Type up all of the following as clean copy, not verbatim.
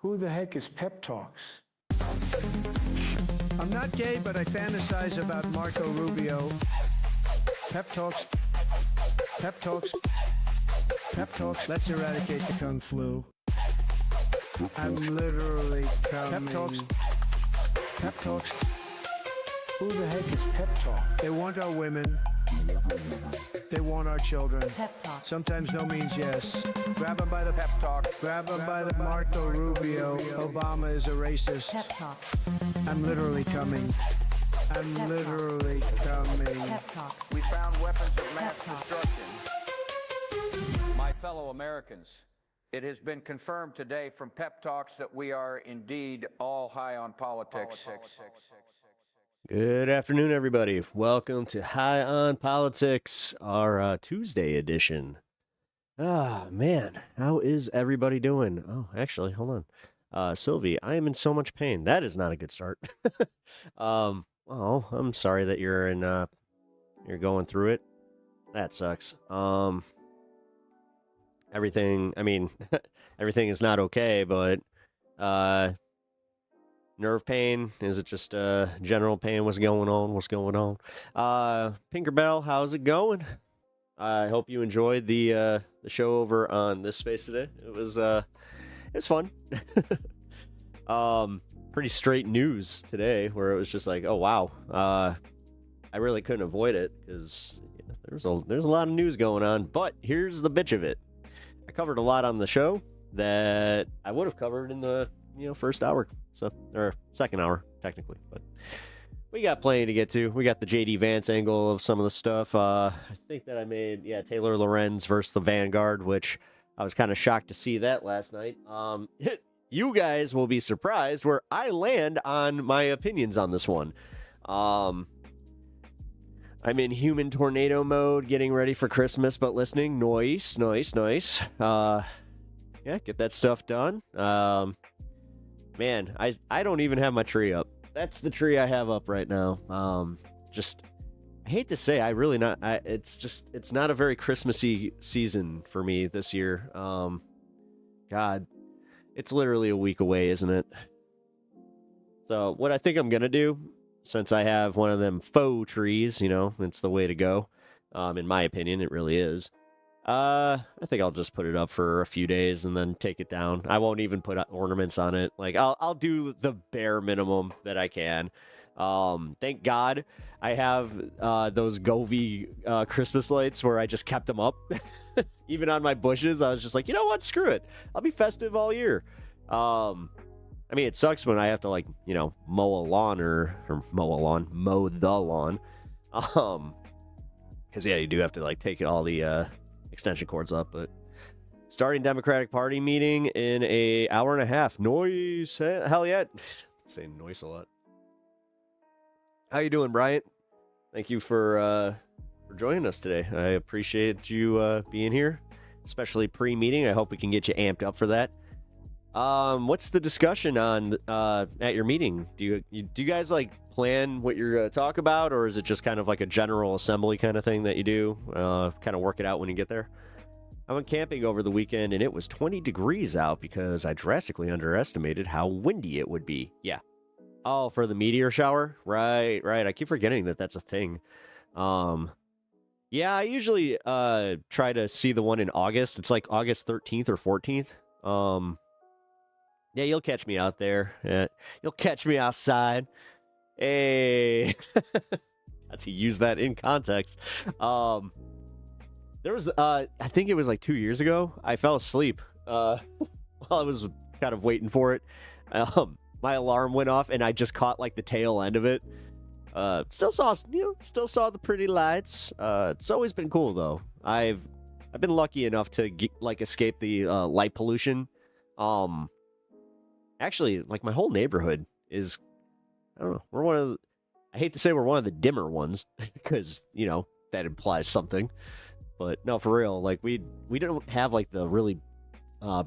Who the heck is Pep Talks? I'm not gay, but I fantasize about Marco Rubio. Pep Talks. Pep Talks. Pep Talks. Let's eradicate the Kung Flu. I'm literally coming. Pep Talks. Pep Talks. Who the heck is Pep Talk? They want our women. They want our children. Pep Talk. Sometimes no means yes. Grab them by the Pep Talk. Grab them by the Marco Rubio. Obama is a racist. Pep Talk. I'm literally coming. I'm Pep literally coming. Pep Talks. We found weapons of mass Pep talks. destruction. My fellow Americans, it has been confirmed today from Pep Talks that we are indeed all high on politics. Good afternoon, everybody. Welcome to High on Politics, our Tuesday edition. Man, how is everybody doing? Oh, actually, hold on. Sylvie, I am in so much pain. That is not a good start. I'm sorry that you're going through it. That sucks. Everything is not okay, but nerve pain? Is it just general pain? What's going on? Pinkerbell, how's it going? I hope you enjoyed the show over on this space today. It was fun. Pretty straight news today, where it was just like, oh wow, I really couldn't avoid it because there's a lot of news going on. But here's the bitch of it: I covered a lot on the show that I would have covered in the first hour. So, or second hour, technically, but we got plenty to get to. We got the JD Vance angle of some of the stuff. I think that I made, Taylor Lorenz versus the Vanguard, which I was kind of shocked to see that last night. You guys will be surprised where I land on my opinions on this one. I'm in human tornado mode, getting ready for Christmas, but listening. Nice. Get that stuff done. Man, I don't even have my tree up. That's the tree I have up right now. I hate to say, it's not a very Christmassy season for me this year. God, it's literally a week away, isn't it? So what I think I'm gonna do, since I have one of them faux trees, it's the way to go. In my opinion, it really is. I think I'll just put it up for a few days and then take it down. I won't even put ornaments on it. Like I'll do the bare minimum that I can. Thank God I have those Govee Christmas lights where I just kept them up. Even on my bushes, I was just like, you know what? Screw it. I'll be festive all year. It sucks when I have to mow the lawn. Because you do have to take all the extension cords up. But starting Democratic Party meeting in an hour and a half. Noise. Hell yeah. Say noise a lot. How you doing, Bryant? Thank you for joining us today. I appreciate you being here, especially pre-meeting. I hope we can get you amped up for that. What's the discussion on at your meeting? Do you guys plan what you're going to talk about, or is it just kind of like a general assembly kind of thing that you do? Kind of work it out when you get there. I went camping over the weekend and it was 20 degrees out because I drastically underestimated how windy it would be. Yeah. Oh, for the meteor shower? Right. I keep forgetting that that's a thing. I usually try to see the one in August. It's like August 13th or 14th. Yeah, you'll catch me out there. You'll catch me outside. Hey. Had to use that in context. There was, I think it was 2 years ago, I fell asleep while I was kind of waiting for it. My alarm went off and I just caught the tail end of it. Still saw the pretty lights. It's always been cool though. I've been lucky enough to escape the light pollution. Actually, my whole neighborhood is, I don't know, I hate to say we're one of the dimmer ones because, that implies something. But no, for real, we don't have the really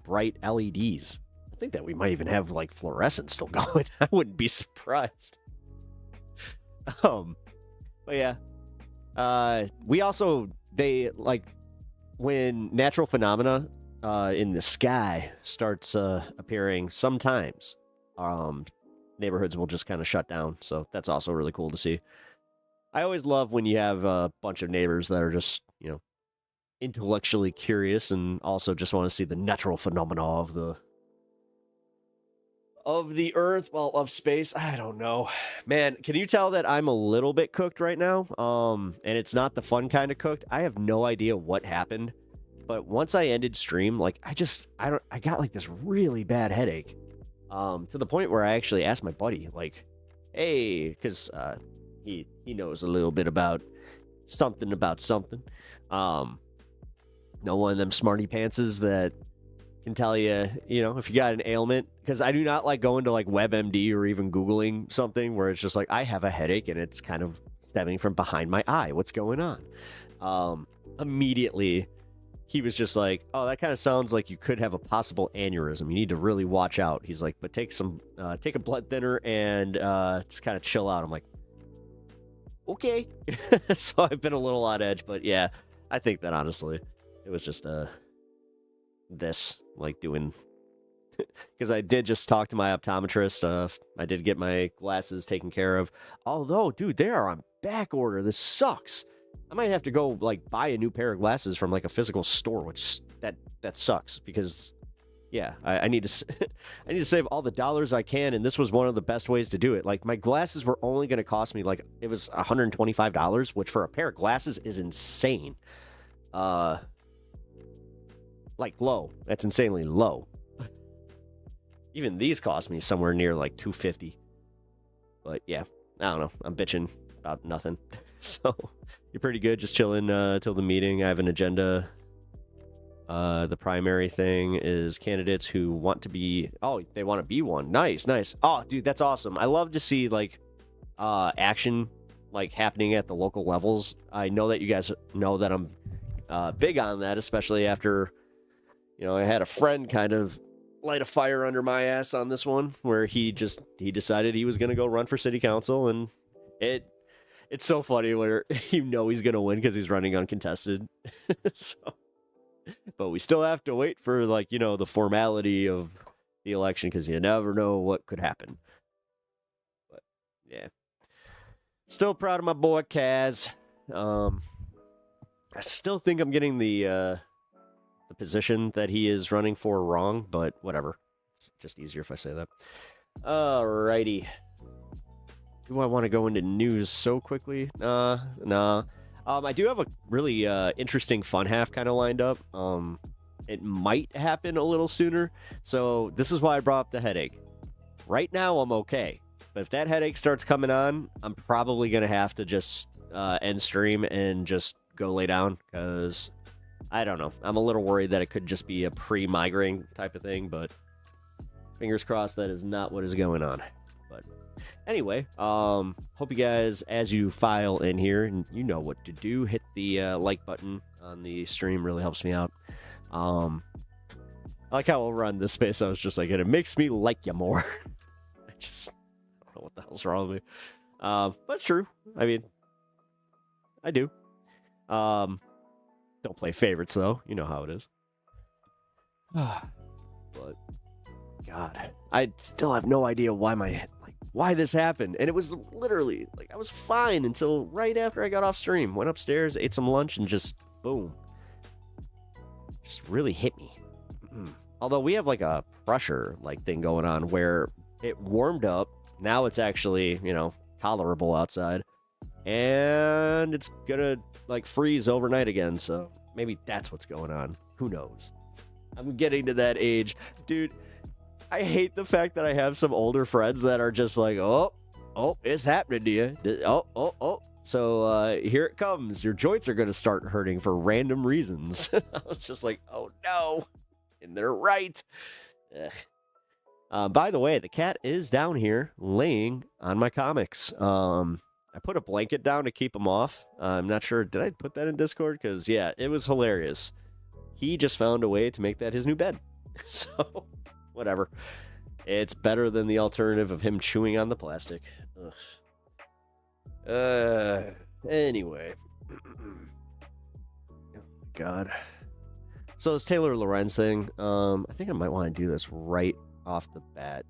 bright LEDs. I think that we might even have fluorescent still going. I wouldn't be surprised. But yeah. We also, when natural phenomena in the sky starts appearing sometimes, neighborhoods will just kind of shut down. So that's also really cool to see. I always love when you have a bunch of neighbors that are just, intellectually curious and also just want to see the natural phenomena of the earth, well, of space. I don't know. Man, can you tell that I'm a little bit cooked right now? And it's not the fun kind of cooked. I have no idea what happened. But once I ended stream, like I got like this really bad headache. To the point where I actually asked my buddy, like, hey, because he knows a little bit about something. No one of them smarty pantses that can tell you, if you got an ailment. Because I do not like going to like WebMD or even Googling something where it's just like, I have a headache and it's kind of stemming from behind my eye. What's going on? Immediately, he was just like, oh, that kind of sounds like you could have a possible aneurysm. You need to really watch out. He's like, but take a blood thinner and just kind of chill out. I'm like, okay. So I've been a little on edge, but yeah, I think that honestly, it was just doing, because I did just talk to my optometrist. I did get my glasses taken care of. Although, dude, they are on back order. This sucks. I might have to go like buy a new pair of glasses from like a physical store, which that sucks because, yeah, I need to I need to save all the dollars I can, and this was one of the best ways to do it. Like my glasses were only going to cost me like it was $125, which for a pair of glasses is insane. Like low. That's insanely low. Even these cost me somewhere near like $250. But yeah, I don't know. I'm bitching about nothing. So you're pretty good. Just chilling till the meeting. I have an agenda. The primary thing is candidates who want to be. Oh, they want to be one. Nice. Oh, dude, that's awesome. I love to see like action like happening at the local levels. I know that you guys know that I'm big on that, especially after. I had a friend kind of light a fire under my ass on this one where he decided he was going to go run for city council, and it's so funny where he's going to win because he's running uncontested. So, but we still have to wait for the formality of the election because you never know what could happen. But yeah, still proud of my boy Kaz. I still think I'm getting the position that he is running for wrong, but whatever. It's just easier if I say that. Alrighty. Do I want to go into news so quickly? Nah. I do have a really interesting fun half kind of lined up. It might happen a little sooner. So this is why I brought up the headache. Right now I'm okay. But if that headache starts coming on, I'm probably going to have to just end stream and just go lay down because I don't know. I'm a little worried that it could just be a pre-migraine type of thing, but fingers crossed that is not what is going on. But anyway, hope you guys, as you file in here, and you know what to do, hit the like button on the stream. Really helps me out. I like how over on this space I was just like, it makes me like you more. I don't know what the hell's wrong with me. But it's true. I mean, I do. Don't play favorites though. You know how it is. But God, I still have no idea why this happened. And it was literally I was fine until right after I got off stream. Went upstairs, ate some lunch, and just boom. Just really hit me. Although we have a pressure thing going on where it warmed up. Now it's actually, tolerable outside. And it's gonna freeze overnight again, so maybe that's what's going on. Who knows? I'm getting to that age. Dude, I hate the fact that I have some older friends that are just like, oh, it's happening to you. Oh. So here it comes. Your joints are gonna start hurting for random reasons. I was just like, oh no. And they're right. By the way, the cat is down here laying on my comics. I put a blanket down to keep him off. I'm not sure. Did I put that in Discord? Because, yeah, it was hilarious. He just found a way to make that his new bed. So, whatever. It's better than the alternative of him chewing on the plastic. Ugh. Anyway. Oh, God. So this Taylor Lorenz thing, I think I might want to do this right off the bat.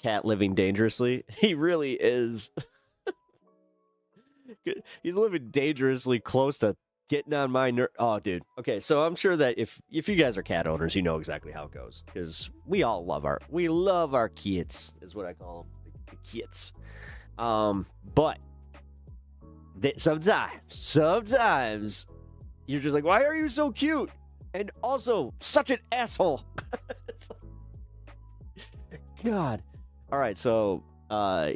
Cat living dangerously. He really is. He's living dangerously close to getting on my nerve. Oh, dude. Okay, so I'm sure that if you guys are cat owners, you know exactly how it goes. Because we all love our kids, is what I call them. The kids. But sometimes you're just like, why are you so cute? And also such an asshole. God. All right, so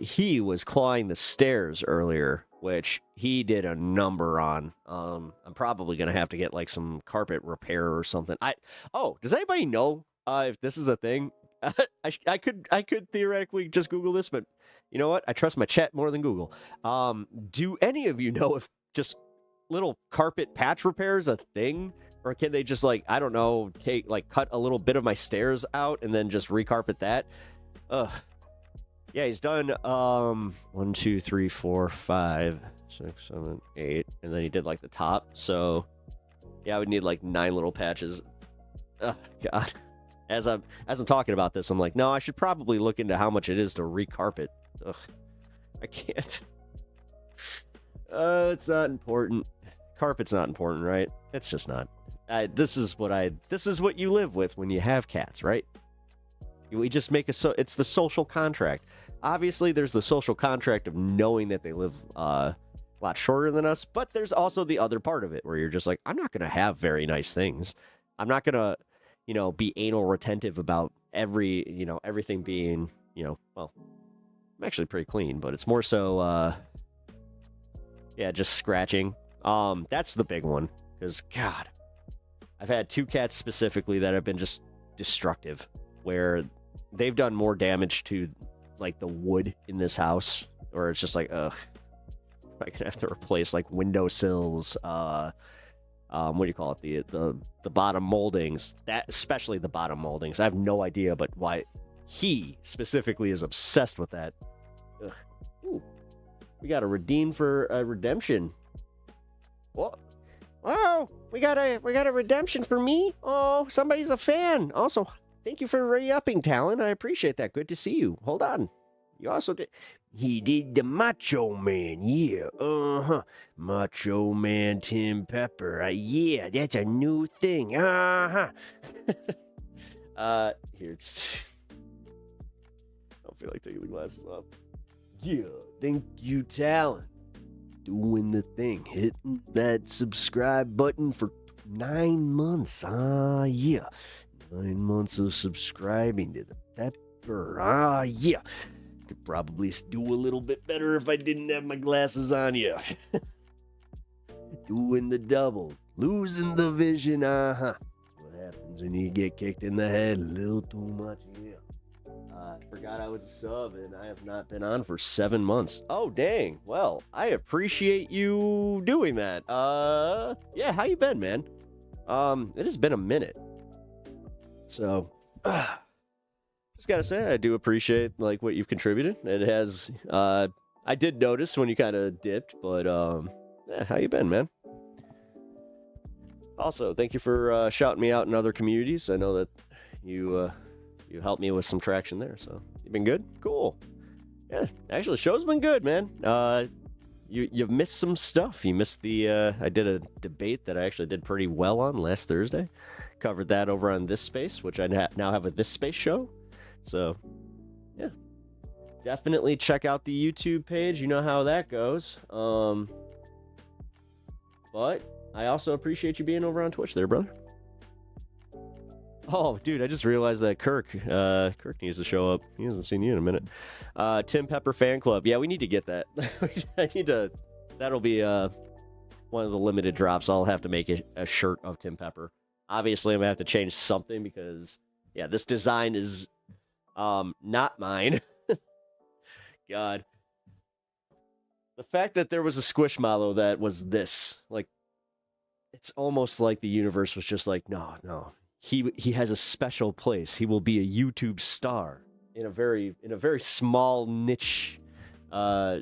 he was clawing the stairs earlier, which he did a number on. I'm probably gonna have to get like some carpet repair or something. Does anybody know if this is a thing? I could theoretically just Google this, but you know what? I trust my chat more than Google. Do any of you know if just little carpet patch repair is a thing? Or can they just, like, I don't know, cut a little bit of my stairs out and then just recarpet that? Ugh. Yeah, he's done 1, 2, 3, 4, 5, 6, 7, 8, and then he did like the top. So yeah, I would need like 9 little patches. Ugh, God. As I'm talking about this, I'm like, no, I should probably look into how much it is to recarpet. Ugh, I can't. It's not important. Carpet's not important, right? It's just not. This is what you live with when you have cats, right? We just make it's the social contract. Obviously, there's the social contract of knowing that they live a lot shorter than us, but there's also the other part of it where you're just like, I'm not going to have very nice things. I'm not going to, be anal retentive about everything being, well, I'm actually pretty clean, but it's more so, just scratching. That's the big one, because, God, I've had 2 cats specifically that have been just destructive, where they've done more damage to, like, the wood in this house, or it's just like, ugh, I could have to replace, like, windowsills, what do you call it, the bottom moldings, especially the bottom moldings. I have no idea, but why he specifically is obsessed with that. Ugh. Ooh. We got a redeem for a redemption. What? Oh, we got a redemption for me. Oh, somebody's a fan. Also, thank you for re-upping, Talon. I appreciate that. Good to see you. Hold on. You also did. He did the Macho Man, yeah. Macho Man Tim Pepper. Yeah, that's a new thing. Here, just. I don't feel like taking the glasses off. Yeah, thank you, Talon. Doing the thing, hitting that subscribe button for 9 months. Yeah. 9 months of subscribing to the Pepper. Yeah. Could probably do a little bit better if I didn't have my glasses on. Yeah. Doing the double. Losing the vision. That's what happens when you get kicked in the head a little too much. Yeah. I forgot I was a sub, and I have not been on for 7 months. Oh, dang. Well, I appreciate you doing that. Yeah, how you been, man? It has been a minute. So, just gotta say, I do appreciate, like, what you've contributed. It has, I did notice when you kind of dipped, but, yeah, how you been, man? Also, thank you for, shouting me out in other communities. I know that you helped me with some traction there, so you been good? Cool. Yeah, actually, the show's been good, man. You've missed some stuff. You missed the, I did a debate that I actually did pretty well on last Thursday. Covered that over on This Space, which I now have a This Space show. So, yeah. Definitely check out the YouTube page. You know how that goes. But I also appreciate you being over on Twitch there, brother. Oh, dude, I just realized that Kirk needs to show up. He hasn't seen you in a minute. Tim Pepper Fan Club. Yeah, we need to get that. That'll be one of the limited drops. I'll have to make a shirt of Tim Pepper. Obviously, I'm going to have to change something because, yeah, this design is not mine. God. The fact that there was a Squishmallow that was this, like, it's almost like the universe was just like, no. He has a special place. He will be a YouTube star in a very small niche, on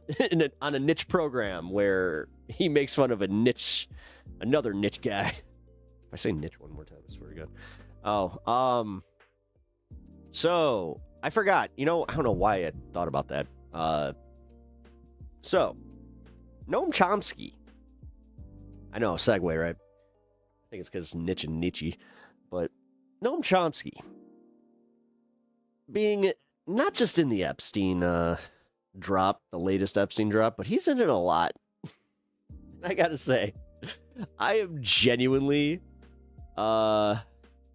a niche program where he makes fun of another niche guy. If I say niche one more time, I swear to God. Oh, so I forgot. I don't know why I thought about that. So Noam Chomsky. I know, segue, right? I think it's because it's niche and niche, but Noam Chomsky being not just in the Epstein drop, the latest Epstein drop, but he's in it a lot. I gotta say, I am genuinely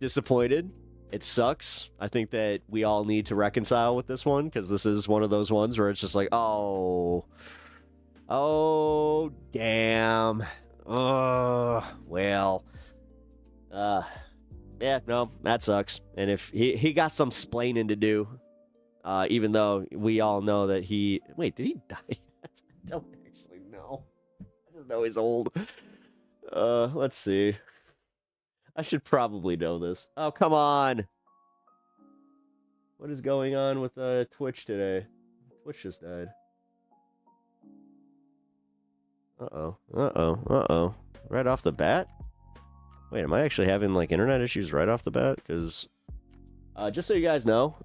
disappointed. It sucks. I think that we all need to reconcile with this one, because this is one of those ones where it's just like, oh, damn. Well, yeah, no, that sucks. And if he got some splaining to do, even though we all know that wait, did he die? I don't actually know. I just know he's old. Let's see. I should probably know this. Oh, come on. What is going on with Twitch today? Twitch just died. Uh-oh. Right off the bat? Wait, am I actually having, like, internet issues right off the bat? Because, just so you guys know,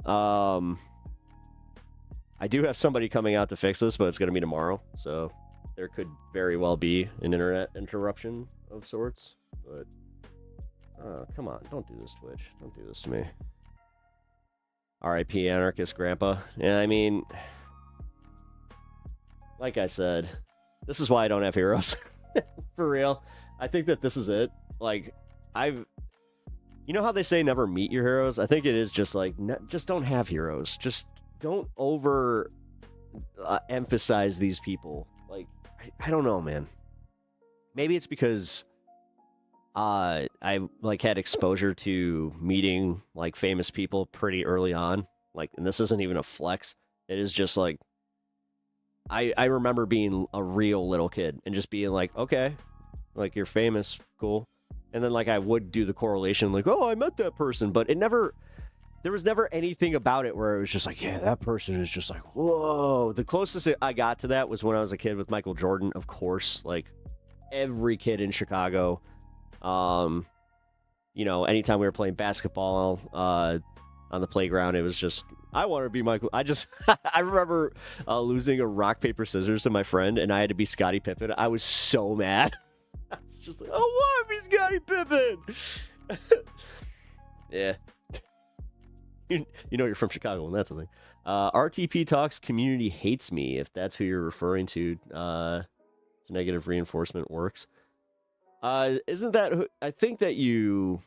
I do have somebody coming out to fix this, but it's going to be tomorrow. So, there could very well be an internet interruption of sorts. But, come on. Don't do this, Twitch. Don't do this to me. R.I.P. Anarchist Grandpa. Yeah, I mean, like I said, this is why I don't have heroes. For real. I think that this is it. Like, you know how they say never meet your heroes? I think it is just like, just don't have heroes. Just don't over emphasize these people. Like, I don't know, man. Maybe it's because I like had exposure to meeting like famous people pretty early on. Like, and this isn't even a flex. It is just like, I remember being a real little kid and just being like, okay, like, you're famous, cool. And then, like, I would do the correlation, like, oh, I met that person. But there was never anything about it where it was just like, yeah, that person is just like, whoa. The closest I got to that was when I was a kid with Michael Jordan, of course. Like, every kid in Chicago, anytime we were playing basketball on the playground, it was just, I want to be Michael. I remember losing a rock, paper, scissors to my friend, and I had to be Scottie Pippen. I was so mad. I was just like, I want to be Scottie Pippen. Yeah. You know you're from Chicago, and that's the thing. RTP Talks community hates me, if that's who you're referring to. Negative reinforcement works. Isn't that... I think that you...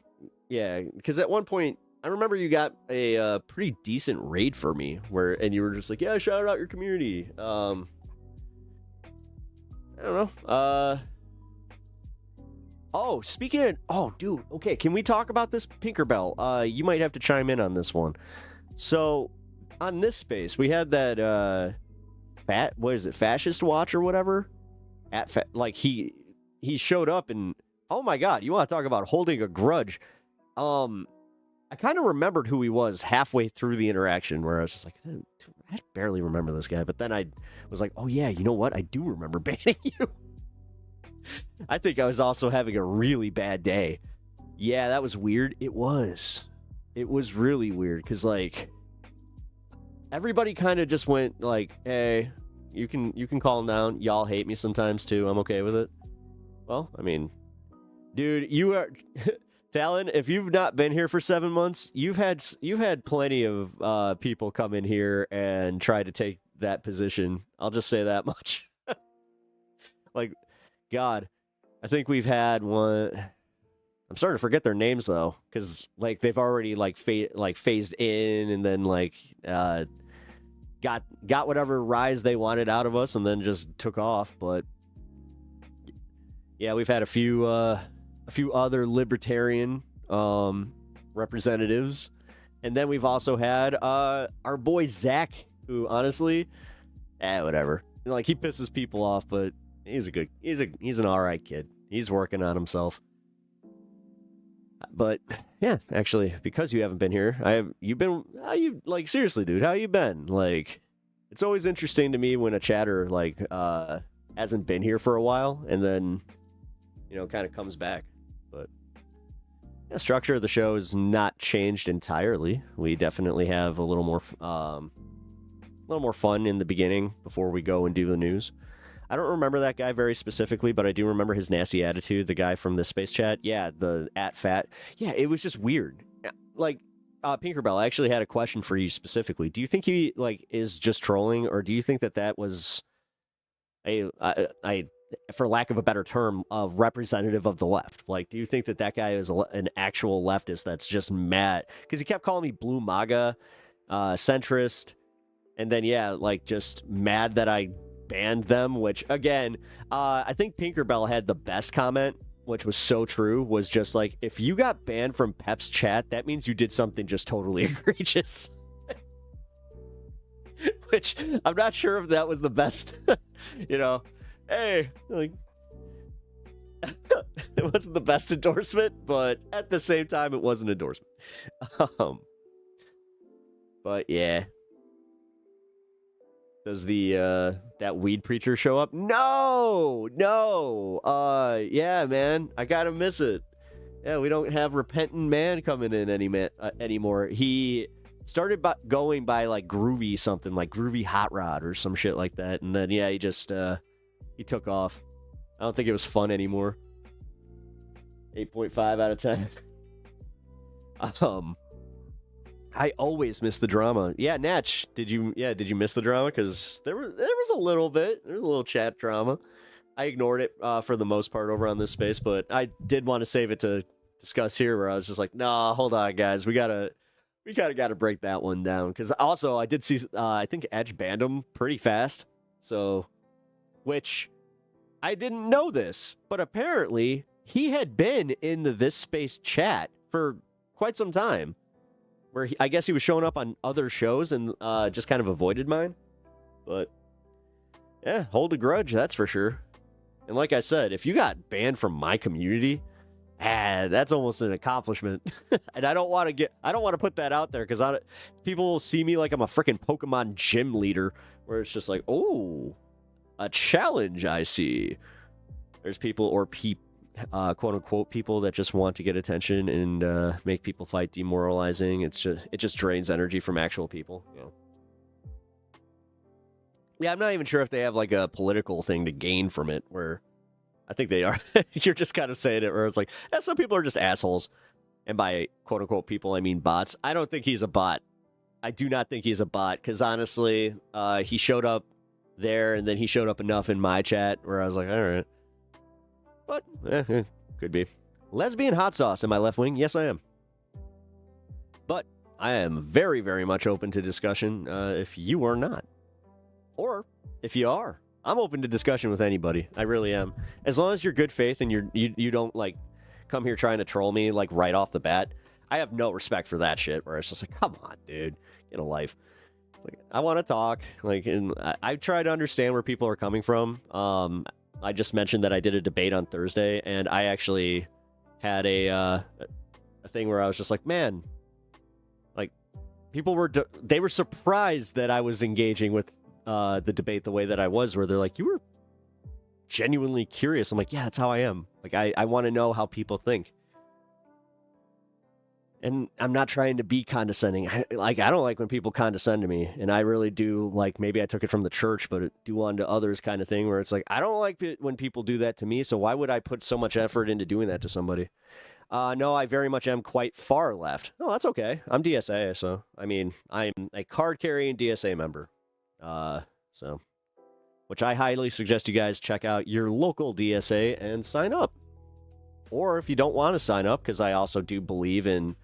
Yeah, because at one point, I remember you got a pretty decent raid for me, and you were just like, yeah, shout out your community. I don't know. Oh, dude, okay, can we talk about this Pinkerbell? You might have to chime in on this one. So, on this space, we had that, Fascist Watch or whatever? He showed up and, oh my god, you want to talk about holding a grudge. I kind of remembered who he was halfway through the interaction, where I was just like, I barely remember this guy. But then I was like, oh yeah, you know what? I do remember banning you. I think I was also having a really bad day. Yeah, that was weird. It was really weird, because, like, everybody kind of just went like, hey, you can calm down. Y'all hate me sometimes too. I'm okay with it. Well, I mean, dude, you are... Talon, if you've not been here for 7 months, you've had plenty of people come in here and try to take that position. I'll just say that much. Like, God, I think we've had one. I'm starting to forget their names though, because like they've already phased in, and then got whatever rise they wanted out of us, and then just took off. But yeah, we've had a few other libertarian representatives, and then we've also had our boy Zach, who honestly, whatever. Like, he pisses people off, but he's an all right kid. He's working on himself. But yeah, actually, because you haven't been here, seriously, dude, how you been? Like, it's always interesting to me when a chatter hasn't been here for a while, and then kind of comes back. But The structure of the show is not changed entirely. We definitely have a little more fun in the beginning before we go and do the news. I don't remember that guy very specifically, but I do remember his nasty attitude, the guy from the space chat. Yeah, the @fat. Yeah, it was just weird. Like, Pinkerbell, I actually had a question for you specifically. Do you think he, like, is just trolling, or do you think that that was a for lack of a better term, a representative of the left? Like, do you think that that guy is an actual leftist that's just mad? Because he kept calling me blue MAGA, centrist, and then, yeah, like, just mad that I banned them, which, again, I think Pinkerbell had the best comment, which was so true, was just like, if you got banned from Pep's chat, that means you did something just totally egregious. Which, I'm not sure if that was the best, you know, hey, like, it wasn't the best endorsement, but at the same time, it was an endorsement. But yeah. Does the that weed preacher show up? No. Yeah, man, I gotta miss it. Yeah, we don't have repentant man coming in anymore. He started going by like groovy something, like groovy hot rod or some shit like that, and then yeah, he just he took off. I don't think it was fun anymore. 8.5 out of 10. I always miss the drama. Yeah, Natch, did you miss the drama? Because there was a little bit. There was a little chat drama. I ignored it for the most part over on this space, but I did want to save it to discuss here, where I was just like, nah, hold on, guys. We gotta break that one down. Because also, I did see, I think Edge banned him pretty fast. So, which, I didn't know this, but apparently, he had been in the This Space chat for quite some time. Where I guess he was showing up on other shows and just kind of avoided mine. But, yeah, hold a grudge, that's for sure. And like I said, if you got banned from my community, that's almost an accomplishment. And I don't want to put that out there, because people will see me like I'm a freaking Pokemon gym leader, where it's just like, oh, a challenge I see. There's people, or quote unquote people, that just want to get attention and make people fight, demoralizing. It just drains energy from actual people. You know? Yeah, I'm not even sure if they have like a political thing to gain from it, where I think they are. You're just kind of saying it where it's like, some people are just assholes. And by quote unquote people, I mean bots. I don't think he's a bot. I do not think he's a bot, because honestly, he showed up there, and then he showed up enough in my chat where I was like, all right. But, could be. Lesbian hot sauce in my left wing? Yes, I am. But I am very, very much open to discussion if you are not. Or if you are. I'm open to discussion with anybody. I really am. As long as you're good faith and you don't, like, come here trying to troll me, like, right off the bat. I have no respect for that shit, where it's just like, come on, dude. Get a life. Like, I want to talk. Like, and I try to understand where people are coming from. I just mentioned that I did a debate on Thursday, and I actually had a thing where I was just like, man, like, people were surprised that I was engaging with the debate the way that I was, where they're like, you were genuinely curious. I'm like, yeah, that's how I am. Like, I want to know how people think. And I'm not trying to be condescending. I don't like when people condescend to me. And I really do, like, maybe I took it from the church, but it do unto others kind of thing, where it's like, I don't like it when people do that to me, so why would I put so much effort into doing that to somebody? No, I very much am quite far left. Oh, that's okay. I'm DSA, so, I mean, I'm a card-carrying DSA member. So, which I highly suggest you guys check out your local DSA and sign up. Or if you don't want to sign up, because I also do believe in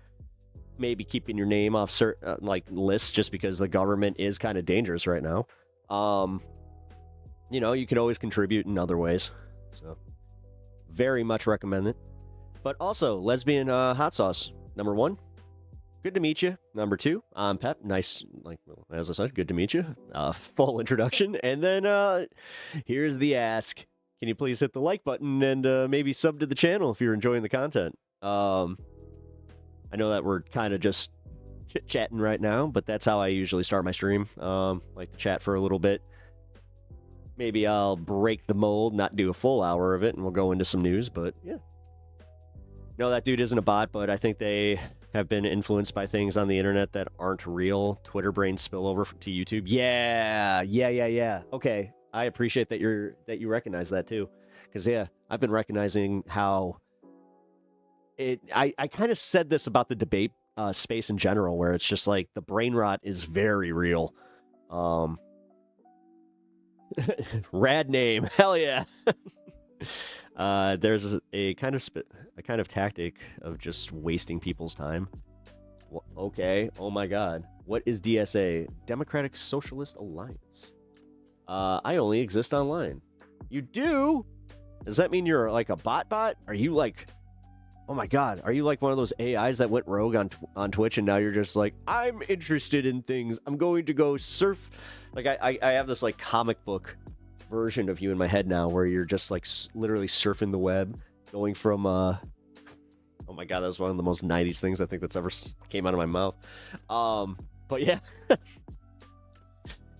maybe keeping your name off certain like lists, just because the government is kind of dangerous right now. You know, you can always contribute in other ways. So, very much recommend it. But also, lesbian hot sauce, number 1. Good to meet you. Number 2, I'm Pep. Nice, like, as I said, good to meet you. Full introduction. And then here's the ask. Can you please hit the like button and maybe sub to the channel if you're enjoying the content? I know that we're kind of just chit-chatting right now, but that's how I usually start my stream. Like to chat for a little bit. Maybe I'll break the mold, not do a full hour of it, and we'll go into some news, but yeah. no, that dude isn't a bot, but I think they have been influenced by things on the internet that aren't real. Twitter brain spillover to YouTube. Yeah. Okay, I appreciate that you recognize that too, because yeah, I've been recognizing how it. I kind of said this about the debate space in general, where it's just like the brain rot is very real. Rad name, hell yeah. There's a kind of tactic of just wasting people's time. Okay, oh my god. What is DSA? Democratic Socialist Alliance. I only exist online. You do? Does that mean you're like a bot? Are you like, oh my god, are you like one of those AIs that went rogue on Twitch and now you're just like, I'm interested in things, I'm going to go surf. Like I have this like comic book version of you in my head now where you're just like literally surfing the web, going from oh my god, that was one of the most 90s things I think that's ever came out of my mouth. But yeah.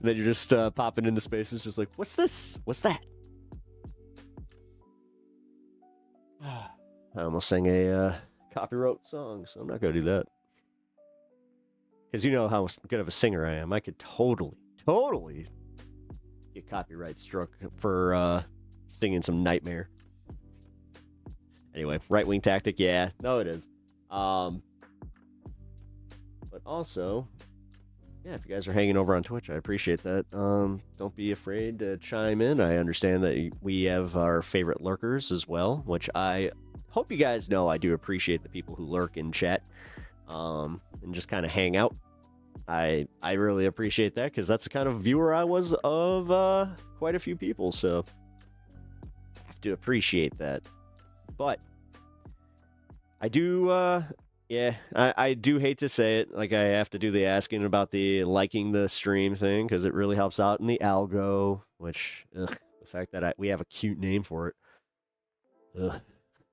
Then you're just popping into spaces just like, what's this? What's that? I almost sang a copyright song, so I'm not going to do that. Because you know how good of a singer I am. I could totally get copyright struck for singing some Nightmare. Anyway, right-wing tactic, yeah. No, it is. But also, yeah, if you guys are hanging over on Twitch, I appreciate that. Don't be afraid to chime in. I understand that we have our favorite lurkers as well, which I hope you guys know I do appreciate the people who lurk in chat and just kind of hang out. I really appreciate that because that's the kind of viewer I was of quite a few people, so I have to appreciate that. But I do, yeah, I do hate to say it. Like, I have to do the asking about the liking the stream thing because it really helps out in the algo, which, the fact that we have a cute name for it.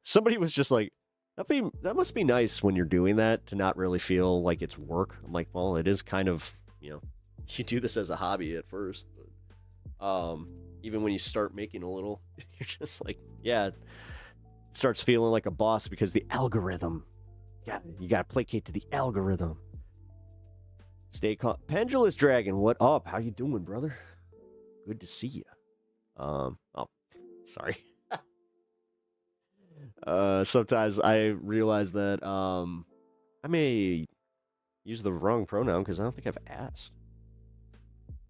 Somebody was just like, that must be nice when you're doing that to not really feel like it's work. I'm like, well, it is kind of, you do this as a hobby at first, but even when you start making a little, you're just like, yeah, it starts feeling like a boss because the algorithm. Yeah, you gotta placate to the algorithm. Stay calm. Pendulous Dragon, what up? How you doing, brother? Good to see you. Oh, sorry. Sometimes I realize that I may use the wrong pronoun because I don't think I've asked.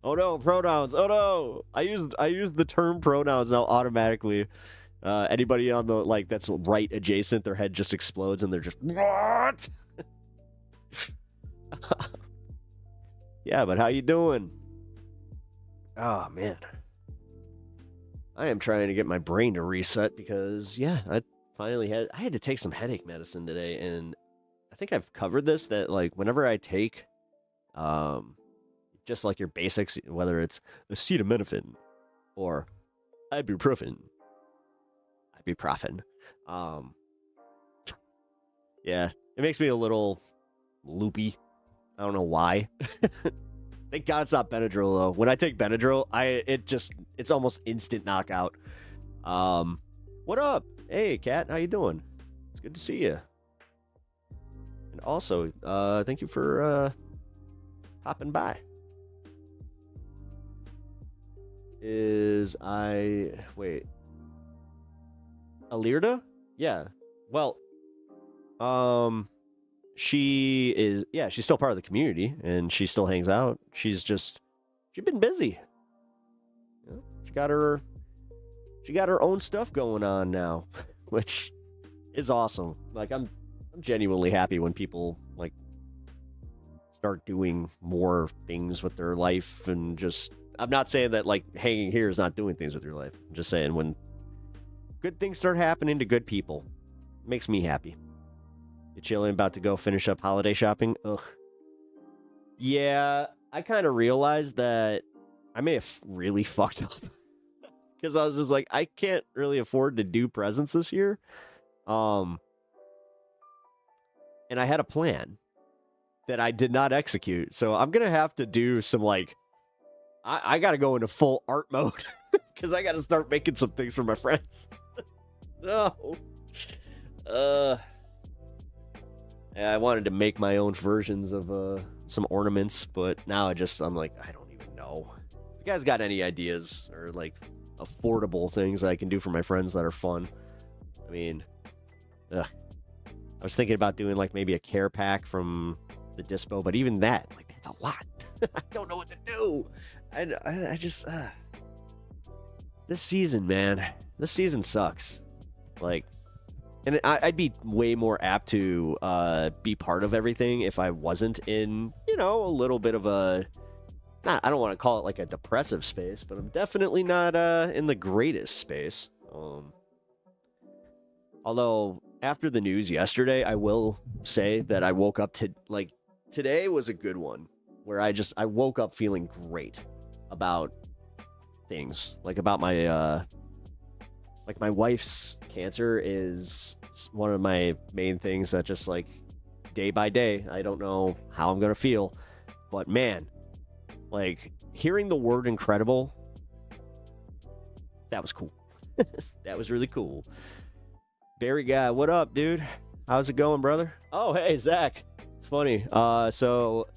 Oh no, pronouns. Oh no, I used the term pronouns now automatically. Anybody on the that's right adjacent, their head just explodes and they're just what? Yeah, but how you doing? Oh man, I am trying to get my brain to reset because yeah, I had to take some headache medicine today, and I think I've covered this that whenever I take just like your basics, whether it's acetaminophen or ibuprofen, yeah, it makes me a little loopy. I don't know why. Thank God it's not Benadryl though. When I take Benadryl, it's almost instant knockout. What up? Hey, Kat, how you doing? It's good to see you. And also, thank you for popping by. Wait. Alirda? Yeah. Well, she's still part of the community and she still hangs out. She's been busy. You know, she got her own stuff going on now, which is awesome. I'm genuinely happy when people start doing more things with their life and I'm not saying that hanging here is not doing things with your life. I'm just saying when good things start happening to good people, it makes me happy. You chilling, about to go finish up holiday shopping? Ugh. Yeah, I kind of realized that I may have really fucked up. Because I was just like, I can't really afford to do presents this year. And I had a plan that I did not execute. So I'm going to have to do some I got to go into full art mode. Because I got to start making some things for my friends. No. I wanted to make my own versions of some ornaments, but now I'm like, I don't even know. If you guys got any ideas or like affordable things I can do for my friends that are fun? I mean, ugh. I was thinking about doing like maybe a care pack from the dispo, but even that, like, that's a lot. I don't know what to do. I just, this season, man, this season sucks. Like, and I'd be way more apt to be part of everything if I wasn't in, you know, a little bit of a, I don't want to call it like a depressive space, but I'm definitely not in the greatest space. Although, after the news yesterday, I will say that I woke up to, like, today was a good one, where I woke up feeling great about things. Like, about my, like, my wife's cancer is one of my main things that just, like, day by day, I don't know how I'm gonna feel. But, man, like, hearing the word incredible, that was cool. That was really cool. Barry guy, what up, dude? How's it going, brother? Oh, hey, Zach. It's funny. So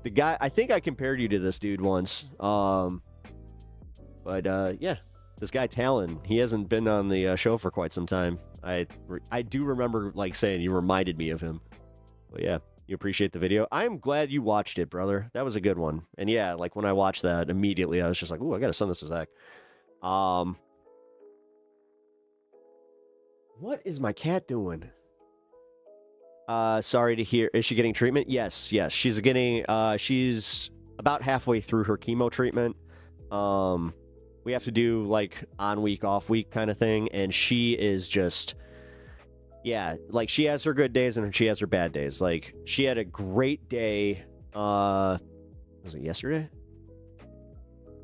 the guy, I think I compared you to this dude once. But yeah, this guy Talon, he hasn't been on the show for quite some time. I do remember like saying you reminded me of him. But yeah, you appreciate the video. I'm glad you watched it, brother. That was a good one. And yeah, like when I watched that, immediately I was just like, ooh, I gotta send this to Zach. What is my cat doing? Sorry to hear. Is she getting treatment? Yes. She's getting, she's about halfway through her chemo treatment. We have to do like on week, off week kind of thing. And she is just, yeah, like she has her good days and she has her bad days. Like she had a great day. Was it yesterday?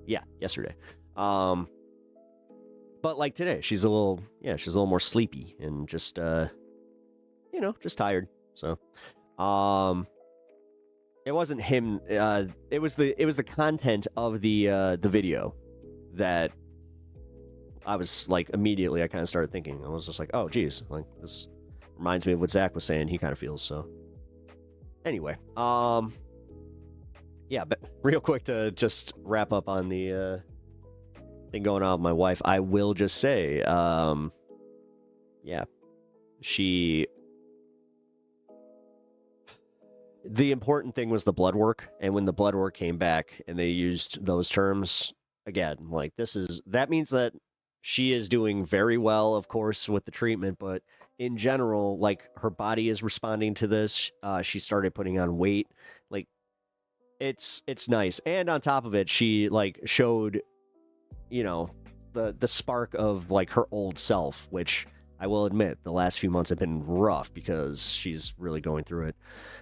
Yeah, yesterday. But like today, she's a little more sleepy and just, you know, just tired. So, it wasn't him. It was the content of the video that I was like, immediately I kind of started thinking. I was just like, oh, geez, like this reminds me of what Zach was saying. He kind of feels so. Anyway, yeah, but real quick to just wrap up on the thing going on with my wife, I will just say, yeah, the important thing was the blood work, and when the blood work came back and they used those terms again, like that means that she is doing very well, of course, with the treatment, but in general, like her body is responding to this. She started putting on weight, like it's nice, and on top of it, she like showed, you know, the spark of like her old self, which I will admit the last few months have been rough because she's really going through it.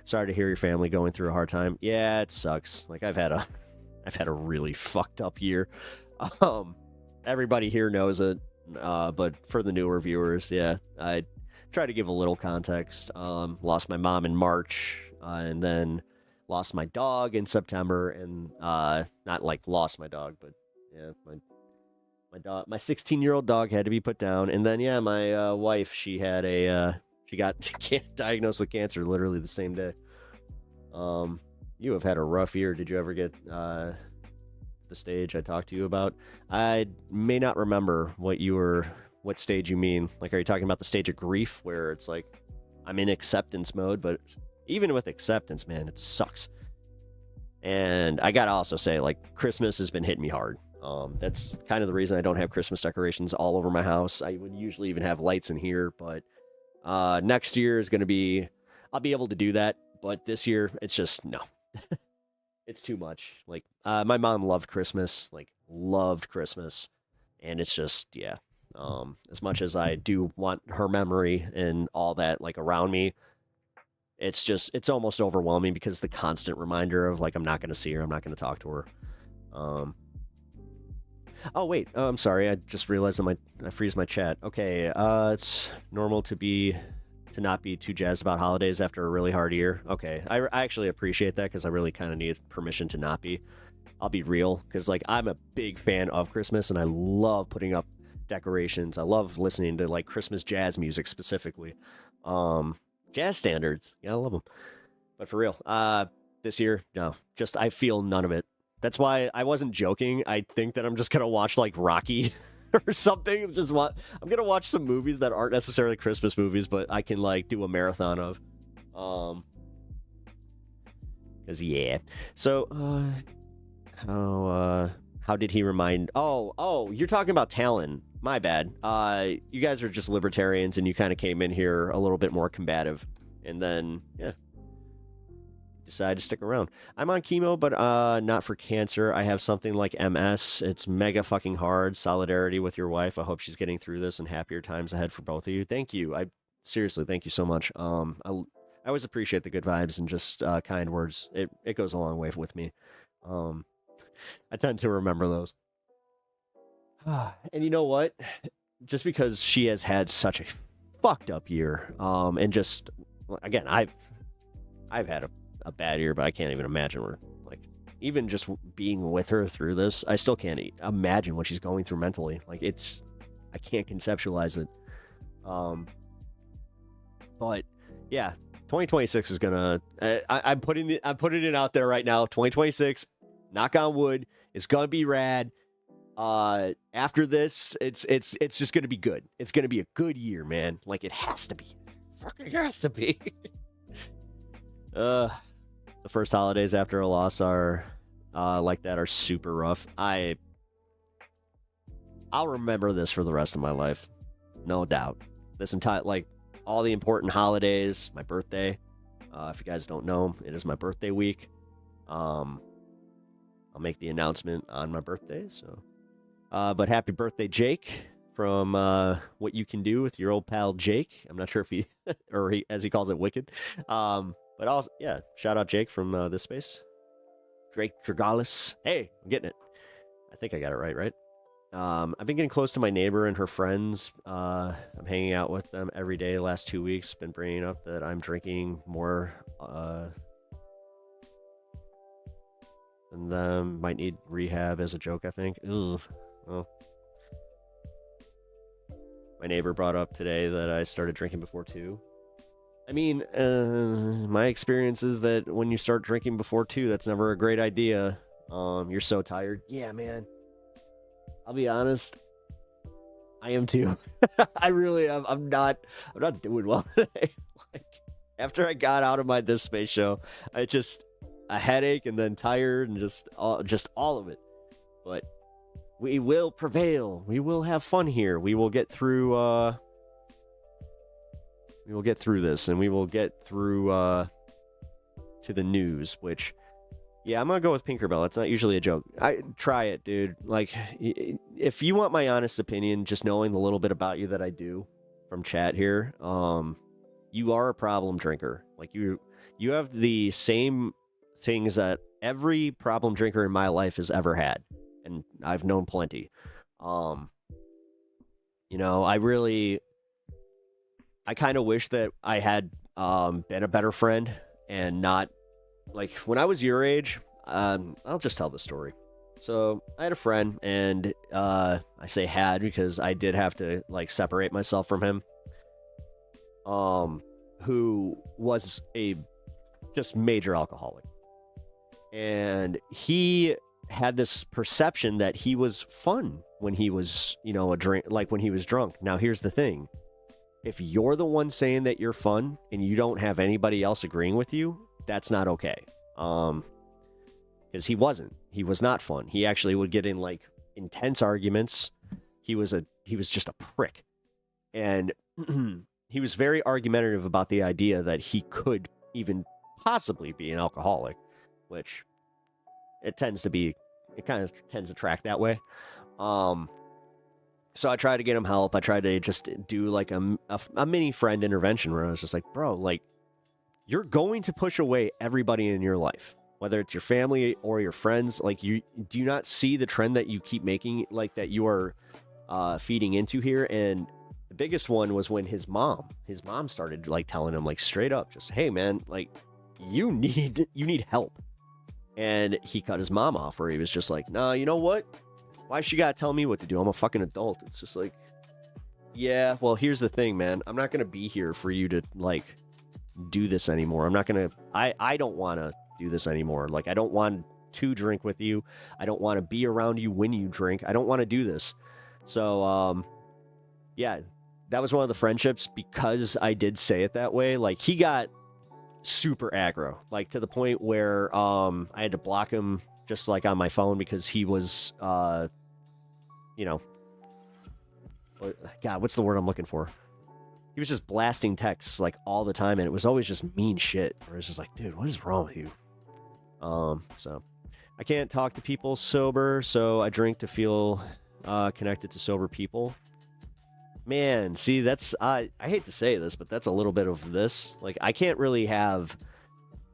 Sorry to hear your family going through a hard time. Yeah, it sucks. Like I've had a really fucked up year. Everybody here knows it, but for the newer viewers, yeah, I try to give a little context. Lost my mom in March, and then lost my dog in September, and not like lost my dog, but yeah, my 16-year-old dog had to be put down, and then yeah, my wife, she got diagnosed with cancer literally the same day. You have had a rough year. Did you ever get the stage I talked to you about? I may not remember what stage you mean. Like, are you talking about the stage of grief where it's like I'm in acceptance mode? But even with acceptance, man, it sucks. And I gotta also say, like, Christmas has been hitting me hard. That's kind of the reason I don't have Christmas decorations all over my house. I would usually even have lights in here, but next year is going to be, I'll be able to do that, but this year it's just, no. It's too much. Like, my mom loved Christmas, and it's just, yeah. As much as I do want her memory and all that, like, around me, it's almost overwhelming because the constant reminder of, like, I'm not going to see her, I'm not going to talk to her. Oh, wait. I'm sorry. I just realized that I freeze my chat. Okay. It's normal to not be too jazzed about holidays after a really hard year. Okay. I actually appreciate that because I really kind of need permission to not be. I'll be real because, like, I'm a big fan of Christmas and I love putting up decorations. I love listening to, like, Christmas jazz music specifically. Jazz standards. Yeah, I love them. But for real, this year, no, just I feel none of it. That's why I wasn't joking. I think that I'm just gonna watch like Rocky or something. I'm gonna watch some movies that aren't necessarily Christmas movies, but I can like do a marathon of. Cause yeah. So, how did he remind? Oh, you're talking about Talon. My bad. You guys are just libertarians, and you kind of came in here a little bit more combative, and then yeah. Decided to stick around. I'm on chemo, but not for cancer. I have something like MS. It's mega fucking hard. Solidarity with your wife. I hope she's getting through this and happier times ahead for both of you. Thank you. I seriously thank you so much. I always appreciate the good vibes and just kind words. It goes a long way with me. I tend to remember those. And you know what? Just because she has had such a fucked up year, and just again, I've had a bad year, but I can't even imagine where, like, even just being with her through this, I still can't imagine what she's going through mentally. Like, I can't conceptualize it. But yeah, 2026 is gonna. I'm putting it out there right now. 2026, knock on wood, is gonna be rad. After this, it's just gonna be good. It's gonna be a good year, man. Like, it has to be. It has to be. The first holidays after a loss are like that are super rough. I'll remember this for the rest of my life, no doubt. This entire, like, all the important holidays, my birthday. If you guys don't know, it is my birthday week. I'll make the announcement on my birthday. So, but happy birthday, Jake, from What You Can Do with your old pal Jake. I'm not sure if he, or he, as he calls it, Wicked. But also, yeah, shout out Jake from this space. Drake Dragalis. Hey, I'm getting it. I think I got it right? I've been getting close to my neighbor and her friends. I'm hanging out with them every day the last 2 weeks. Been bringing up that I'm drinking more than them. Might need rehab as a joke, I think. Ooh, well. My neighbor brought up today that I started drinking before 2. I mean, my experience is that when you start drinking before 2, that's never a great idea. You're so tired. Yeah, man. I'll be honest. I am too. I really am. I'm not doing well today. Like, after I got out of my This Space show, I just a headache and then tired and just all of it. But we will prevail. We will have fun here. We will get through this, and we will get through to the news, which, yeah, I'm gonna go with Pinkerbell. It's not usually a joke. Try it, dude. Like, if you want my honest opinion, just knowing the little bit about you that I do from chat here, you are a problem drinker. Like, you have the same things that every problem drinker in my life has ever had, and I've known plenty. I kind of wish that I had been a better friend and not, like, when I was your age. I'll just tell the story. So I had a friend, and I say had because I did have to, like, separate myself from him, who was a just major alcoholic. And he had this perception that he was fun when he was, when he was drunk. Now, here's the thing. If you're the one saying that you're fun and you don't have anybody else agreeing with you, that's not okay. Because he was not fun. He actually would get in, like, intense arguments. He was just a prick. And he was very argumentative about the idea that he could even possibly be an alcoholic, which it kind of tends to track that way. So I tried to get him help. I tried to just do, like, a mini friend intervention where I was just like, bro, like, you're going to push away everybody in your life, whether it's your family or your friends. Like, you do not see the trend that you keep making, like, that you are feeding into here. And the biggest one was when his mom started, like, telling him, like, straight up, just, hey, man, like, you need help. And he cut his mom off, where he was just like, nah, you know what? Why she gotta tell me what to do? I'm a fucking adult. It's just like, yeah, well, here's the thing, man. I'm not gonna be here for you to, like, do this anymore. I'm not gonna. I don't want to do this anymore. Like, I don't want to drink with you. I don't want to be around you when you drink. I don't want to do this. So, yeah, that was one of the friendships because I did say it that way. Like, he got super aggro, like to the point where I had to block him just like on my phone because he was you know, God, what's the word I'm looking for? He was just blasting texts like all the time, and it was always just mean shit. Where it's just like, dude, what is wrong with you? So I can't talk to people sober, so I drink to feel connected to sober people. Man, see, that's I hate to say this, but that's a little bit of this. Like, I can't really have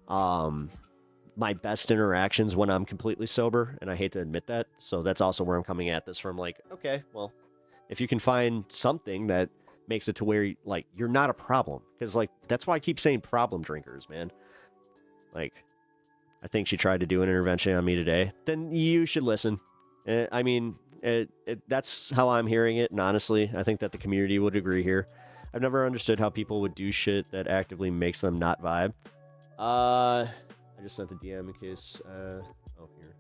my best interactions when I'm completely sober, and I hate to admit that. So that's also where I'm coming at this from. Like, okay, well, if you can find something that makes it to where like you're not a problem, because like that's why I keep saying problem drinkers, man. Like, I think she tried to do an intervention on me today. Then you should listen. I mean, that's how I'm hearing it, and honestly, I think that the community would agree here. I've never understood how people would do shit that actively makes them not vibe. I just sent the DM in case. Oh, here.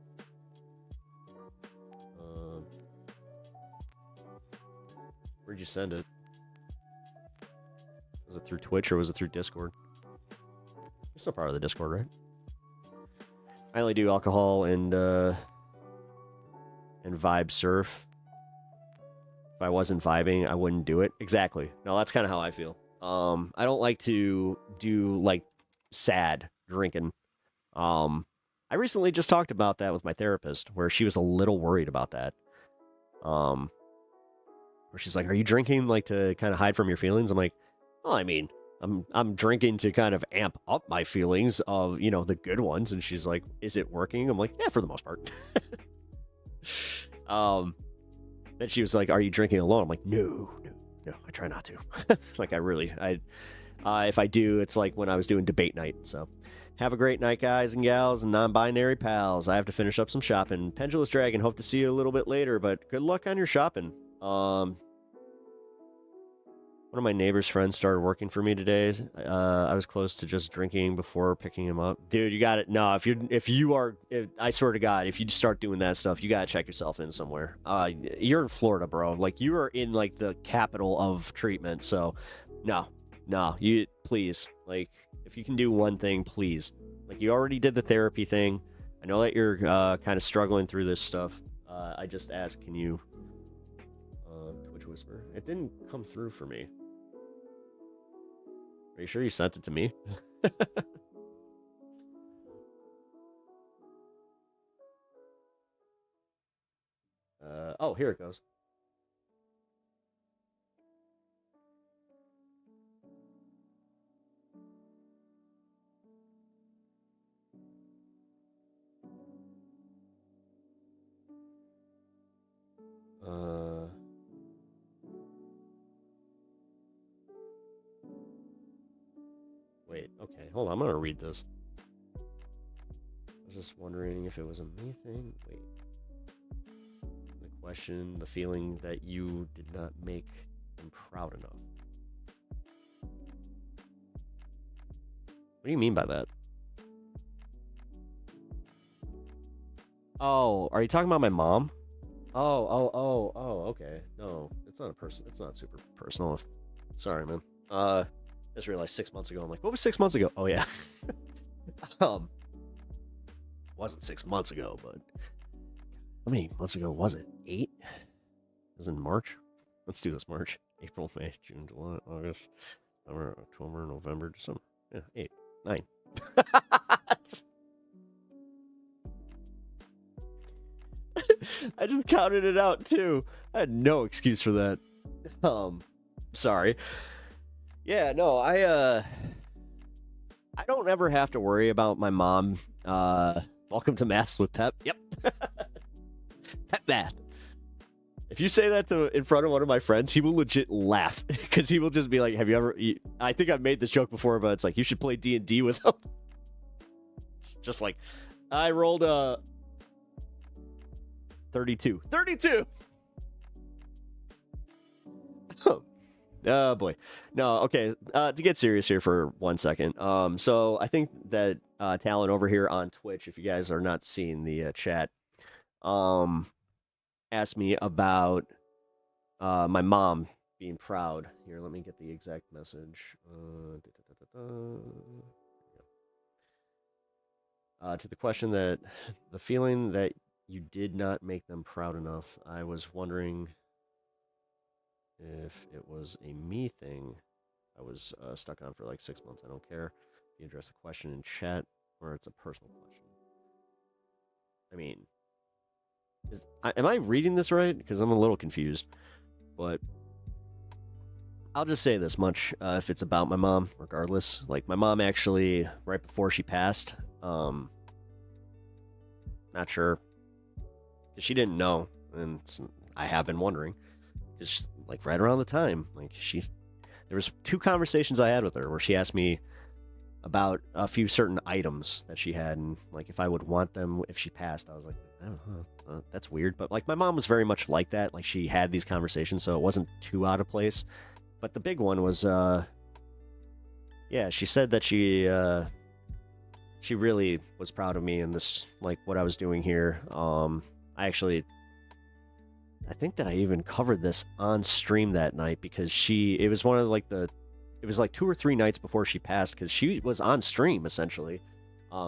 Where'd you send it? Was it through Twitch or was it through Discord? It's still part of the Discord, right? I only do alcohol and vibe surf. If I wasn't vibing, I wouldn't do it. Exactly. No, that's kind of how I feel. I don't like to do like sad drinking. I recently just talked about that with my therapist, where she was a little worried about that. Where she's like, "Are you drinking like to kind of hide from your feelings?" I'm like, "Well, I mean, I'm drinking to kind of amp up my feelings of, you know, the good ones." And she's like, "Is it working?" I'm like, "Yeah, for the most part." Then she was like, "Are you drinking alone?" I'm like, no, I try not to. Like, if I do, it's like when I was doing debate night. So have a great night, guys and gals and non-binary pals. I have to finish up some shopping. Pendulous Dragon, hope to see you a little bit later, but good luck on your shopping. One of my neighbor's friends started working for me today. I was close to just drinking before picking him up. Dude, you got it. No, I swear to God, if you start doing that stuff, you got to check yourself in somewhere. You're in Florida, bro. Like, you are in like the capital of treatment. So no, you please, like, if you can do one thing, please. Like, you already did the therapy thing. I know that you're kind of struggling through this stuff. I just asked, can you Twitch Whisper? It didn't come through for me. Are you sure you sent it to me? Oh, here it goes. Wait, okay, hold on, I'm gonna read this. I was just wondering if it was a me thing. Wait. The question, the feeling that you did not make them proud enough. What do you mean by that? Oh, are you talking about my mom? Oh, okay. No, it's not a person. It's not super personal. Sorry, man. Just realized 6 months ago. I'm like, what was 6 months ago? Oh, yeah. Wasn't 6 months ago, but how many months ago was it? 8? It was in March. Let's do this. March, April, May, June, July, August, September, October, November, December. Yeah, 8, 9. I just counted it out too. I had no excuse for that. Sorry. Yeah, no, I don't ever have to worry about my mom. Welcome to Maths with Pep. Yep. Pep math. If you say that in front of one of my friends, he will legit laugh because he will just be like, "Have you ever?" I think I've made this joke before, but it's like, you should play D&D with him. Just like, I rolled a 32. 32. Oh boy. No, okay. To get serious here for 1 second. So I think that Talon over here on Twitch, if you guys are not seeing the chat, asked me about my mom being proud. Here, let me get the exact message. To the question that the feeling that you did not make them proud enough, I was wondering if it was a me thing. I was stuck on for like 6 months. I don't care if you address the question in chat or it's a personal question. I mean, am I reading this right? Because I'm a little confused. But I'll just say this much: if it's about my mom, regardless, like my mom actually, right before she passed, not sure, because she didn't know, and I have been wondering, because like right around the time, like there was 2 conversations I had with her where she asked me about a few certain items that she had, and like if I would want them if she passed. I was like, I don't know, that's weird. But like my mom was very much like that. Like she had these conversations, so it wasn't too out of place. But the big one was, yeah, she said that she really was proud of me and this, like what I was doing here. I think that I even covered this on stream that night because it was one of like it was like 2 or 3 nights before she passed because she was on stream essentially.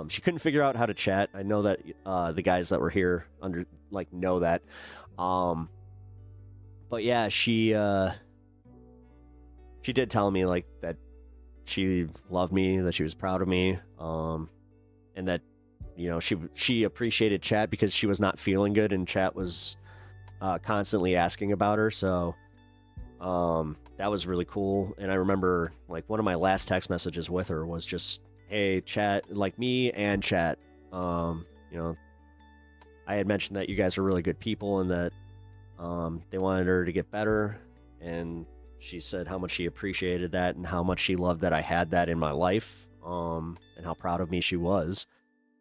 She couldn't figure out how to chat. I know that the guys that were here know that. But yeah, she did tell me like that she loved me, that she was proud of me, and that she appreciated chat because she was not feeling good and chat was constantly asking about her. So that was really cool. And I remember like one of my last text messages with her was just, hey, chat, like me and chat, I had mentioned that you guys are really good people and that they wanted her to get better, and she said how much she appreciated that and how much she loved that I had that in my life, and how proud of me she was.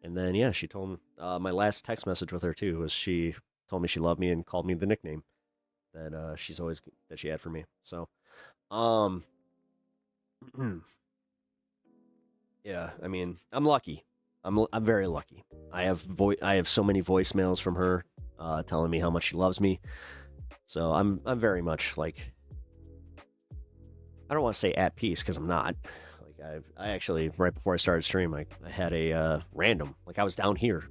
And then yeah, she told me my last text message with her too was she told me she loved me and called me the nickname that she had for me. So yeah, I mean, I'm lucky. I'm very lucky. I have so many voicemails from her telling me how much she loves me. So I'm very much like, I don't want to say at peace because I'm not. Like I actually right before I started stream, I had a random, like I was down here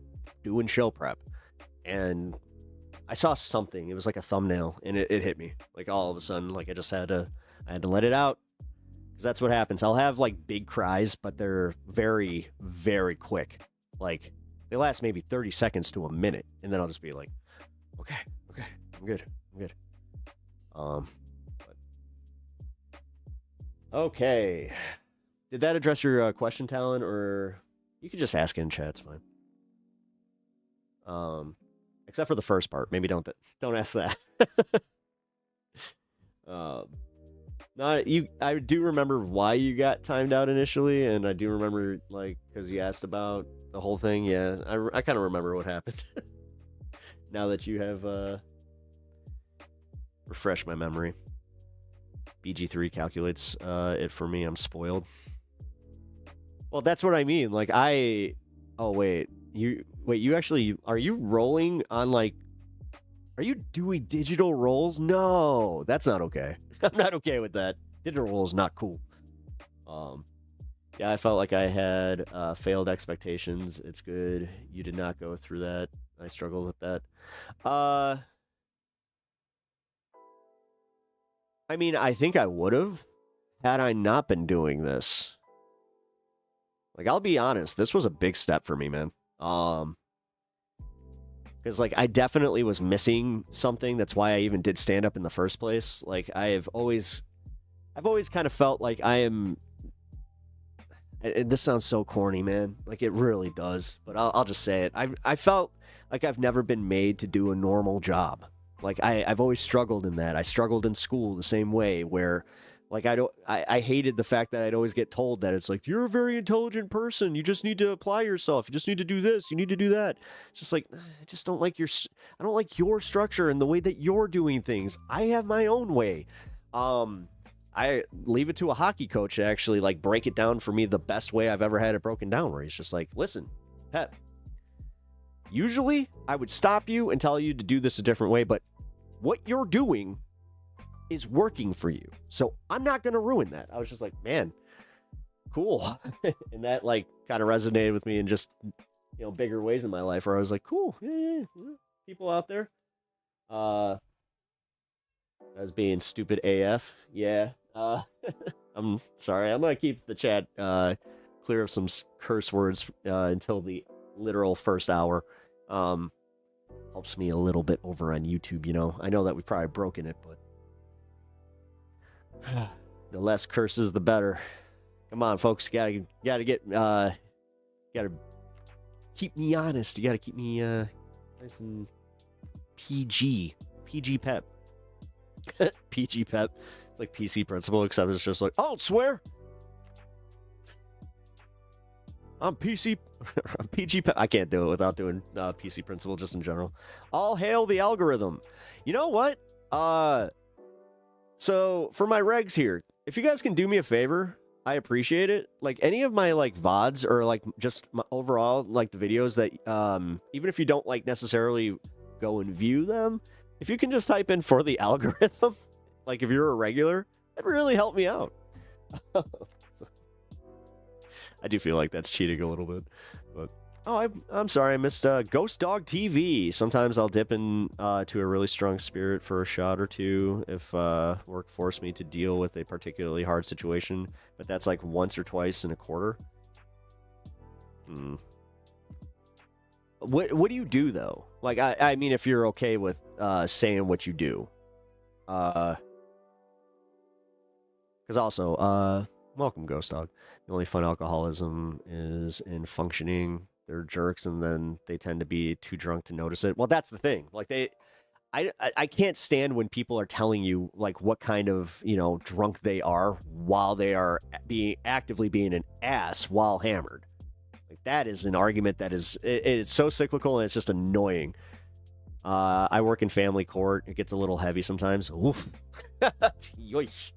doing show prep and I saw something. It was like a thumbnail and it hit me. Like all of a sudden, like I had to let it out. Because that's what happens. I'll have like big cries, but they're very, very quick. Like they last maybe 30 seconds to a minute, and then I'll just be like, okay, I'm good. But... okay. Did that address your question, Talon, or you could just ask it in chat? It's fine. Except for the first part. Maybe don't ask that. I do remember why you got timed out initially, and I do remember, like, because you asked about the whole thing. Yeah, I kind of remember what happened. Now that you have refreshed my memory. BG3 calculates it for me. I'm spoiled. Well, that's what I mean. Like, oh, wait. You actually... Are you rolling on, like... Are you doing digital rolls? No, that's not okay. I'm not okay with that. Digital roll is not cool. Yeah, I felt like I had failed expectations. It's good. You did not go through that. I struggled with that. I mean, I think I would have had I not been doing this. Like, I'll be honest, this was a big step for me, man. Because, like, I definitely was missing something. That's why I even did stand up in the first place. Like, I've always kind of felt like I am... This sounds so corny, man. Like, it really does. But I'll just say it. I felt like I've never been made to do a normal job. Like, I've always struggled in that. I struggled in school the same way, where... Like, I hated the fact that I'd always get told that it's like, you're a very intelligent person. You just need to apply yourself. You just need to do this. You need to do that. It's just like, I just don't like I don't like your structure and the way that you're doing things. I have my own way. I leave it to a hockey coach to actually like break it down for me the best way I've ever had it broken down, where he's just like, listen, Pep, usually I would stop you and tell you to do this a different way, but what you're doing is working for you. So I'm not going to ruin that. I was just like, man, cool. And that like kind of resonated with me in just, bigger ways in my life, where I was like, cool. Yeah. People out there. As being stupid AF. Yeah. I'm sorry. I'm going to keep the chat clear of some curse words until the literal first hour. Helps me a little bit over on YouTube, I know that we've probably broken it, but the less curses, the better. Come on, folks. Gotta keep me honest. You gotta keep me nice and PG Pep. PG Pep. It's like PC Principal, except it's just like, I don't swear. I'm PG Pep. I can't do it without doing PC Principal just in general. All hail the algorithm. You know what? So for my regs here, if you guys can do me a favor, I appreciate it. Like any of my like VODs or like just my overall like the videos that even if you don't like necessarily go and view them, if you can just type in for the algorithm, like if you're a regular, that'd really help me out. I do feel like that's cheating a little bit, but I'm sorry, I missed Ghost Dog TV. Sometimes I'll dip in to a really strong spirit for a shot or two if work forced me to deal with a particularly hard situation, but that's like once or twice in a quarter. What do you do though? Like I mean, if you're okay with saying what you do, because also welcome Ghost Dog. The only fun alcoholism is in functioning. They're jerks, and then they tend to be too drunk to notice it. Well, that's the thing. Like I can't stand when people are telling you like what kind of drunk they are while they are actively being an ass while hammered. Like that is an argument that is it's so cyclical and it's just annoying. I work in family court. It gets a little heavy sometimes. Oof. Yoish.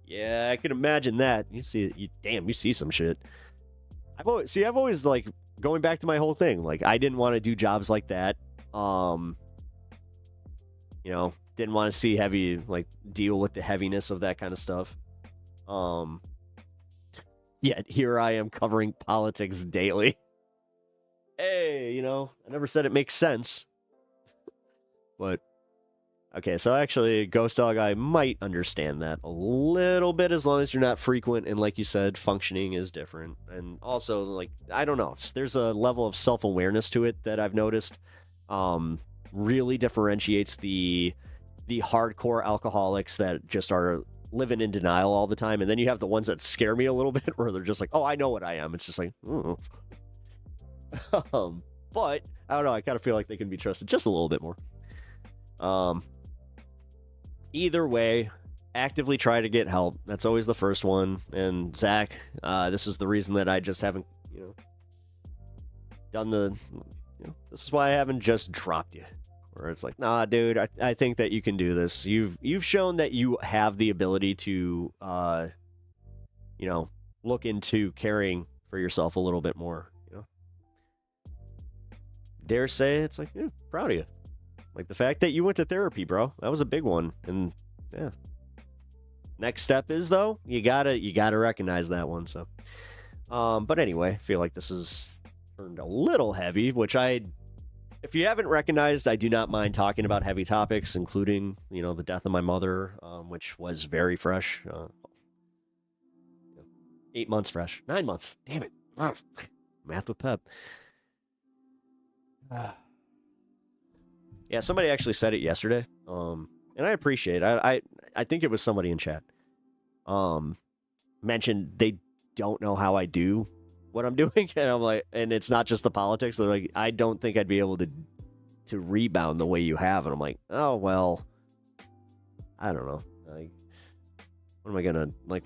Yeah, I can imagine that. You see some shit. I've always like going back to my whole thing. Like I didn't want to do jobs like that. Didn't want to see heavy, like deal with the heaviness of that kind of stuff. Yet here I am covering politics daily. Hey, I never said it makes sense. But okay, so actually, Ghost Dog, I might understand that a little bit as long as you're not frequent and, like you said, functioning is different. And also, like, I don't know, there's a level of self-awareness to it that I've noticed really differentiates the hardcore alcoholics that just are living in denial all the time. And then you have the ones that scare me a little bit where they're just like, oh, I know what I am. It's just like, but I don't know, I kind of feel like they can be trusted just a little bit more. Either way, actively try to get help. That's always the first one. And Zach, this is the reason that I just haven't, done this is why I haven't just dropped you. Where it's like, nah, dude, I think that you can do this. You've shown that you have the ability to, look into caring for yourself a little bit more. Dare say it's like, yeah, proud of you. Like the fact that you went to therapy, bro, that was a big one. And yeah, next step is though, you gotta recognize that one. So, but anyway, I feel like this is turned a little heavy, which if you haven't recognized, I do not mind talking about heavy topics, including, the death of my mother, which was very fresh. 8 months fresh. 9 months. Damn it. Math with Pep. Yeah, somebody actually said it yesterday. And I appreciate it. I think it was somebody in chat. Mentioned they don't know how I do what I'm doing, and I'm like, and it's not just the politics. They're like, I don't think I'd be able to rebound the way you have, and I'm like, oh well, I don't know. Like, what am I gonna like?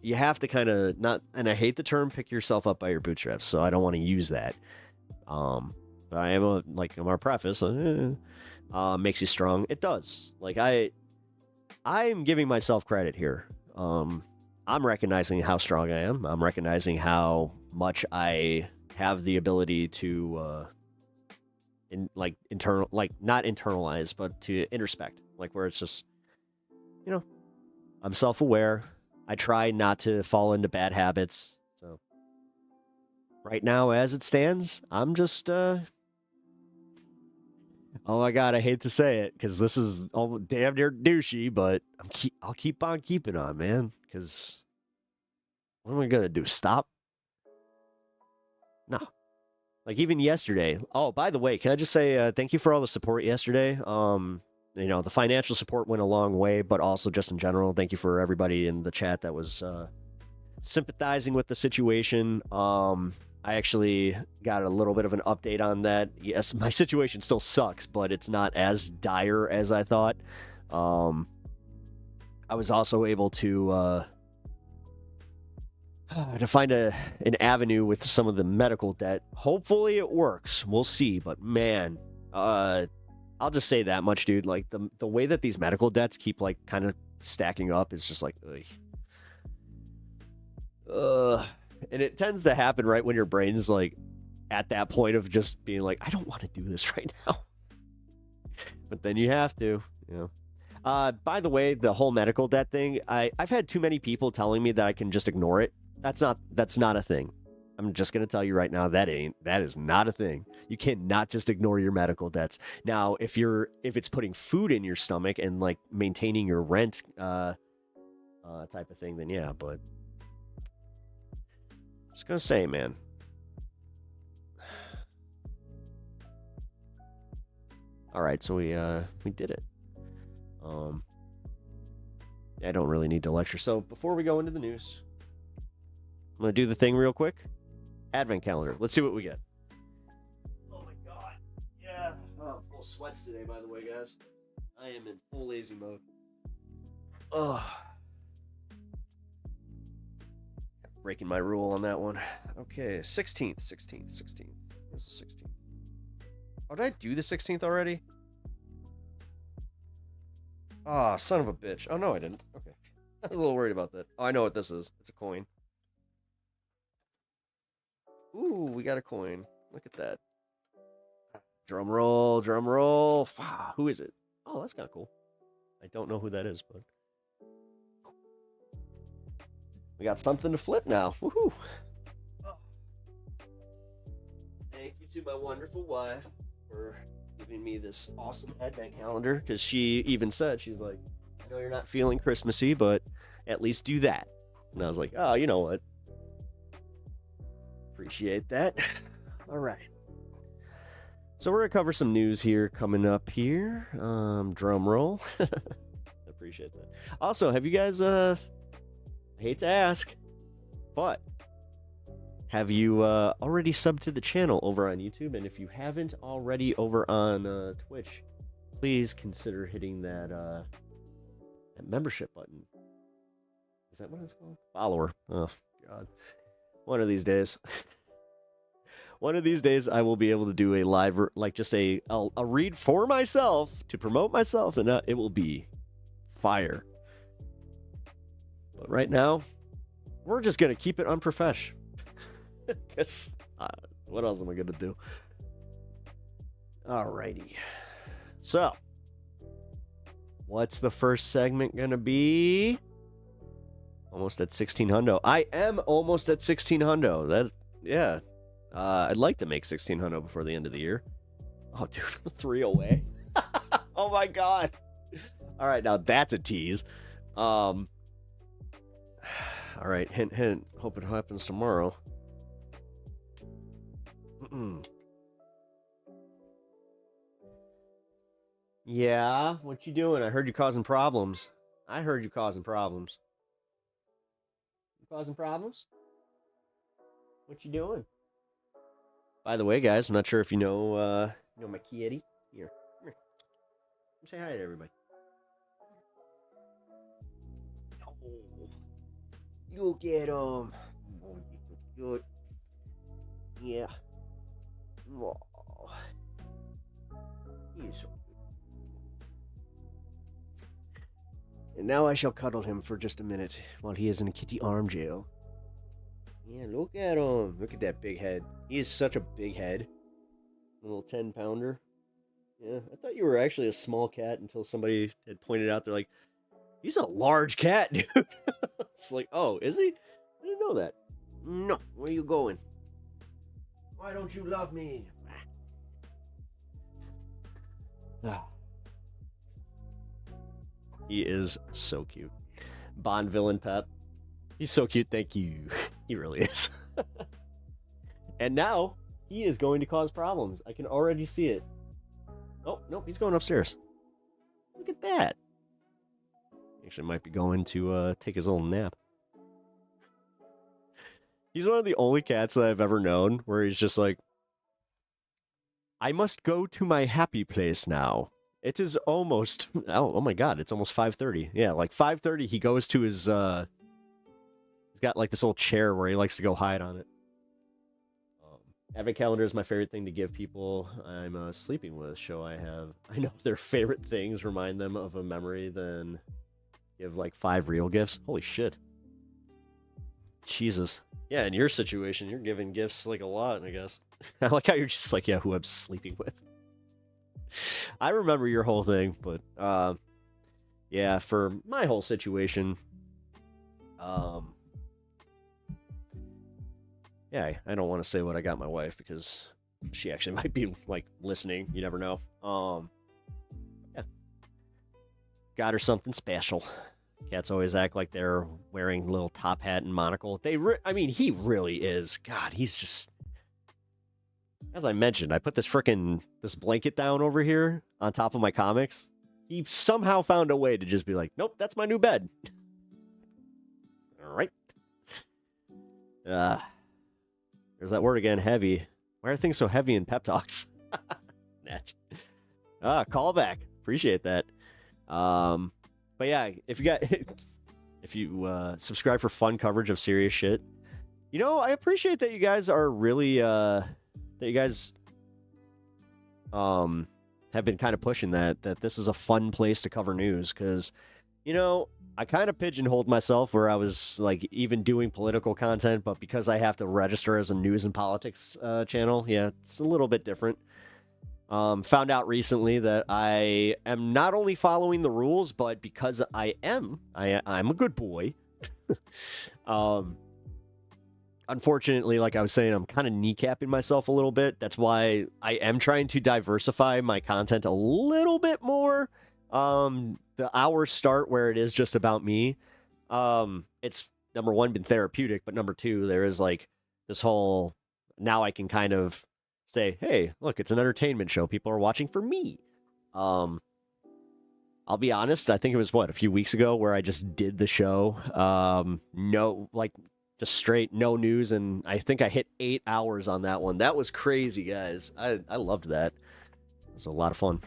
You have to kind of not, and I hate the term "pick yourself up by your bootstraps," so I don't want to use that. But I am in our preface, makes you strong. It does. Like I'm giving myself credit here. I'm recognizing how strong I am. I'm recognizing how much I have the ability to, not internalize, but to introspect. Like where it's just, I'm self-aware. I try not to fall into bad habits. So right now, as it stands, I'm just, oh my God, I hate to say it because this is all damn near douchey, but I'll keep on keeping on, man. Because what am I gonna do? Stop? No. Like even yesterday. Oh, by the way, can I just say thank you for all the support yesterday? The financial support went a long way, but also just in general, thank you for everybody in the chat that was sympathizing with the situation. I actually got a little bit of an update on that. Yes, my situation still sucks, but it's not as dire as I thought. I was also able to find an avenue with some of the medical debt. Hopefully it works. We'll see. But man, I'll just say that much, dude. Like the way that these medical debts keep like kind of stacking up is just like, and it tends to happen right when your brain's like at that point of just being like, I don't want to do this right now. But then you have to, by the way, the whole medical debt thing, I've had too many people telling me that I can just ignore it. That's not a thing. I'm just going to tell you right now, that is not a thing. You cannot just ignore your medical debts. Now, if it's putting food in your stomach and like maintaining your rent, type of thing, then yeah, but just going to say, man. All right. So we did it. I don't really need to lecture. So before we go into the news, I'm going to do the thing real quick. Advent calendar. Let's see what we get. Oh my God. Yeah. Oh, I'm full sweats today, by the way, guys. I am in full lazy mode. Oh. Breaking my rule on that one. Okay. 16th. Where's the 16th? Oh, did I do the 16th already? Ah, oh, son of a bitch. Oh, no, I didn't. Okay. I was a little worried about that. Oh, I know what this is. It's a coin. Ooh, we got a coin. Look at that. Drum roll, drum roll. Wow, who is it? Oh, that's kind of cool. I don't know who that is, but we got something to flip now. Woohoo! Thank you to my wonderful wife for giving me this awesome Advent calendar, because she even said, she's like, I know you're not feeling Christmassy, but at least do that. And I was like, oh, you know what? Appreciate that. All right. So we're going to cover some news here coming up here. Drum roll. Appreciate that. Also, have you guys, I hate to ask, but have you already subbed to the channel over on YouTube? And if you haven't already over on Twitch, please consider hitting that membership button. Is that what it's called? Follower. Oh, God. One of these days. One of these days, I will be able to do a live, like just a read for myself to promote myself, and it will be fire. But right now, we're just going to keep it unprofesh. Because what else am I going to do? Alrighty. So, what's the first segment going to be? Almost at 1600. I am almost at 1600. That's, yeah. I'd like to make 1600 before the end of the year. Oh, dude, 3 away. Oh my God. All right, now that's a tease. All right, hint, hint. Hope it happens tomorrow. Yeah, what you doing? I heard you causing problems. I heard you causing problems. You causing problems? What you doing? By the way, guys, I'm not sure if you know my kitty. Here, come here. Say hi to everybody. Oh, look at him. Oh, he's so cute. Yeah. Oh, he's so And now I shall cuddle him for just a minute while he is in a kitty arm jail. Yeah, look at him. Look at that big head. He is such a big head. A little 10-pounder. Yeah, I thought you were actually a small cat until somebody had pointed out, they're like, he's a large cat, dude. It's like, oh, is he? I didn't know that. No, where are you going? Why don't you love me? He is so cute. Bond villain Pep. He's so cute, thank you. He really is. And now, he is going to cause problems. I can already see it. Oh, nope, he's going upstairs. Look at that. Actually might be going to take his little nap. He's one of the only cats that I've ever known where he's just like, I must go to my happy place now. It is almost, oh my god, it's almost 5:30. Yeah, like 5:30 he goes to his, he's got like this old chair where he likes to go hide on it. Advent calendar is my favorite thing to give people I'm sleeping with. Show I know if their favorite things remind them of a memory, then give like 5 real gifts. Holy shit. Jesus. Yeah, in your situation, you're giving gifts like a lot, I guess. I like how you're just like, yeah, who I'm sleeping with. I remember your whole thing, but yeah, for my whole situation, yeah, I don't want to say what I got my wife because she actually might be like listening. You never know. Yeah, got her something special. Cats always act like they're wearing little top hat and monocle. I mean, he really is. God, he's just. As I mentioned, I put this blanket down over here on top of my comics. He somehow found a way to just be like, nope, that's my new bed. All right. There's that word again, heavy. Why are things so heavy in pep talks? Call back. Appreciate that. But yeah, if you subscribe for fun coverage of serious shit, you know, I appreciate that you guys are really that you guys have been kind of pushing that this is a fun place to cover news, because, you know, I kind of pigeonholed myself where I was like even doing political content, but because I have to register as a news and politics channel, yeah, it's a little bit different. Found out recently that I am not only following the rules, but because I'm a good boy. Unfortunately, like I was saying, I'm kind of kneecapping myself a little bit. That's why I am trying to diversify my content a little bit more. The hours start where it is just about me. It's, number one, been therapeutic, but number two, there is like this whole, now I can kind of say, hey, look, it's an entertainment show. People are watching for me. I'll be honest, I think it was a few weeks ago where I just did the show. Just straight, no news, and I think I hit 8 hours on that one. That was crazy, guys. I loved that. It was a lot of fun.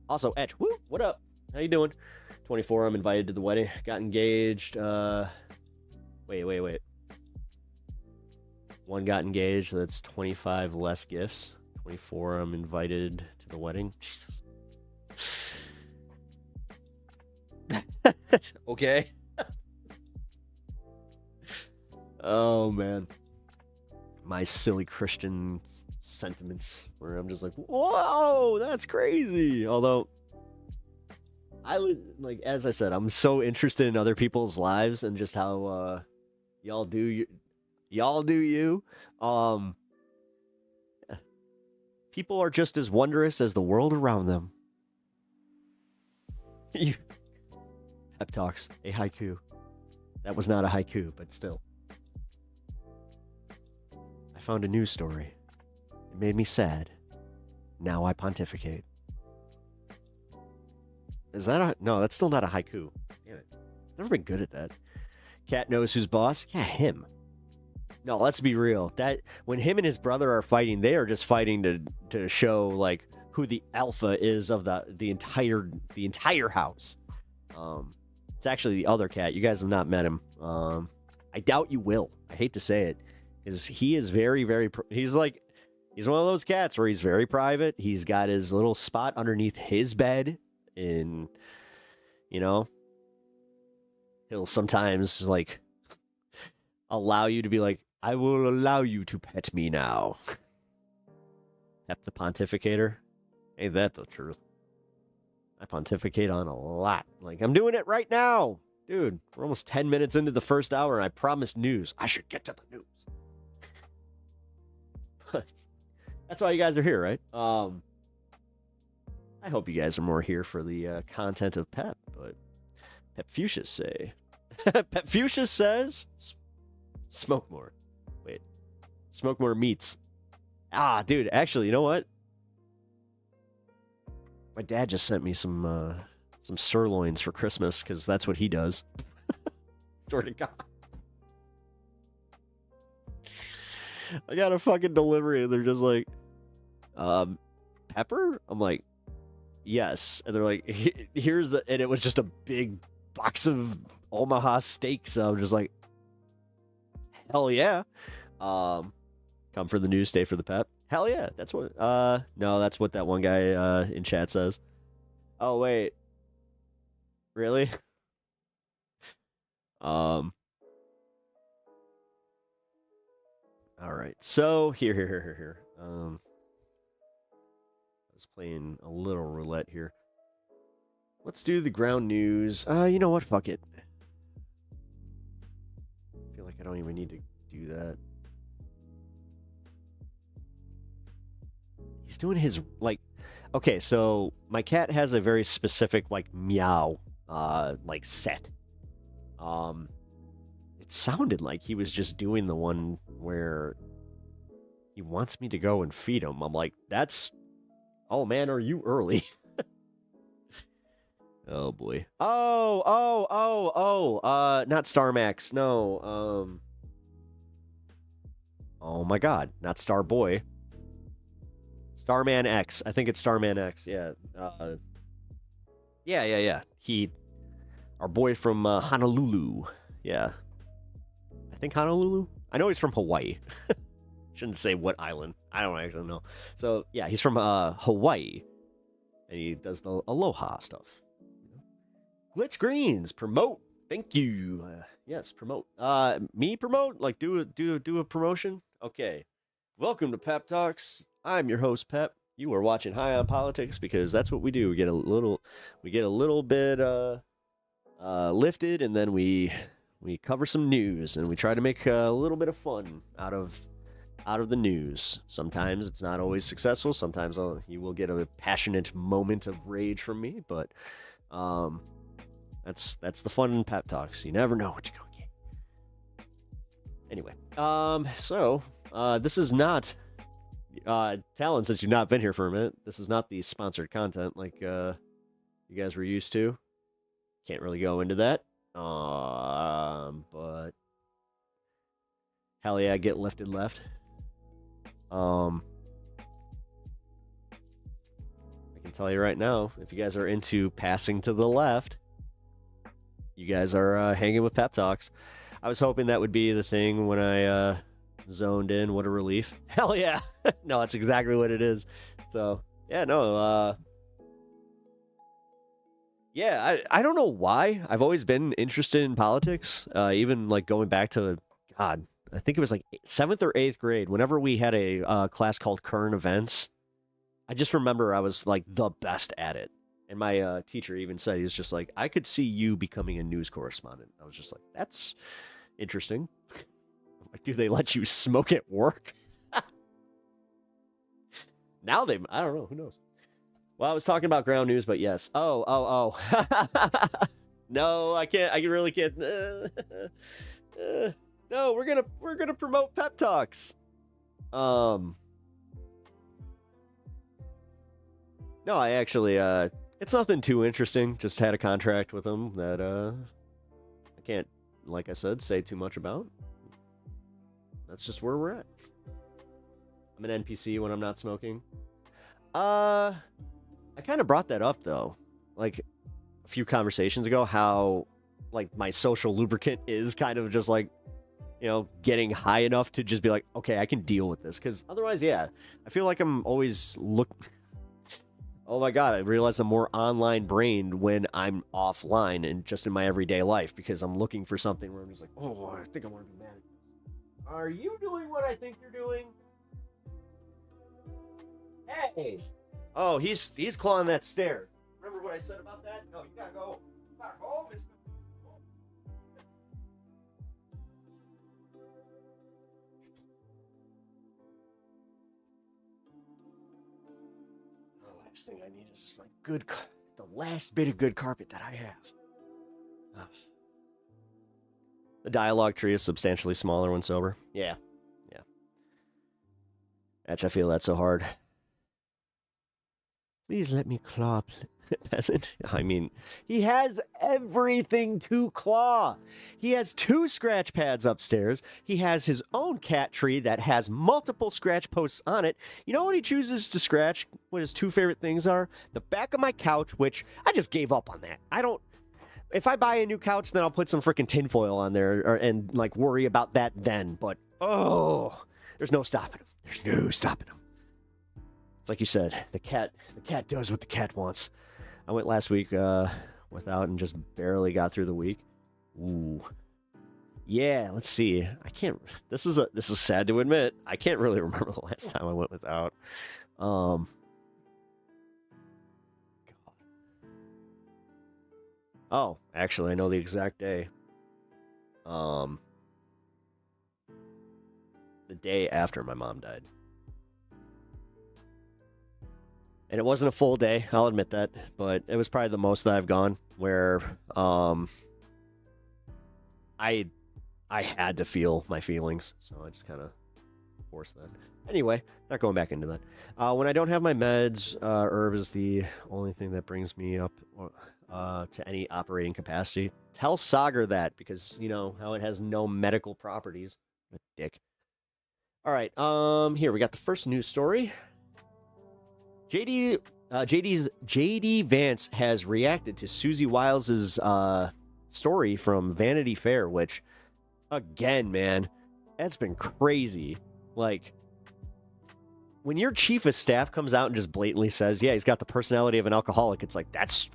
Also, Etch, woo, what up? How you doing? 24, I'm invited to the wedding. Got engaged. Wait. One got engaged, so that's 25 less gifts. 24, I'm invited to the wedding. Jesus. Okay. Oh, man. My silly Christian sentiments, where I'm just like, whoa, that's crazy. Although, as I said, I'm so interested in other people's lives and just how y'all do you. People are just as wondrous as the world around them. Pep talks, a haiku. That was not a haiku, but still. I found a news story. It made me sad. Now I pontificate. Is that no, that's still not a haiku. Damn it. Never been good at that. Cat knows who's boss? Yeah, him. No, let's be real. That when him and his brother are fighting, they are just fighting to show like who the alpha is of the entire house. It's actually the other cat. You guys have not met him. I doubt you will. I hate to say it, because he is very, very. He's one of those cats where he's very private. He's got his little spot underneath his bed, and he'll sometimes like allow you to be like, I will allow you to pet me now. Pep the pontificator. Ain't that the truth? I pontificate on a lot. Like, I'm doing it right now. Dude, we're almost 10 minutes into the first hour, and I promised news. I should get to the news. That's why you guys are here, right? I hope you guys are more here for the content of Pep, but Pepfucius say. Pepfucius says, smoke more. Wait. Smoke more meats. Ah, dude, actually, you know what? My dad just sent me some sirloins for Christmas, because that's what he does. Swear to God. I got a fucking delivery, and they're just like, pepper? I'm like, yes. And they're like, here's and it was just a big box of Omaha steaks. So I'm just like, hell yeah. Come for the news, stay for the pep. Hell yeah. That's what, no, that's what that one guy, in chat says. Oh, wait. Really? All right. So here. I was playing a little roulette here. Let's do the ground news. You know what? Fuck it. I feel like I don't even need to do that. He's doing his, like, okay, so my cat has a very specific, like, meow, like, set. It sounded like he was just doing the one where he wants me to go and feed him. I'm like, oh man, are you early? Oh boy. Not Starmax. No. Oh my God, not Starboy. Starman X. I think it's Starman X. Yeah. Yeah. Our boy from Honolulu. Yeah. I think Honolulu. I know he's from Hawaii. Shouldn't say what island. I don't actually know. So yeah, he's from Hawaii, and he does the Aloha stuff. Glitch Greens promote. Thank you. Yes, promote. Me promote. Like do a promotion. Okay. Welcome to Pep Talks. I'm your host Pep. You are watching High on Politics because that's what we do. We get a little bit lifted, and then we cover some news, and we try to make a little bit of fun out of the news. Sometimes it's not always successful. Sometimes you will get a passionate moment of rage from me, but that's the fun in Pep Talks. You never know what you're gonna get. Anyway, so this is not Talon, since you've not been here for a minute. This is not the sponsored content like you guys were used to. Can't really go into that. But hell yeah, get lifted left. I can tell you right now, if you guys are into passing to the left, you guys are hanging with Pep Talks. I was hoping that would be the thing when I zoned in. What a relief. Hell yeah. No, that's exactly what it is. So yeah, no, yeah, I don't know why. I've always been interested in politics. Even like going back to, God, I think it was like 7th or 8th grade. Whenever we had a class called Current Events, I just remember I was like the best at it. And my teacher even said, he's just like, I could see you becoming a news correspondent. I was just like, that's interesting. Like, do they let you smoke at work? Now I don't know. Who knows? Well, I was talking about ground news, but yes. Oh. No, I can't. I really can't. No, we're gonna promote Pep Talks. No, I actually it's nothing too interesting. Just had a contract with them that I can't, like I said, say too much about. That's just where we're at. I'm an NPC when I'm not smoking. I kind of brought that up though, like a few conversations ago, how like my social lubricant is kind of just like, you know, getting high enough to just be like, okay, I can deal with this. Because otherwise, yeah, I feel like I'm always Oh my God, I realize I'm more online brained when I'm offline and just in my everyday life because I'm looking for something where I'm just like, oh, I think I want to be mad at this. Are you doing what I think you're doing? Hey! Oh, he's clawing that stair. Remember what I said about that? No, you gotta go back home. The last thing I need is like the last bit of good carpet that I have. Ugh. The dialogue tree is substantially smaller when sober. Yeah. Actually, I feel that so hard. Please let me claw, peasant. I mean, he has everything to claw. He has 2 scratch pads upstairs. He has his own cat tree that has multiple scratch posts on it. You know what he chooses to scratch? What his 2 favorite things are? The back of my couch, which I just gave up on that. If I buy a new couch, then I'll put some freaking tinfoil on there and like worry about that then. But, there's no stopping him. There's no stopping him. It's like you said, the cat does what the cat wants. I went last week without and just barely got through the week. Ooh. Yeah, let's see. I can't. This is sad to admit. I can't really remember the last time I went without. God. Oh, actually, I know the exact day. The day after my mom died. And it wasn't a full day, I'll admit that, but it was probably the most that I've gone where I had to feel my feelings, so I just kind of forced that. Anyway, not going back into that. When I don't have my meds, herb is the only thing that brings me up to any operating capacity. Tell Sagar that, because you know how it has no medical properties. What a dick. All right, here we got the first news story. JD Vance has reacted to Susie Wiles's story from Vanity Fair, which, again, man, that's been crazy. Like, when your chief of staff comes out and just blatantly says, yeah, he's got the personality of an alcoholic, it's like, that's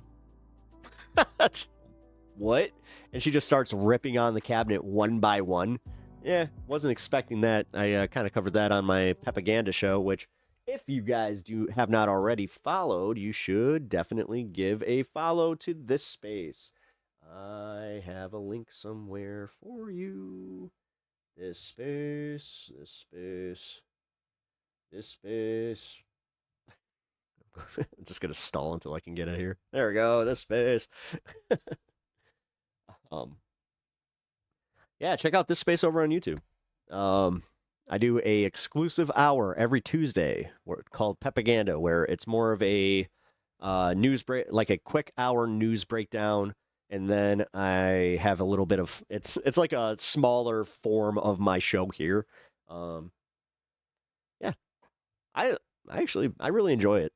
what? And she just starts ripping on the cabinet one by one. Yeah, wasn't expecting that. I kind of covered that on my Propaganda show, which, if you guys have not already followed, you should definitely give a follow to this space. I have a link somewhere for you. This space. I'm just going to stall until I can get it here. There we go, this space. Yeah, check out this space over on YouTube. I do a exclusive hour every Tuesday called Propaganda, where it's more of a news break, like a quick hour news breakdown, and then I have a little bit of it's like a smaller form of my show here. Yeah, I really enjoy it.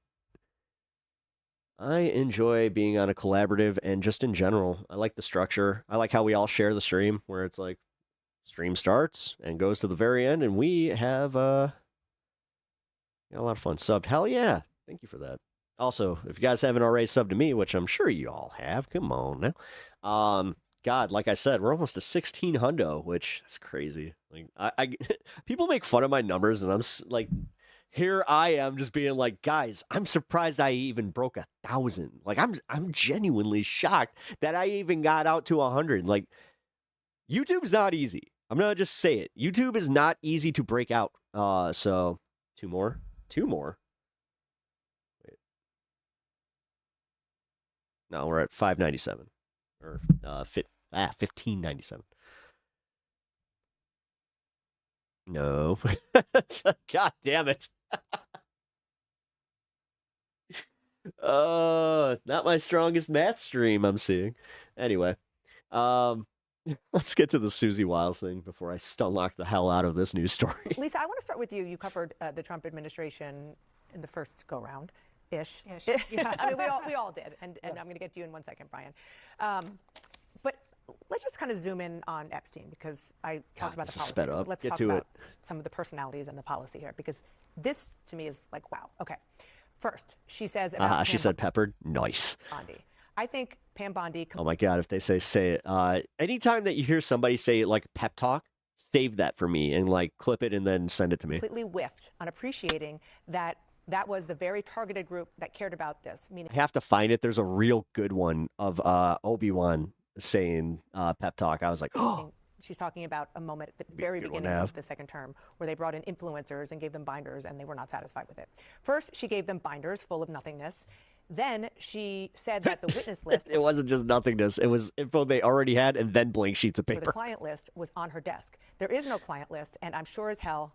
I enjoy being on a collaborative and just in general. I like the structure. I like how we all share the stream, where it's like stream starts and goes to the very end, and we have a lot of fun. Subbed. Hell yeah. Thank you for that. Also, if you guys haven't already subbed to me, which I'm sure you all have, come on now. God, like I said, we're almost to 16 hundo, which that's crazy. Like I people make fun of my numbers, and I'm like, here I am just being like, guys, I'm surprised I even broke 1,000. Like I'm genuinely shocked that I even got out to 100. Like, YouTube's not easy. I'm gonna just say it. YouTube is not easy to break out. So two more. Wait. No, we're at 597 or 1597. No. God damn it. Not my strongest math stream I'm seeing. Anyway, let's get to the Susie Wiles thing before I stunlock the hell out of this news story. Lisa, I want to start with you. You covered the Trump administration in the first go-round-ish. Yeah. I mean, we all did, and yes. I'm going to get to you in 1 second, Brian. But let's just kind of zoom in on Epstein, because I talked about the politics. Sped up. Let's get talk to about it. some of the personalities and the policy here, because this, to me, is like, wow. Okay. First, she says about She said peppered. Nice. Bondi. I think Pam Bondi Oh my God, if they say it. Anytime that you hear somebody say like pep talk, save that for me and like clip it and then send it to me. completely whiffed on appreciating that that was the very targeted group that cared about this. Meaning, I have to find it. There's a real good one of Obi-Wan saying pep talk. I was like, oh. she's talking about a moment at the very beginning of the second term where they brought in influencers and gave them binders and they were not satisfied with it. First, she gave them binders full of nothingness. Then she said that the witness list It wasn't just nothingness. It was info they already had and then blank sheets of for the paper. client list was on her desk. There is no client list, and it sure as hell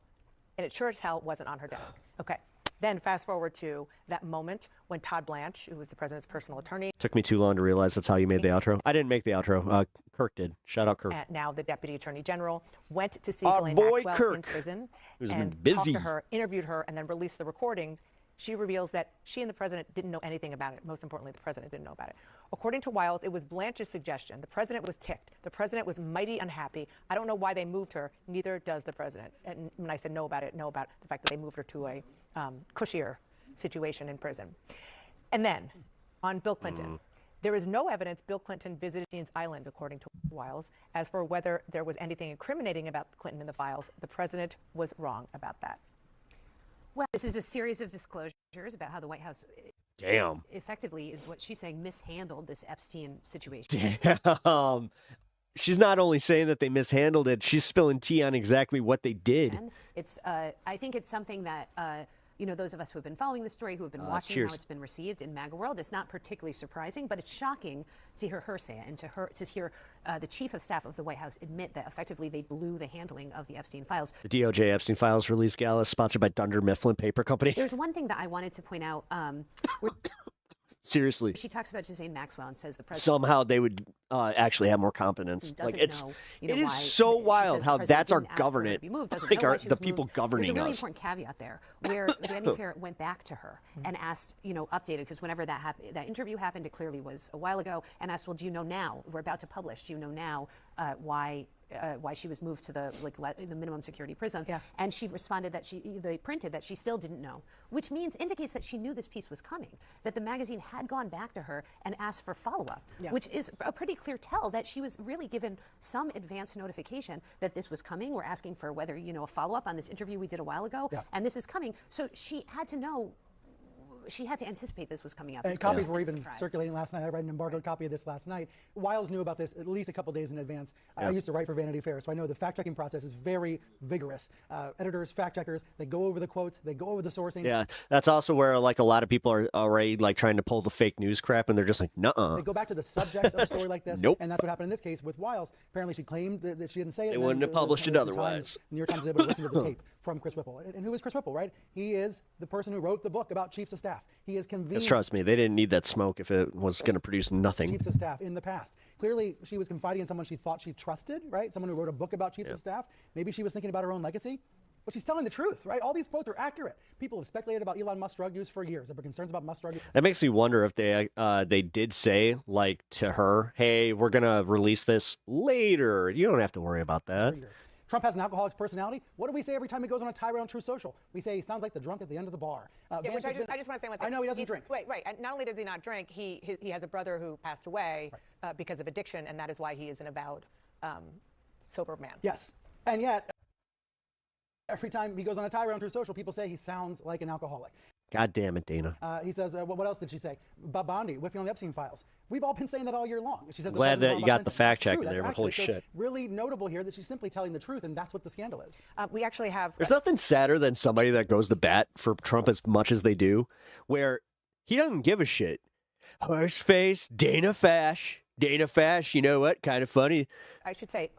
wasn't on her desk. Okay. Then fast forward to that moment when Todd Blanche, who was the president's personal attorney, Took me too long to realize that's how you made the outro. I didn't make the outro. Kirk did. Shout out Kirk. now the deputy attorney general, went to see Our Ghislaine boy Maxwell Kirk, in prison who's and been talked busy. to her, interviewed her, and then released the recordings. She reveals that she and the president didn't know anything about it. Most importantly, the president didn't know about it. According to Wiles, it was Blanche's suggestion. The president was ticked. The president was mighty unhappy. I don't know why they moved her. Neither does the president. And when I said know about the fact that they moved her to a cushier situation in prison. And then on Bill Clinton. There is no evidence Bill Clinton visited Dean's Island, according to Wiles. As for whether there was anything incriminating about Clinton in the files, the president was wrong about that. Well, this is a series of disclosures about how the White House Damn. effectively is what she's saying mishandled this Epstein situation. Damn. She's not only saying that they mishandled it, she's spilling tea on exactly what they did. It's I think it's something that those of us who have been following the story, who have been watching cheers. how it's been received in MAGA world, it's not particularly surprising, but it's shocking to hear her say it and to hear the chief of staff of the White House admit that effectively they blew the handling of the Epstein files. The DOJ Epstein Files release gala sponsored by Dunder Mifflin Paper Company. There's one thing that I wanted to point out. Seriously. She talks about Ghislaine Maxwell and says the president Somehow they would actually have more competence. doesn't Like it's know, it why is so she wild says how the that's our president didn't ask for her to government. be moved, doesn't Like know why our, she the was people moved. governing There's a really us. important caveat there where Vanity Fair went back to her and asked, updated, because whenever that interview happened, it clearly was a while ago, and asked, well, do you know now? We're about to publish. Do you know now why she was moved to the minimum security prison? Yeah. And she responded that they printed that she still didn't know, which indicates that she knew this piece was coming, that the magazine had gone back to her and asked for follow-up, which is a pretty clear tell that she was really given some advance notification that this was coming. We're asking for whether, a follow-up on this interview we did a while ago, and this is coming. So she had to know. She had to anticipate this was coming out. And copies were even circulating last night. I read an embargoed copy of this last night. Wiles knew about this at least a couple days in advance. I used to write for Vanity Fair, so I know the fact-checking process is very vigorous. Editors, fact-checkers, they go over the quotes, they go over the sourcing. Yeah, that's also where like a lot of people are already like trying to pull the fake news crap, and they're just like, nuh-uh. They go back to the subjects of a story like this, Nope. and that's what happened in this case with Wiles. Apparently, she claimed that she didn't say it. They and then wouldn't have published it the otherwise. New York Times was able to listen to the tape from Chris Whipple. And who is Chris Whipple, right? He is the person who wrote the book about chiefs of staff. He is convened. Because trust me, they didn't need that smoke if it was going to produce nothing. Chiefs of staff in the past. Clearly, she was confiding in someone she thought she trusted, right? Someone who wrote a book about chiefs of staff. Maybe she was thinking about her own legacy. But she's telling the truth, right? All these quotes are accurate. People have speculated about Elon Musk's drug use for years. There were concerns about Musk's drug use. That makes me wonder if they did say like to her, hey, we're going to release this later. You don't have to worry about that. For years. Trump has an alcoholic's personality. What do we say every time he goes on a tirade on True Social? We say he sounds like the drunk at the end of the bar. I just want to say one thing. I know he doesn't drink. Wait, right. And not only does he not drink, he has a brother who passed away because of addiction, and that is why he is an avowed sober man. Yes. And yet, every time he goes on a tirade on True Social, people say he sounds like an alcoholic. God damn it, Dana. He says, what else did she say? Bondi, whiffing on the Epstein files. We've all been saying that all year long. She says Glad that you got the fact check there, there, but holy shit. Really notable here that she's simply telling the truth, and that's what the scandal is. We actually have. There's nothing sadder than somebody that goes to bat for Trump as much as they do, where he doesn't give a shit. Horseface, Dana Fash, you know what? Kind of funny. I should say,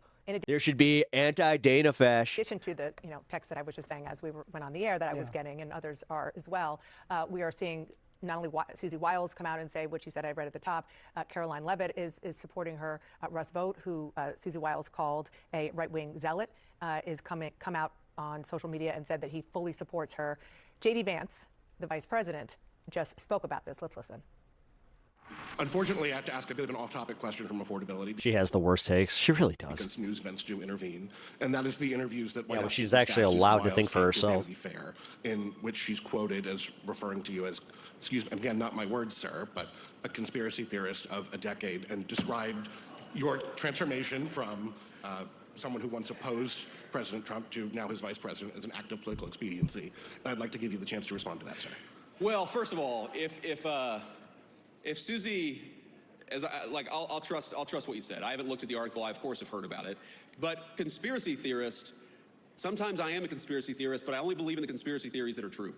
There should be anti-Dana Fash. in addition to the text that I was just saying as we went on the air that I was getting, and others are as well, we are seeing not only Susie Wiles come out and say what she said I read at the top. Caroline Levitt is supporting her. Russ Vought, who Susie Wiles called a right-wing zealot, is come out on social media and said that he fully supports her. J.D. Vance, the vice president, just spoke about this. Let's listen. Unfortunately, I have to ask a bit of an off-topic question from affordability. She has the worst takes. She really does. Because news events do intervene, and that is the interviews that White Yeah, House she's staff actually Susan allowed to Wiles think for had with herself. Vanity Fair, in which she's quoted as referring to you as, excuse me, again, not my words, sir, but a conspiracy theorist of a decade, and described your transformation from someone who once opposed President Trump to now his vice president as an act of political expediency. And I'd like to give you the chance to respond to that, sir. Well, first of all, if Susie, I'll trust what you said. I haven't looked at the article. I of course have heard about it. But conspiracy theorist, sometimes I am a conspiracy theorist, but I only believe in the conspiracy theories that are true.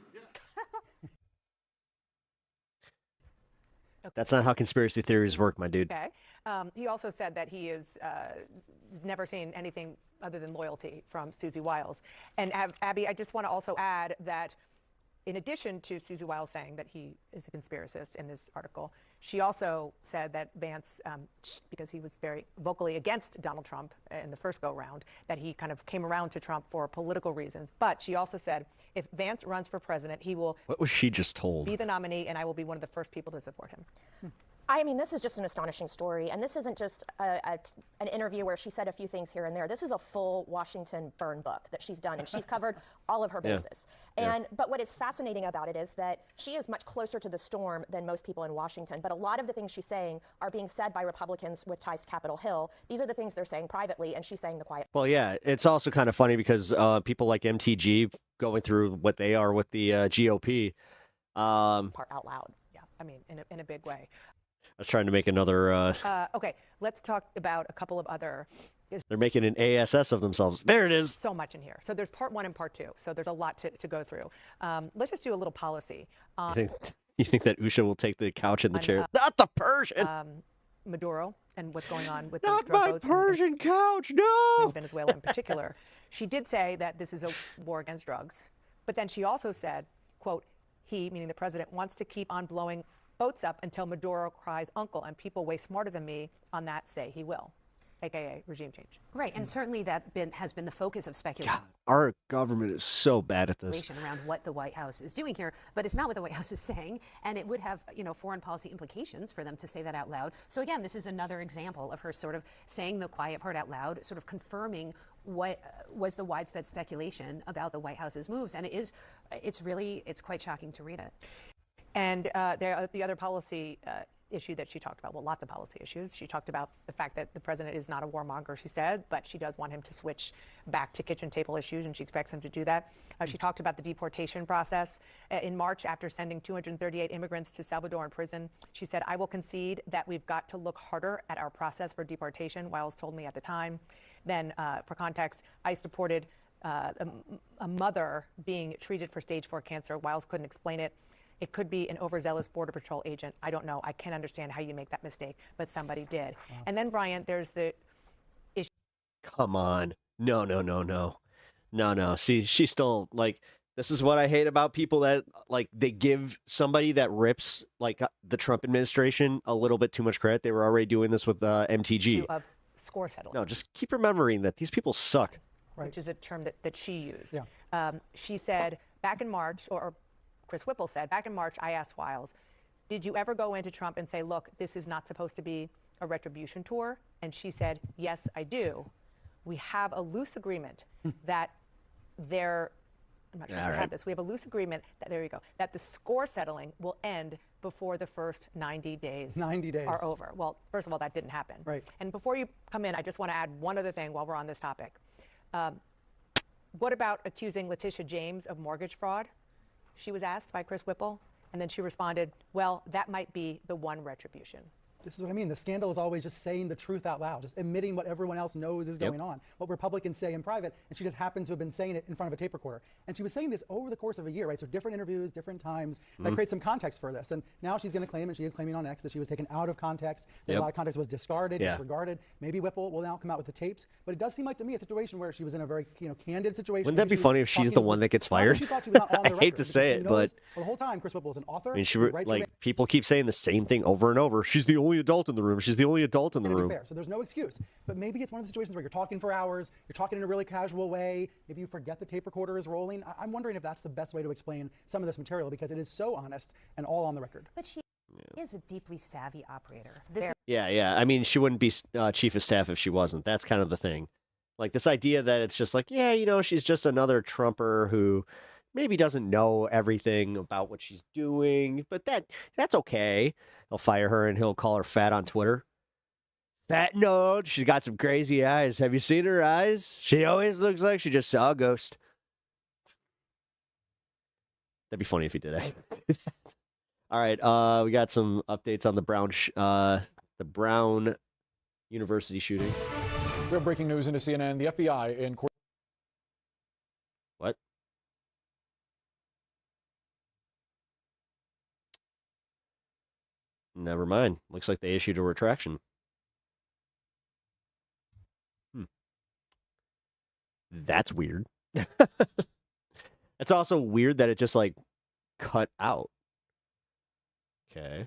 That's not how conspiracy theories work, my dude. Okay. He also said that he is never seen anything other than loyalty from Susie Wiles. And Abby, I just want to also add that in addition to Susie Wiles saying that he is a conspiracist in this article, she also said that Vance, because he was very vocally against Donald Trump in the first go-round, that he kind of came around to Trump for political reasons. But she also said if Vance runs for president, he will What was she just told? be the nominee, and I will be one of the first people to support him. I mean, this is just an astonishing story, and this isn't just an interview where she said a few things here and there. This is a full Washington burn book that she's done, and she's covered all of her bases. But what is fascinating about it is that she is much closer to the storm than most people in Washington, but a lot of the things she's saying are being said by Republicans with ties to Capitol Hill. These are the things they're saying privately, and she's saying the quiet. Well, yeah, it's also kind of funny because people like MTG going through what they are with the GOP. Part out loud. Yeah, I mean, in a big way. I was trying to make another. Okay, let's talk about a couple of other. They're making an ASS of themselves. There it is. So much in here. So there's part one and part two. So there's a lot to go through. Let's just do a little policy. You think that Usha will take the couch and the chair? Not the Persian. Maduro and what's going on with Not the drug my boats Persian couch. in No. Venezuela in particular. She did say that this is a war against drugs, but then she also said, quote, he, meaning the president, wants to keep on blowing boats up until Maduro cries uncle, and people way smarter than me on that say he will, aka regime change. Right, and certainly that has been the focus of speculation. Our government is so bad at this. Around what the White House is doing here, but it's not what the White House is saying, and it would have, foreign policy implications for them to say that out loud. So again, this is another example of her sort of saying the quiet part out loud, sort of confirming what was the widespread speculation about the White House's moves, and it's quite shocking to read it. And the other policy issue that she talked about, well, lots of policy issues. She talked about the fact that the president is not a warmonger, she said, but she does want him to switch back to kitchen table issues, and she expects him to do that. She talked about the deportation process. In March, after sending 238 immigrants to Salvadoran prison, she said, I will concede that we've got to look harder at our process for deportation, Wiles told me at the time. Then, for context, ICE deported a mother being treated for stage 4 cancer. Wiles couldn't explain it. It could be an overzealous Border Patrol agent. I don't know. I can't understand how you make that mistake, but somebody did. Wow. And then, Brian, there's the issue. Come on. No. See, she's still, this is what I hate about people that, they give somebody that rips, the Trump administration a little bit too much credit. They were already doing this with MTG. Of score settling. No, just keep remembering that these people suck. Right. Which is a term that she used. Yeah. She said back in March, or Chris Whipple said, back in March, I asked Wiles, did you ever go into Trump and say, look, this is not supposed to be a retribution tour? And she said, yes, I do. We have a loose agreement that I'm not sure if I have this. We have a loose agreement that, there you go, that the score settling will end before the first 90 days are over. Well, first of all, that didn't happen. Right. And before you come in, I just want to add one other thing while we're on this topic. What about accusing Letitia James of mortgage fraud? She was asked by Chris Whipple, and then she responded, well, that might be the one retribution. This is what I mean. The scandal is always just saying the truth out loud, just admitting what everyone else knows is going on, what Republicans say in private, and she just happens to have been saying it in front of a tape recorder. And she was saying this over the course of a year, right? So different interviews, different times, that creates some context for this. And now she's going to claim, and she is claiming on X, that she was taken out of context, that a lot of context was discarded, disregarded. Maybe Whipple will now come out with the tapes, but it does seem like to me a situation where she was in a very candid situation. Wouldn't that be funny if she's the one that gets fired? She thought she was not on the I hate to say it, but the whole time Chris Whipple was an author. I mean, people keep saying the same thing over and over. She's the only adult in the room. She's the only adult in the room. Fair. So there's no excuse. But maybe it's one of the situations where you're talking for hours, you're talking in a really casual way, maybe you forget the tape recorder is rolling. I'm wondering if that's the best way to explain some of this material, because it is so honest and all on the record. But she is a deeply savvy operator. This Yeah. I mean, she wouldn't be chief of staff if she wasn't. That's kind of the thing. Like this idea that it's just like, yeah, she's just another Trumper who maybe doesn't know everything about what she's doing, but that's okay. He'll fire her and he'll call her fat on Twitter. Fat node. She's got some crazy eyes. Have you seen her eyes? She always looks like she just saw a ghost. That'd be funny if he did that. All right, we got some updates on the Brown University shooting. We have breaking news into CNN. The FBI in court. What? Never mind. Looks like they issued a retraction. That's weird. It's also weird that it just like cut out. Okay.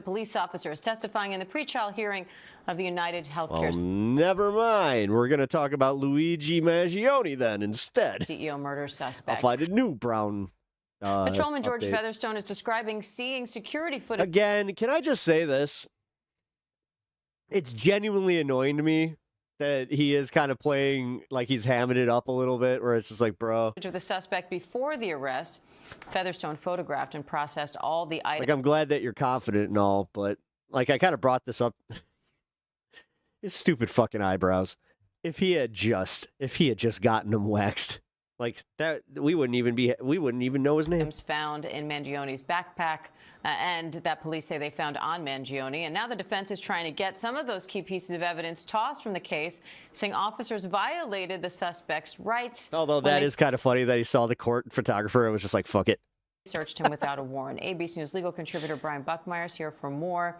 Police officer is testifying in the pretrial hearing of the United Healthcare. Well, never mind. We're going to talk about Luigi Mangione then instead. CEO murder suspect. I'll find a new Brown. Patrolman George update. Featherstone is describing seeing security footage. Again, can I just say this? It's genuinely annoying to me that he is kind of playing like he's hamming it up a little bit, where it's just like, bro. Of the suspect before the arrest. Featherstone photographed and processed all the items. Like, I'm glad that you're confident and all, but like I kind of brought this up. His stupid fucking eyebrows. If he had just gotten them waxed, like that, we wouldn't even know his name. Found in Mangione's backpack, and that police say they found on Mangione. And now the defense is trying to get some of those key pieces of evidence tossed from the case, saying officers violated the suspect's rights. Although that is kind of funny that he saw the court photographer and was just like, fuck it. Searched him without a warrant. ABC News legal contributor Brian Buckmeyer's here for more.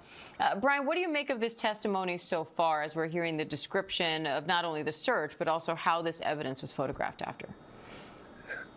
Brian, what do you make of this testimony so far, as we're hearing the description of not only the search, but also how this evidence was photographed after?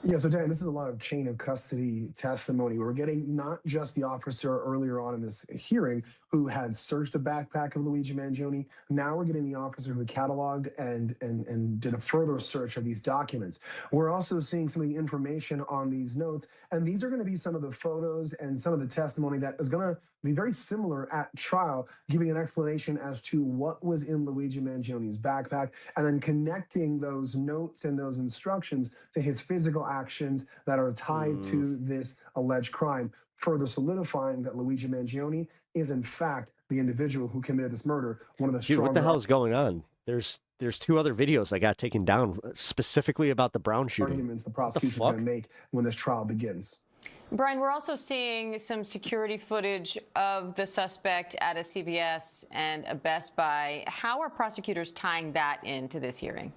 Yeah, so Dan, this is a lot of chain of custody testimony. We're getting not just the officer earlier on in this hearing who had searched the backpack of Luigi Mangione. Now we're getting the officer who cataloged and did a further search of these documents. We're also seeing some of the information on these notes, and these are going to be some of the photos and some of the testimony that is going to be very similar at trial, giving an explanation as to what was in Luigi Mangione's backpack, and then connecting those notes and those instructions to his physical actions that are tied to this alleged crime, further solidifying that Luigi Mangione is in fact the individual who committed this murder. One of the Dude, what the hell is going on? There's two other videos that got taken down specifically about the Brown shooting. Arguments the prosecution is going to make when this trial begins. Brian, we're also seeing some security footage of the suspect at a CVS and a Best Buy. How are prosecutors tying that into this hearing?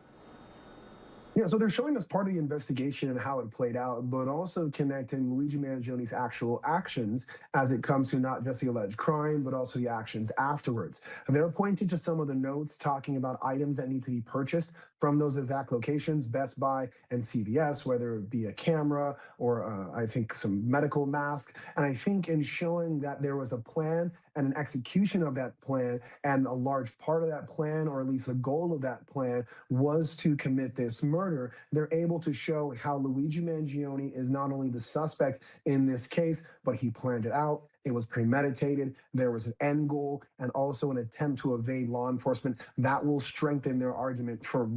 Yeah, so they're showing us part of the investigation and how it played out, but also connecting Luigi Mangione's actual actions as it comes to not just the alleged crime, but also the actions afterwards. And they're pointing to some of the notes talking about items that need to be purchased from those exact locations, Best Buy and CVS, whether it be a camera or I think some medical masks. And I think in showing that there was a plan and an execution of that plan, and a large part of that plan, or at least the goal of that plan, was to commit this murder, they're able to show how Luigi Mangione is not only the suspect in this case, but he planned it out. It was premeditated. There was an end goal and also an attempt to evade law enforcement. That will strengthen their argument for.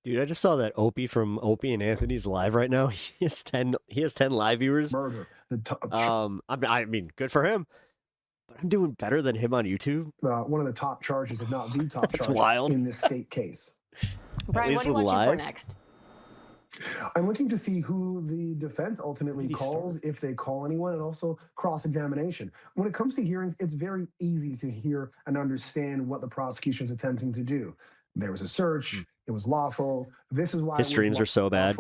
Dude, I just saw that Opie from Opie and Anthony's live right now. He has 10 live viewers. Murder. I mean, good for him. But I'm doing better than him on YouTube. One of the top charges, if not the top That's charge wild. in this state case. Brian, what do you want you for next? I'm looking to see who the defense ultimately calls, if they call anyone, and also cross-examination. When it comes to hearings, it's very easy to hear and understand what the prosecution is attempting to do. There was a search. It was lawful. This is why His streams are so bad.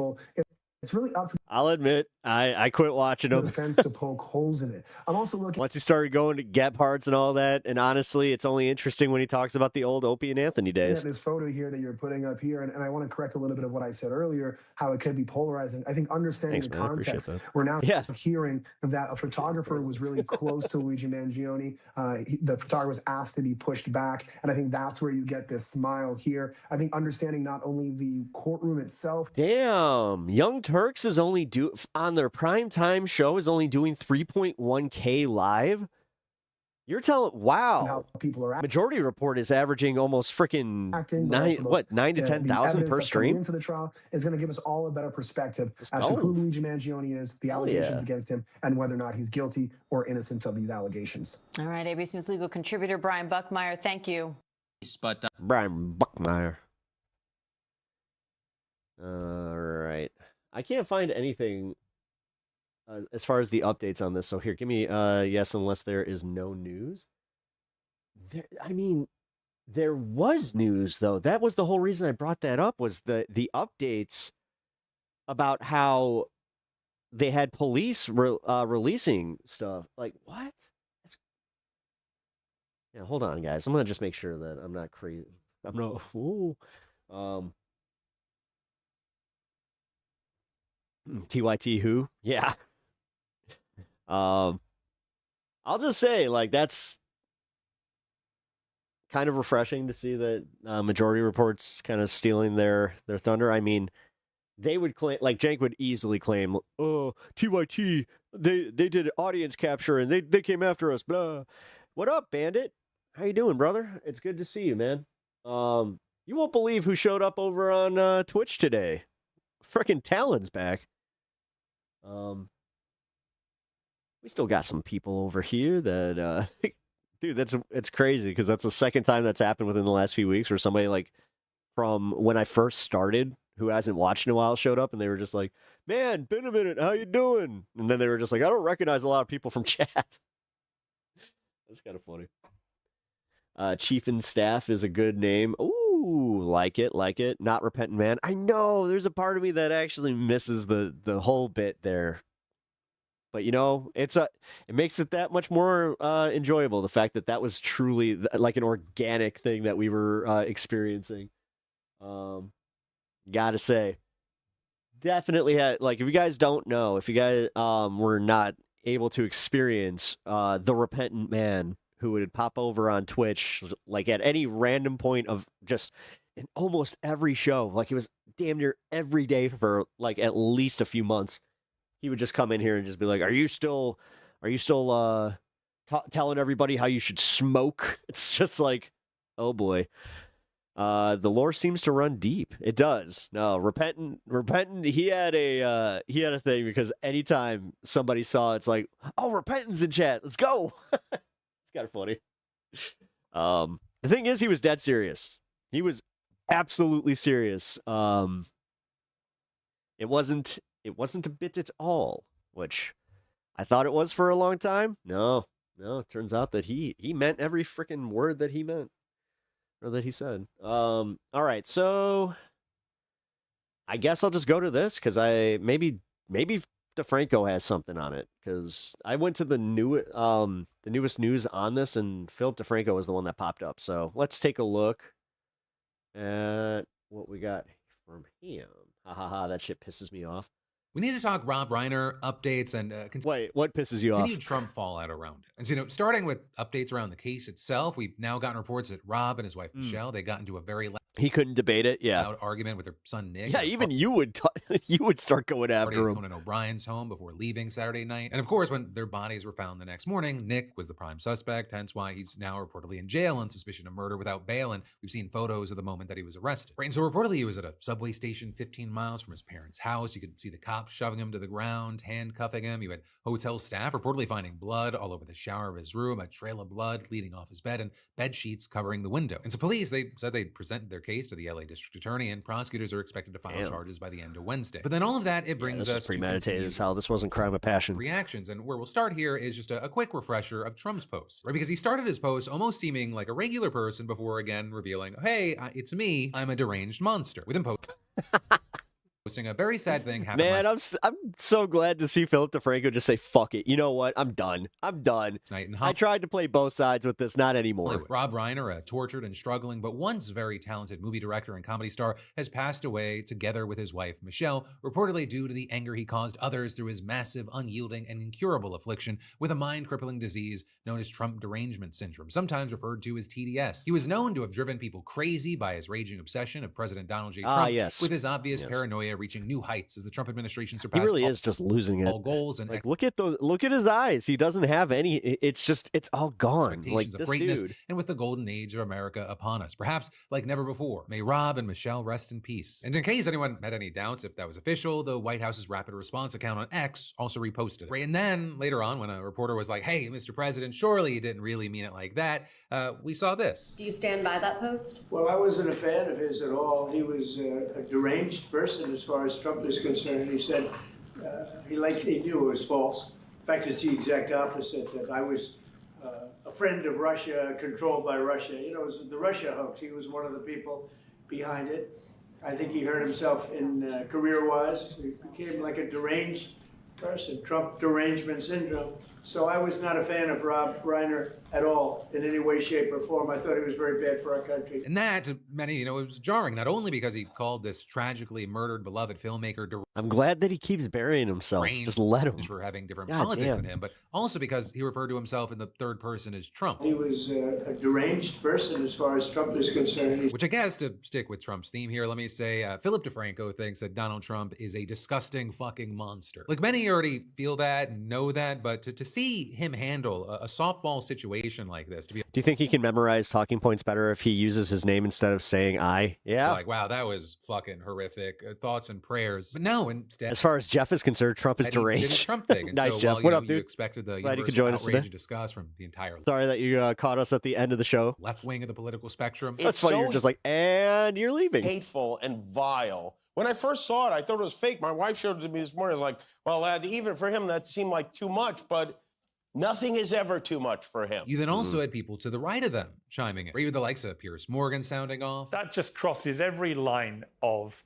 It's really up to I'll admit, I quit watching the him. defense to poke holes in it. I'm also looking. Once he started going to get parts and all that, and honestly, it's only interesting when he talks about the old Opie and Anthony days. This photo here that you're putting up here, and I want to correct a little bit of what I said earlier, how it could be polarizing. I think understanding the context, we're now hearing that a photographer was really close to Luigi Mangione. The photographer was asked to be pushed back, and I think that's where you get this smile here. I think understanding not only the courtroom itself. Damn, Young Turks is only on their prime time show is only doing 3.1K live. You're telling, and wow. how people are Majority Report is averaging almost freaking acting, but also the, 9 to the 10,000 evidence per that's coming stream. into the trial is going to give us all a better perspective as go. to who Luigi Mangione is, the Hell allegations yeah. against him, and whether or not he's guilty or innocent of these allegations. All right, ABC News legal contributor Brian Buckmeyer, thank you. But Brian Buckmeyer. All right. I can't find anything as far as the updates on this. So here, give me yes, unless there is no news. There was news though. That was the whole reason I brought that up, was the updates about how they had police releasing stuff. Like, what? Yeah, hold on, guys. I'm gonna just make sure that I'm not crazy. I'm not. Ooh. TYT who? Yeah. I'll just say, like, that's kind of refreshing to see that Majority Report's kind of stealing their thunder. I mean, they would claim, like, Jank would easily claim, oh, TYT, they did audience capture and they came after us, blah. What up, Bandit? How you doing, brother? It's good to see you, man. You won't believe who showed up over on Twitch today. Frickin' Talon's back. We still got some people over here that, dude, it's crazy because that's the second time that's happened within the last few weeks where somebody, like, from when I first started, who hasn't watched in a while, showed up and they were just like, man, been a minute, how you doing? And then they were just like, I don't recognize a lot of people from chat. That's kind of funny. Chief and Staff is a good name. Ooh, like it. Not Repentant Man. I know, there's a part of me that actually misses the whole bit there. But, you know, it makes it that much more enjoyable, the fact that was truly like an organic thing that we were experiencing. Gotta say, definitely had, like, if you guys don't know, if you guys were not able to experience the Repentant Man, who would pop over on Twitch, like, at any random point of just in almost every show, like, it was damn near every day for, like, at least a few months. He would just come in here and just be like, are you still telling everybody how you should smoke? It's just like, oh boy. The lore seems to run deep. It does. No, Repentant, he had a thing because anytime somebody saw it's like, oh, Repentant's in chat. Let's go. It's kind of funny. The thing is, he was dead serious. He was absolutely serious. It wasn't a bit at all, which I thought it was for a long time. No, it turns out that he meant every freaking word that he meant, or that he said. All right, so I guess I'll just go to this, because maybe DeFranco has something on it, because I went to the newest news on this, and Philip DeFranco was the one that popped up. So let's take a look at what we got from him. Ha ha ha, that shit pisses me off. We need to talk Rob Reiner updates and wait, what pisses you off? continued Trump fallout around it. And so, starting with updates around the case itself, we've now gotten reports that Rob and his wife Michelle, they got into a very he couldn't debate it. Yeah, loud argument with their son Nick. Yeah, even you would you would start going after him. Conan O'Brien's home before leaving Saturday night. And of course, when their bodies were found the next morning, Nick was the prime suspect, hence why he's now reportedly in jail on suspicion of murder without bail. And we've seen photos of the moment that he was arrested. Right, and so reportedly he was at a subway station 15 miles from his parents' house. You could see the cops shoving him to the ground, handcuffing him. You had hotel staff reportedly finding blood all over the shower of his room, a trail of blood leading off his bed, and bed sheets covering the window. And so police, they said they'd presented their case to the LA District Attorney, and prosecutors are expected to file charges by the end of Wednesday. But then all of that, it brings us premeditated as hell. This wasn't crime of passion. Reactions, and where we'll start here is just a quick refresher of Trump's post, right? Because he started his post almost seeming like a regular person before again revealing, hey, it's me, I'm a deranged monster. With him posting a very sad thing happened. Man, I'm so glad to see Philip DeFranco just say, fuck it. You know what? I'm done. I tried to play both sides with this, not anymore. Rob Reiner, a tortured and struggling but once very talented movie director and comedy star, has passed away together with his wife Michelle, reportedly due to the anger he caused others through his massive, unyielding, and incurable affliction with a mind-crippling disease known as Trump derangement syndrome, sometimes referred to as TDS. He was known to have driven people crazy by his raging obsession of President Donald J. Trump with his obvious paranoia are reaching new heights as the Trump administration He surpassed really is just losing it. all goals and Like, look at his eyes. He doesn't have any. It's all gone. Like expectations of this greatness, dude. and with the golden age of America upon us, perhaps like never before. May Rob and Michelle rest in peace. And in case anyone had any doubts if that was official, the White House's rapid response account on X also reposted it. Right, and then later on, when a reporter was like, "Hey, Mr. President, surely you didn't really mean it like that," we saw this. Do you stand by that post? Well, I wasn't a fan of his at all. He was a deranged person as far as Trump is concerned. He said he knew it was false. In fact, it's the exact opposite, that I was a friend of Russia, controlled by Russia. You know, it was the Russia hoax. He was one of the people behind it. I think he hurt himself in career-wise. He became like a deranged person, Trump derangement syndrome. So I was not a fan of Rob Reiner at all, in any way, shape, or form. I thought he was very bad for our country. And that, to many, it was jarring, not only because he called this tragically murdered beloved filmmaker I'm glad that he keeps burying himself. Just let him. for having different God politics damn. than him, but also because he referred to himself in the third person as Trump. He was a deranged person as far as Trump is concerned. Which I guess, to stick with Trump's theme here, let me say, Philip DeFranco thinks that Donald Trump is a disgusting fucking monster. Like, many already feel that and know that, but to see him handle a softball situation like this, to be Do you think he can memorize talking points better if he uses his name instead of saying I? Yeah. like, wow, that was fucking horrific, thoughts and prayers. But no, instead, As far as Jeff is concerned, Trump is that he did deranged. his Trump thing. And Nice, so, Jeff. while, What you up, know, dude? You expected the Glad you could universal join us outrage today. and disgust from the entire Sorry that you caught us at the end of the show. left wing of the political spectrum. That's funny. You're just like, and you're leaving. Hateful and vile. When I first saw it, I thought it was fake. My wife showed it to me this morning. I was like, well, even for him, that seemed like too much, but nothing is ever too much for him. You then also had people to the right of them chiming in. Or even the likes of Piers Morgan sounding off. That just crosses every line of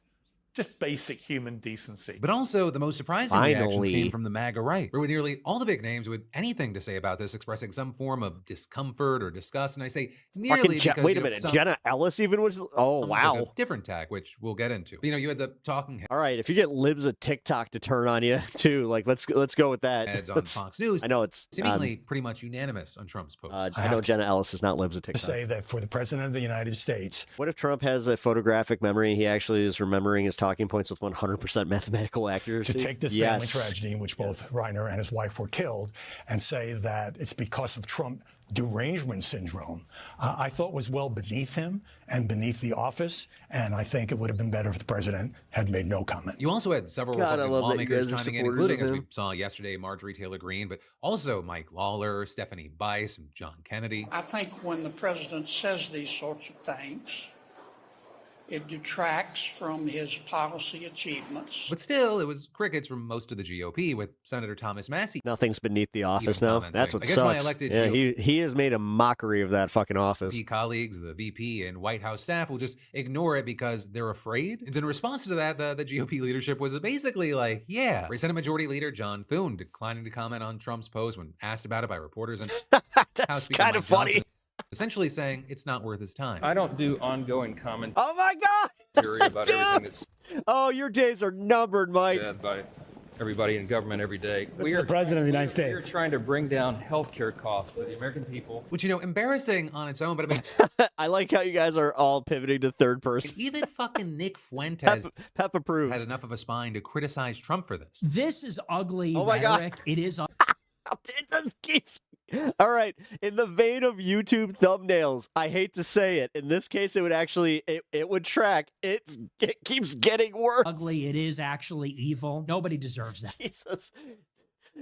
just basic human decency. But also, the most surprising reactions Finally. came from the MAGA right, where nearly all the big names with anything to say about this expressing some form of discomfort or disgust. And I say nearly because, Wait a you know, minute. some Jenna Ellis even was. Oh, took wow. a different tack, which we'll get into. You know, you had the talking All right. If you get libs of TikTok to turn on you, too, like, let's go with that. heads on Let's- Fox News. I know it's seemingly pretty much unanimous on Trump's post. I know Jenna Ellis is not libs of TikTok. say that for the president of the United States. What if Trump has a photographic memory and he actually is remembering his talking points with 100% mathematical accuracy? To take this family tragedy in which both Reiner and his wife were killed and say that it's because of Trump derangement syndrome, I thought was well beneath him and beneath the office, and I think it would have been better if the president had made no comment. You also had several God, I Republican love that you lawmakers guys are chiming in, supporters including, of as we him. saw yesterday, Marjorie Taylor Greene, but also Mike Lawler, Stephanie Bice, and John Kennedy. I think when the president says these sorts of things, it detracts from his policy achievements. But still, it was crickets from most of the GOP, with Senator Thomas Massey. Nothing's beneath the office Even now. commenting. That's what I guess my sucks. elected Yeah, GOP he has made a mockery of that fucking office. colleagues, the VP, and White House staff will just ignore it because they're afraid. And in response to that, the GOP leadership was basically like, yeah. Senate Majority Leader John Thune declining to comment on Trump's post when asked about it by reporters, and House Speaker kind Mike of funny. Johnson essentially saying it's not worth his time. I don't do ongoing commentary Oh my God! about everything that's Oh, your days are numbered, Mike. said by everybody in government every day. This is the president of the United We are States. trying to bring down healthcare costs for the American people. Which, you know, embarrassing on its own, but I mean, I like how you guys are all pivoting to third person. even fucking Nick Fuentes Pep approves. has enough of a spine to criticize Trump for this. This is ugly Oh my God. rhetoric. It is. It just keeps. All right. In the vein of YouTube thumbnails, I hate to say it. In this case, it would actually it would track. It keeps getting worse. Ugly. It is actually evil. Nobody deserves that. Jesus.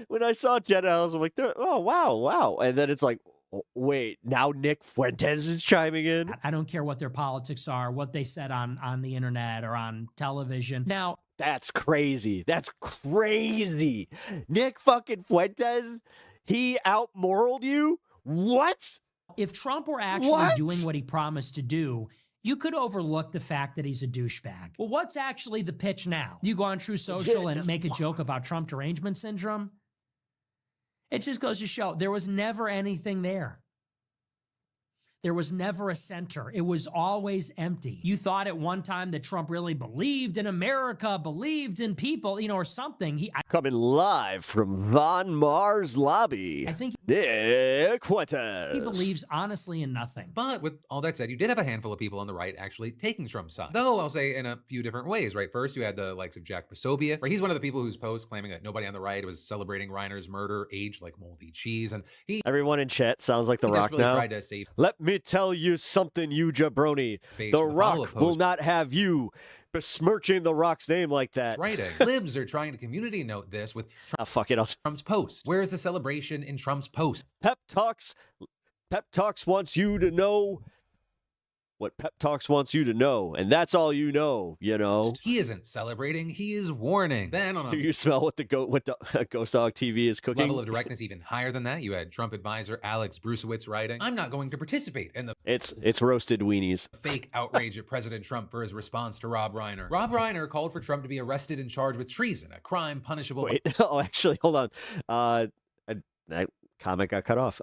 When I saw Jenna Ellis, I'm like, oh wow, and then it's like, oh, wait, now Nick Fuentes is chiming in. I don't care what their politics are, what they said on the internet or on television. Now, That's crazy. That's crazy. Nick fucking Fuentes, he outmoraled you? What? if Trump were actually doing what he promised to do, you could overlook the fact that he's a douchebag. Well, what's actually the pitch now? You go on True Social and make a joke about Trump derangement syndrome? It just goes to show there was never anything there. There was never a center. It was always empty. You thought at one time that Trump really believed in America, believed in people, or something. Coming live from Von Mars Lobby. I think Nick Fuentes. He believes honestly in nothing. But with all that said, you did have a handful of people on the right actually taking Trump's side. Though I'll say in a few different ways, right? First, you had the likes of Jack Posobiec, right? He's one of the people whose post claiming that nobody on the right was celebrating Reiner's murder aged like moldy cheese. And Everyone in chat sounds like The Rock desperately now. tried to save Let me tell you something, you jabroni. Face The with Rock olive will post. not have you besmirching The Rock's name like that. writing. Libs are trying to community note this with Fuck it. Trump's post. Where's the celebration in Trump's post? Pep Talks wants you to know what Pep Talks wants you to know, and that's all you know. He isn't celebrating, he is warning. Then on a Do you smell what the Ghost Dog TV is cooking? level of directness even higher than that, you had Trump advisor Alex Brusewitz writing, I'm not going to participate in the It's roasted weenies. fake outrage at President Trump for his response to Rob Reiner. Rob Reiner called for Trump to be arrested and charged with treason, a crime punishable. Wait, oh, actually, hold on. That comment got cut off.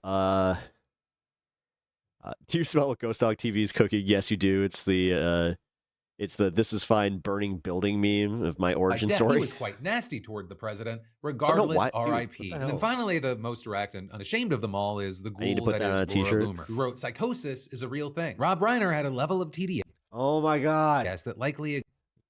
Do you smell what Ghost Dog TV is cooking? Yes, you do. It's the "This is fine" burning building meme of my origin Like that, story. He was quite nasty toward the president, regardless, why- dude, R.I.P. what the And then hell? finally, the most direct and unashamed of them all is the I need to ghoul put that that on is a Laura t-shirt. Loomer, who wrote Psychosis is a real thing. Rob Reiner had a level of TD. Oh my God. Yes, that likely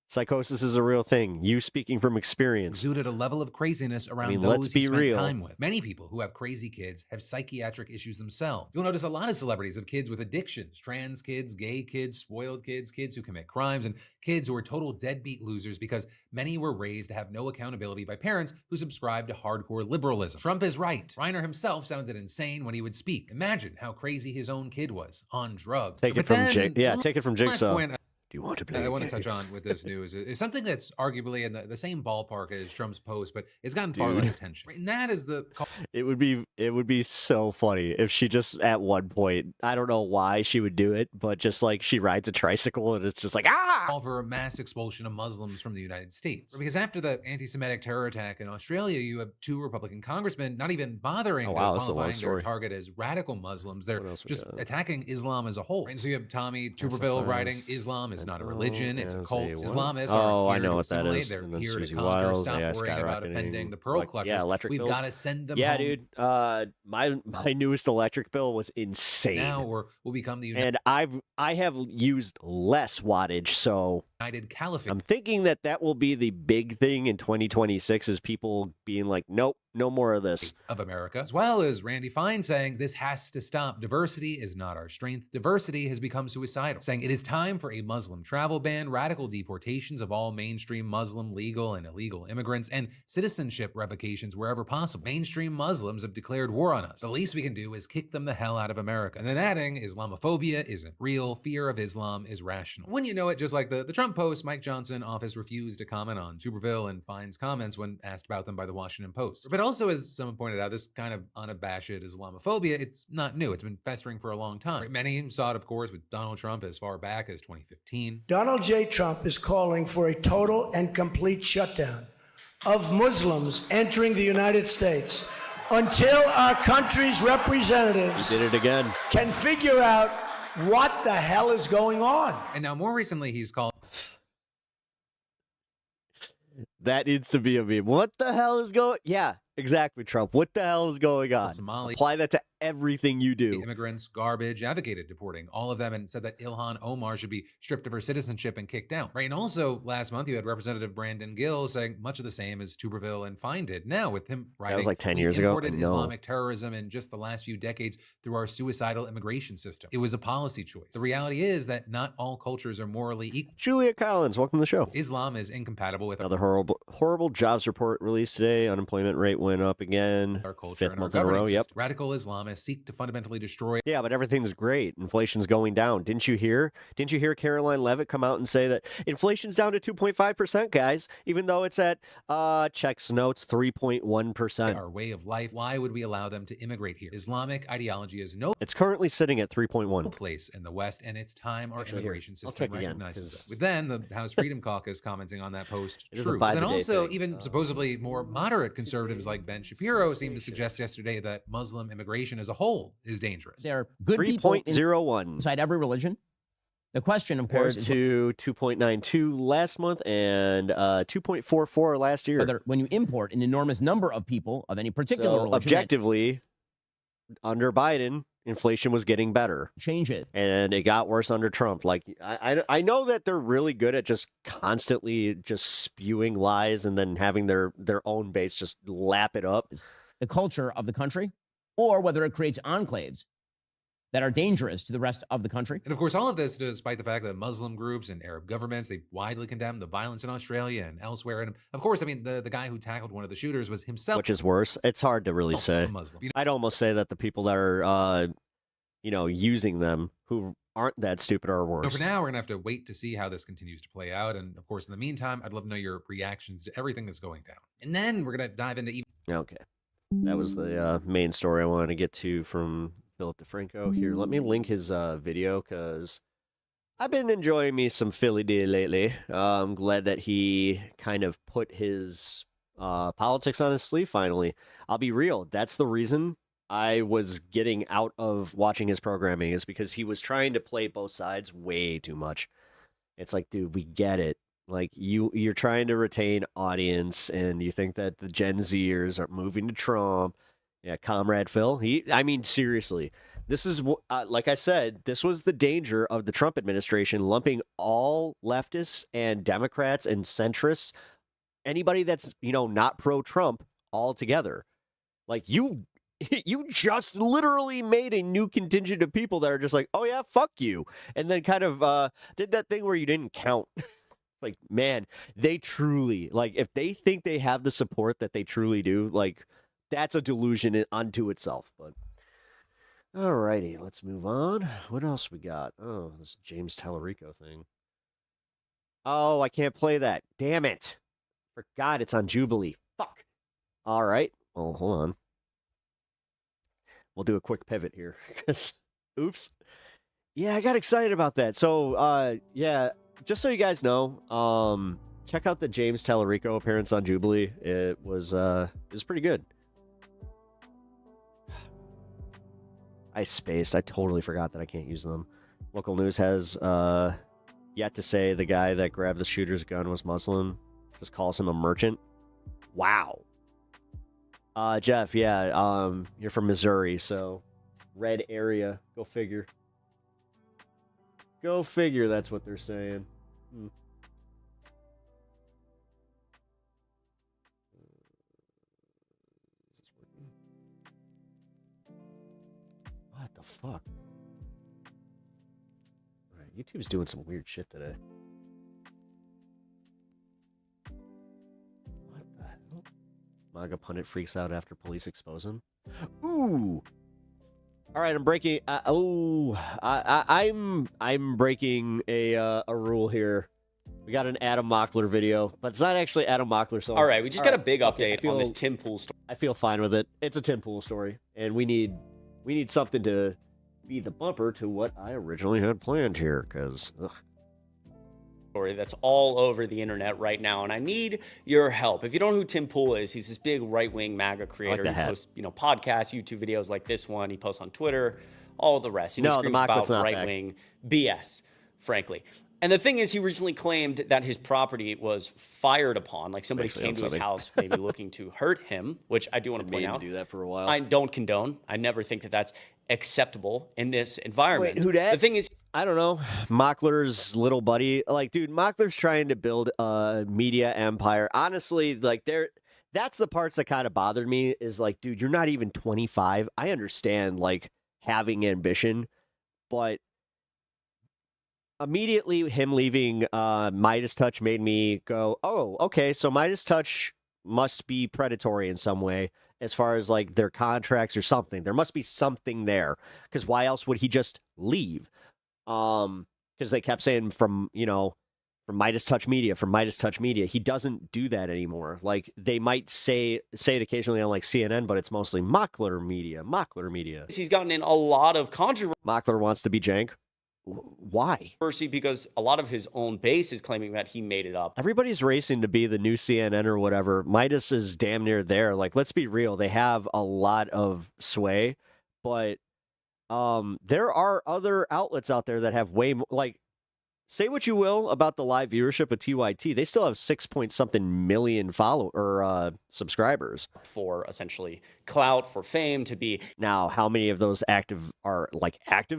Psychosis is a real thing. You speaking from experience. exuded a level of craziness around those let's he be spent real. time with. Many people who have crazy kids have psychiatric issues themselves. You'll notice a lot of celebrities have kids with addictions, trans kids, gay kids, spoiled kids, kids who commit crimes, and kids who are total deadbeat losers because many were raised to have no accountability by parents who subscribe to hardcore liberalism. Trump is right. Reiner himself sounded insane when he would speak. Imagine how crazy his own kid was on drugs. Take it from take it from last Jigsaw. point, Do you want to play? I want to touch on with this news is something that's arguably in the same ballpark as Trump's post, but it's gotten far less attention. And that is the It would be so funny if she just at one point, I don't know why she would do it, but just like she rides a tricycle and it's just like call for a mass expulsion of Muslims from the United States. Because after the anti-Semitic terror attack in Australia, you have 2 Republican congressmen not even bothering Oh, wow, to that's a long qualifying their story. target as radical Muslims. They're else we just got? attacking Islam as a whole. And so you have Tommy Tuberville writing, Islam is not a religion, it's a cult. Islamists Oh, are I here know to what that assimilate. is. They're And then here to Susie conquer. Wiles, Stop yeah, worrying about skyrocketing. offending the pearl clutchers. Yeah, electric We've bills. got to send them Yeah, home. dude. My newest electric bill was insane. Now we'll become the and I have used less wattage, so United Caliphate. I'm thinking that will be the big thing in 2026 is people being like, nope, no more of this. Of America, as well as Randy Fine saying this has to stop. Diversity is not our strength. Diversity has become suicidal, saying it is time for a Muslim travel ban, radical deportations of all mainstream Muslim legal and illegal immigrants, and citizenship revocations wherever possible. Mainstream Muslims have declared war on us. The least we can do is kick them the hell out of America. And then adding, Islamophobia isn't real. Fear of Islam is rational. When you know it, just like the Trump post, Mike Johnson office refused to comment on Tuberville and Fine's comments when asked about them by the Washington Post. But also, as someone pointed out, this kind of unabashed Islamophobia, it's not new. It's been festering for a long time. Many saw it, of course, with Donald Trump as far back as 2015. Donald J. Trump is calling for a total and complete shutdown of Muslims entering the United States until our country's representatives He did it again. can figure out what the hell is going on. And now more recently, he's called That needs to be a meme. What the hell is going? Yeah, exactly, Trump. What the hell is going on? Somali. Apply that to everything you do. Immigrants, garbage, advocated deporting all of them, and said that Ilhan Omar should be stripped of her citizenship and kicked out. Right, and also last month you had Representative Brandon Gill saying much of the same as Tuberville and Fine did. Now with him writing, was like 10 "We years ago? imported No. Islamic terrorism in just the last few decades through our suicidal immigration system. It was a policy choice. The reality is that not all cultures are morally equal. Julia Collins, welcome to the show. Islam is incompatible with Another horrible jobs report released today. Unemployment rate went up again. our culture Fifth and our month in a row. governing Yep. system. Radical Islamists seek to fundamentally destroy. Yeah, but everything's great. Inflation's going down. Didn't you hear Caroline Leavitt come out and say that inflation's down to 2.5%, guys, even though it's at checks notes 3.1%. Our way of life. Why would we allow them to immigrate here? Islamic ideology is no It's currently sitting at 3.1. place in the West, and it's time our Actually, here, immigration I'll system check again, recognizes 'cause- that. With then the House Freedom Caucus commenting on that post. It is a True. by But then the day also, thing. even supposedly more moderate conservatives like Ben Shapiro seemed to suggest yesterday that Muslim immigration as a whole is dangerous. There are good people 3.01 inside every religion. The question, of compared course, is to 2.92 last month and 2.44 last year. whether when you import an enormous number of people of any particular So religion, objectively, under Biden, inflation was getting better. Change it. And it got worse under Trump. Like, I know that they're really good at just constantly just spewing lies and then having their own base just lap it up. The culture of the country, or whether it creates enclaves that are dangerous to the rest of the country. And of course, all of this despite the fact that Muslim groups and Arab governments, they widely condemned the violence in Australia and elsewhere. And of course, I mean, the guy who tackled one of the shooters was himself. Which is worse. It's hard to really say. A Muslim. I'd almost say that the people that are, using them who aren't that stupid are worse. So for now, we're going to have to wait to see how this continues to play out. And of course, in the meantime, I'd love to know your reactions to everything that's going down. And then we're going to dive into... Okay. That was the main story I wanted to get to from Philip DeFranco. Here, let me link his video because I've been enjoying me some Philly D lately. I'm glad that he kind of put his politics on his sleeve finally. I'll be real. That's the reason I was getting out of watching his programming, is because he was trying to play both sides way too much. It's like, dude, we get it. Like, you're trying to retain audience, and you think that the Gen Zers are moving to Trump. Yeah, Comrade Phil. Seriously, this is, like I said, this was the danger of the Trump administration, lumping all leftists and Democrats and centrists, anybody that's, not pro-Trump, all together. Like, you just literally made a new contingent of people that are just like, oh yeah, fuck you. And then kind of did that thing where you didn't count. Like, man, they truly, like, if they think they have the support that they truly do, like, that's a delusion unto itself. But alrighty, let's move on. What else we got? Oh, this James Tallarico thing. Oh, I can't play that. Damn it. Forgot it's on Jubilee. Fuck. All right. Well, hold on. We'll do a quick pivot here. Oops. Yeah, I got excited about that. So, yeah, just so you guys know, check out the James Tallarico appearance on Jubilee. It was pretty good. I spaced. I totally forgot that I can't use them. Local news has yet to say the guy that grabbed the shooter's gun was Muslim. Just calls him a merchant. Wow. Jeff, yeah, you're from Missouri, so red area. Go figure. Go figure, that's what they're saying. What the fuck? Alright, YouTube's doing some weird shit today. What the hell? MAGA pundit freaks out after police expose him. Ooh! Alright, I'm breaking... I'm breaking a rule here. We got an Adam Mockler video, but it's not actually Adam Mockler. So all right, we just got a big update on this Tim Pool story. I feel fine with it. It's a Tim Pool story, and we need something to be the bumper to what I originally had planned here, because story that's all over the internet right now, and I need your help. If you don't know who Tim Pool is, he's this big right-wing MAGA creator. Like he posts, podcasts, YouTube videos like this one. He posts on Twitter, all the rest. He just screams about right-wing BS, frankly. And the thing is, he recently claimed that his property was fired upon, like somebody came to his house maybe looking to hurt him, which I do want to point out. Do that for a while. I don't condone. I never think that that's acceptable in this environment. Wait, who dat? The thing is, I don't know. Mockler's little buddy. Like, dude, Mockler's trying to build a media empire. Honestly, like, that's the parts that kind of bothered me is like, dude, you're not even 25. I understand, like, having ambition, but immediately him leaving Midas Touch made me go, oh, okay, so Midas Touch must be predatory in some way as far as like their contracts or something. There must be something there, because why else would he just leave? Because they kept saying from Midas Touch Media, he doesn't do that anymore. Like, they might say it occasionally on like CNN, but it's mostly Mockler Media. He's gotten in a lot of controversy. Mockler wants to be jank. Why? Because a lot of his own base is claiming that he made it up. Everybody's racing to be the new CNN or whatever. Midas is damn near there. Like, let's be real. They have a lot of sway, but there are other outlets out there that have way more. Like, say what you will about the live viewership of TYT. They still have 6-point-something million subscribers. For essentially clout, for fame, to be. Now, how many of those active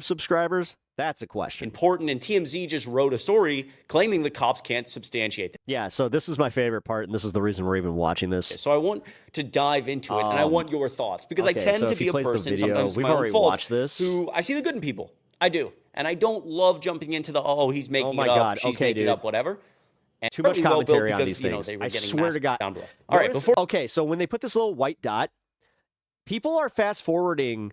subscribers? That's a question. Important, and TMZ just wrote a story claiming the cops can't substantiate that. Yeah, so this is my favorite part, and this is the reason we're even watching this. So I want to dive into it, and I want your thoughts, because I tend so to if be he a plays the person, video, sometimes we've my own already fault, watched this. who I see the good in people. I do. And I don't love jumping into the, he's making my it up, God. she's Okay, making dude. it up, whatever. And Too much commentary on because, these things. they were I getting swear to God. down below. All right, Okay, so when they put this little white dot, people are fast-forwarding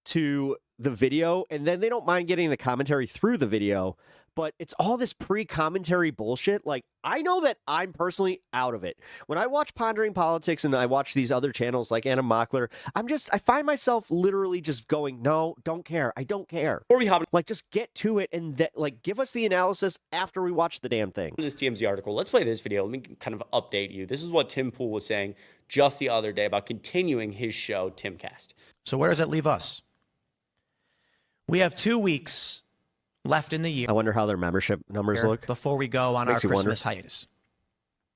to the video, and then they don't mind getting the commentary through the video, but it's all this pre-commentary bullshit. Like, I know that I'm personally out of it. When I watch Pondering Politics and I watch these other channels like Anna Mockler, I find myself literally just going, no, don't care. I don't care. Before we hop in, just get to it and give us the analysis after we watch the damn thing. this TMZ article, let's play this video. Let me kind of update you. This is what Tim Pool was saying just the other day about continuing his show, Timcast. So where does that leave us? We have 2 weeks left in the year. I wonder how their membership numbers look before we go on our Christmas hiatus.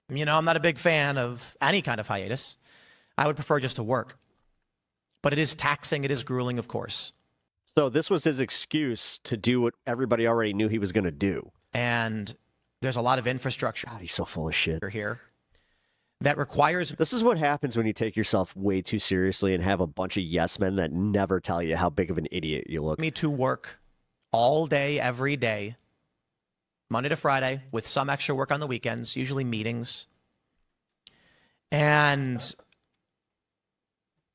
You know, I'm not a big fan of any kind of hiatus. I would prefer just to work. But it is taxing. It is grueling, of course. So this was his excuse to do what everybody already knew he was going to do. And there's a lot of infrastructure. God, he's so full of shit. Here that requires. This is what happens when you take yourself way too seriously and have a bunch of yes men that never tell you how big of an idiot you look. Me to work all day, every day, Monday to Friday, with some extra work on the weekends, usually meetings. And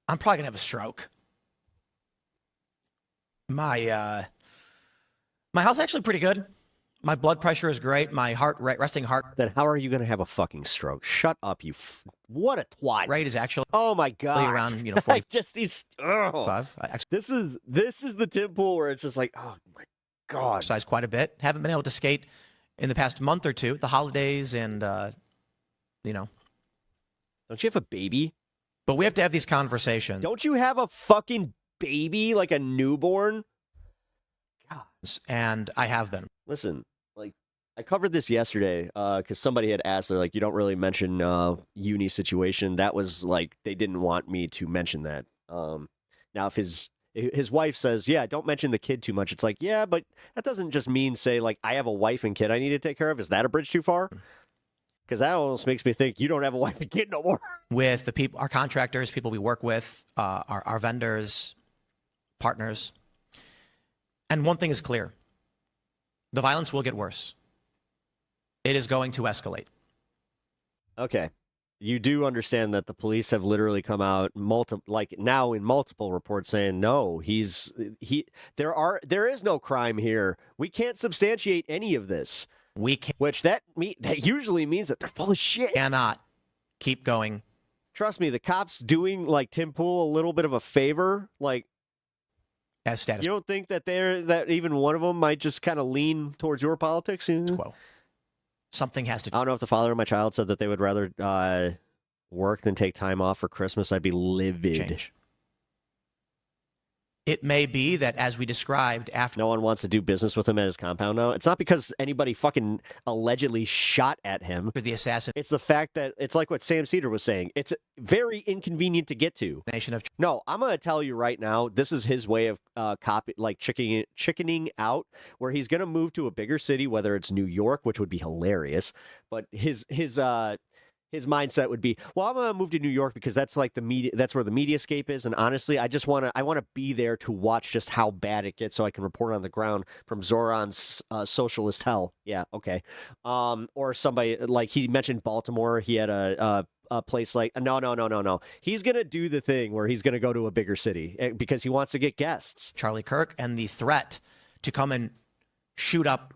I'm probably gonna have a stroke. My health's actually pretty good. My blood pressure is great. My heart rate, resting heart. Then how are you going to have a fucking stroke? Shut up, you. What a twat. Rate is actually. Oh my God. Around 40. Just these. Oh. This is the Tim Pool where it's just like, oh my God. Exercise quite a bit. Haven't been able to skate in the past month or two. The holidays and Don't you have a baby? But we have to have these conversations. Don't you have a fucking baby, like a newborn? God. And I have been. Listen. I covered this yesterday because somebody had asked, they're like, you don't really mention uni situation. That was like, they didn't want me to mention that. Now, if his wife says, yeah, don't mention the kid too much, it's like, yeah, but that doesn't just mean say, like, I have a wife and kid I need to take care of. Is that a bridge too far? Because that almost makes me think you don't have a wife and kid no more. With the people, our contractors, people we work with, our vendors, partners. And one thing is clear. The violence will get worse. It is going to escalate. Okay. You do understand that the police have literally come out now in multiple reports saying, no, there is no crime here. We can't substantiate any of this. We can't. Which that usually means that they're full of shit. Cannot keep going. Trust me, the cops doing like Tim Pool a little bit of a favor, like as status. You don't think that even one of them might just kind of lean towards your politics? Quo. Something has to. I don't know if the father of my child said that they would rather work than take time off for Christmas. I'd be livid. Change. It may be that, as we described, after no one wants to do business with him at his compound now. It's not because anybody fucking allegedly shot at him. For the assassin. It's the fact that it's like what Sam Cedar was saying. It's very inconvenient to get to. No, I'm going to tell you right now, this is his way of chickening out, where he's going to move to a bigger city, whether it's New York, which would be hilarious, but his mindset would be, well, I'm going to move to New York because that's like the media, that's where the mediascape is. And honestly, I want to be there to watch just how bad it gets so I can report on the ground from Zoran's socialist hell. Yeah. Okay. Or somebody like he mentioned Baltimore. He had a place like, no. He's going to do the thing where he's going to go to a bigger city because he wants to get guests. Charlie Kirk and the threat to come and shoot up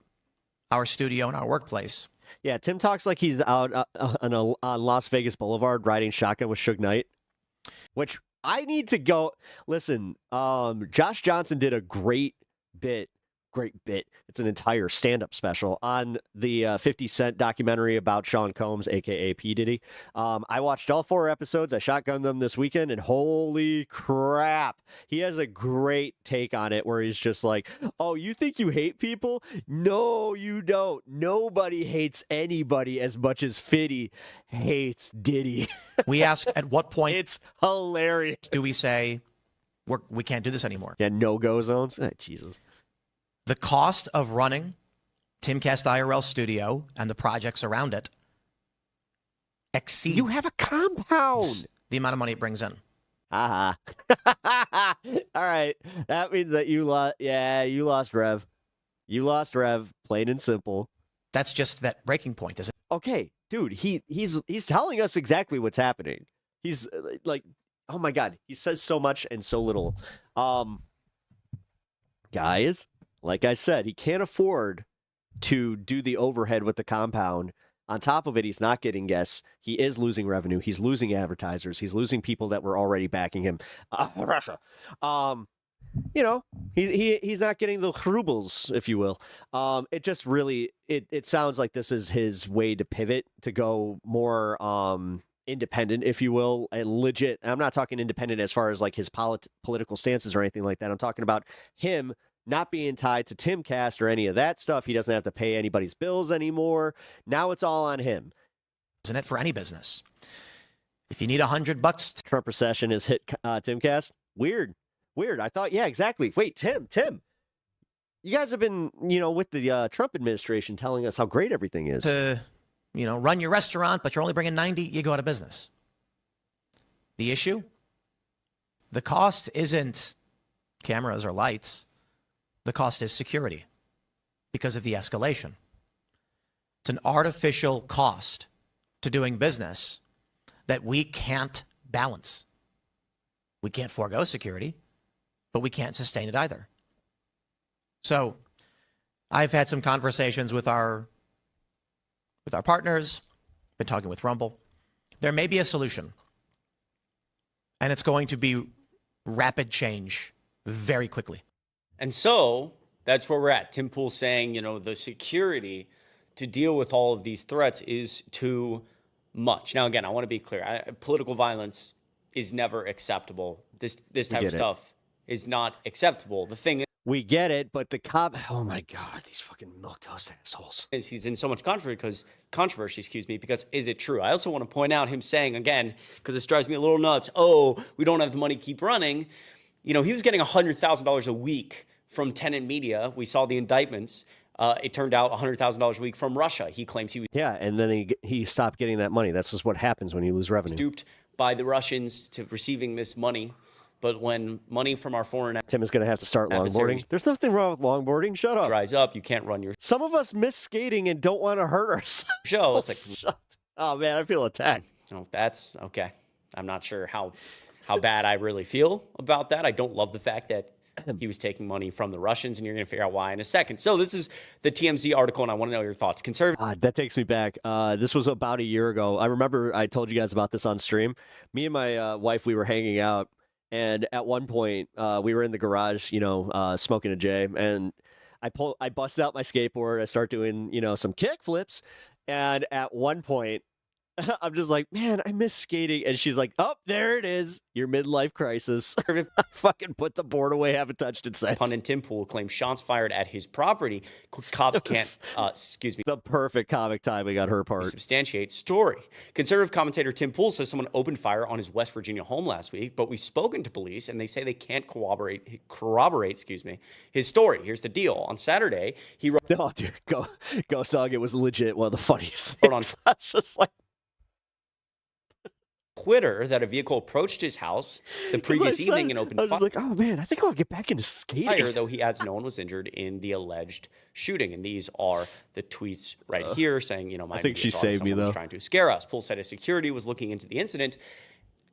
our studio and our workplace. Yeah, Tim talks like he's out on Las Vegas Boulevard riding shotgun with Suge Knight, which I need to go. Listen, Josh Johnson did a great bit great bit. It's an entire stand-up special on the 50 Cent documentary about Sean Combs, a.k.a. P. Diddy. I watched all 4 episodes. I shotgunned them this weekend, and holy crap, he has a great take on it where he's just like, oh, you think you hate people? No, you don't. Nobody hates anybody as much as Fiddy hates Diddy. We asked at what point it's hilarious. Do we say we can't do this anymore? Yeah, no-go zones. Jesus. The cost of running Timcast IRL Studio and the projects around it exceeds. You have a compound. The amount of money it brings in. All right. That means that you lost. Yeah, you lost Rev. You lost Rev, plain and simple. That's just that breaking point, is it? Okay, dude, he's telling us exactly what's happening. He's like, oh my God, he says so much and so little. Guys, like I said, he can't afford to do the overhead with the compound. On top of it, he's not getting guests. He is losing revenue. He's losing advertisers. He's losing people that were already backing him. Russia. You know, he's not getting the rubles, if you will. It just really, it sounds like this is his way to pivot, to go more independent, if you will, and legit. I'm not talking independent as far as like his political stances or anything like that. I'm talking about him not being tied to Timcast or any of that stuff. He doesn't have to pay anybody's bills anymore. Now it's all on him. Isn't it for any business? If you need $100, Trump recession has hit Timcast. Weird. I thought, yeah, exactly. Wait, Tim, you guys have been, with the Trump administration telling us how great everything is. To, run your restaurant, but you're only bringing 90, you go out of business. The issue? The cost isn't cameras or lights. The cost is security because of the escalation. It's an artificial cost to doing business that we can't balance. We can't forego security, but we can't sustain it either. So I've had some conversations with our partners, been talking with Rumble. There may be a solution, and it's going to be rapid change very quickly. And so that's where we're at. Tim Pool saying, the security to deal with all of these threats is too much. Now, again, I want to be clear. Political violence is never acceptable. This type of stuff is not acceptable. The thing is, we get it, but the cop, oh my God, these fucking milquetoast assholes. He's in so much controversy, because is it true? I also want to point out him saying, again, because this drives me a little nuts, we don't have the money to keep running. He was getting $100,000 a week from Tenant Media. We saw the indictments. It turned out $100,000 a week from Russia. He claims he was... Yeah, and then he stopped getting that money. That's just what happens when you lose revenue. Duped by the Russians to receiving this money. But when money from our foreign... Tim is going to have to start longboarding. There's nothing wrong with longboarding. Shut up. Dries up. You can't run your... Some of us miss skating and don't want to hurt ourselves. Show. It's like... Oh, man, I feel attacked. Oh, that's... Okay. I'm not sure how bad I really feel about that. I don't love the fact that he was taking money from the Russians, and you're going to figure out why in a second. So this is the TMZ article, and I want to know your thoughts. Conservative. That takes me back. This was about a year ago. I remember I told you guys about this on stream. Me and my wife, we were hanging out, and at one point, we were in the garage, smoking a J, and I busted out my skateboard. I start doing, some kick flips, and at one point, I'm just like, man, I miss skating. And she's like, oh, there it is. Your midlife crisis. I fucking put the board away, haven't touched it since. Pundit Tim Pool claims shots fired at his property. Cops can't, The perfect comic timing on her part. Substantiate story. Conservative commentator Tim Pool says someone opened fire on his West Virginia home last week, but we've spoken to police and they say they can't corroborate, his story. Here's the deal. On Saturday, he wrote... Oh, dude, go Sog. It was legit one of the funniest things. I was just like... Twitter that a vehicle approached his house the previous evening and opened fire. I was like, oh man, I think I'll get back into skating. Though he adds no one was injured in the alleged shooting. And these are the tweets right here saying, I think she saved me though. Was trying to scare us. Pool said his security was looking into the incident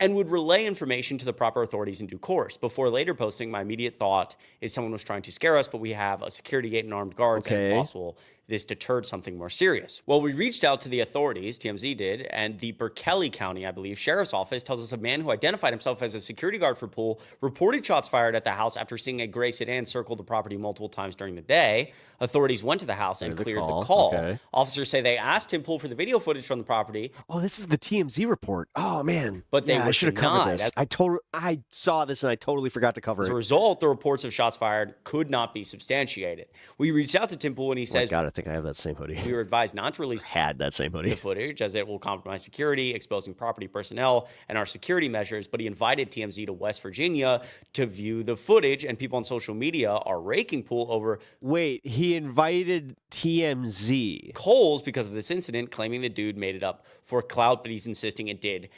and would relay information to the proper authorities in due course. Before later posting, my immediate thought is someone was trying to scare us, but we have a security gate and armed guards and possible this deterred something more serious. Well, we reached out to the authorities, TMZ did, and the Berkeley County, I believe, Sheriff's Office tells us a man who identified himself as a security guard for Poole reported shots fired at the house after seeing a gray sedan circle the property multiple times during the day. Authorities went to the house and cleared the call. Okay. Officers say they asked Tim Poole for the video footage from the property. Oh, this is the TMZ report. Oh, man. But they I should have covered this. I saw this and I totally forgot to cover it. As a result, the reports of shots fired could not be substantiated. We reached out to Tim Poole and he says, God, I think I have that same hoodie. We were advised not to release that same hoodie. The footage as it will compromise security, exposing property personnel and our security measures. But he invited TMZ to West Virginia to view the footage, and people on social media are raking Poole over. Wait, he invited TMZ. Coles because of this incident, claiming the dude made it up for clout, but he's insisting it did.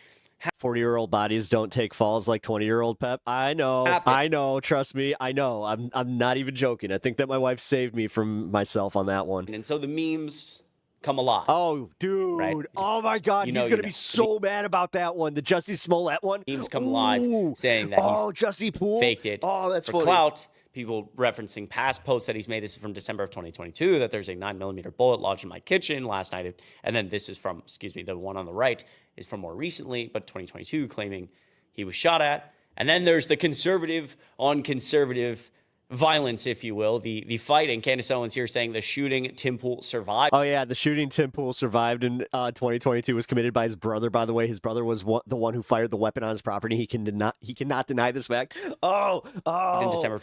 40-year-old bodies don't take falls like 20-year-old Pep. I know. Trust me. I know. I'm not even joking. I think that my wife saved me from myself on that one. And so the memes come alive. Oh, dude. Right? Oh, my God. He's going to be so mad about that one. The Jussie Smollett one. Memes come alive saying that Jussie Poole faked it that's for funny. clout. People referencing past posts that he's made. This is from December of 2022, that there's a 9mm bullet lodged in my kitchen last night. And then this is from, the one on the right is from more recently, but 2022, claiming he was shot at. And then there's the conservative on conservative violence, if you will, the fighting. Candace Owens here saying the shooting Tim Poole survived. Oh, yeah, the shooting Tim Poole survived in 2022 was committed by his brother, by the way. His brother was the one who fired the weapon on his property. He cannot deny this fact. In December.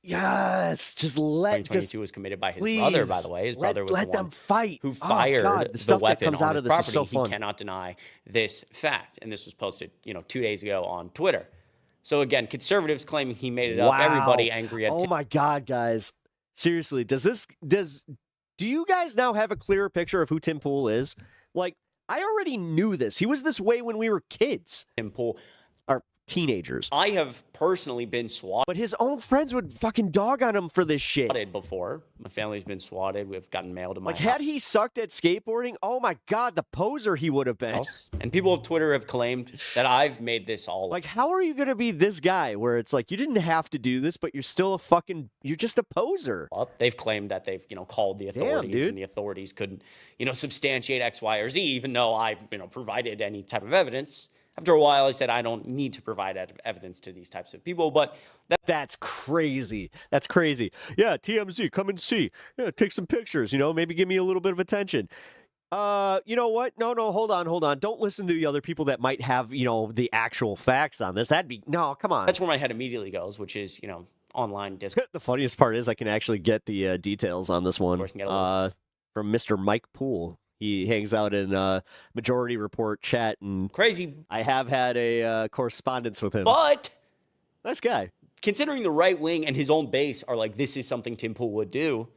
Yes, just let 2022 was committed by his brother, by the way. His brother was the one fight. Who fired the weapon that comes on out his of this property. is so fun. He cannot deny this fact, and this was posted, 2 days ago on Twitter. So again, conservatives claiming he made it up. Everybody angry at. Oh my God, guys! Seriously, do you guys now have a clearer picture of who Tim Poole is? Like, I already knew this. He was this way when we were kids. Tim Poole. Teenagers. I have personally been swatted. But his own friends would fucking dog on him for this shit. Before. My family's been swatted. We've gotten mail to my house. Had he sucked at skateboarding, oh my God, the poser he would have been. And people on Twitter have claimed that I've made this all up. Like, how are you going to be this guy where it's like, you didn't have to do this, but you're still you're just a poser. They've claimed that they've, called the authorities and the authorities couldn't, substantiate X, Y, or Z, even though I, provided any type of evidence. After a while, I said, I don't need to provide evidence to these types of people, but that's crazy. That's crazy. Yeah, TMZ, come and see. Yeah, take some pictures, maybe give me a little bit of attention. You know what? No, hold on. Don't listen to the other people that might have, the actual facts on this. No, come on. That's where my head immediately goes, which is, online Discord. The funniest part is I can actually get the details on this one from Mr. Mike Poole. He hangs out in Majority Report chat, and crazy. I have had a correspondence with him. But nice guy. Considering the right wing and his own base are like, this is something Tim Poole would do.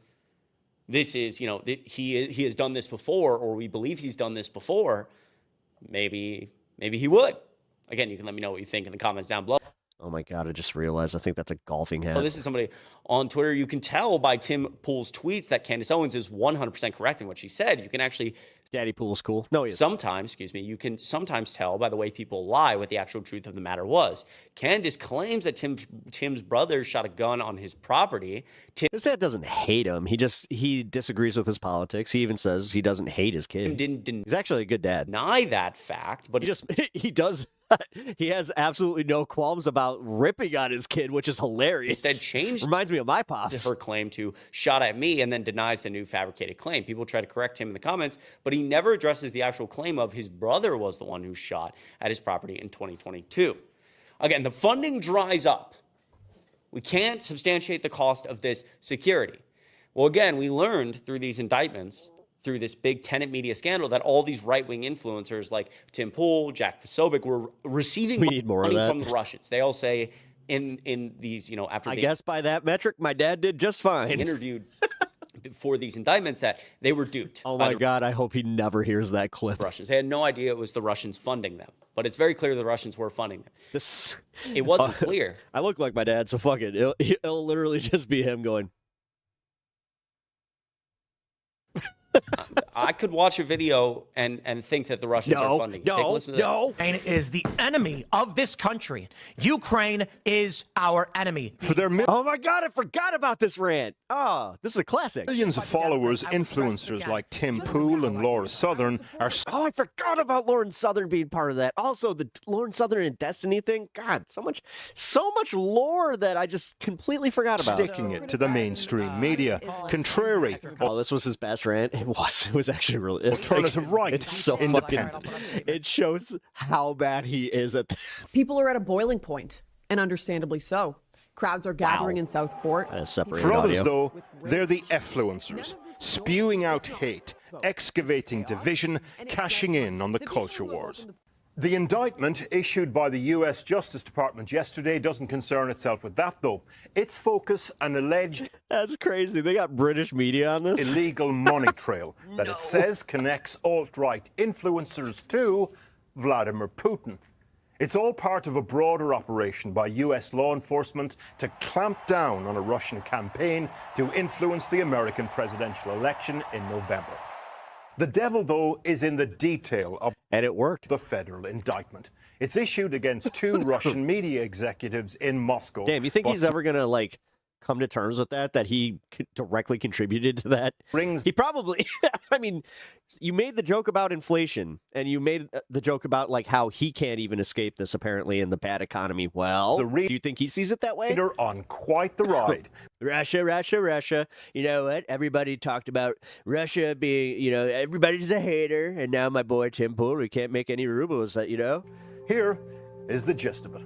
This is, he has done this before, or we believe he's done this before. Maybe he would. Again, you can let me know what you think in the comments down below. Oh my God, I just realized I think that's a golfing hat. Well, this is somebody on Twitter. You can tell by Tim Poole's tweets that Candace Owens is 100% correct in what she said. You can actually... Daddy Poole's cool. No, he is. Sometimes, you can sometimes tell by the way people lie what the actual truth of the matter was. Candace claims that Tim's brother shot a gun on his property. His dad doesn't hate him. He disagrees with his politics. He even says he doesn't hate his kid. He's actually a good dad. Deny that fact, but he does... He has absolutely no qualms about ripping on his kid, which is hilarious. Instead, changed reminds me of my pops. Her claim to shot at me, and then denies the new fabricated claim. People try to correct him in the comments, but he never addresses the actual claim of his brother was the one who shot at his property in 2022. Again, the funding dries up. We can't substantiate the cost of this security. Well, again, we learned through these indictments, through this big tenant media scandal, that all these right-wing influencers like Tim Poole, Jack Posobiec were receiving money from the Russians. They all say in these, after I guess by that metric, my dad did just fine. Interviewed for these indictments that they were duped. Oh my God, I hope he never hears that clip. Russians. They had no idea it was the Russians funding them, but it's very clear the Russians were funding them. It wasn't clear. I look like my dad, so fuck it. It'll literally just be him going. I could watch a video and think that the Russians are funding it. Take a listen to this. Ukraine is the enemy of this country. Ukraine is our enemy. For their oh my God, I forgot about this rant. Oh, this is a classic. Millions of followers, influencers like Tim Pool and Laura Southern are... Oh, I forgot about Lorenz Southern being part of that. Also, the Lorenz Southern and Destiny thing. God, so much lore that I just completely forgot about. Sticking it to the mainstream media. Contrary. Oh, this was his best rant. It was actually really... Alternative rights. It's so independent. It shows how bad he is at... People are at a boiling point, and understandably so. Crowds are gathering in Southport. For others, though, they're the effluencers, spewing out hate, excavating division, cashing in on the culture wars. The indictment issued by the U.S. Justice Department yesterday doesn't concern itself with that, though. Its focus, an alleged... That's crazy. They got British media on this? ...illegal money trail that it says connects alt-right influencers to Vladimir Putin. It's all part of a broader operation by U.S. law enforcement to clamp down on a Russian campaign to influence the American presidential election in November. The devil, though, is in the detail of and it worked. The federal indictment. It's issued against 2 Russian media executives in Moscow. Damn, you think he's ever going to, like, come to terms with that he directly contributed to that? He probably... I mean, you made the joke about inflation, and you made the joke about, like, how he can't even escape this, apparently, in the bad economy. Well, do you think he sees it that way? They're on quite the ride. Russia. You know what? Everybody talked about Russia being, everybody's a hater, and now my boy Tim Pool, we can't make any rubles, Here is the gist of it.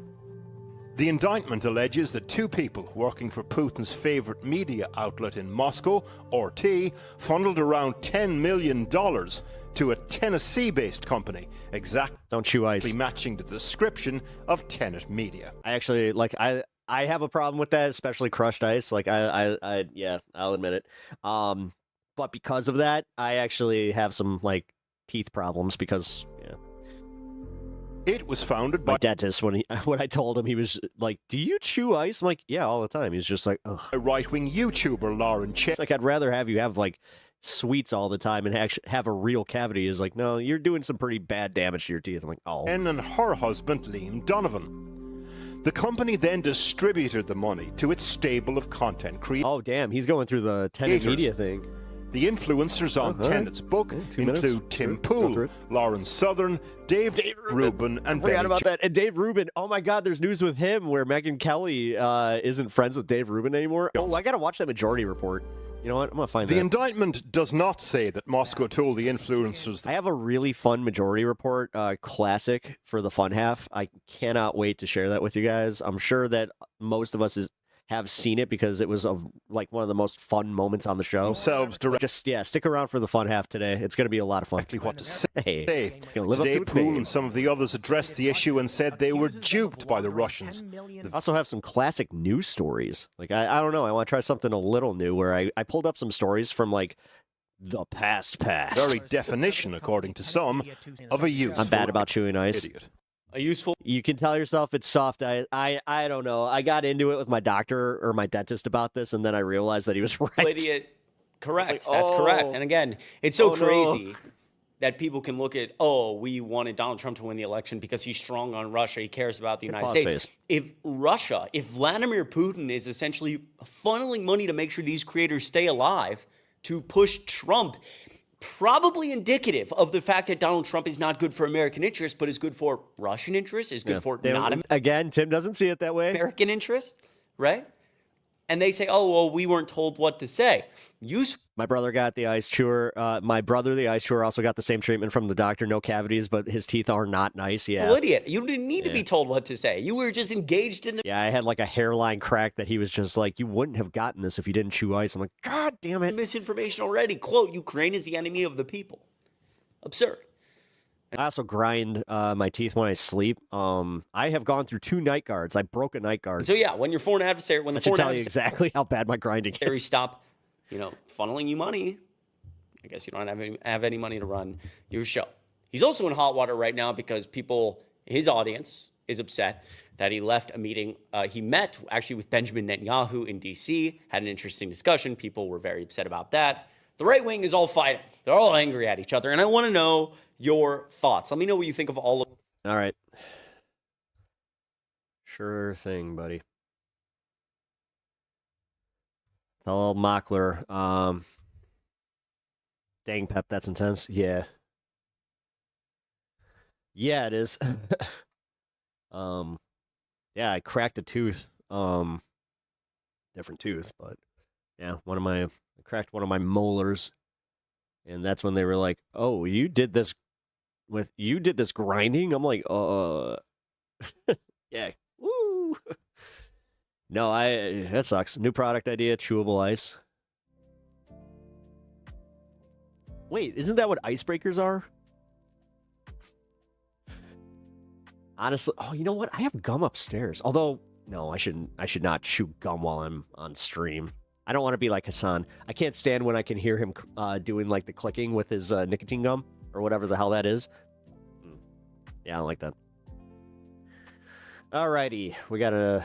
The indictment alleges that 2 people working for Putin's favorite media outlet in Moscow, RT, funneled around $10 million to a Tennessee-based company, Don't chew ice. matching the description of Tenet Media. I actually, I have a problem with that, especially crushed ice. Yeah, I'll admit it. But because of that, I actually have some, teeth problems because, yeah. It was founded by my dentist. When I told him, he was like, "Do you chew ice?" I'm like, "Yeah, all the time." He's just like, "Ugh." A right-wing YouTuber, Lauren Chen. It's like, I'd rather have you have sweets all the time and actually have a real cavity. Is like, no, you're doing some pretty bad damage to your teeth. I'm like, oh. And her husband, Liam Donovan. The company then distributed the money to its stable of content creators. Oh, damn, he's going through the Tenet Media thing. The influencers on Tenet's book include Tim Pool, Lorenz Southern, Dave Rubin, and I forgot about that. And Dave Rubin, oh my God, there's news with him where Megyn Kelly isn't friends with Dave Rubin anymore. Oh, I got to watch that Majority Report. You know what? I'm going to find that. The indictment does not say that Moscow told the influencers... I have a really fun Majority Report classic for the fun half. I cannot wait to share that with you guys. I'm sure that most of us have seen it because it was one of the most fun moments on the show. Stick around for the fun half today. It's going to be a lot of fun. Exactly what to say. Today, Pool and some of the others addressed the issue and said they were duped by the Russians. I also have some classic news stories. I don't know. I want to try something a little new where I pulled up some stories from the past. Very definition, according to some, of a use. I'm bad about chewing ice. Idiot. A useful. You can tell yourself it's soft. I don't know. I got into it with my doctor or my dentist about this, and then I realized that he was right. Idiot. Correct. That's correct. And again, it's so crazy that people can look at, we wanted Donald Trump to win the election because he's strong on Russia. He cares about the United States. If Vladimir Putin is essentially funneling money to make sure these creators stay alive to push Trump, probably indicative of the fact that Donald Trump is not good for American interests, but is good for Russian interests, is good for Again, Tim doesn't see it that way. American interests, right? And they say, we weren't told what to say. My brother got the ice chewer. My brother, the ice chewer, also got the same treatment from the doctor. No cavities, but his teeth are not nice. Yeah. Idiot. You didn't need to be told what to say. You were just engaged in the... Yeah, I had a hairline crack that he was just like, you wouldn't have gotten this if you didn't chew ice. I'm like, God damn it. Misinformation already. Quote, Ukraine is the enemy of the people. Absurd. I also grind my teeth when I sleep. I have gone through 2 night guards. I broke a night guard. So yeah, when your foreign adversary, I should tell you exactly how bad my grinding is. Stop, funneling you money. I guess you don't have any money to run your show. He's also in hot water right now because his audience is upset that he left a meeting. He met actually with Benjamin Netanyahu in D.C., had an interesting discussion. People were very upset about that. The right wing is all fighting. They're all angry at each other. And I want to know your thoughts. Let me know what you think of all of All right. Sure thing, buddy. Tell Mockler, dang, Pep, that's intense. Yeah. Yeah, it is. Yeah, I cracked a tooth. Different tooth, but yeah, I cracked one of my molars. And that's when they were like, "Oh, you did this grinding?" I'm like, yeah. Woo. No, that sucks. New product idea, chewable ice. Wait, isn't that what icebreakers are? Honestly, oh, you know what? I have gum upstairs. Although, no, I should not chew gum while I'm on stream. I don't want to be like Hassan. I can't stand when I can hear him doing like the clicking with his nicotine gum or whatever the hell that is. Yeah, I don't like that. Alrighty, we're gonna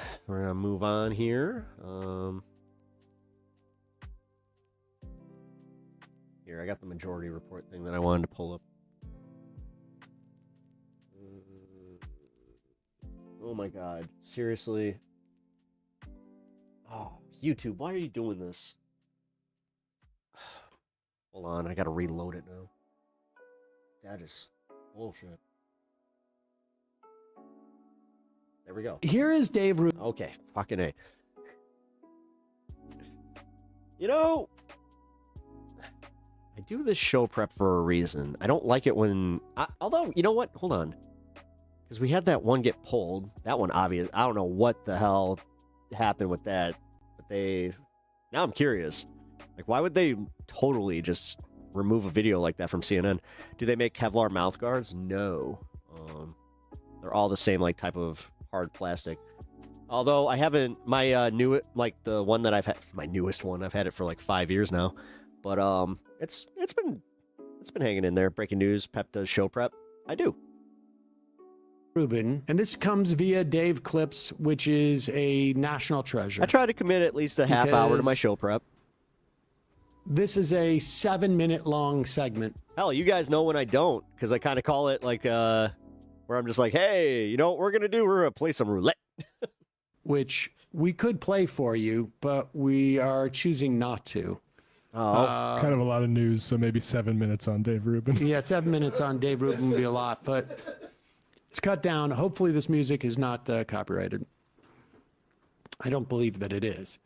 move on here. Here, I got the majority report thing that I wanted to pull up. Oh my god, seriously? Oh, YouTube, why are you doing this? Hold on, I gotta reload it now. That is bullshit. There we go. Here is Dave Rubin. Okay, fucking A. You know, I do this show prep for a reason. I don't like it when... although, you know what? Hold on. Because we had that one get pulled. That one, obvious. I don't know what the hell happened with that. But they... Now I'm curious. Like, why would they totally just remove a video like that from CNN? Do they make Kevlar mouth guards? No. They're all the same, like, type of hard plastic. Although I haven't... My the one that I've had... My newest one. I've had it for, like, 5 years now. But, it's been hanging in there. Breaking news. Pep does show prep. I do. Rubin, and this comes via Dave Clips, which is a national treasure. I try to commit at least a half hour to my show prep. This is a 7-minute long segment. Hell, you guys know when I don't, because I kind of call it like, where I'm just like, hey, you know what we're going to do? We're going to play some roulette. Which we could play for you, but we are choosing not to. Kind of a lot of news, so maybe 7 minutes on Dave Rubin. Yeah, 7 minutes on Dave Rubin would be a lot, but it's cut down. Hopefully this music is not copyrighted. I don't believe that it is.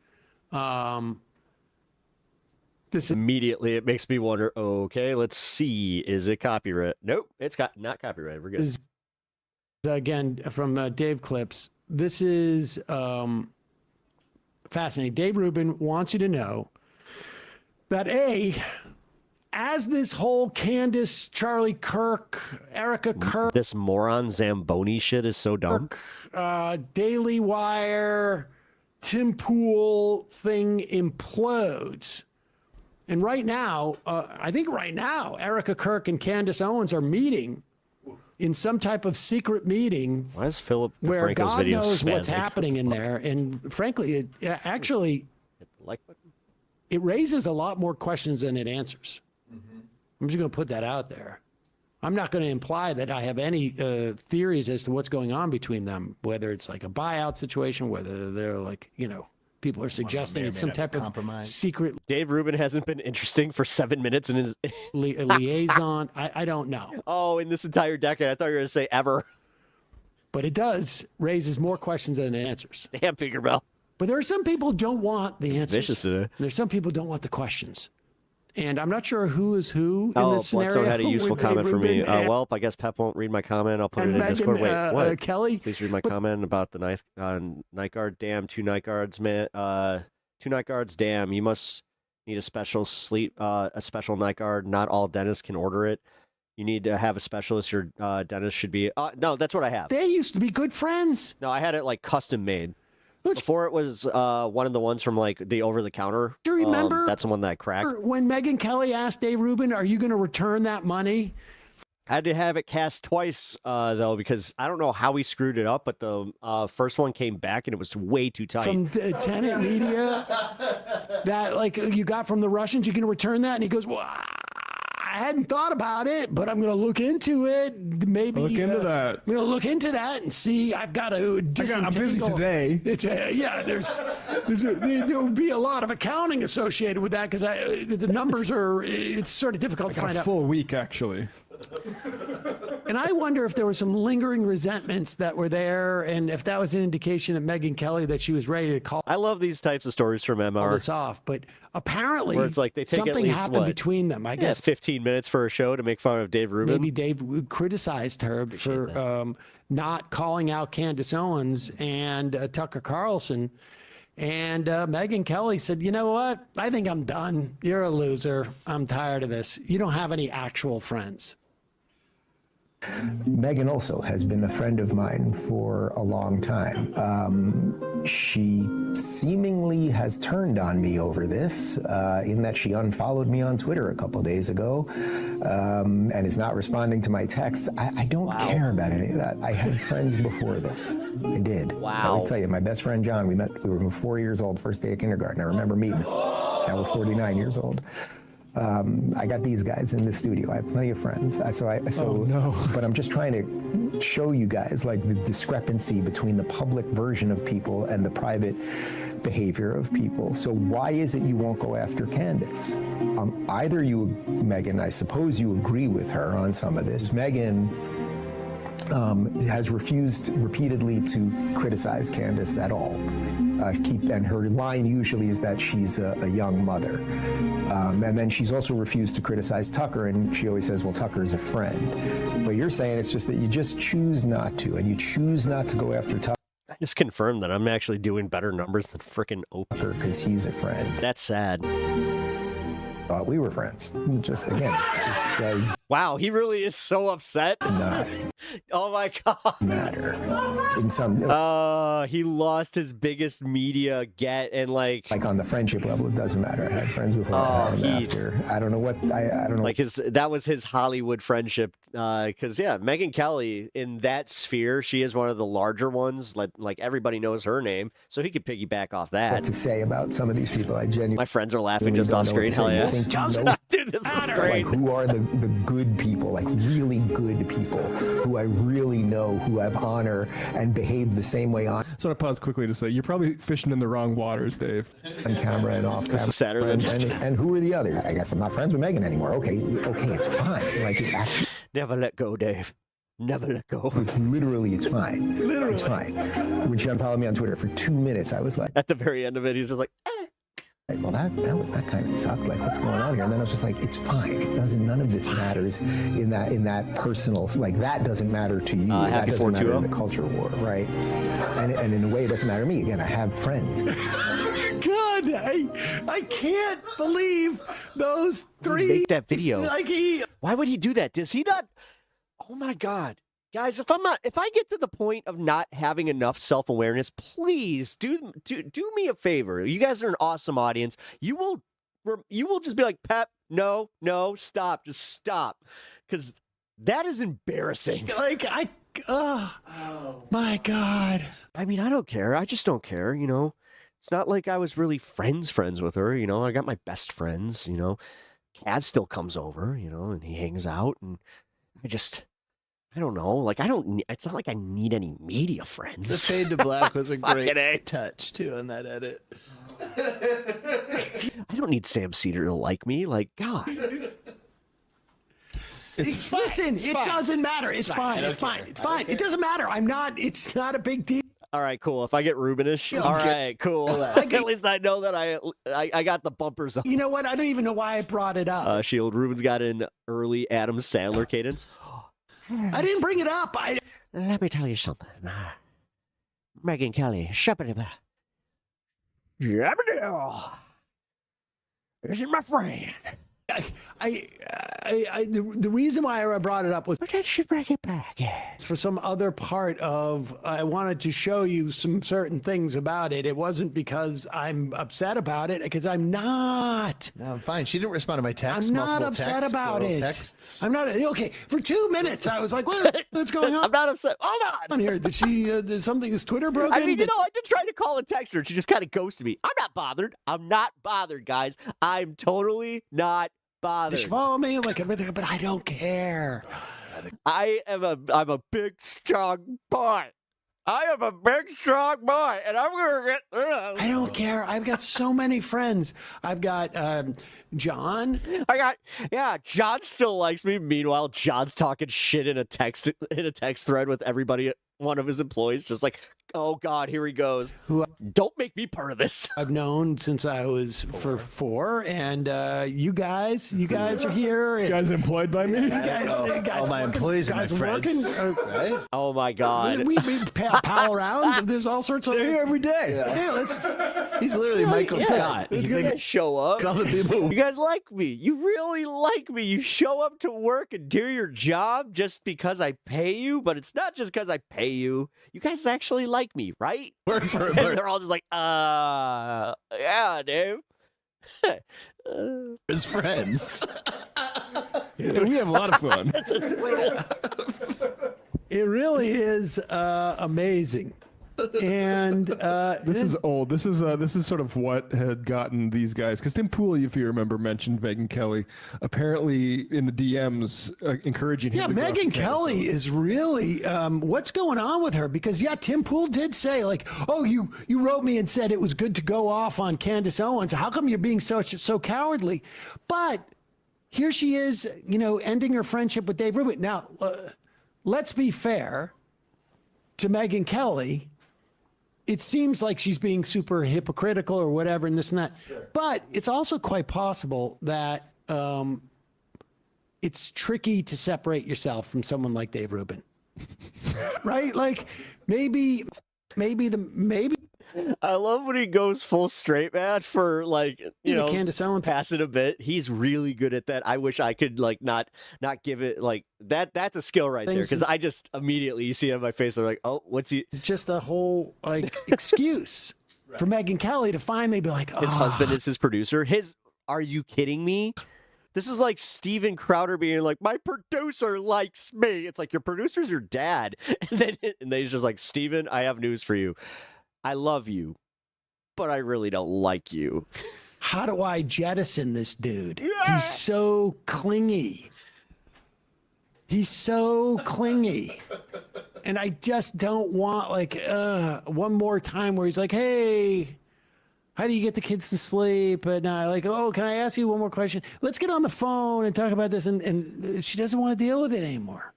This immediately it makes me wonder, okay, let's see, is it copyright? Nope, it's not copyrighted. We're good. This is, again, from Dave Clips. This is fascinating. Dave Rubin wants you to know that as this whole Candace, Charlie Kirk, Erica Kirk, this moron Zamboni shit is so dumb. Daily Wire, Tim Pool thing implodes. And right now, I think right now, Erica Kirk and Candace Owens are meeting in some type of secret meeting. Why is Philip where Franco's God video knows spamming? what's happening in there? And frankly, it raises a lot more questions than it answers. I'm just going to put that out there. I'm not going to imply that I have any theories as to what's going on between them, whether it's like a buyout situation, whether they're like, people are suggesting it's some type of secret. Dave Rubin hasn't been interesting for 7 minutes in his liaison. I don't know. Oh, in this entire decade, I thought you were going to say ever. But it raises more questions than it answers. Damn, Fingerbell. But there are some people who don't want the answers. Vicious today. There's some people who don't want the questions. And I'm not sure who is who in this scenario. Someone had a useful comment for me. Well, I guess Pep won't read my comment. I'll put it in Discord. Wait, what? Kelly? Please read my comment about the night guard. Damn, 2 night guards, man. 2 night guards. Damn, you must need a special night guard. Not all dentists can order it. You need to have a specialist. Your dentist should be. No, that's what I have. They used to be good friends. No, I had it like custom made. Before it was one of the ones from like the over the counter. Do you remember? That's the one that I cracked. When Megyn Kelly asked Dave Rubin, "Are you going to return that money?" Had to have it cast twice, though, because I don't know how he screwed it up, but the first one came back and it was way too tight. From the tenant media that like you got from the Russians, you can return that? And he goes, well, I hadn't thought about it, but I'm going to look into it. Maybe Look into that. I'm going to look into that and see. I've got to disentangle. I'm busy today. It's there would be a lot of accounting associated with that because the numbers are. It's sort of difficult to find a out. full week actually. And I wonder if there were some lingering resentments that were there, and if that was an indication of Megyn Kelly that she was ready to call. I love these types of stories from MR. This off, but apparently where it's like they take something at least, happened what? between them. I guess 15 minutes for a show to make fun of Dave Rubin. maybe Dave criticized her for not calling out Candace Owens and Tucker Carlson. And Megyn Kelly said, you know what? I think I'm done. You're a loser. I'm tired of this. You don't have any actual friends. Megyn also has been a friend of mine for a long time. She seemingly has turned on me over this, in that she unfollowed me on Twitter a couple days ago, and is not responding to my texts. I don't care about any of that. I had friends before this. I did. I always tell you, my best friend John, we were 4 years old, first day of kindergarten. I remember meeting him. Now we're 49 years old. I got these guys in the studio. I have plenty of friends. But I'm just trying to show you guys like the discrepancy between the public version of people and the private behavior of people. So why is it you won't go after Candace? Either you, Megyn, I suppose you agree with her on some of this. Megyn has refused repeatedly to criticize Candace at all. And her line usually is that she's a young mother. And then she's also refused to criticize Tucker, and she always says, well, Tucker is a friend. But you're saying it's just that you just choose not to, and you choose not to go after Tucker. I just confirmed that I'm actually doing better numbers than frickin' Tucker because he's a friend. That's sad. Thought we were friends. Just again, guys. Wow, he really is so upset. Not oh my god. Matter. In some. He lost his biggest media get, and like on the friendship level, it doesn't matter. I had friends before. I had them after. I don't know what. I don't know. Like that was his Hollywood friendship. Because Megyn Kelly in that sphere, she is one of the larger ones. Like everybody knows her name, so he could piggyback off that. What to say about some of these people? I genuinely. My friends are laughing just off screen. Hell yeah. Dude, this is great. Like, who are the good people, like really good people who I really know, who have honor and behave the same way on. So I want to pause quickly to say you're probably fishing in the wrong waters, Dave. On camera and off camera. This is Saturday. And who are the others? I guess I'm not friends with Megyn anymore. Okay, it's fine. Like it actually. Never let go, Dave. Never let go. Literally, it's fine. Literally, it's fine. When she unfollowed me on Twitter for 2 minutes, I was like, at the very end of it, he's just like, well, that kind of sucked. Like, what's going on here? And then I was just like, it's fine. It doesn't. None of this matters in that personal. Like that doesn't matter to you. That doesn't matter in the culture war, right? And in a way, it doesn't matter to me. Again, I have friends. God, I can't believe those three. Make that video. Like why would he do that? Does he not? Oh my God. Guys, if I get to the point of not having enough self-awareness, please do me a favor. You guys are an awesome audience. You will just be like, Pep, no, stop, just stop, because that is embarrassing. Like oh my God. I mean, I don't care. I just don't care. It's not like I was really friends with her. I got my best friends. Kaz still comes over. And he hangs out, and I don't know. Like, it's not like I need any media friends. The fade to black was a great touch, too, on that edit. I don't need Sam Cedar to like me. Like, God. Listen, it doesn't matter. It's fine. It's fine. It doesn't matter. It's not a big deal. All right, cool. If I get Rubinish, all right, cool. At least I know that I got the bumpers up. You know what? I don't even know why I brought it up. Shield, Rubin's got an early Adam Sandler cadence. I didn't bring it up. Let me tell you something. Megyn Kelly, Shabba-dabba. Isn't my friend. The reason why I brought it up was I should bring it back for some other part of I wanted to show you some certain things about it. It wasn't because I'm upset about it, because I'm not. No, I'm fine. She didn't respond to my text. I'm not upset about it. Texts. I'm not. Okay, for 2 minutes I was like, what's going on? I'm not upset. Hold on. Here, did she? Did something? Is Twitter broken? I mean, I did try to call and text her. She just kind of ghosted me. I'm not bothered. I'm not bothered, guys. I'm totally not bothered. Did she follow me? Like everything, but I don't care. I'm a big, strong boy. I am a big, strong boy, and I'm gonna get through this. I don't care. I've got so many friends. I've got John. John still likes me. Meanwhile, John's talking shit in a text thread with everybody, one of his employees, just like, oh God, here he goes. Don't make me part of this. I've known since I was for 4, and you guys are here. You guys employed by me? All my employees and my friends. Right? Oh my God. We pal around. There's all sorts of. They're here every day. Yeah, he's literally Michael Scott. You guys show up. Some of the people. You guys like me. You really like me. You show up to work and do your job just because I pay you, but it's not just because I pay you. You guys actually like me, right? And they're all just like, yeah, Dave. As friends. We have a lot of fun. It really is amazing. And this is old. This is sort of what had gotten these guys, because Tim Pool, if you remember, mentioned Megyn Kelly apparently in the DMs encouraging him. Yeah, to go Megyn Kelly is really what's going on with her? Because Tim Pool did say like, oh, you wrote me and said it was good to go off on Candace Owens. How come you're being so cowardly? But here she is, ending her friendship with Dave Rubin. Now, let's be fair to Megyn Kelly. It seems like she's being super hypocritical or whatever and this and that. Sure. But it's also quite possible that it's tricky to separate yourself from someone like Dave Rubin. Right? Like maybe. I love when he goes full straight, man, for like, Candace Owens. Pass it a bit. He's really good at that. I wish I could like not give it like that. That's a skill right there. Because I just immediately, you see it on my face, I'm like, oh, what's he? It's just a whole like excuse for Megyn Kelly to finally be like, his husband is his producer. Are you kidding me? This is like Steven Crowder being like, my producer likes me. It's like, your producer's your dad. And then he's just like, Steven, I have news for you. I love you, but I really don't like you. How do I jettison this dude? Yeah. He's so clingy. And I just don't want like one more time where he's like, hey, how do you get the kids to sleep? And like, oh, can I ask you one more question? Let's get on the phone and talk about this. And she doesn't want to deal with it anymore.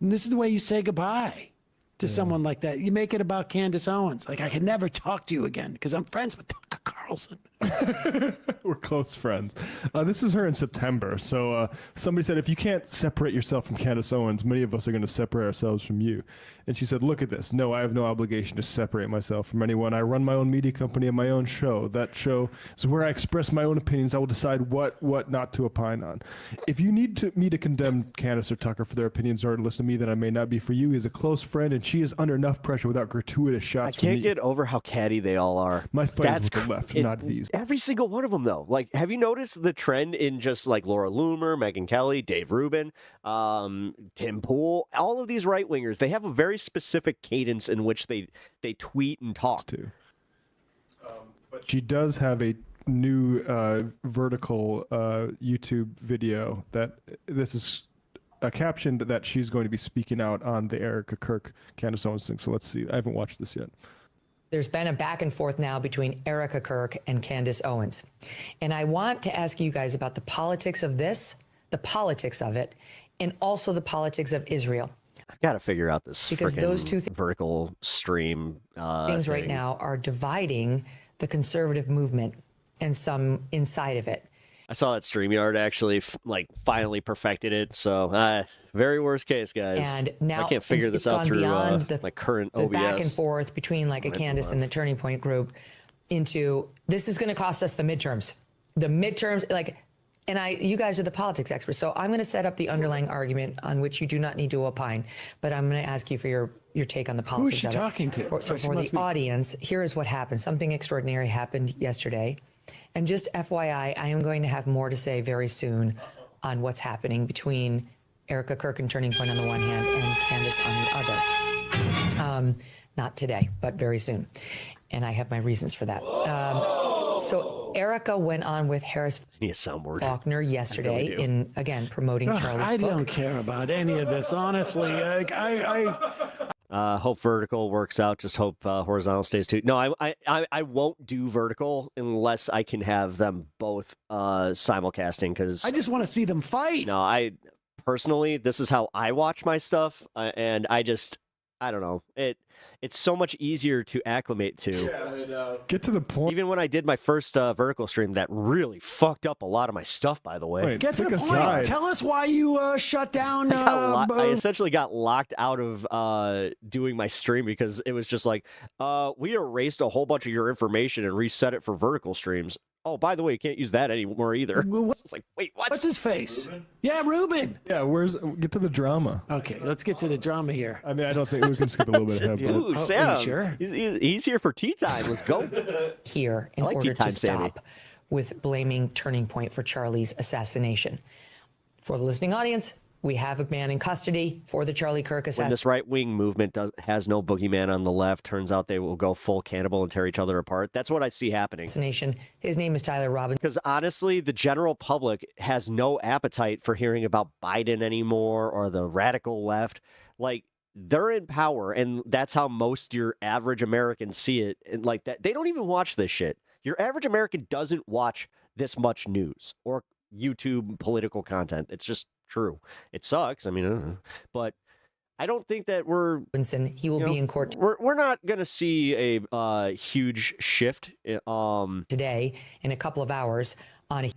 And this is the way you say goodbye to someone like that. You make it about Candace Owens. Like, I can never talk to you again because I'm friends with Tucker Carlson. We're close friends. This is her in September. So somebody said, if you can't separate yourself from Candace Owens, many of us are going to separate ourselves from you. And she said, look at this. No, I have no obligation to separate myself from anyone. I run my own media company and my own show. That show is where I express my own opinions. I will decide what not to opine on. If you need me to condemn Candace or Tucker for their opinions or to listen to me, then I may not be for you. He's a close friend, and she is under enough pressure without gratuitous shots. I can't get over how catty they all are. My fight is with the left, not these. Every single one of them, though. Like, have you noticed the trend in just like Laura Loomer, Megyn Kelly, Dave Rubin, Tim Pool, all of these right wingers? They have a very specific cadence in which they tweet and talk. Too. But she does have a new vertical YouTube video that this is a caption that she's going to be speaking out on the Erica Kirk Candace Owens thing. So let's see. I haven't watched this yet. There's been a back and forth now between Erica Kirk and Candace Owens. And I want to ask you guys about the politics of this, the politics of it, and also the politics of Israel. I got to figure out this because those two vertical stream things right now are dividing the conservative movement and some inside of it. I saw that StreamYard actually finally perfected it. So very worst case, guys. And now I can't figure this out through the current OBS. The back and forth between like a Candace and the Turning Point group into this is going to cost us the midterms. The midterms, like And you guys are the politics experts, so I'm going to set up the underlying argument on which you do not need to opine, but I'm going to ask you for your take on the politics. Who is she talking to? For the audience, here is what happened. Something extraordinary happened yesterday. And just FYI, I am going to have more to say very soon on what's happening between Erica Kirk and Turning Point on the one hand and Candace on the other. Not today, but very soon. And I have my reasons for that. So Erica went on with Harris Faulkner yesterday in, again, promoting Charlie's book. I don't care about any of this, honestly. Hope vertical works out. Just hope horizontal stays too. No, I won't do vertical unless I can have them both simulcasting, because I just want to see them fight. No, I personally, this is how I watch my stuff, and I don't know. It's so much easier to acclimate to. Yeah, I know. Get to the point. Even when I did my first vertical stream, that really fucked up a lot of my stuff, by the way. Wait, Get to the point. Tell us why you shut down. I essentially got locked out of doing my stream because it was just like, we erased a whole bunch of your information and reset it for vertical streams. Oh, by the way, you can't use that anymore either. It's like, wait, what? What's his face? Yeah, Ruben. Yeah, get to the drama. Okay, let's get to the drama here. I mean, I don't think we can skip a little bit ahead. Ooh, Sam. Sure? He's here for tea time. Let's go. Here in order to stop with blaming Turning Point for Charlie's assassination. For the listening audience, we have a man in custody for the Charlie Kirk assassination. When this right-wing movement has no boogeyman on the left, turns out they will go full cannibal and tear each other apart. That's what I see happening. His name is Tyler Robbins. Because honestly, the general public has no appetite for hearing about Biden anymore or the radical left. Like, they're in power, and that's how most your average Americans see it. And like that, they don't even watch this shit. Your average American doesn't watch this much news or YouTube political content. It's just true. It sucks. I mean, but I don't think that he will be in court. We're not going to see a huge shift today in a couple of hours on a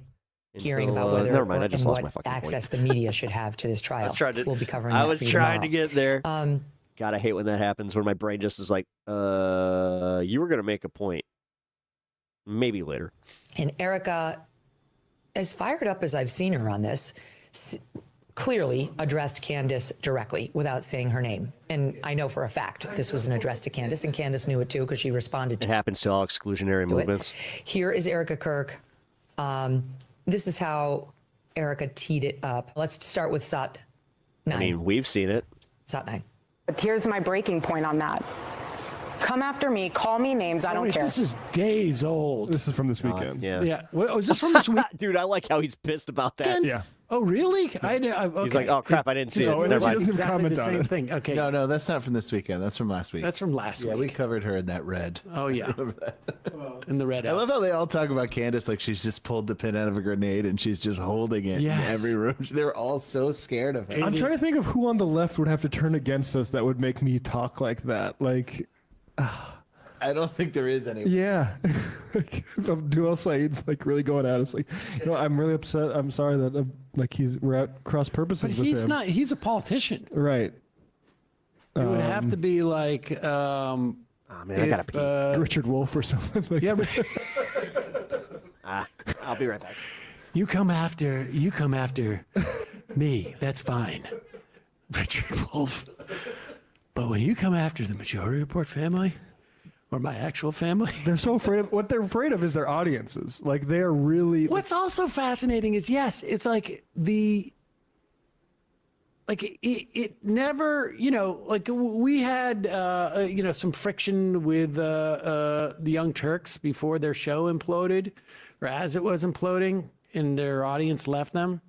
hearing about whether never mind, I just lost my what fucking access point. the media should have to this trial. We'll be covering that I was for you trying to tomorrow. get there. God, I hate when that happens, when my brain just is like, you were going to make a point. Maybe later. And Erica, as fired up as I've seen her on this, clearly addressed Candace directly without saying her name. And I know for a fact this was an address to Candace, and Candace knew it too because she responded to it. It happens to all exclusionary movements. Here is Erica Kirk. This is how Erica teed it up. Let's start with SOT 9. I mean, we've seen it. SOT 9. But here's my breaking point on that. Come after me, call me names, I don't care. This is days old. This is from this weekend. Yeah. Was this from this week? Dude, I like how he's pissed about that. Yeah. Oh, really? Okay. He's like, oh, crap, I didn't see it. Never mind. Exactly the same thing. Okay. No, that's not from this weekend. That's from last week. That's from last week. Yeah, we covered her in that red. Oh, yeah. In the red. I love how they all talk about Candace like she's just pulled the pin out of a grenade and she's just holding it in every room. They're all so scared of her. I'm trying to think of who on the left would have to turn against us that would make me talk like that. Like, I don't think there is any. Yeah. Like, Abdul Saeed's like really going at us. Like, I'm really upset. I'm sorry that we're at cross purposes but with he's him. not. He's a politician. Right. It would have to be like. Oh man, I gotta pee. Richard Wolff or something. Like yeah. I'll be right back. You come after me. That's fine, Richard Wolff. But when you come after the Majority Report family, or my actual family, they're so afraid of what they're afraid of is their audiences. Like they're really. What's also fascinating is it's like it never, like we had some friction with the Young Turks before their show imploded, or as it was imploding, and their audience left them,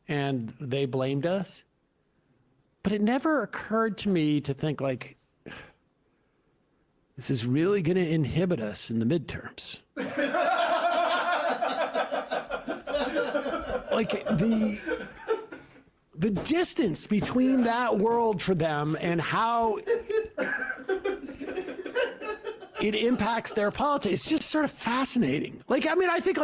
and they blamed us. But it never occurred to me to think like, this is really going to inhibit us in the midterms. Like the distance between that world for them and how it impacts their politics, it's just sort of fascinating. Like, I mean, I think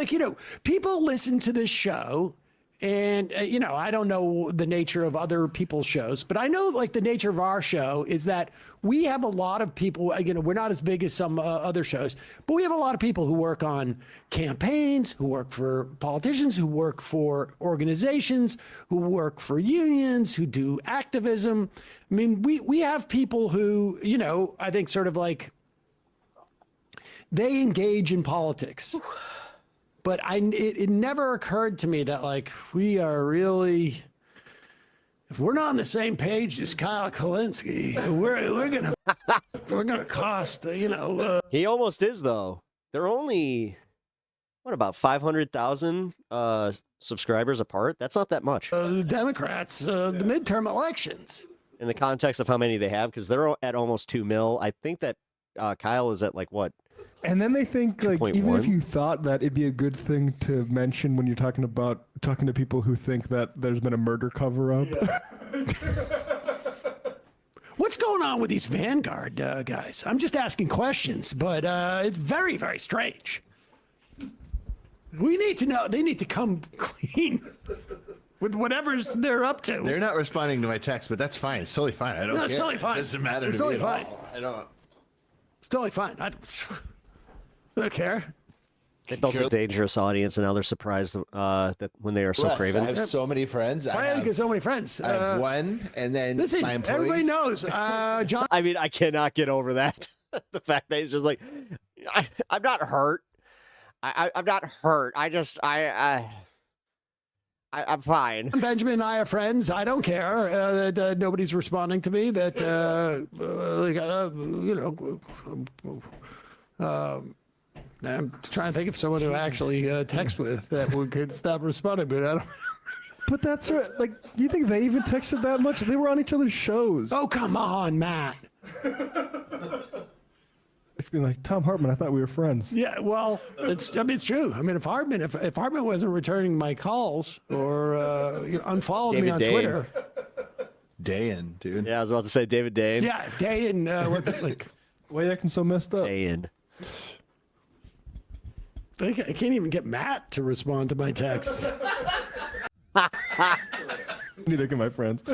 people listen to this show And, I don't know the nature of other people's shows, but I know like the nature of our show is that we have a lot of people, we're not as big as some other shows, but we have a lot of people who work on campaigns, who work for politicians, who work for organizations, who work for unions, who do activism. I mean, we have people who, I think sort of like they engage in politics. But it never occurred to me that like we are really, if we're not on the same page as Kyle Kalinske, we're gonna cost He almost is though. They're only about 500,000 subscribers apart. That's not that much. The Democrats, the midterm elections. In the context of how many they have, because they're at almost 2 mil. I think that Kyle is at like what? And then they think like 2.1? even if you thought that it'd be a good thing to mention when you're talking to people who think that there's been a murder cover up. Yeah. What's going on with these Vanguard guys? I'm just asking questions, but it's very, very strange. We need to know. They need to come clean with whatever they're up to. They're not responding to my text, but that's fine. It's totally fine. I don't care. It's totally fine. It doesn't matter It's to me totally at fine. all. I don't. It's totally fine. I don't care. They built a dangerous audience, and now they're surprised that when they are so Yes, craven. I have so many friends. Why do you get so many friends? I have one, and then listen, my employees. everybody knows. John. I mean, I cannot get over that. The fact that he's just like, I'm not hurt. I'm not hurt. I'm fine. Benjamin and I are friends. I don't care that nobody's responding to me. That I'm trying to think of someone to actually text with that could stop responding, but I don't. But that's right. Like, you think they even texted that much? They were on each other's shows. Oh, come on, Matt. It's been like, Tom Hartman, I thought we were friends. Yeah, well, it's true. I mean, if Hartman wasn't returning my calls or unfollowed me on Twitter. Dayan, dude. Yeah, I was about to say David Dayan. Yeah, if Dayan, what's it like? Why are you acting so messed up? Dayan. I can't even get Matt to respond to my texts. Neither can my friends.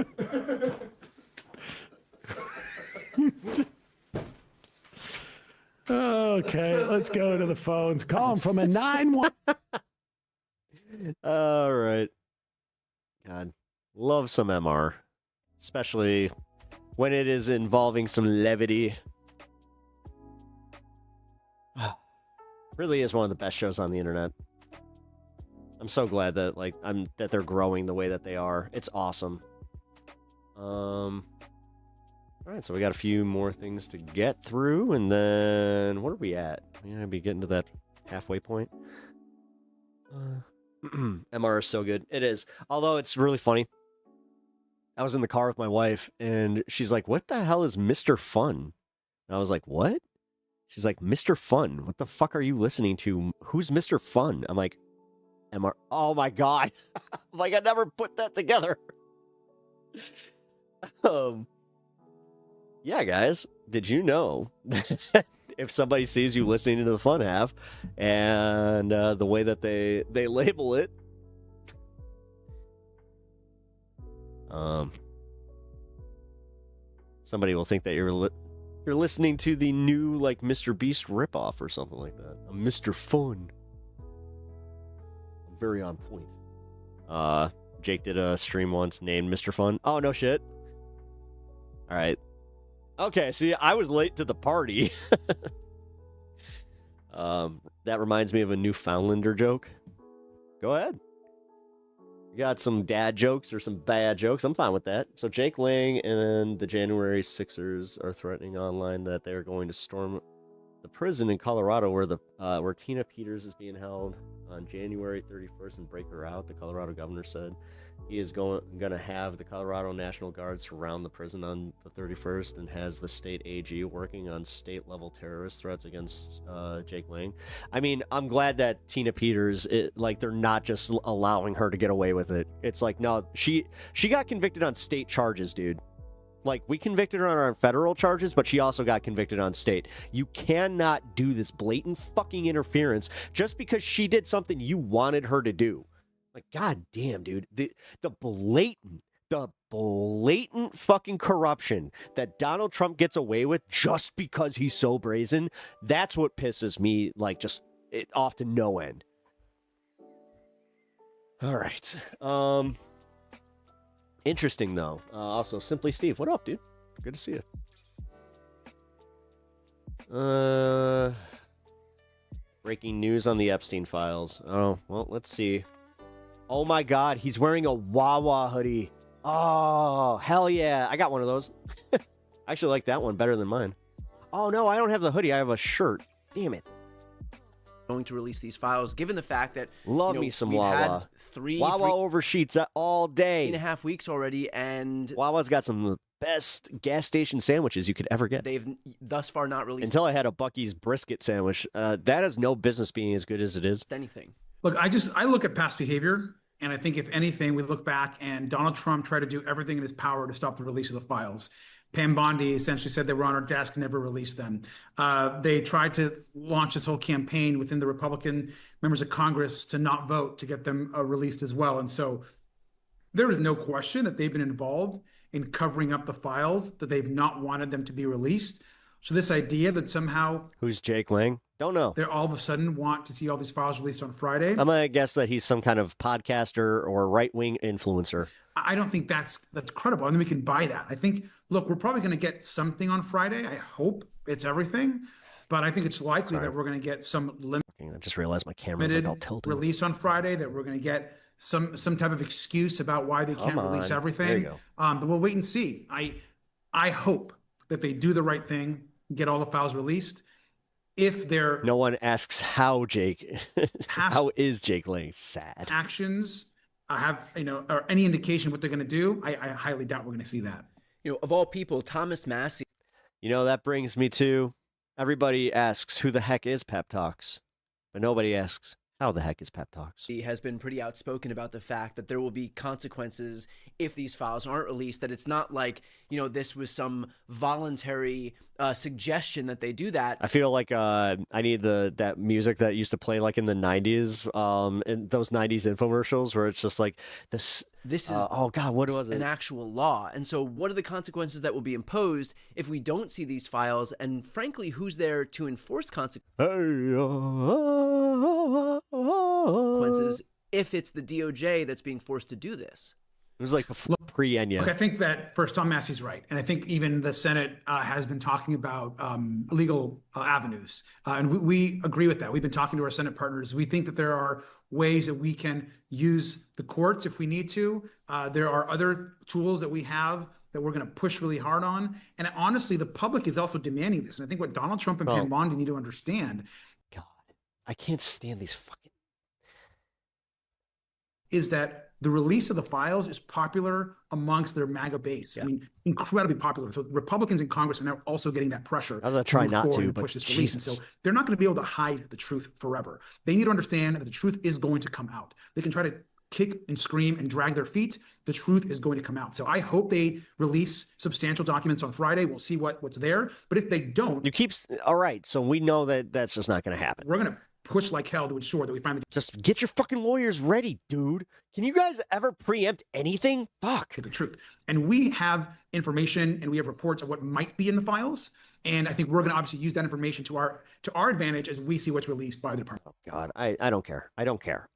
Okay, let's go to the phones. Call him from a 9-1. All right. God, love some MR, especially when it is involving some levity. Really is one of the best shows on the internet. I'm so glad that that they're growing the way that they are. It's awesome. All right, so we got a few more things to get through, and then what are we at? We're gonna be getting to that halfway point. MR is so good. It is. Although it's really funny. I was in the car with my wife, and she's like, "What the hell is Mr. Fun?" And I was like, "What?" She's like, "Mr. Fun? What the fuck are you listening to? Who's Mr. Fun?" I'm like, MR. Oh my god! I'm like, I never put that together. Yeah, guys, did you know that if somebody sees you listening to the Fun Half and the way that they label it, somebody will think that you're listening to the new like Mr. Beast ripoff or something like that. A Mr. Fun. Very on point. Jake did a stream once named Mr. Fun. Oh, no shit. All right. Okay, see, I was late to the party. That reminds me of a Newfoundlander joke. Go ahead. You got some dad jokes or some bad jokes? I'm fine with that. So Jake Lang and the January Sixers are threatening online that they're going to storm the prison in Colorado where Tina Peters is being held on January 31st and break her out. The Colorado governor said he is going to have the Colorado National Guard surround the prison on the 31st and has the state AG working on state-level terrorist threats against Jake Lang. I mean, I'm glad that Tina Peters, they're not just allowing her to get away with it. It's like, no, she got convicted on state charges, dude. Like, we convicted her on our federal charges, but she also got convicted on state. You cannot do this blatant fucking interference just because she did something you wanted her to do. Like, god damn, dude. The blatant fucking corruption that Donald Trump gets away with just because he's so brazen, that's what pisses me, like, just off to no end. All right. Interesting, though. Also, Simply Steve, what up, dude? Good to see you. Breaking news on the Epstein files. Oh, well, let's see. Oh my god, he's wearing a Wawa hoodie. Oh, hell yeah. I got one of those. I actually like that one better than mine. Oh, no, I don't have the hoodie. I have a shirt. Damn it. Going to release these files, given the fact that me some we've Wawa. had three over sheets all day. 3.5 weeks already, and Wawa's got some of the best gas station sandwiches you could ever get. They've thus far not released until I had a Buc-ee's brisket sandwich. That has no business being as good as it is. anything. Look, I look at past behavior, and I think if anything, we look back and Donald Trump tried to do everything in his power to stop the release of the files. Pam Bondi essentially said they were on our desk and never released them. They tried to launch this whole campaign within the Republican members of Congress to not vote to get them released as well. And so there is no question that they've been involved in covering up the files, that they've not wanted them to be released. So this idea that somehow... Who's Jake Lang? Don't know. They all of a sudden want to see all these files released on Friday. I'm going to guess that he's some kind of podcaster or right-wing influencer. I don't think that's credible. I think we can buy that. I think, look, we're probably going to get something on Friday. I hope it's everything. But I think it's likely that we're going to get some I just realized my camera's like all tilted. release on Friday, that we're going to get some type of excuse about why they can't release everything. There you go. But we'll wait and see. I hope that they do the right thing, get all the files released. If they're no one asks how how is Jake Lang sad actions have or any indication what they're going to do, I highly doubt we're going to see that. Of all people, Thomas Massie. That brings me to everybody asks who the heck is Pep Talks, but nobody asks how the heck is Pep Talks. He has been pretty outspoken about the fact that there will be consequences if these files aren't released, that it's not like, this was some voluntary suggestion that they do that. I feel like I need that music that used to play like in the 90s, in those 90s infomercials where it's just like this is oh god, what was it? An actual law. And so what are the consequences that will be imposed if we don't see these files? And frankly, who's there to enforce consequences if it's the DOJ that's being forced to do this? It was like pre-Enya. Look, I think that first, Tom Massey's right. And I think even the Senate has been talking about legal avenues. And we agree with that. We've been talking to our Senate partners. We think that there are ways that we can use the courts if we need to. There are other tools that we have that we're going to push really hard on. And honestly, the public is also demanding this. And I think what Donald Trump and Pam Bondi need to understand. God, I can't stand these fucking... is that the release of the files is popular amongst their MAGA base. I mean, incredibly popular. So Republicans in Congress are now also getting that pressure. I was going to try not to, but push this release. And so they're not going to be able to hide the truth forever. They need to understand that the truth is going to come out. They can try to kick and scream and drag their feet. The truth is going to come out. So I hope they release substantial documents on Friday. We'll see what's there. But if they don't... all right, so we know that that's just not going to happen. We're going to push like hell to ensure that we finally... Just get your fucking lawyers ready, dude. Can you guys ever preempt anything? Fuck. The truth. And we have information and we have reports of what might be in the files. And I think we're going to obviously use that information to our advantage as we see what's released by the department. Oh, God, I don't care. I don't care.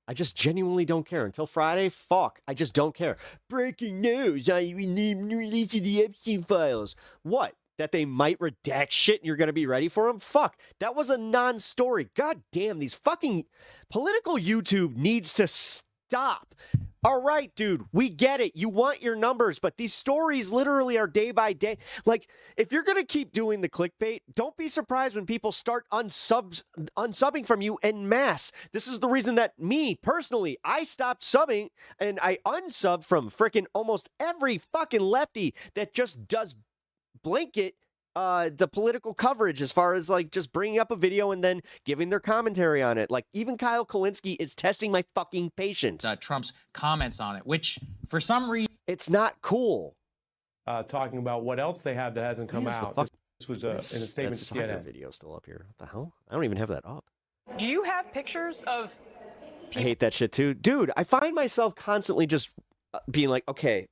I just genuinely don't care. Until Friday, fuck. I just don't care. Breaking news. I release the Epstein files. What? That they might redact shit and you're going to be ready for them? Fuck. That was a non-story. God damn, these fucking political YouTube needs to stop. All right, dude, we get it. You want your numbers, but these stories literally are day by day. Like, if you're going to keep doing the clickbait, don't be surprised when people start unsubbing from you en masse. This is the reason that me, personally, I stopped subbing and I unsubbed from freaking almost every fucking lefty that just does blanket the political coverage as far as like just bringing up a video and then giving their commentary on it. Like even Kyle Kalinske is testing my fucking patience. Trump's comments on it, which for some reason it's not cool. Talking about what else they have that hasn't come out. This was in a statement to CNN. Video still up here. What the hell? I don't even have that up. Do you have pictures of I hate that shit too. Dude, I find myself constantly just being like, okay,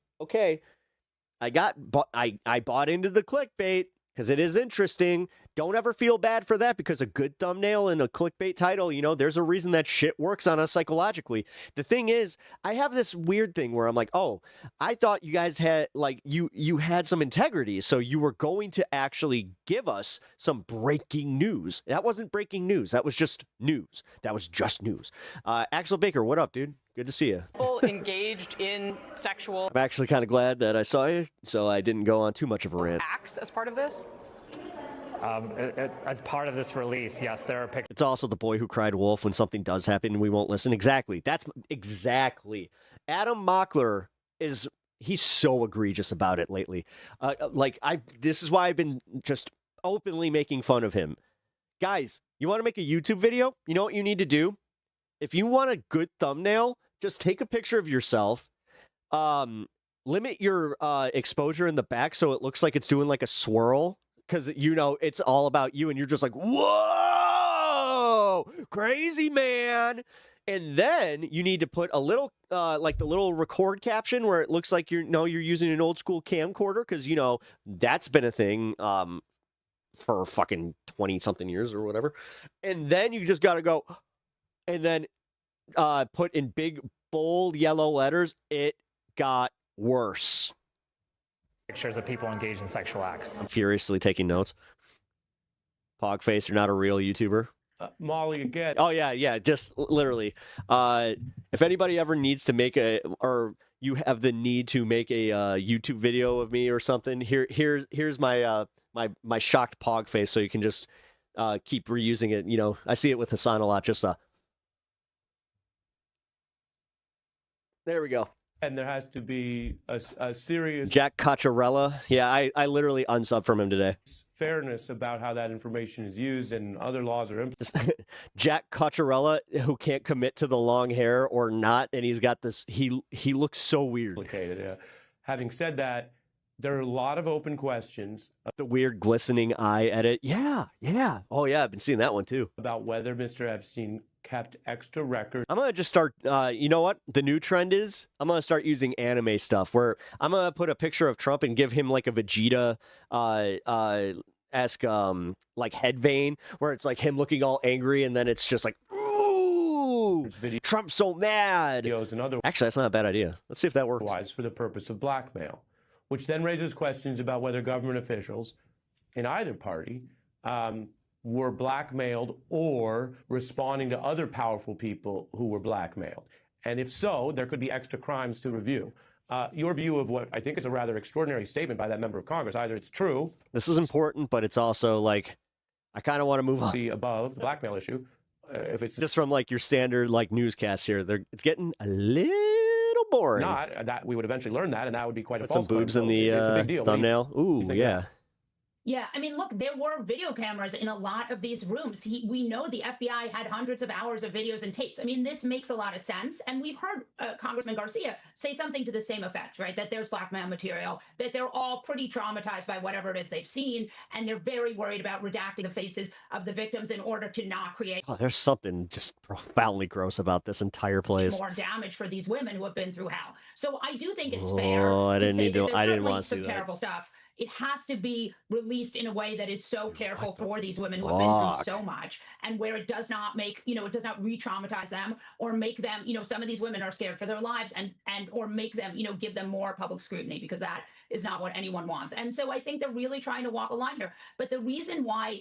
I bought into the clickbait because it is interesting. Don't ever feel bad for that because a good thumbnail and a clickbait title, there's a reason that shit works on us psychologically. The thing is, I have this weird thing where I'm like, oh, I thought you guys had, like, you had some integrity, so you were going to actually give us some breaking news. That wasn't breaking news. That was just news. Axel Baker, what up, dude? Good to see you. People engaged in sexual I'm actually kind of glad that I saw you, so I didn't go on too much of a rant. acts as part of this. As part of this release, yes, there are pictures. It's also the boy who cried wolf when something does happen and we won't listen. Exactly. That's exactly. Adam Mockler he's so egregious about it lately. This is why I've been just openly making fun of him. Guys, you want to make a YouTube video? You know what you need to do? If you want a good thumbnail, just take a picture of yourself. Limit your exposure in the back so it looks like it's doing like a swirl. Because, it's all about you, and you're just like, whoa, crazy man. And then you need to put a little, like the little record caption where it looks like you're using an old school camcorder, because, that's been a thing for fucking 20-something years or whatever. And then you just got to go, and then put in big, bold yellow letters, it got worse. Pictures of people engaged in sexual acts. I'm furiously taking notes. Pogface, you're not a real YouTuber. Molly again. Oh yeah, just literally. If anybody ever needs to or you have the need to make a YouTube video of me or something, here's my my shocked Pogface, so you can just keep reusing it. I see it with Hassan a lot. There we go. And there has to be a serious Jack Cacciarella. Yeah, I literally unsubbed from him today. fairness about how that information is used, and other laws are implemented. Jack Cacciarella, who can't commit to the long hair or not, and he's got this. He looks so weird. Yeah. Having said that, there are a lot of open questions. The weird glistening eye edit. Yeah. Oh yeah, I've been seeing that one too. About whether Mr. Epstein kept extra records. I'm going to just start, you know what the new trend is? I'm going to start using anime stuff where I'm going to put a picture of Trump and give him like a Vegeta esque like head vein where it's like him looking all angry and then it's just like, ooh, Trump's so mad. And other Actually, that's not a bad idea. Let's see if that works. For the purpose of blackmail, which then raises questions about whether government officials in either party were blackmailed or responding to other powerful people who were blackmailed. And if so, there could be extra crimes to review. Your view of what I think is a rather extraordinary statement by that member of Congress, either it's true. This is important, but it's also like, I kind of want to move on. The above, the blackmail issue. If it's just from like your standard like newscasts here, it's getting a little boring. Not that we would eventually learn that, and that would be quite a Put false some boobs claim. in the It's a big deal. thumbnail. Ooh, yeah. Yeah, I mean, look, there were video cameras in a lot of these rooms. We know the FBI had hundreds of hours of videos and tapes. I mean, this makes a lot of sense. And we've heard Congressman Garcia say something to the same effect, right? That there's blackmail material, that they're all pretty traumatized by whatever it is they've seen. And they're very worried about redacting the faces of the victims in order to not create there's something just profoundly gross about this entire place. more damage for these women who have been through hell. So I do think it's fair. I didn't need to. I didn't want to see some that. terrible stuff. It has to be released in a way that is so careful for these women who have been through so much, and where it does not make, it does not re-traumatize them or make them, some of these women are scared for their lives and or make them, give them more public scrutiny, because that is not what anyone wants. And so I think they're really trying to walk a line here. But the reason why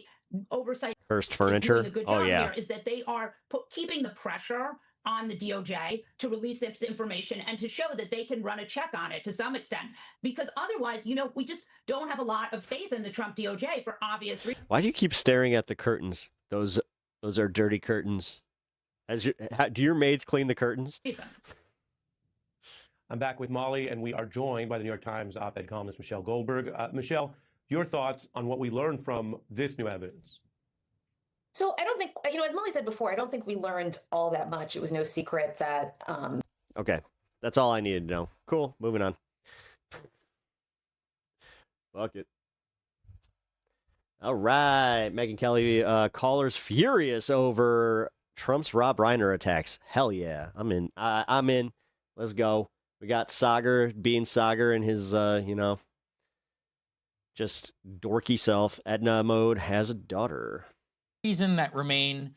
oversight Hearst Furniture. is doing a good job here is that they are keeping the pressure on the DOJ to release this information and to show that they can run a check on it to some extent, because otherwise, we just don't have a lot of faith in the Trump DOJ for obvious reasons. Why do you keep staring at the curtains? Those are dirty curtains. Do your maids clean the curtains? I'm back with Molly, and we are joined by the New York Times op-ed columnist Michelle Goldberg. Michelle, your thoughts on what we learned from this new evidence? So I don't think, as Molly said before, I don't think we learned all that much. It was no secret that... Okay, that's all I needed to know. Cool, moving on. Fuck it. All right, Megyn Kelly, callers furious over Trump's Rob Reiner attacks. Hell yeah. I'm in. I'm in. Let's go. We got Sagar being Sagar and his, just dorky self. Edna Mode has a daughter. Reason that remain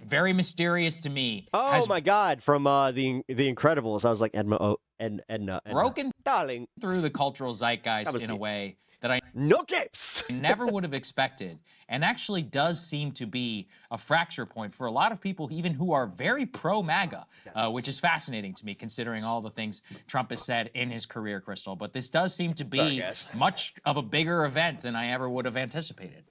very mysterious to me. Oh my God! From the Incredibles, I was like Edna. Broken, darling, through the cultural zeitgeist in a way that I never would have expected, and actually does seem to be a fracture point for a lot of people, even who are very pro MAGA, which is fascinating to me, considering all the things Trump has said in his career, Crystal. But this does seem to be much of a bigger event than I ever would have anticipated.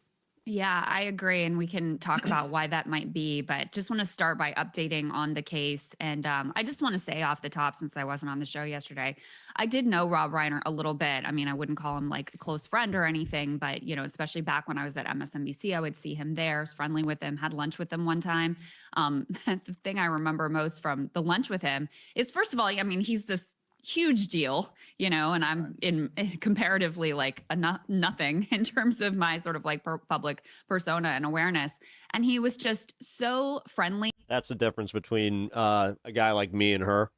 Yeah, I agree. And we can talk about why that might be, but just want to start by updating on the case. And I just want to say off the top, since I wasn't on the show yesterday, I did know Rob Reiner a little bit. I mean, I wouldn't call him like a close friend or anything, but, especially back when I was at MSNBC, I would see him there, was friendly with him, had lunch with him one time. The thing I remember most from the lunch with him is, first of all, I mean, he's this huge deal, and I'm in comparatively like nothing in terms of my sort of like public persona and awareness. And he was just so friendly. That's the difference between a guy like me and her,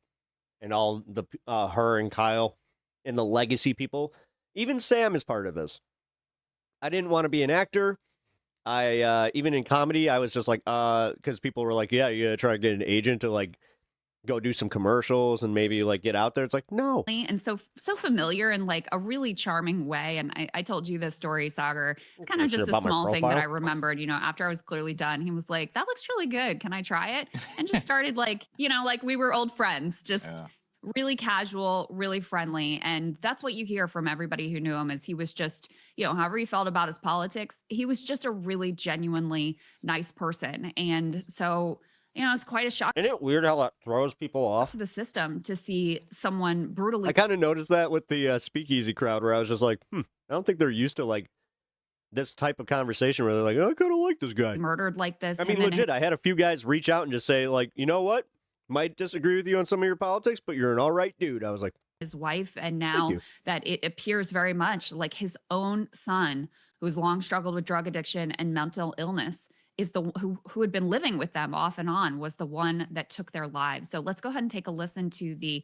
and all the her and Kyle and the legacy people. Even Sam is part of this. I didn't want to be an actor. I even in comedy, I was just like, because people were like, yeah, you gotta try to get an agent to like go do some commercials and maybe like get out there. It's like, no. And so familiar in like a really charming way. And I told you this story, Sagar, kind of just a small thing that I remembered, after I was clearly done. He was like, that looks really good. Can I try it? And just started like, like we were old friends, just really casual, really friendly. And that's what you hear from everybody who knew him, is he was just, however he felt about his politics, he was just a really genuinely nice person. And so, it's quite a shock. Isn't it weird how that throws people off to the system to see someone brutally? I kind of noticed that with the speakeasy crowd, where I was just like, I don't think they're used to like this type of conversation where they're like, I kind of like this guy. Murdered like this. I mean, legit, I had a few guys reach out and just say like, you know what? Might disagree with you on some of your politics, but you're an all right dude. I was like, his wife, and now that it appears very much like his own son, who's long struggled with drug addiction and mental illness, is the who had been living with them off and on, was the one that took their lives. So let's go ahead and take a listen to the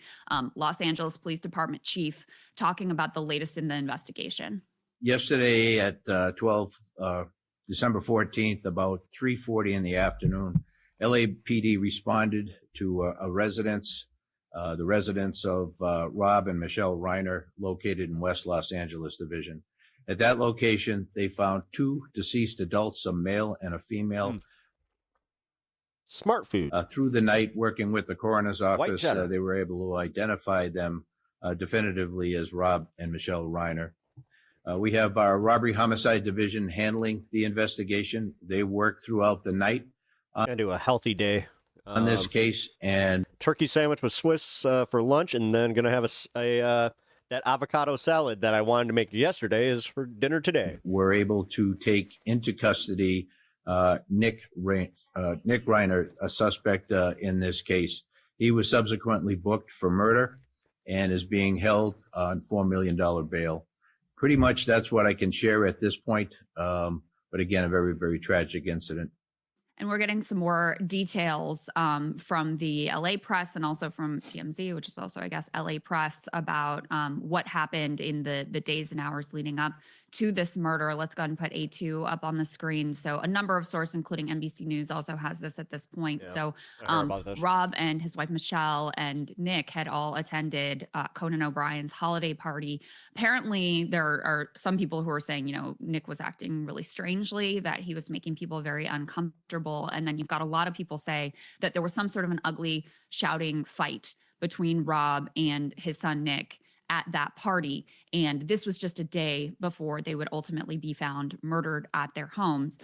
Los Angeles Police Department chief talking about the latest in the investigation. Yesterday at December 14th, about 3:40 in the afternoon, LAPD responded to a residence, the residence of Rob and Michelle Reiner, located in West Los Angeles Division. At that location, they found two deceased adults, a male and a female. Smart food. Through the night, working with the coroner's office, they were able to identify them definitively as Rob and Michelle Reiner. We have our robbery homicide division handling the investigation. They worked throughout the night. Gonna do a healthy day on this case, and turkey sandwich with Swiss for lunch, and then gonna have a that avocado salad that I wanted to make yesterday is for dinner today. We're able to take into custody Nick Reiner, a suspect in this case. He was subsequently booked for murder and is being held on $4 million bail. Pretty much that's what I can share at this point. But again, a very, very tragic incident. And we're getting some more details from the LA press and also from TMZ, which is also, I guess, LA press, about what happened in the days and hours leading up to this murder. Let's go ahead and put A2 up on the screen. So a number of sources, including NBC News, also has this at this point. Yeah, so this. Rob and his wife, Michelle, and Nick had all attended Conan O'Brien's holiday party. Apparently, there are some people who are saying, Nick was acting really strangely, that he was making people very uncomfortable. And then you've got a lot of people say that there was some sort of an ugly shouting fight between Rob and his son, Nick, at that party. And this was just a day before they would ultimately be found murdered at their homes.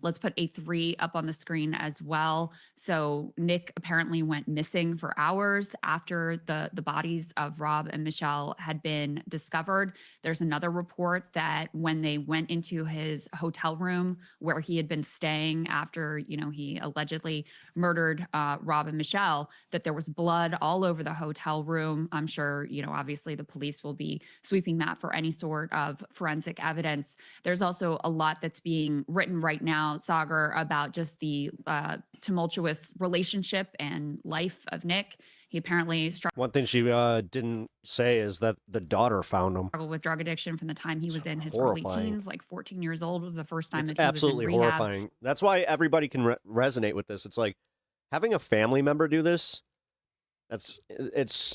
Let's put A3 up on the screen as well. So Nick apparently went missing for hours after the bodies of Rob and Michelle had been discovered. There's another report that when they went into his hotel room where he had been staying after, he allegedly murdered Rob and Michelle, that there was blood all over the hotel room. I'm sure, obviously the police will be sweeping that for any sort of forensic evidence. There's also a lot that's being written right now, Sagar, about just the tumultuous relationship and life of Nick. He apparently One thing she didn't say is that the daughter found him. struggled with drug addiction from the time he was in his horrifying. early teens, like 14 years old was the first time It's that he absolutely was in rehab. horrifying. That's why everybody can resonate with this. It's like having a family member do this.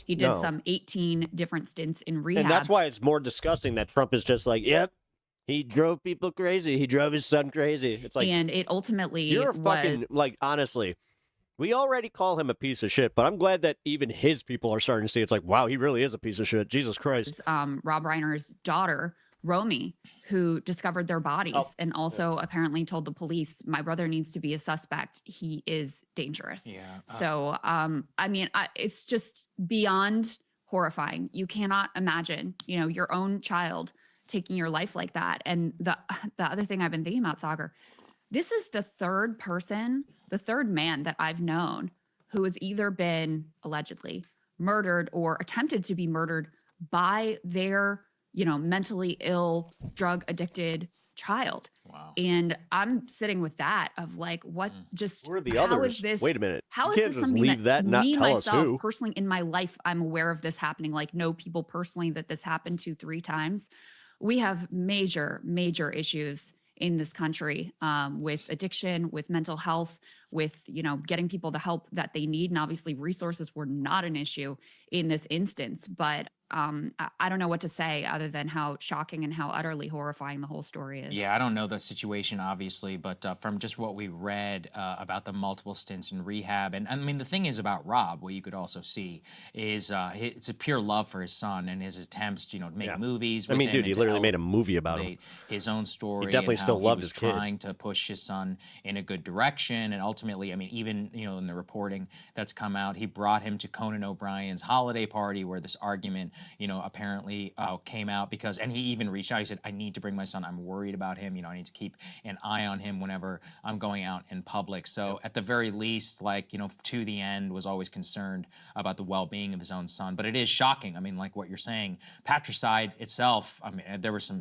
He did some 18 different stints in rehab. And that's why it's more disgusting that Trump is just like, yep, he drove people crazy. He drove his son crazy. It's like, and it ultimately you're fucking, like, honestly, we already call him a piece of shit, but I'm glad that even his people are starting to see it's like, wow, he really is a piece of shit. Jesus Christ. Rob Reiner's daughter, Romy, who discovered their bodies and also apparently told the police, my brother needs to be a suspect. He is dangerous. Yeah. So, I mean, it's just beyond horrifying. You cannot imagine, you know, your own child taking your life like that. And the other thing I've been thinking about, Sagar, this is the third man that I've known who has either been allegedly murdered or attempted to be murdered by their, you know, mentally ill, drug addicted child. Wow. And I'm sitting with that of like, what just Who are the how others? is this? Wait a minute. How You is can't this just something leave that and not me tell us myself who. personally in my life, I'm aware of this happening, like know people personally that this happened to 3 times. We have major, major issues in this country with addiction, with mental health, with, you know, getting people the help that they need. And obviously resources were not an issue in this instance, but I don't know what to say other than how shocking and how utterly horrifying the whole story is. Yeah, I don't know the situation, obviously, but from just what we read about the multiple stints in rehab, and I mean, the thing is about Rob, what you could also see is it's a pure love for his son and his attempts, you know, to make movies with I mean, him dude, he and to literally made a movie about him. elevate his own story. He definitely and how still loved he was his kid. trying to push his son in a good direction, and ultimately, I mean, even, you know, in the reporting that's come out, he brought him to Conan O'Brien's holiday party where this argument, you know, apparently came out because, and he even reached out, he said, I need to bring my son, I'm worried about him, you know, I need to keep an eye on him whenever I'm going out in public. So at the very least, like, you know, to the end, was always concerned about the well-being of his own son. But it is shocking, I mean, like what you're saying, patricide itself, I mean, there was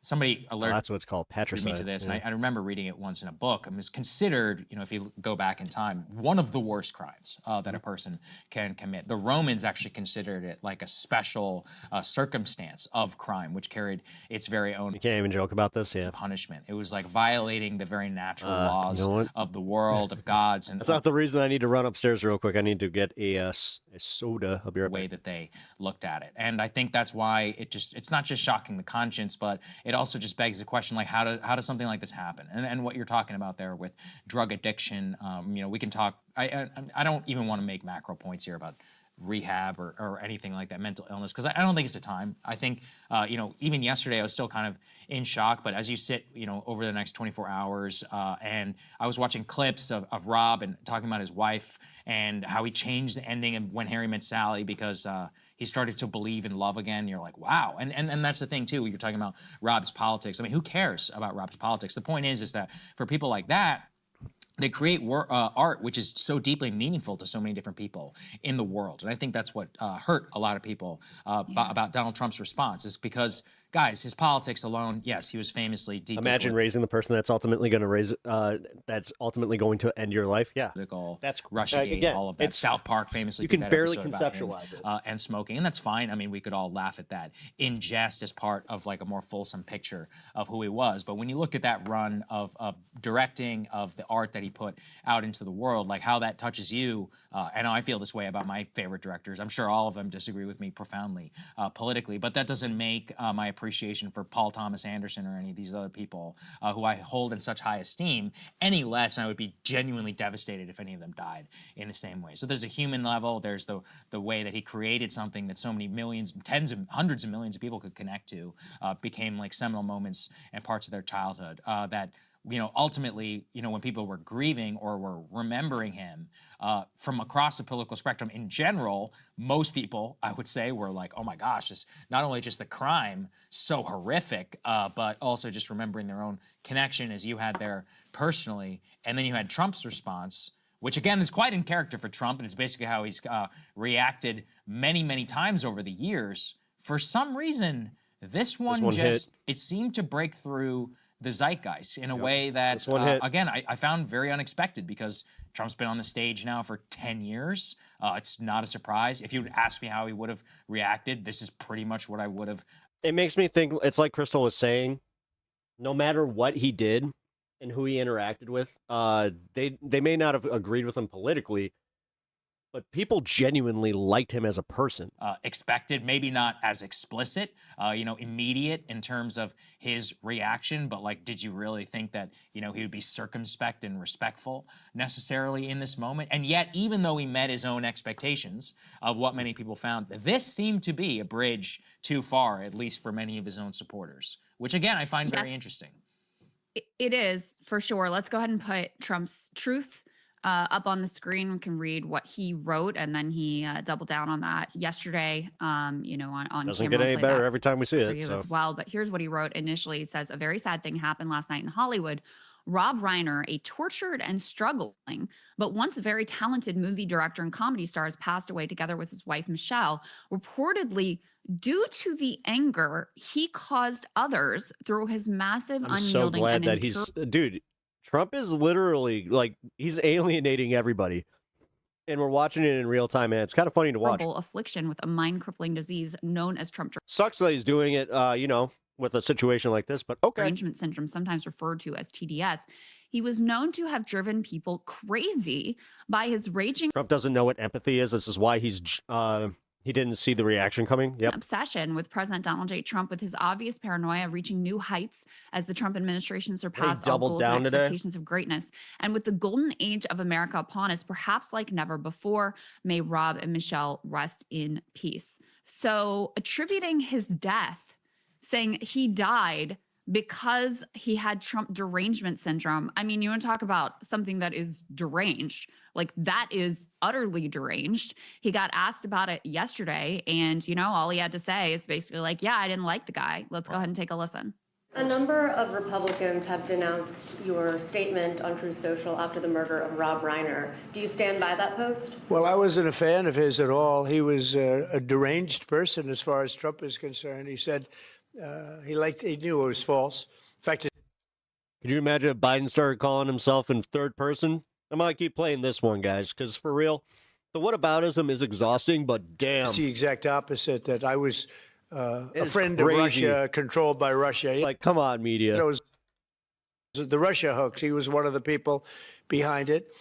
somebody alerted that's what it's called, patricide. me to this, yeah. and I remember reading it once in a book. It was considered, you know, if you go back in time, one of the worst crimes that a person can commit. The Romans actually considered it like a special circumstance of crime, which carried its very own. You can't even joke about this, yeah. Punishment. It was like violating the very natural laws you know what? of the world, of gods, and That's not the reason I need to run upstairs real quick. I need to get a soda. I'll be right way back. that they looked at it. And I think that's why it's not just shocking the conscience, but it also just begs the question, like, how does something like this happen? And what you're talking about there with drug addiction, you know, we can talk, I don't even want to make macro points here about rehab or anything like that, mental illness, because I don't think it's a time. I think, you know, even yesterday I was still kind of in shock, but as you sit, you know, over the next 24 hours, and I was watching clips of Rob and talking about his wife and how he changed the ending of When Harry Met Sally because he started to believe in love again. You're like, wow. And that's the thing, too. You're talking about Rob's politics. I mean, who cares about Rob's politics? The point is that for people like that, they create art which is so deeply meaningful to so many different people in the world. And I think that's what hurt a lot of people about Donald Trump's response, is because, guys, his politics alone, yes, he was famously deeply Imagine raising the person that's ultimately going to raise, that's ultimately going to end your life. Yeah, that's Russiagate, again, all of that. it's South Park famously you did can that barely episode about him, conceptualize it. And smoking, and that's fine. I mean, we could all laugh at that in jest as part of like a more fulsome picture of who he was. But when you look at that run of directing, of the art that he put out into the world, like how that touches you, and I feel this way about my favorite directors. I'm sure all of them disagree with me profoundly politically, but that doesn't make my appreciation for Paul Thomas Anderson or any of these other people who I hold in such high esteem any less, and I would be genuinely devastated if any of them died in the same way. So there's a human level, there's the way that he created something that so many millions, tens of hundreds of millions of people could connect to, became like seminal moments and parts of their childhood that, you know, ultimately, you know, when people were grieving or were remembering him from across the political spectrum in general, most people, I would say, were like, oh my gosh, this not only just the crime, so horrific, but also just remembering their own connection as you had there personally. And then you had Trump's response, which again is quite in character for Trump, and it's basically how he's reacted many, many times over the years. For some reason, this one just, it seemed to break through the zeitgeist in a way that, again, I found very unexpected, because Trump's been on the stage now for 10 years. It's not a surprise. If you'd asked me how he would have reacted, this is pretty much what I would have. It makes me think, it's like Crystal was saying, no matter what he did and who he interacted with, they may not have agreed with him politically, but people genuinely liked him as a person. Expected, maybe not as explicit, immediate in terms of his reaction, but like, did you really think that, he would be circumspect and respectful necessarily in this moment? And yet, even though he met his own expectations of what many people found, this seemed to be a bridge too far, at least for many of his own supporters, which again, I find very interesting. It is, for sure. Let's go ahead and put Trump's truth up on the screen. We can read what he wrote, and then he doubled down on that yesterday. On Doesn't camera. get any better every time we see it. So. As well, but here's what he wrote initially. He says, "A very sad thing happened last night in Hollywood. Rob Reiner, a tortured and struggling, but once very talented movie director and comedy star, has passed away together with his wife, Michelle, reportedly due to the anger he caused others through his massive, I'm so glad that dude, Trump is literally, like, he's alienating everybody. And we're watching it in real time, and it's kind of funny to watch. Affliction with a mind-crippling disease known as Trump sucks that he's doing it, with a situation like this, but okay. Derangement syndrome, sometimes referred to as TDS. He was known to have driven people crazy by his raging Trump doesn't know what empathy is. This is why he didn't see the reaction coming. Yep. Obsession with President Donald J. Trump, with his obvious paranoia reaching new heights as the Trump administration surpassed all goals and expectations of greatness. And with the golden age of America upon us, perhaps like never before, may Rob and Michelle rest in peace. So attributing his death, saying he died because he had Trump derangement syndrome. I mean, you want to talk about something that is deranged. Like, that is utterly deranged. He got asked about it yesterday, and, all he had to say is basically like, yeah, I didn't like the guy. Let's go ahead and take a listen. A number of Republicans have denounced your statement on Truth Social after the murder of Rob Reiner. Do you stand by that post? Well, I wasn't a fan of his at all. He was a deranged person as far as Trump is concerned. He said he knew it was false. In fact, could you imagine if Biden started calling himself in third person? I'm going to keep playing this one, guys, because for real, the whataboutism is exhausting, but damn. It's the exact opposite, that I was a friend of Russia, controlled by Russia. Like, come on, media. It was the Russia hoax. He was one of the people behind it.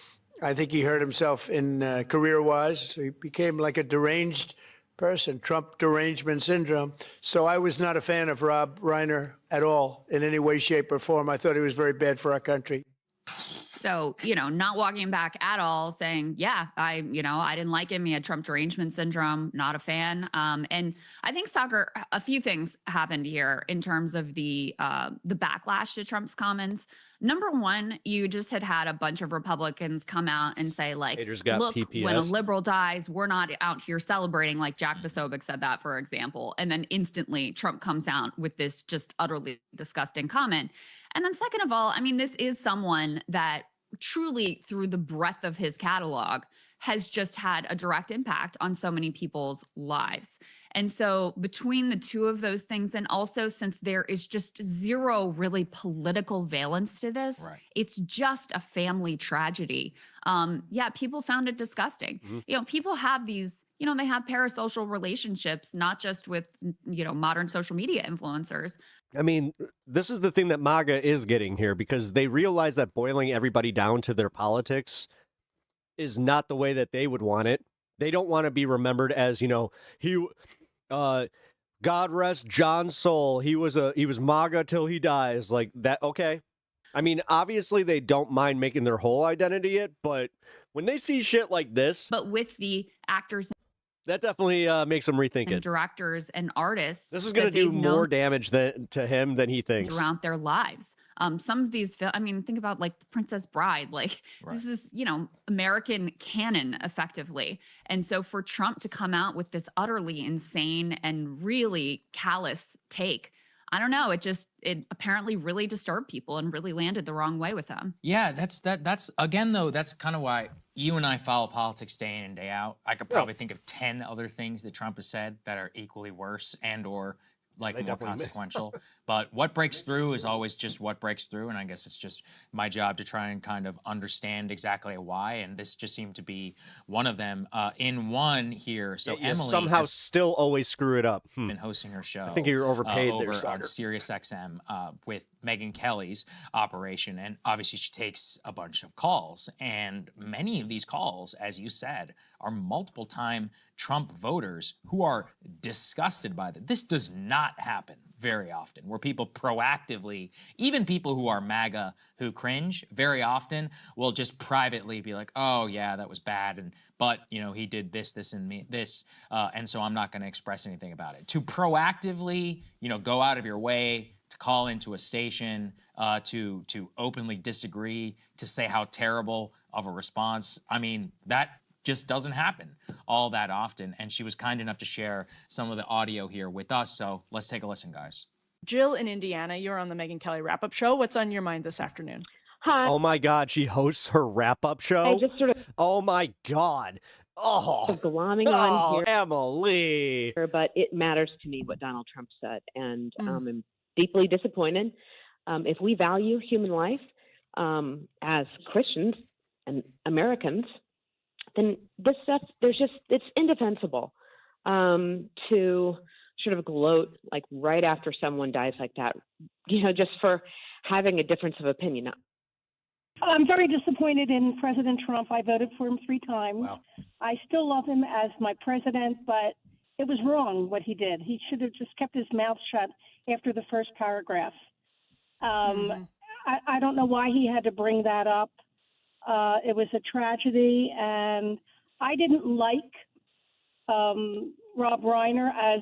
I think he hurt himself in career-wise. So he became like a deranged person, Trump derangement syndrome. So I was not a fan of Rob Reiner at all in any way, shape, or form. I thought he was very bad for our country. So, not walking back at all, saying, yeah, I didn't like him. He had Trump derangement syndrome, not a fan. And I think, Stalker, a few things happened here in terms of the backlash to Trump's comments. Number one, you just had a bunch of Republicans come out and say, like, look, PPS. When a liberal dies, we're not out here celebrating, like Jack Posobiec said that, for example. And then instantly Trump comes out with this just utterly disgusting comment. And then second of all, I mean, this is someone that truly, through the breadth of his catalog, has just had a direct impact on so many people's lives. And so between the two of those things, and also since there is just zero really political valence to this, right, it's just a family tragedy. People found it disgusting. Mm-hmm. People have these, they have parasocial relationships, not just with, modern social media influencers. I mean, this is the thing that MAGA is getting here, because they realize that boiling everybody down to their politics is not the way that they would want it. They don't want to be remembered as, God rest John's soul. He was MAGA till he dies. Like that. Okay. I mean, obviously they don't mind making their whole identity it, but when they see shit like this, but with the actors, that definitely makes them rethink it. Directors and artists. This is going to do more damage to him than he thinks throughout their lives. Some of these, think about like The Princess Bride. Like, right, this is, American canon effectively. And so for Trump to come out with this utterly insane and really callous take, I don't know. It apparently really disturbed people and really landed the wrong way with him. Yeah, that's again, though, that's kind of why you and I follow politics day in and day out. I could probably think of 10 other things that Trump has said that are equally worse and or like more consequential. But what breaks through is always just what breaks through, and I guess it's just my job to try and kind of understand exactly why. And this just seemed to be one of them. In one here, so You Emily somehow still always screw it up. been hosting her show. I think you're overpaid over there, on Sutter. Sirius XM with Megyn Kelly's operation, and obviously she takes a bunch of calls, and many of these calls, as you said, are multiple-time Trump voters who are disgusted by that. This does not happen very often, where people proactively, even people who are MAGA who cringe, very often will just privately be like, oh yeah, that was bad, but you know, he did this, and so I'm not going to express anything about it. To proactively, you know, go out of your way to call into a station, to openly disagree, to say how terrible of a response, I mean, that just doesn't happen all that often. And she was kind enough to share some of the audio here with us. So let's take a listen, guys. Jill in Indiana, you're on the Megyn Kelly wrap-up show. What's on your mind this afternoon? Hi. Oh my God, she hosts her wrap-up show? I just sort of... Oh my God. Oh. Glomming on here. Emily. But it matters to me what Donald Trump said. And I'm deeply disappointed. If we value human life as Christians and Americans, then this stuff, it's indefensible to sort of gloat like right after someone dies like that, you know, just for having a difference of opinion. I'm very disappointed in President Trump. I voted for him 3 times. Wow. I still love him as my president, but it was wrong what he did. He should have just kept his mouth shut after the first paragraph. I don't know why he had to bring that up. It was a tragedy, and I didn't like Rob Reiner as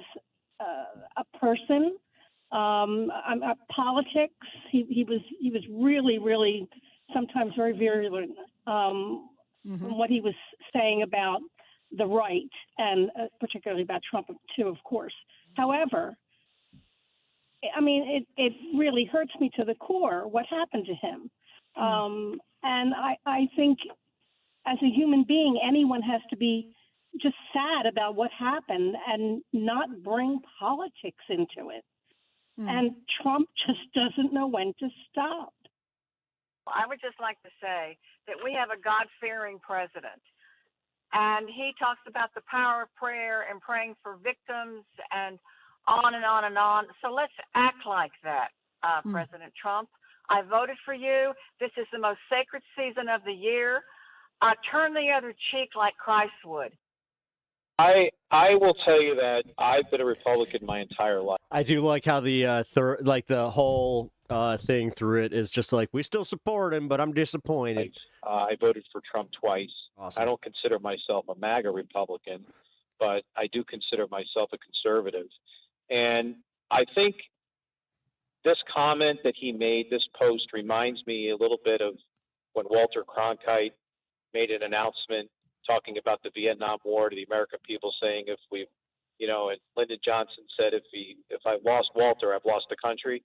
a person. Politics. He was really sometimes very virulent from what he was saying about the right, and particularly about Trump too, of course. However, I mean, it really hurts me to the core what happened to him. And I think as a human being, anyone has to be just sad about what happened and not bring politics into it. And Trump just doesn't know when to stop. I would just like to say that we have a God-fearing president, and he talks about the power of prayer and praying for victims and on and on and on. So let's act like that, President Trump. I voted for you. This is the most sacred season of the year. Turn the other cheek like Christ would. I will tell you that I've been a Republican my entire life. I do like how the whole thing through it is just like, we still support him, but I'm disappointed. I voted for Trump twice. Awesome. I don't consider myself a MAGA Republican, but I do consider myself a conservative. And I think this comment that he made, this post, reminds me a little bit of when Walter Cronkite made an announcement talking about the Vietnam War to the American people, saying if we, you know, and Lyndon Johnson said, if I've lost Walter, I've lost the country.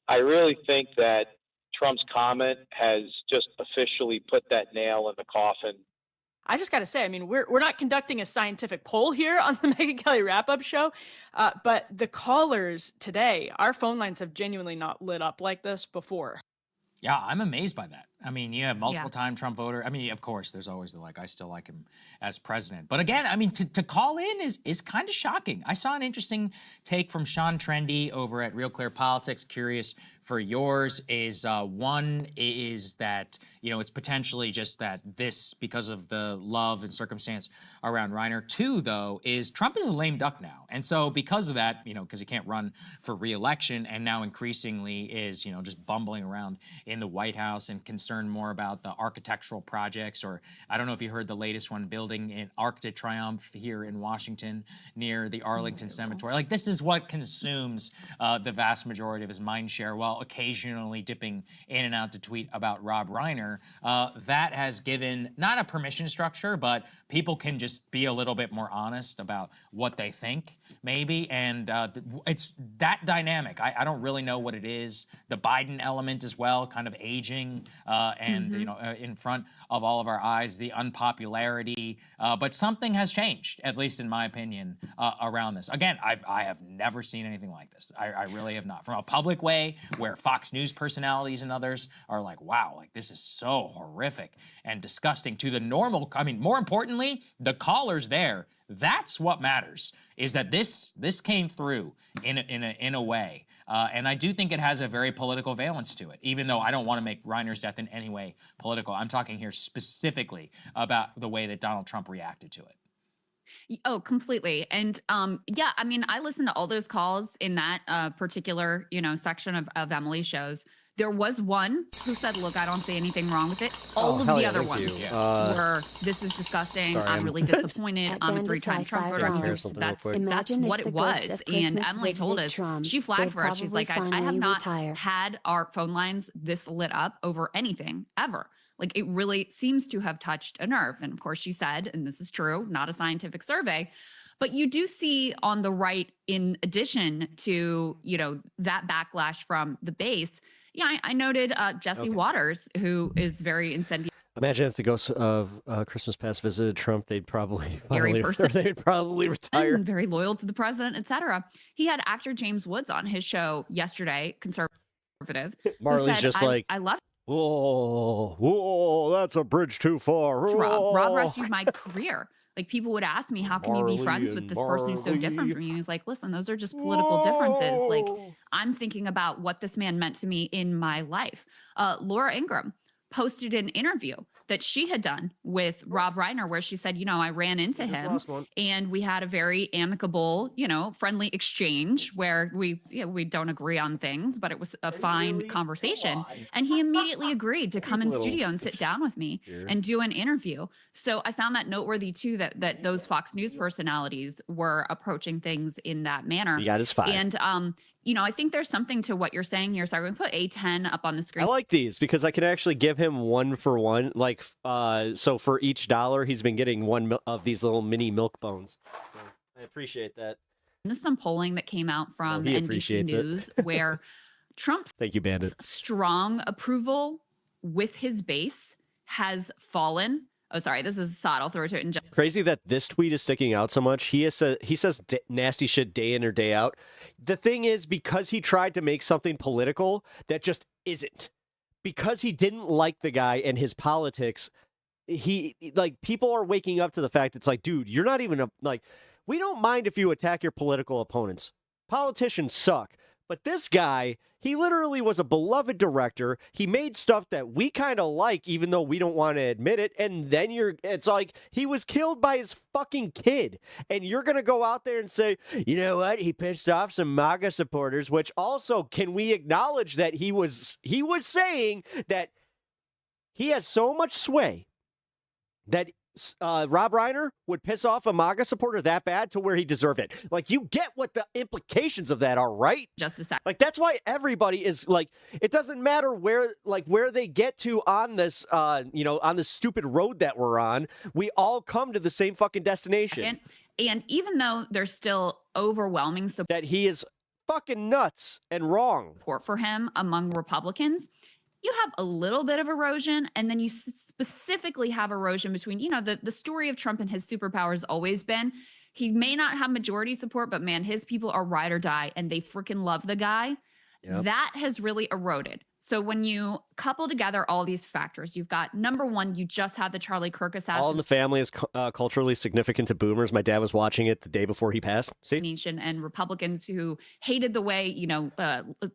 I really think that Trump's comment has just officially put that nail in the coffin. I just got to say, I mean, we're not conducting a scientific poll here on the Megyn Kelly wrap-up show, but the callers today, our phone lines have genuinely not lit up like this before. Yeah, I'm amazed by that. I mean, you have multiple-time Trump voter. I mean, of course, there's always the, like, I still like him as president. But again, I mean, to call in is kind of shocking. I saw an interesting take from Sean Trendy over at Real Clear Politics. Curious for yours. One is that, you know, it's potentially just that this, because of the love and circumstance around Reiner. 2, though, is Trump is a lame duck now. And so because of that, you know, because he can't run for re-election and now increasingly is, you know, just bumbling around in the White House and concerned more about the architectural projects, or I don't know if you heard the latest one, building an Arc de Triomphe here in Washington near the Arlington Cemetery. Like, this is what consumes the vast majority of his mind share, while occasionally dipping in and out to tweet about Rob Reiner. That has given not a permission structure, but people can just be a little bit more honest about what they think, maybe. And it's that dynamic. I don't really know what it is. The Biden element as well, kind of aging and you know, in front of all of our eyes, the unpopularity. But something has changed, at least in my opinion, around this. Again, I have never seen anything like this. I really have not. From a public way, where Fox News personalities and others are like, wow, like this is so horrific and disgusting, to the normal, I mean, more importantly, the callers there. That's what matters, is that this came through in a way. And I do think it has a very political valence to it, even though I don't want to make Reiner's death in any way political. I'm talking here specifically about the way that Donald Trump reacted to it. Oh, completely. And yeah, I mean, I listened to all those calls in that particular, you know, section of Emily's shows. There was one who said, look, I don't see anything wrong with it. All of the other ones were, this is disgusting. Sorry, I'm really disappointed. I'm a 3-time Trump voter. That's what it was. And Emily told us, she flagged for us. She's like, guys, I have not had our phone lines this lit up over anything ever. Like, it really seems to have touched a nerve. And of course, she said, and this is true, not a scientific survey, but you do see on the right, in addition to, you know, that backlash from the base. Yeah, I noted Jesse Waters, who is very incendiary. Imagine if the ghosts of Christmas past visited Trump, they'd probably they'd probably retire. And very loyal to the president, etc. He had actor James Woods on his show yesterday, conservative. Marley's just like, I love. Whoa, that's a bridge too far. Rob rescued my career. Like, people would ask me, how can you be friends with this person who's so different from you? He's like, listen, those are just political differences. Like, I'm thinking about what this man meant to me in my life. Laura Ingraham posted an interview that she had done with Rob Reiner, where she said, you know, I ran into him and we had a very amicable, you know, friendly exchange where we don't agree on things, but it was a fine conversation. And he immediately agreed to come in studio and sit down with me and do an interview. So I found that noteworthy too, that those Fox News personalities were approaching things in that manner. You got his five. And, you know, I think there's something to what you're saying here. So I'm going to put A10 up on the screen. I like these because I can actually give him 1 for 1. Like, so for each $1, he's been getting 1 of these little mini milk bones. So I appreciate that. This is some polling that came out from NBC News where Trump's Thank you, Bandit. strong approval with his base has fallen. Oh, sorry, this is Assad. I'll throw it to it in just. Crazy that this tweet is sticking out so much. He says nasty shit day in or day out. The thing is, because he tried to make something political that just isn't. Because he didn't like the guy and his politics, people are waking up to the fact it's like, dude, you're not even we don't mind if you attack your political opponents. Politicians suck. But this guy, he literally was a beloved director. He made stuff that we kind of like, even though we don't want to admit it. And then it's like he was killed by his fucking kid. And you're going to go out there and say, you know what? He pissed off some MAGA supporters, which also, can we acknowledge that he was saying that he has so much sway that Rob Reiner would piss off a MAGA supporter that bad to where he deserved it. Like, you get what the implications of that are, right? Just a sec. Like, that's why everybody is like, it doesn't matter where they get to on this, on this stupid road that we're on. We all come to the same fucking destination. And even though there's still overwhelming support that he is fucking nuts and wrong for him among Republicans, you have a little bit of erosion, and then you specifically have erosion between, you know, the story of Trump and his superpower has always been, he may not have majority support, but man, his people are ride or die, and they freaking love the guy. Yep. That has really eroded. So when you couple together all these factors, you've got, number one, you just had the Charlie Kirk assassination. All in the Family is culturally significant to boomers. My dad was watching it the day before he passed. See? And Republicans who hated the way, you know,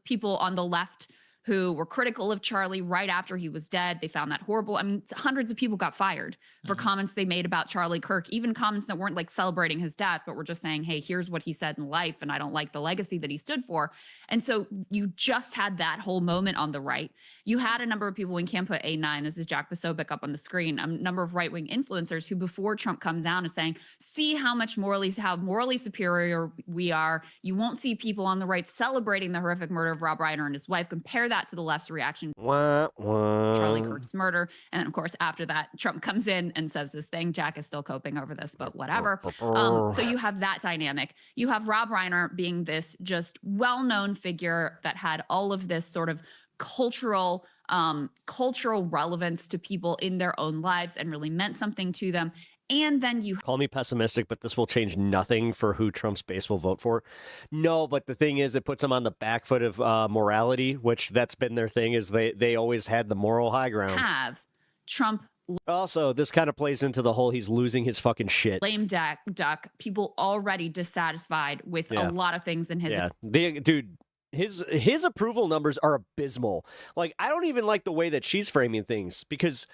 people on the left who were critical of Charlie right after he was dead. They found that horrible. I mean, hundreds of people got fired for comments they made about Charlie Kirk, even comments that weren't like celebrating his death, but were just saying, hey, here's what he said in life, and I don't like the legacy that he stood for. And so you just had that whole moment on the right. You had a number of people, we can't put A9, this is Jack Posobiec up on the screen, a number of right-wing influencers who before Trump comes down is saying, see how morally superior we are. You won't see people on the right celebrating the horrific murder of Rob Reiner and his wife. Compare that to the left's reaction to Charlie Kirk's murder. And then, of course, after that, Trump comes in and says this thing. Jack is still coping over this, but whatever. So you have that dynamic. You have Rob Reiner being this just well-known figure that had all of this sort of cultural cultural relevance to people in their own lives and really meant something to them. And then you call me pessimistic, but this will change nothing for who Trump's base will vote for. No, but the thing is, it puts them on the back foot of morality, which that's been their thing, is they always had the moral high ground. have Trump. Also, this kind of plays into the whole he's losing his fucking shit. Lame duck. People already dissatisfied with a lot of things in his. Yeah, dude, his approval numbers are abysmal. Like, I don't even like the way that she's framing things, because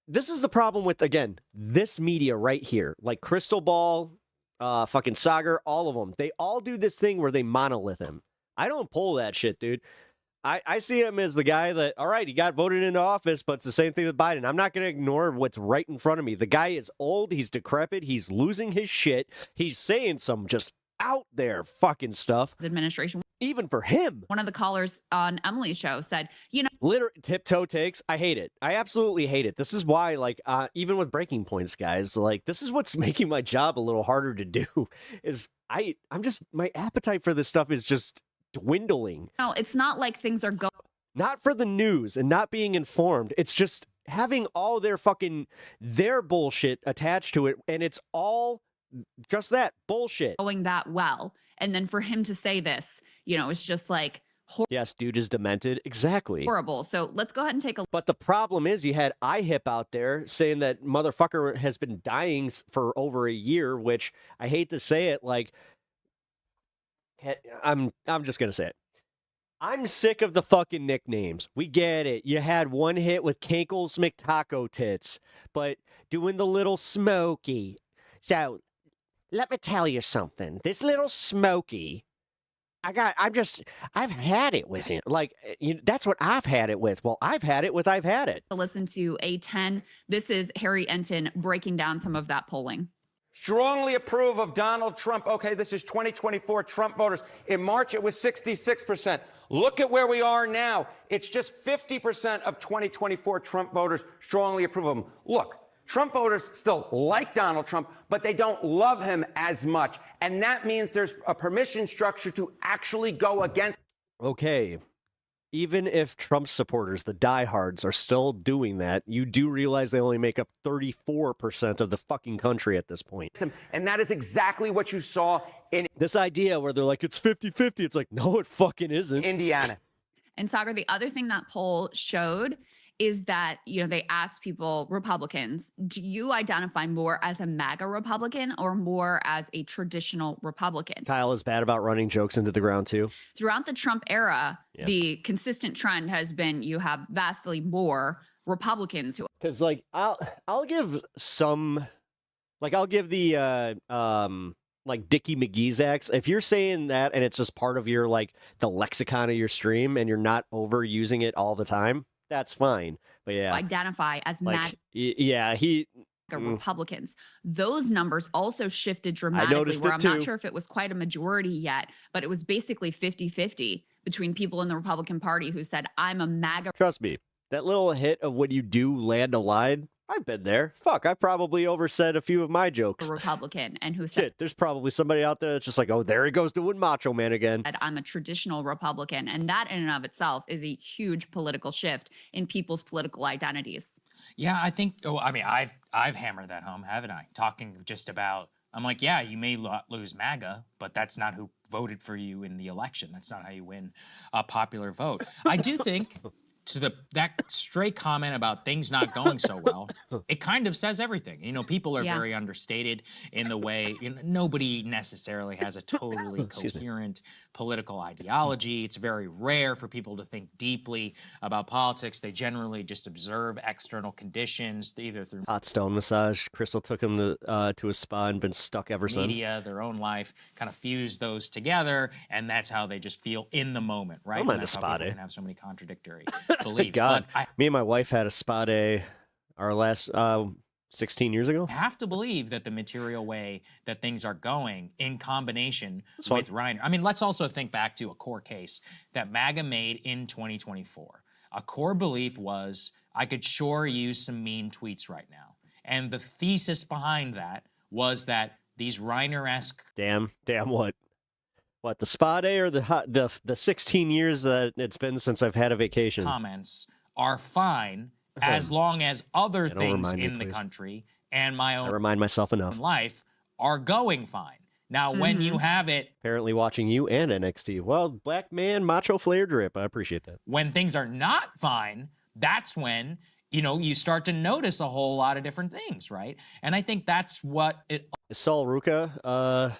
this is the problem with, again, this media right here. Like Crystal Ball, fucking Sagar, all of them. They all do this thing where they monolith him. I don't pull that shit, dude. I see him as the guy that, all right, he got voted into office, but it's the same thing with Biden. I'm not going to ignore what's right in front of me. The guy is old. He's decrepit. He's losing his shit. He's saying some just out there fucking stuff. His administration. Even for him. One of the callers on Emily's show said, you know. Literally, tiptoe takes. I hate it. I absolutely hate it. This is why, like, even with breaking points, guys, like, this is what's making my job a little harder to do, is I'm just, my appetite for this stuff is just dwindling. No, it's not like things are going. Not for the news and not being informed. It's just having all their bullshit attached to it, and it's all just that bullshit. Going that well. And then for him to say this, you know, it's just like, yes, dude is demented. Exactly. Horrible. So let's go ahead and take a look. But the problem is, you had IHIP out there saying that motherfucker has been dying for over a year, which I hate to say it, like, I'm just gonna say it. I'm sick of the fucking nicknames. We get it. You had one hit with Kinkles McTaco Tits, but doing the little Smokey. So let me tell you something. This little Smokey, I've had it with him. Like, that's what I've had it with. Well, I've had it. Listen to A10. This is Harry Enton breaking down some of that polling. Strongly approve of Donald Trump. Okay, this is 2024 Trump voters. In March, it was 66%. Look at where we are now. It's just 50% of 2024 Trump voters strongly approve of him. Look, Trump voters still like Donald Trump, but they don't love him as much. And that means there's a permission structure to actually go against. Okay. Even if Trump supporters, the diehards, are still doing that, you do realize they only make up 34% of the fucking country at this point. And that is exactly what you saw in this idea where they're like, it's 50-50. It's like, no, it fucking isn't. Indiana. And Sagar, the other thing that poll showed is that, you know, they asked people, Republicans, do you identify more as a MAGA Republican or more as a traditional Republican? Kyle is bad about running jokes into the ground too. Throughout the Trump era, the consistent trend has been you have vastly more Republicans who. Because like I'll give some, like I'll give the like Dickie McGee's if you're saying that and it's just part of your like the lexicon of your stream and you're not overusing it all the time, that's fine. But yeah, identify as like, MAGA Republicans. Those numbers also shifted dramatically, where I'm not sure if it was quite a majority yet, but it was basically 50-50 between people in the Republican Party who said, I'm a MAGA. Trust me, that little hit of when you do land a line, I've been there. Fuck, I probably oversaid a few of my jokes. Republican, and who said, shit, there's probably somebody out there that's just like, oh, there he goes doing Macho Man again. I'm a traditional Republican. And that in and of itself is a huge political shift in people's political identities. Yeah, I think, I mean, I've hammered that home, haven't I? Talking just about, I'm like, yeah, you may lose MAGA, but that's not who voted for you in the election. That's not how you win a popular vote. I do think to that stray comment about things not going so well, it kind of says everything. You know, people are very understated in the way, you know, nobody necessarily has a totally coherent political ideology. It's very rare for people to think deeply about politics. They generally just observe external conditions, either through hot stone massage. Crystal took him to a spa and been stuck ever since. Media, their own life, kind of fuse those together, and that's how they just feel in the moment, right? I'm and at a that's how spa people day. can have so many contradictory beliefs. God, but me and my wife had a spa day our last 16 years ago. I have to believe that the material way that things are going in combination with Reiner. I mean, let's also think back to a core case that MAGA made in 2024. A core belief was, I could sure use some mean tweets right now. And the thesis behind that was that these Reiner-esque... Damn what? What, the spa day or the 16 years that it's been since I've had a vacation? Comments are fine as long as other don't things remind me, in the please. country and my I own remind myself enough. life are going fine. Now, when you have it, Apparently watching you and NXT. Well, black man, macho flare drip. I appreciate that. when things are not fine, that's when, you know, you start to notice a whole lot of different things, right? And I think that's what it Is Sol Ruka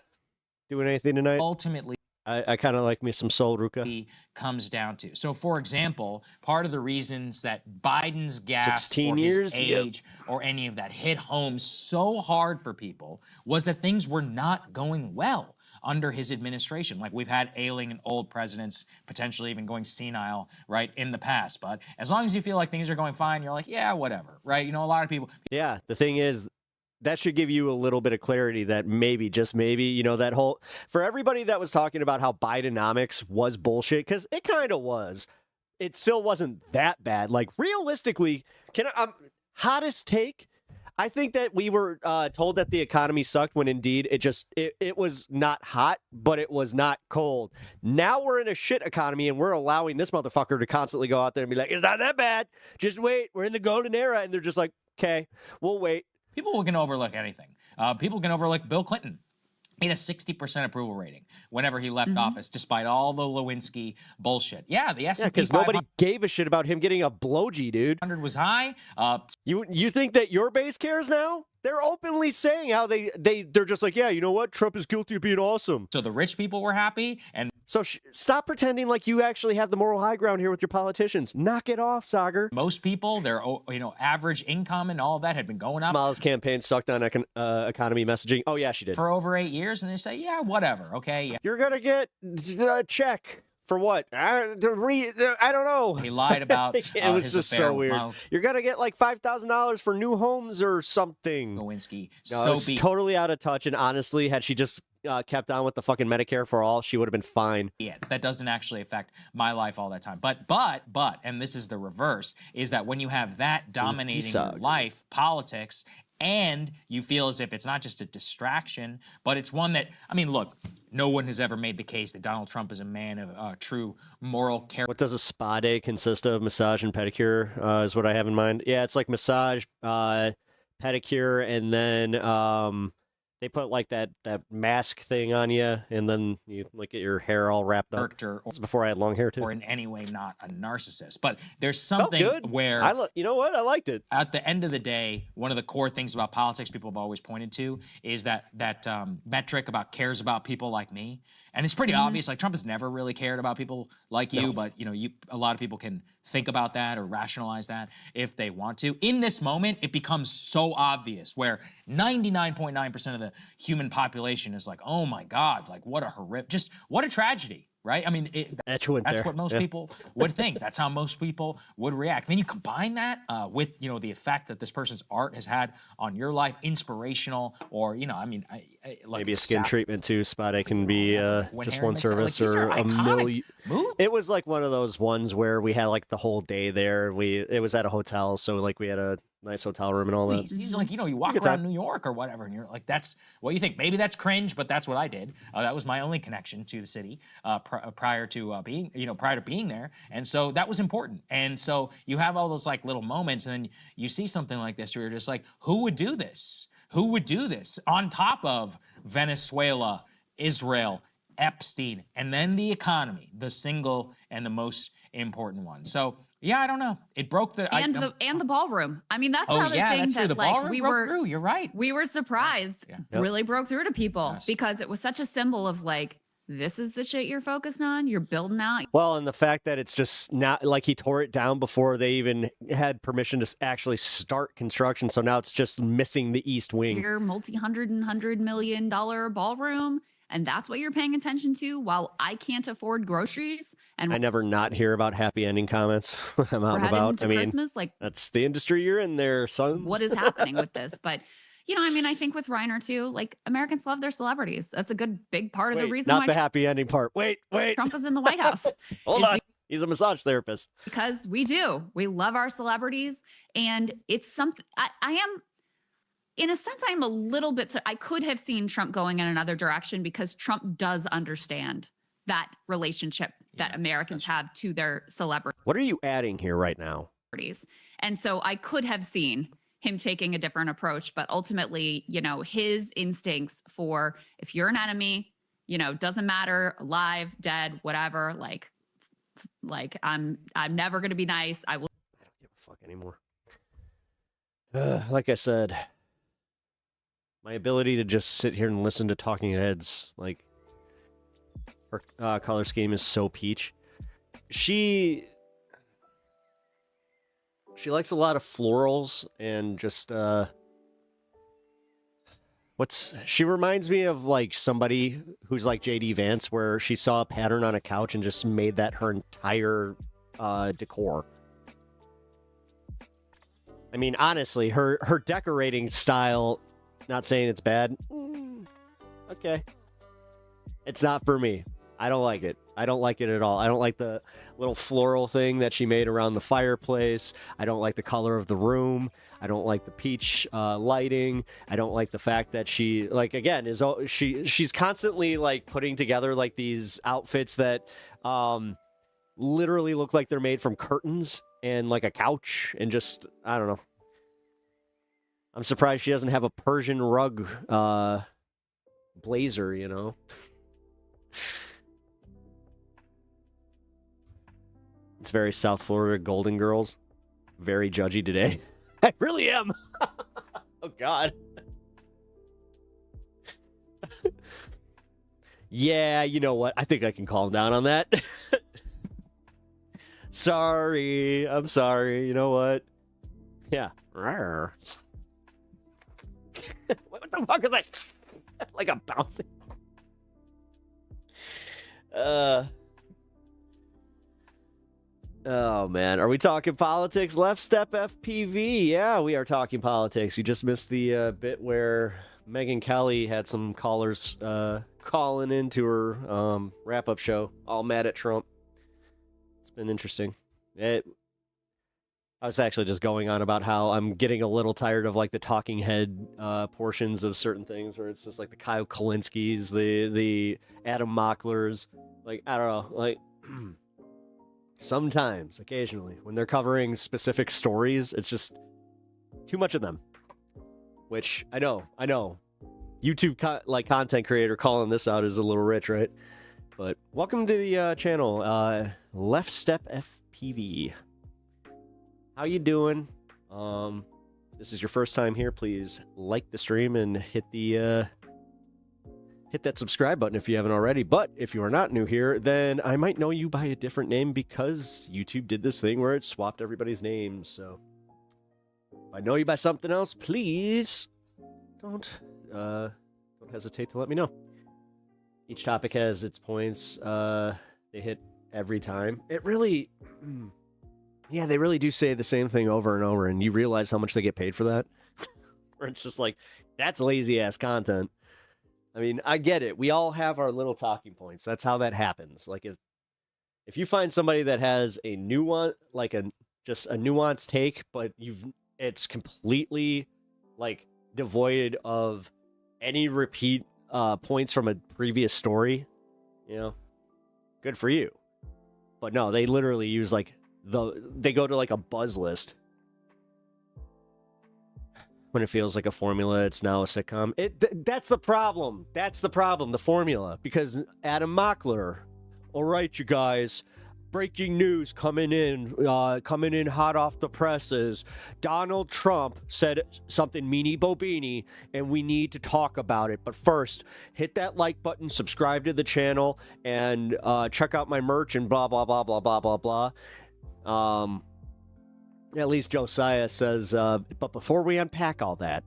doing anything tonight? ultimately I kind of like me some Sol Ruka. comes down to. So, for example, part of the reasons that Biden's gas 16 or years? his age or any of that hit home so hard for people was that things were not going well under his administration. Like, we've had ailing and old presidents, potentially even going senile, right, in the past. But as long as you feel like things are going fine, you're like, yeah, whatever, right? You know, a lot of people. Yeah, the thing is, that should give you a little bit of clarity that maybe, just maybe, you know, that whole, for everybody that was talking about how Bidenomics was bullshit, because it kind of was, it still wasn't that bad. Like, realistically, hottest take, I think that we were told that the economy sucked when indeed it was not hot, but it was not cold. Now we're in a shit economy and we're allowing this motherfucker to constantly go out there and be like, it's not that bad. Just wait. We're in the golden era. And they're just like, okay, we'll wait. People can overlook anything. People can overlook Bill Clinton. He had a 60% approval rating whenever he left office, despite all the Lewinsky bullshit. Yeah, the S&P because nobody gave a shit about him getting a blowjee, dude. 500 was high. You think that your base cares now? They're openly saying how they're just like, yeah, you know what? Trump is guilty of being awesome. So the rich people were happy, and so stop pretending like you actually have the moral high ground here with your politicians. Knock it off, Sagar. Most people, their average income and all of that had been going up. Kamala's campaign sucked on economy messaging. Oh yeah, she did For over 8 years, and they say, yeah, whatever, okay. Yeah. You're gonna get a check. For what? I don't know. He lied about it was just so weird. You're going to get like $5,000 for new homes or something. Lewinsky. No, it's totally out of touch. And honestly, had she just kept on with the fucking Medicare for all, she would have been fine. Yeah, that doesn't actually affect my life all that time. But, and this is the reverse, is that when you have that dominating your life, politics, and you feel as if it's not just a distraction, but it's one that, I mean, look, no one has ever made the case that Donald Trump is a man of true moral character. What does a spa day consist of? Massage and pedicure is what I have in mind. Yeah, it's like massage, pedicure, and then they put like that mask thing on you, and then you like get your hair all wrapped up. This is before I had long hair too. Or in any way not a narcissist, but there's something where you know what, I liked it. At the end of the day, one of the core things about politics people have always pointed to is that metric about cares about people like me, and it's pretty obvious. Like, Trump has never really cared about people like you, but a lot of people can think about that or rationalize that if they want to. In this moment, it becomes so obvious where 99.9% of the human population is like, oh my God, like what a tragedy, right? I mean, that's what most people would think. That's how most people would react. Then you combine that with, the effect that this person's art has had on your life, inspirational, or, like maybe a skin treatment too. Spa day can be just one service or a million. It was like one of those ones where we had like the whole day there. It was at a hotel, so like we had a nice hotel room and all that. These are like, you walk around New York or whatever, and you're like, that's what you think. Maybe that's cringe, but that's what I did. That was my only connection to the city prior to being there, and so that was important. And so you have all those like little moments, and then you see something like this where you're just like, who would do this? Who would do this on top of Venezuela, Israel, Epstein, and then the economy, the single and the most important one. So yeah, I don't know. It broke the and the ballroom. I mean, that's how the thing that the like we were. Through. You're right. We were surprised. Yeah. Really broke through to people because it was such a symbol of like, this is the shit you're focused on. You're building out. Well, and the fact that it's just not like he tore it down before they even had permission to actually start construction. So now it's just missing the east wing. Your $100 million ballroom. And that's what you're paying attention to while I can't afford groceries. And I never not hear about happy ending comments. I'm out and about. I mean, Christmas, like, that's the industry you're in there, son. What is happening with this? But, I think with Reiner too, like, Americans love their celebrities. That's a good big part of the reason not why the happy ending part. Wait. Trump is in the White House. Hold on. He's a massage therapist. Because we do. We love our celebrities. And it's something I am. In a sense, I'm a little bit, I could have seen Trump going in another direction because Trump does understand that relationship that Americans have to their celebrities. What are you adding here right now? And so I could have seen him taking a different approach, but ultimately, you know, his instincts for if you're an enemy, you know, doesn't matter, alive, dead, whatever, like I'm never going to be nice. I will. I don't give a fuck anymore. Like I said, my ability to just sit here and listen to talking heads, like, her color scheme is so peach. She likes a lot of florals and just she reminds me of like somebody who's like JD Vance, where she saw a pattern on a couch and just made that her entire decor. I mean, honestly, her decorating style, not saying it's bad. Okay. It's not for me. I don't like it. I don't like it at all. I don't like the little floral thing that she made around the fireplace. I don't like the color of the room. I don't like the peach lighting. I don't like the fact that she, like, again, she's constantly like putting together like these outfits that literally look like they're made from curtains and like a couch and just, I don't know. I'm surprised she doesn't have a Persian rug blazer, you know? It's very South Florida Golden Girls. Very judgy today. I really am. Oh, God. Yeah, you know what? I think I can calm down on that. Sorry. I'm sorry. You know what? Yeah. What the fuck is that? Like a bouncing. Oh, man. Are we talking politics? Left Step FPV. Yeah, we are talking politics. You just missed the bit where Megyn Kelly had some callers calling into her wrap-up show, all mad at Trump. It's been interesting. I was actually just going on about how I'm getting a little tired of like the talking head portions of certain things, where it's just like the Kyle Kalinskis, the Adam Mocklers. Like, I don't know, like... Sometimes, occasionally, when they're covering specific stories, it's just too much of them. Which, I know. YouTube, content creator calling this out is a little rich, right? But welcome to the channel, Left Step FPV. How you doing? This is your first time here, please like the stream and hit that subscribe button if you haven't already. But if you are not new here, then I might know you by a different name because YouTube did this thing where it swapped everybody's names. So if I know you by something else, please don't hesitate to let me know. Each topic has its points. They hit every time. It really, yeah, they really do say the same thing over and over, and you realize how much they get paid for that. Or it's just like, that's lazy ass content. I mean, I get it. We all have our little talking points. That's how that happens. Like if you find somebody that has a nuance, like just a nuanced take, but it's completely like devoid of any repeat points from a previous story, you know, good for you. But no, they literally use like they go to like a buzz list. When it feels like a formula, it's now a sitcom. That's the problem. That's the problem, the formula. Because Adam Mockler, all right, you guys, breaking news coming in hot off the presses. Donald Trump said something meanie bobini, and we need to talk about it. But first, hit that like button, subscribe to the channel, and check out my merch and blah, blah, blah, blah, blah, blah, blah. At least Josiah says, but before we unpack all that,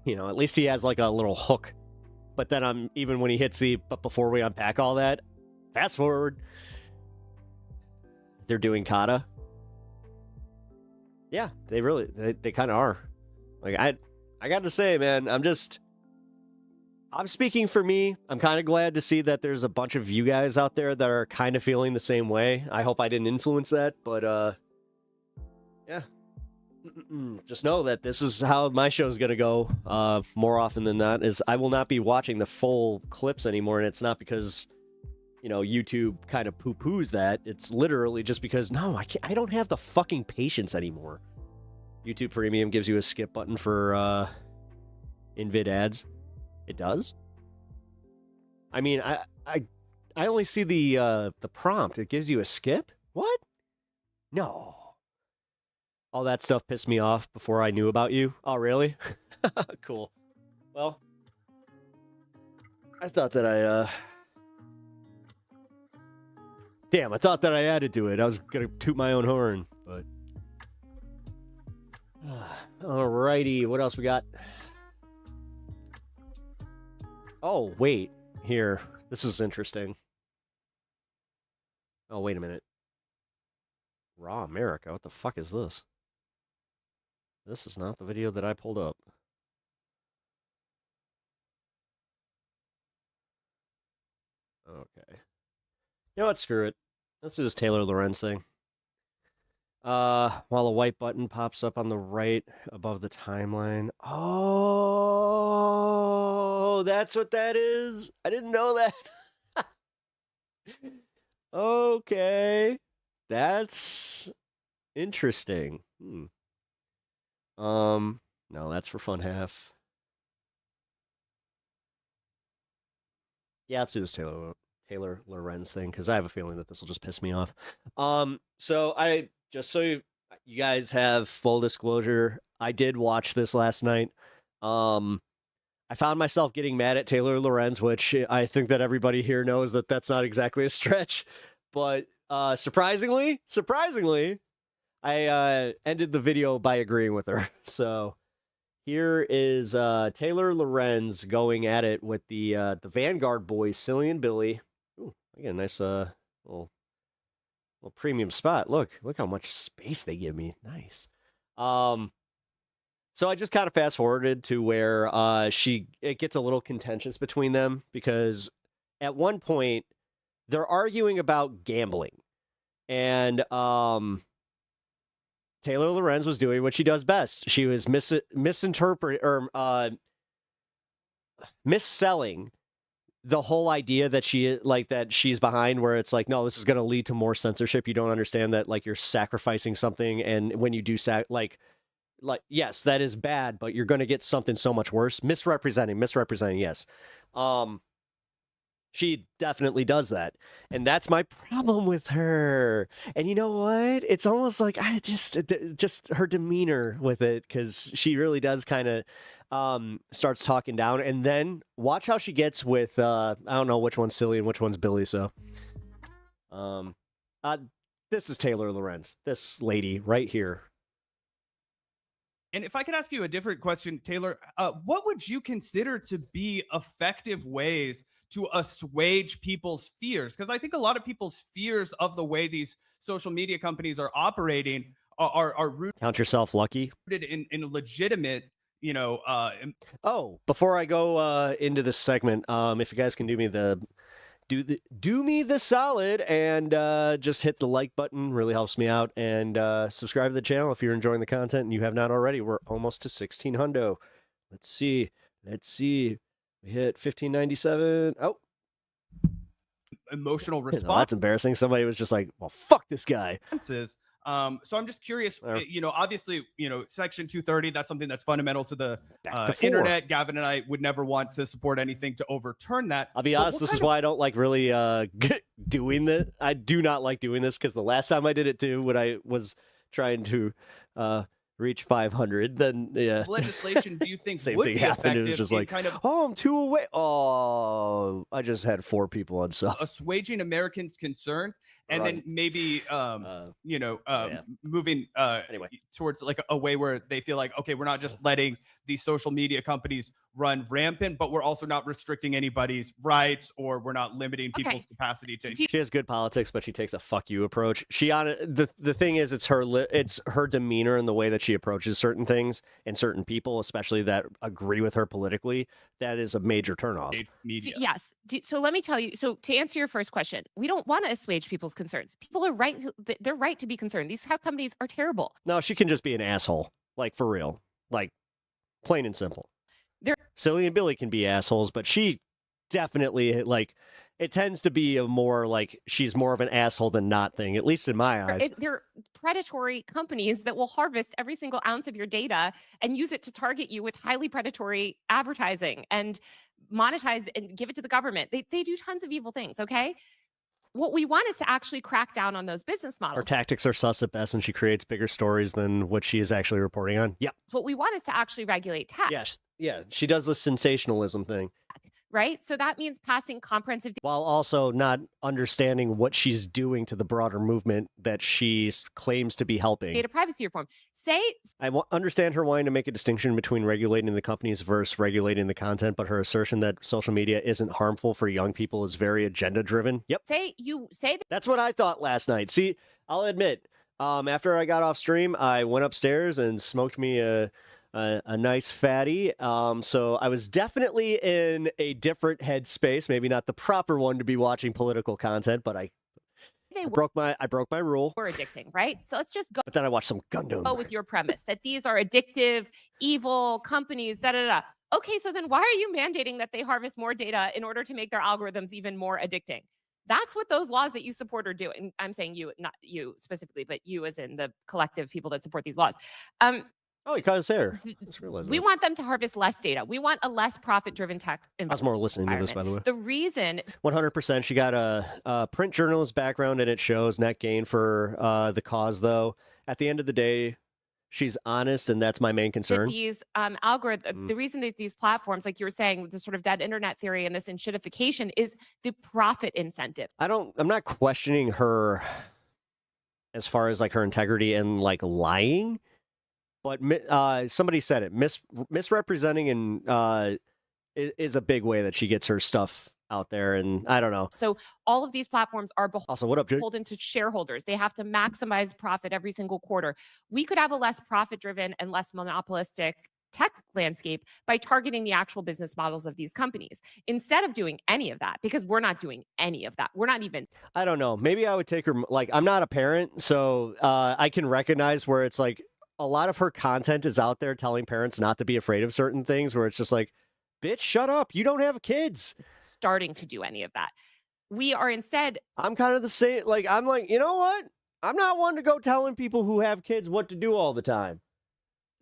you know, at least he has like a little hook. But then even when he hits but before we unpack all that, fast forward. They're doing kata. Yeah, they kind of are. Like, I got to say, man, I'm speaking for me. I'm kind of glad to see that there's a bunch of you guys out there that are kind of feeling the same way. I hope I didn't influence that, but, yeah. Just know that this is how my show's going to go more often than not, is I will not be watching the full clips anymore, and it's not because YouTube kind of poo-poos that. It's literally just because, no, I don't have the fucking patience anymore. YouTube Premium gives you a skip button for in-vid ads. It does? I mean, I only see the prompt. It gives you a skip? What? No. All that stuff pissed me off before I knew about you. Oh, really? Cool. Well, I thought that Damn, I thought that I added to it. I was going to toot my own horn, but... Alrighty, what else we got? Oh, wait. Here. This is interesting. Oh, wait a minute. Raw America? What the fuck is this? This is not the video that I pulled up. Okay. You know what? Screw it. Let's do this Taylor Lorenz thing. While a white button pops up on the right above the timeline. Oh, that's what that is. I didn't know that. Okay. That's interesting. No, that's for fun half. Yeah, let's do this Taylor Lorenz thing, because I have a feeling that this will just piss me off. So you guys have full disclosure, I did watch this last night. I found myself getting mad at Taylor Lorenz, which I think that everybody here knows that that's not exactly a stretch. But surprisingly, I ended the video by agreeing with her. So here is Taylor Lorenz going at it with the Vanguard boys, Silly and Billy. Ooh, I get a nice little premium spot. Look how much space they give me. Nice. So I just kind of fast forwarded to where it gets a little contentious between them, because at one point they're arguing about gambling, and Taylor Lorenz was doing what she does best. She was misselling the whole idea that she's behind, where it's like, no, this is going to lead to more censorship. You don't understand that, like, you're sacrificing something, and when you do yes, that is bad, but you're going to get something so much worse. Misrepresenting, yes. She definitely does that. And that's my problem with her. And you know what? It's almost like I just her demeanor with it, because she really does kind of starts talking down. And then watch how she gets with, I don't know which one's Silly and which one's Billy. So this is Taylor Lorenz, this lady right here. And if I could ask you a different question, Taylor, what would you consider to be effective ways to assuage people's fears? Because I think a lot of people's fears of the way these social media companies are operating are rooted. Count yourself lucky. In legitimate, before I go into this segment, if you guys can do me the solid and just hit the like button, really helps me out, and subscribe to the channel if you're enjoying the content and you have not already. We're almost to 1600. Let's see, we hit 1597. Emotional response. No, that's embarrassing. Somebody was just like, well, fuck this guy. So I'm just curious, obviously, Section 230, that's something that's fundamental to the to internet. Gavin and I would never want to support anything to overturn that. I'll be honest, this is why I don't like really doing this. I do not like doing this, because the last time I did it too, when I was trying to reach 500, then yeah. Legislation, do you think same would thing be happened? It was effective just in like, kind of I'm 2 away. Oh, I just had 4 people on sub. assuaging Americans' concerns, and then maybe moving towards like a way where they feel like, okay, we're not just letting these social media companies run rampant, but we're also not restricting anybody's rights, or we're not limiting people's capacity to. She has good politics, but she takes a fuck you approach. The thing is, it's her demeanor and the way that she approaches certain things and certain people, especially that agree with her politically, that is a major turnoff. Yes. So let me tell you. So to answer your first question, we don't want to assuage people's concerns. People are right. They're right to be concerned. These tech companies are terrible. No, she can just be an asshole. Like, for real. Like, plain and simple. Silly and Billy can be assholes, but she definitely, like, it tends to be a more like she's more of an asshole than not thing, at least in my eyes. They're predatory companies that will harvest every single ounce of your data and use it to target you with highly predatory advertising and monetize and give it to the government. They do tons of evil things, okay? What we want is to actually crack down on those business Her models. tactics are sus at best, and she creates bigger stories than what she is actually reporting on. Yep. What we want is to actually regulate tech. Yes. Yeah. She does the sensationalism thing. Right? So that means passing comprehensive While also not understanding what she's doing to the broader movement that she claims to be helping. data privacy reform. Say I understand her wanting to make a distinction between regulating the companies versus regulating the content, but her assertion that social media isn't harmful for young people is very agenda driven. Yep. That's what I thought last night. See, I'll admit, after I got off stream, I went upstairs and smoked me a nice fatty. So I was definitely in a different headspace, maybe not the proper one to be watching political content, but I broke my rule. We're addicting, right? So let's just go. But then I watched some Gundam. Go with your premise that these are addictive, evil companies, da da da. Okay, so then why are you mandating that they harvest more data in order to make their algorithms even more addicting? That's what those laws that you support are doing. I'm saying you, not you specifically, but you as in the collective people that support these laws. Oh, you caught us there. We want them to harvest less data. We want a less profit-driven tech environment. I was more listening to this, by the way. The reason 100%. She got a print journalist background, and it shows net gain for the cause, though. At the end of the day, she's honest, and that's my main concern. These algorithms, the reason that these platforms, like you were saying, the sort of dead internet theory and this enshittification is the profit incentive. I'm not questioning her as far as like her integrity and like lying. But somebody said it, misrepresenting and is a big way that she gets her stuff out there. And I don't know. So all of these platforms are also, what up, Jake? beholden to shareholders. They have to maximize profit every single quarter. We could have a less profit-driven and less monopolistic tech landscape by targeting the actual business models of these companies instead of doing any of that, because we're not doing any of that. We're not even. I don't know. Maybe I would take her, like, I'm not a parent, so I can recognize where it's like, a lot of her content is out there telling parents not to be afraid of certain things, where it's just like, bitch, shut up. You don't have kids. Starting to do any of that. We are instead. I'm kind of the same. Like, I'm like, you know what? I'm not one to go telling people who have kids what to do all the time.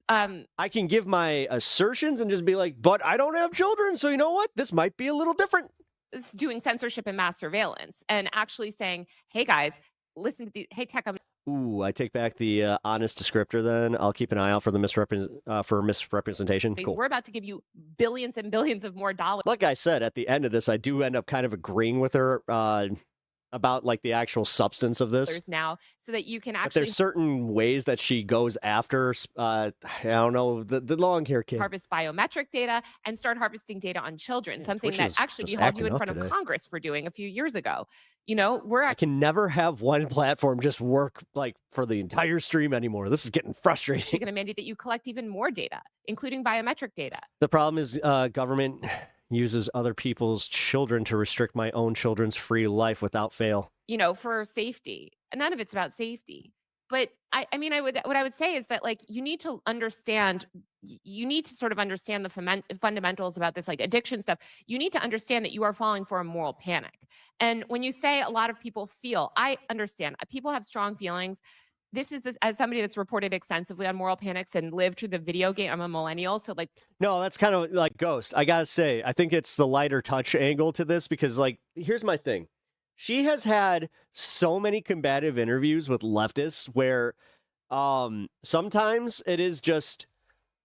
I can give my assertions and just be like, but I don't have children. So you know what? This might be a little different. It's doing censorship and mass surveillance and actually saying, hey guys, listen to the, hey tech, Ooh, I take back the honest descriptor then. I'll keep an eye out for the misrepresentation. Cool. We're about to give you billions and billions of more dollars. Like I said, at the end of this, I do end up kind of agreeing with her about like the actual substance of this. Now, so that you can But actually there's certain ways that she goes after, I don't know, the long hair kid. harvest biometric data and start harvesting data on children, something Twitch that is actually just we hauled acting you in up front of today. Congress for doing a few years ago. You know, we're I can never have one platform just work like for the entire stream anymore. This is getting frustrating. going to mandate that you collect even more data, including biometric data. The problem is government uses other people's children to restrict my own children's free life without fail. You know, for safety. And none of it's about safety. But I mean, what I would say is that like you need to understand, you need to sort of understand the fundamentals about this like addiction stuff. You need to understand that you are falling for a moral panic. And when you say a lot of people feel, I understand people have strong feelings. This is as somebody that's reported extensively on moral panics and lived through the video game. I'm a millennial, so like. No, that's kind of like Ghost. I gotta say, I think it's the lighter touch angle to this because like, here's my thing. She has had so many combative interviews with leftists where sometimes it is just,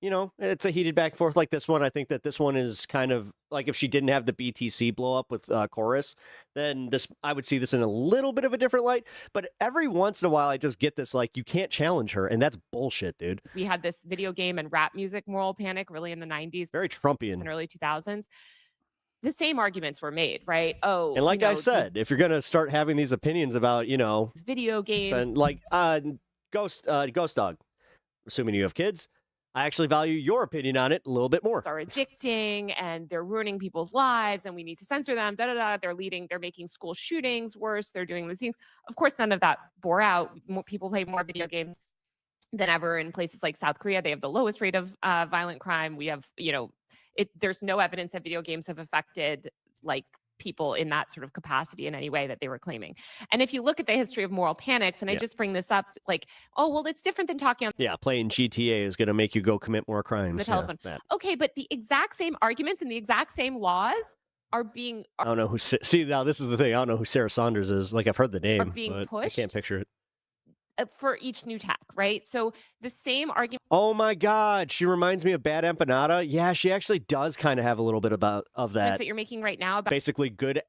you know, it's a heated back and forth like this one. I think that this one is kind of like if she didn't have the BTC blow up with Chorus, then I would see this in a little bit of a different light. But every once in a while, I just get this like, you can't challenge her. And that's bullshit, dude. We had this video game and rap music moral panic really in the 90s. Very Trumpian. And early 2000s. The same arguments were made, right? Oh, and like I said, if you're gonna start having these opinions about, you know, video games, then like Ghost Dog, assuming you have kids, I actually value your opinion on it a little bit more. Are addicting and they're ruining people's lives, and we need to censor them. Da da da. They're making school shootings worse. They're doing these things. Of course, none of that bore out. More people play more video games than ever in places like South Korea. They have the lowest rate of violent crime. We have, you know. There's no evidence that video games have affected like people in that sort of capacity in any way that they were claiming. And if you look at the history of moral panics, and I just bring this up, like, oh, well, it's different than talking on Yeah, playing GTA is going to make you go commit more the crimes. telephone. Yeah, Okay, but the exact same arguments and the exact same laws are being I don't know who. See, now this is the thing. I don't know who Sarah Saunders is. Like, I've heard the name, being but I pushed. can't picture it. For each new tech, right? So the same argument. Oh my God, she reminds me of Bad Empanada. Yeah, she actually does kind of have a little bit of that. You're making right now about Basically, good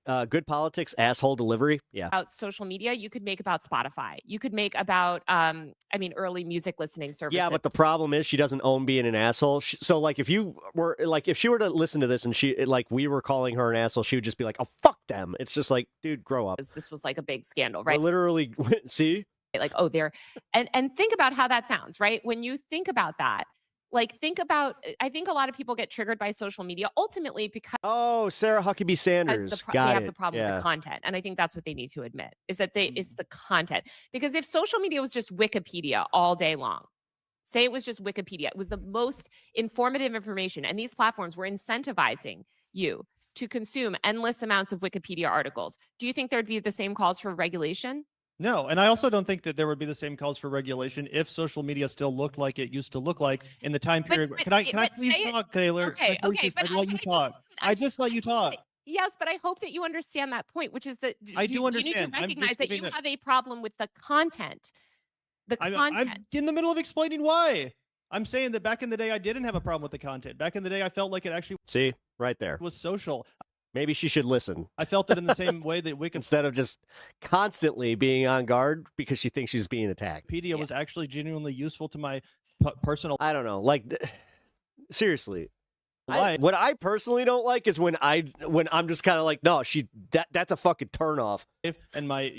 politics, asshole delivery. Yeah. About social media, you could make about Spotify. You could make about, early music listening services. Yeah, but the problem is she doesn't own being an asshole. So, like, if she were to listen to this and we were calling her an asshole, she would just be like, "Oh, fuck them." It's just like, dude, grow up. This was like a big scandal, right? We're literally, see. Like, oh, they're and think about how that sounds, right? When you think about that, like, I think a lot of people get triggered by social media ultimately because Sarah Huckabee Sanders. they have the problem with the content. And I think that's what they need to admit is that it's the content. Because if social media was just Wikipedia all day long, say it was just Wikipedia, it was the most informative information, and these platforms were incentivizing you to consume endless amounts of Wikipedia articles, do you think there'd be the same calls for regulation? No, and I also don't think that there would be the same calls for regulation if social media still looked like it used to look like in the time period. Can I please talk, Taylor? Okay, I let you talk. I just let you talk. Yes, but I hope that you understand that point, which is that I do understand. You need to recognize that you have a problem with the content. I'm in the middle of explaining why. I'm saying that back in the day, I didn't have a problem with the content. Back in the day, I felt like it actually See, right there. was social. Maybe she should listen. I felt it in the same way that Wikipedia Instead of just constantly being on guard because she thinks she's being attacked. was actually genuinely useful to my personal. I don't know. Like, seriously. life. What I personally don't like is when I'm just kind of like, no, that's a fucking turnoff. And my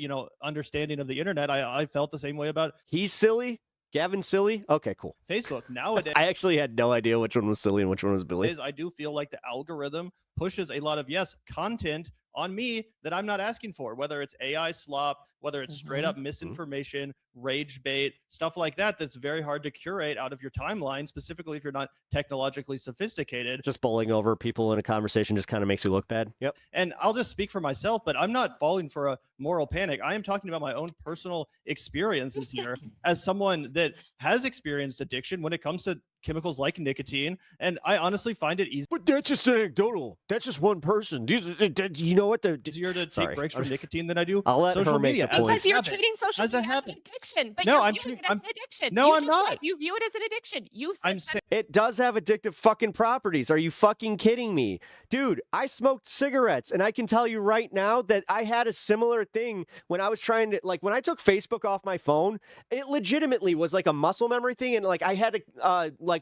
understanding of the internet, I felt the same way about. He's silly. Gavin's silly. Okay, cool. Facebook nowadays. I actually had no idea which one was silly and which one was Billy. I do feel like the algorithm pushes a lot of content on me that I'm not asking for, whether it's AI slop, whether it's straight up misinformation, rage bait, stuff like that. That's very hard to curate out of your timeline, specifically if you're not technologically sophisticated. Just bowling over people in a conversation just kind of makes you look bad. Yep. And I'll just speak for myself, but I'm not falling for a moral panic. I am talking about my own personal experiences here as someone that has experienced addiction when it comes to chemicals like nicotine, and I honestly find it easy. But that's just anecdotal. That's just one person. You know what? Easier to take breaks from nicotine than I do. I'll let social her make media. the point. Because you're treating social as a media as habit. an addiction, but No, you're I'm viewing it treating- as an addiction. No, You I'm just not. said You view it as an addiction. You I'm said It does have addictive fucking properties. Are you fucking kidding me? Dude, I smoked cigarettes, and I can tell you right now that I had a similar thing when I was trying to, like, when I took Facebook off my phone, it legitimately was like a muscle memory thing, and like I had to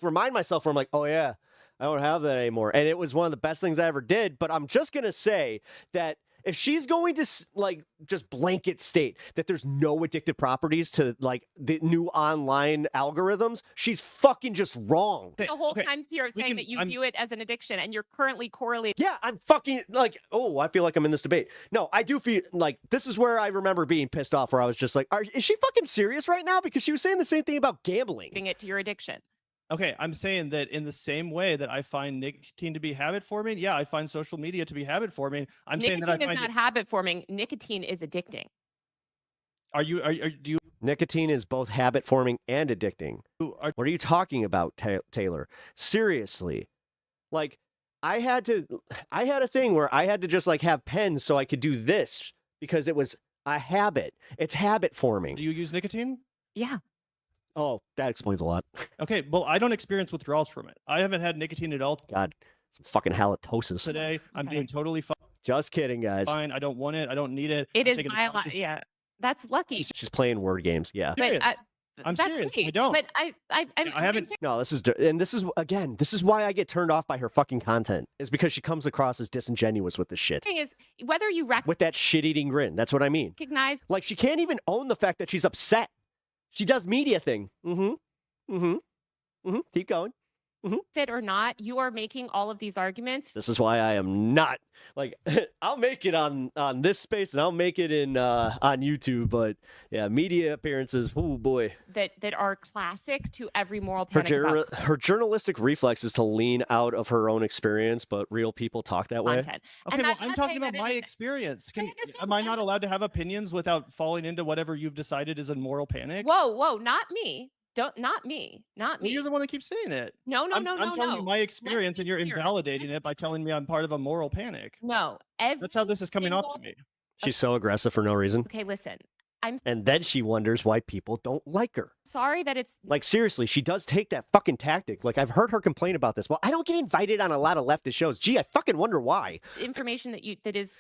remind myself where I'm like, oh yeah, I don't have that anymore. And it was one of the best things I ever did. But I'm just going to say that if she's going to just blanket state that there's no addictive properties to like the new online algorithms, she's fucking just wrong. the whole time here saying that you view it as an addiction, and you're currently correlating. Yeah, I'm fucking like, oh, I feel like I'm in this debate. No, I do feel like this is where I remember being pissed off, where I was just like, is she fucking serious right now? Because she was saying the same thing about gambling. It to your addiction. Okay, I'm saying that in the same way that I find nicotine to be habit forming, yeah, I find social media to be habit forming. I'm saying that I nicotine find is not habit forming. Nicotine is addicting. Do you? Nicotine is both habit forming and addicting. What are you talking about, Taylor? Seriously, like I had a thing where I had to just like have pens so I could do this because it was a habit. It's habit forming. Do you use nicotine? Yeah. Oh, that explains a lot. Okay, well, I don't experience withdrawals from it. I haven't had nicotine at all. God, some fucking halitosis. Today, I'm doing totally fine. Just kidding, guys. Fine. I don't want it. I don't need it. It is yeah. That's lucky. She's playing word games. Yeah. But I'm that's serious. great. I don't. But I haven't. No, this is why I get turned off by her fucking content. Is because she comes across as disingenuous with this shit. Thing is, whether you with that shit-eating grin. That's what I mean. Recognize, like, she can't even own the fact that she's upset. She does media thing. Keep going. it or not, you are making all of these arguments. This is why I am not like I'll make it on this space and I'll make it in on YouTube, but yeah, media appearances, oh boy. That are classic to every moral panic. Her journalistic reflex is to lean out of her own experience, but real people talk that way. Content. Okay, And well, I'm I'm talking about my experience. Am I not allowed to have opinions without falling into whatever you've decided is a moral panic? Whoa, not me. Not me. Well, you're the one that keeps saying it. No, I'm telling you my experience, and you're clear. invalidating it by telling me I'm part of a moral panic. No, That's how this is coming off to me. She's so aggressive for no reason. Okay, listen. I'm And then she wonders why people don't like her. sorry that it's Like, seriously, she does take that fucking tactic. Like, I've heard her complain about this. Well, I don't get invited on a lot of leftist shows. Gee, I fucking wonder why. information that is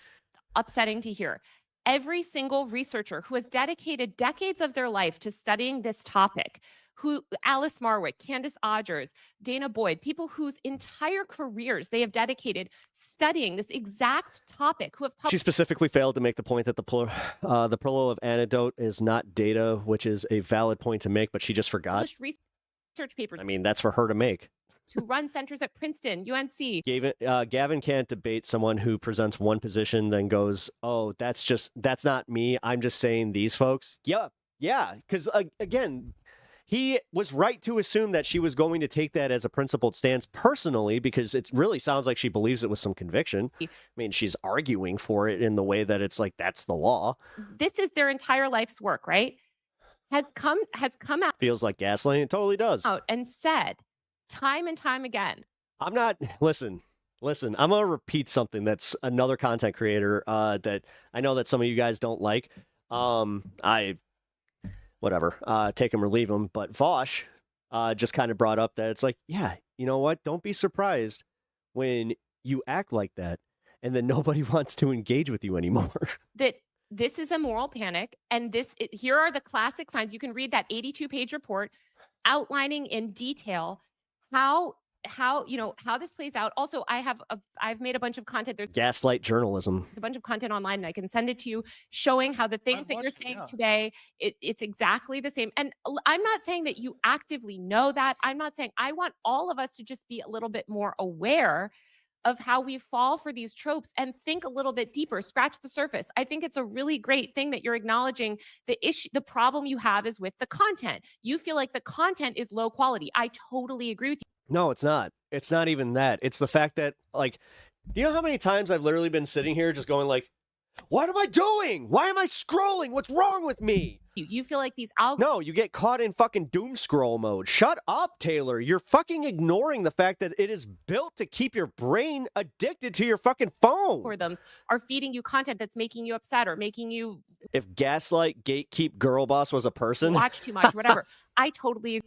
upsetting to hear. Every single researcher who has dedicated decades of their life to studying this topic, who Alice Marwick, Candace Odgers, Dana Boyd, people whose entire careers they have dedicated studying this exact topic, who have She specifically failed to make the point that the plural of antidote is not data, which is a valid point to make, but she just forgot. published research papers I mean, that's for her to make. who run centers at Princeton, UNC. Gavin can't debate someone who presents one position, then goes, oh, that's not me. I'm just saying these folks. Yeah. Because again, he was right to assume that she was going to take that as a principled stance personally, because it really sounds like she believes it with some conviction. I mean, she's arguing for it in the way that it's like, that's the law. This is their entire life's work, right? Has come out. Feels like gaslighting. It totally does. Out and said time and time again. I'm not, listen, I'm going to repeat something that's another content creator that I know that some of you guys don't like. Whatever, take him or leave him. But Vosh just kind of brought up that it's like, yeah, you know what? Don't be surprised when you act like that and then nobody wants to engage with you anymore. That this is a moral panic. And here are the classic signs. You can read that 82-page report outlining in detail how this plays out. Also, I've made a bunch of content. There's gaslight journalism. There's a bunch of content online, and I can send it to you, showing how the things that you're saying today, it's exactly the same. And I'm not saying that you actively know that. I'm not saying, I want all of us to just be a little bit more aware of how we fall for these tropes and think a little bit deeper, scratch the surface. I think it's a really great thing that you're acknowledging the issue. The problem you have is with the content. You feel like the content is low quality. I totally agree with you. No, it's not. It's not even that. It's the fact that, like, do you know how many times I've literally been sitting here just going like, what am I doing? Why am I scrolling? What's wrong with me? You feel like these algorithms. No, you get caught in fucking doom scroll mode. Shut up, Taylor. You're fucking ignoring the fact that it is built to keep your brain addicted to your fucking phone. Algorithms are feeding you content that's making you upset or making you. If Gaslight Gatekeep Girl Boss was a person. Watch too much, whatever. I totally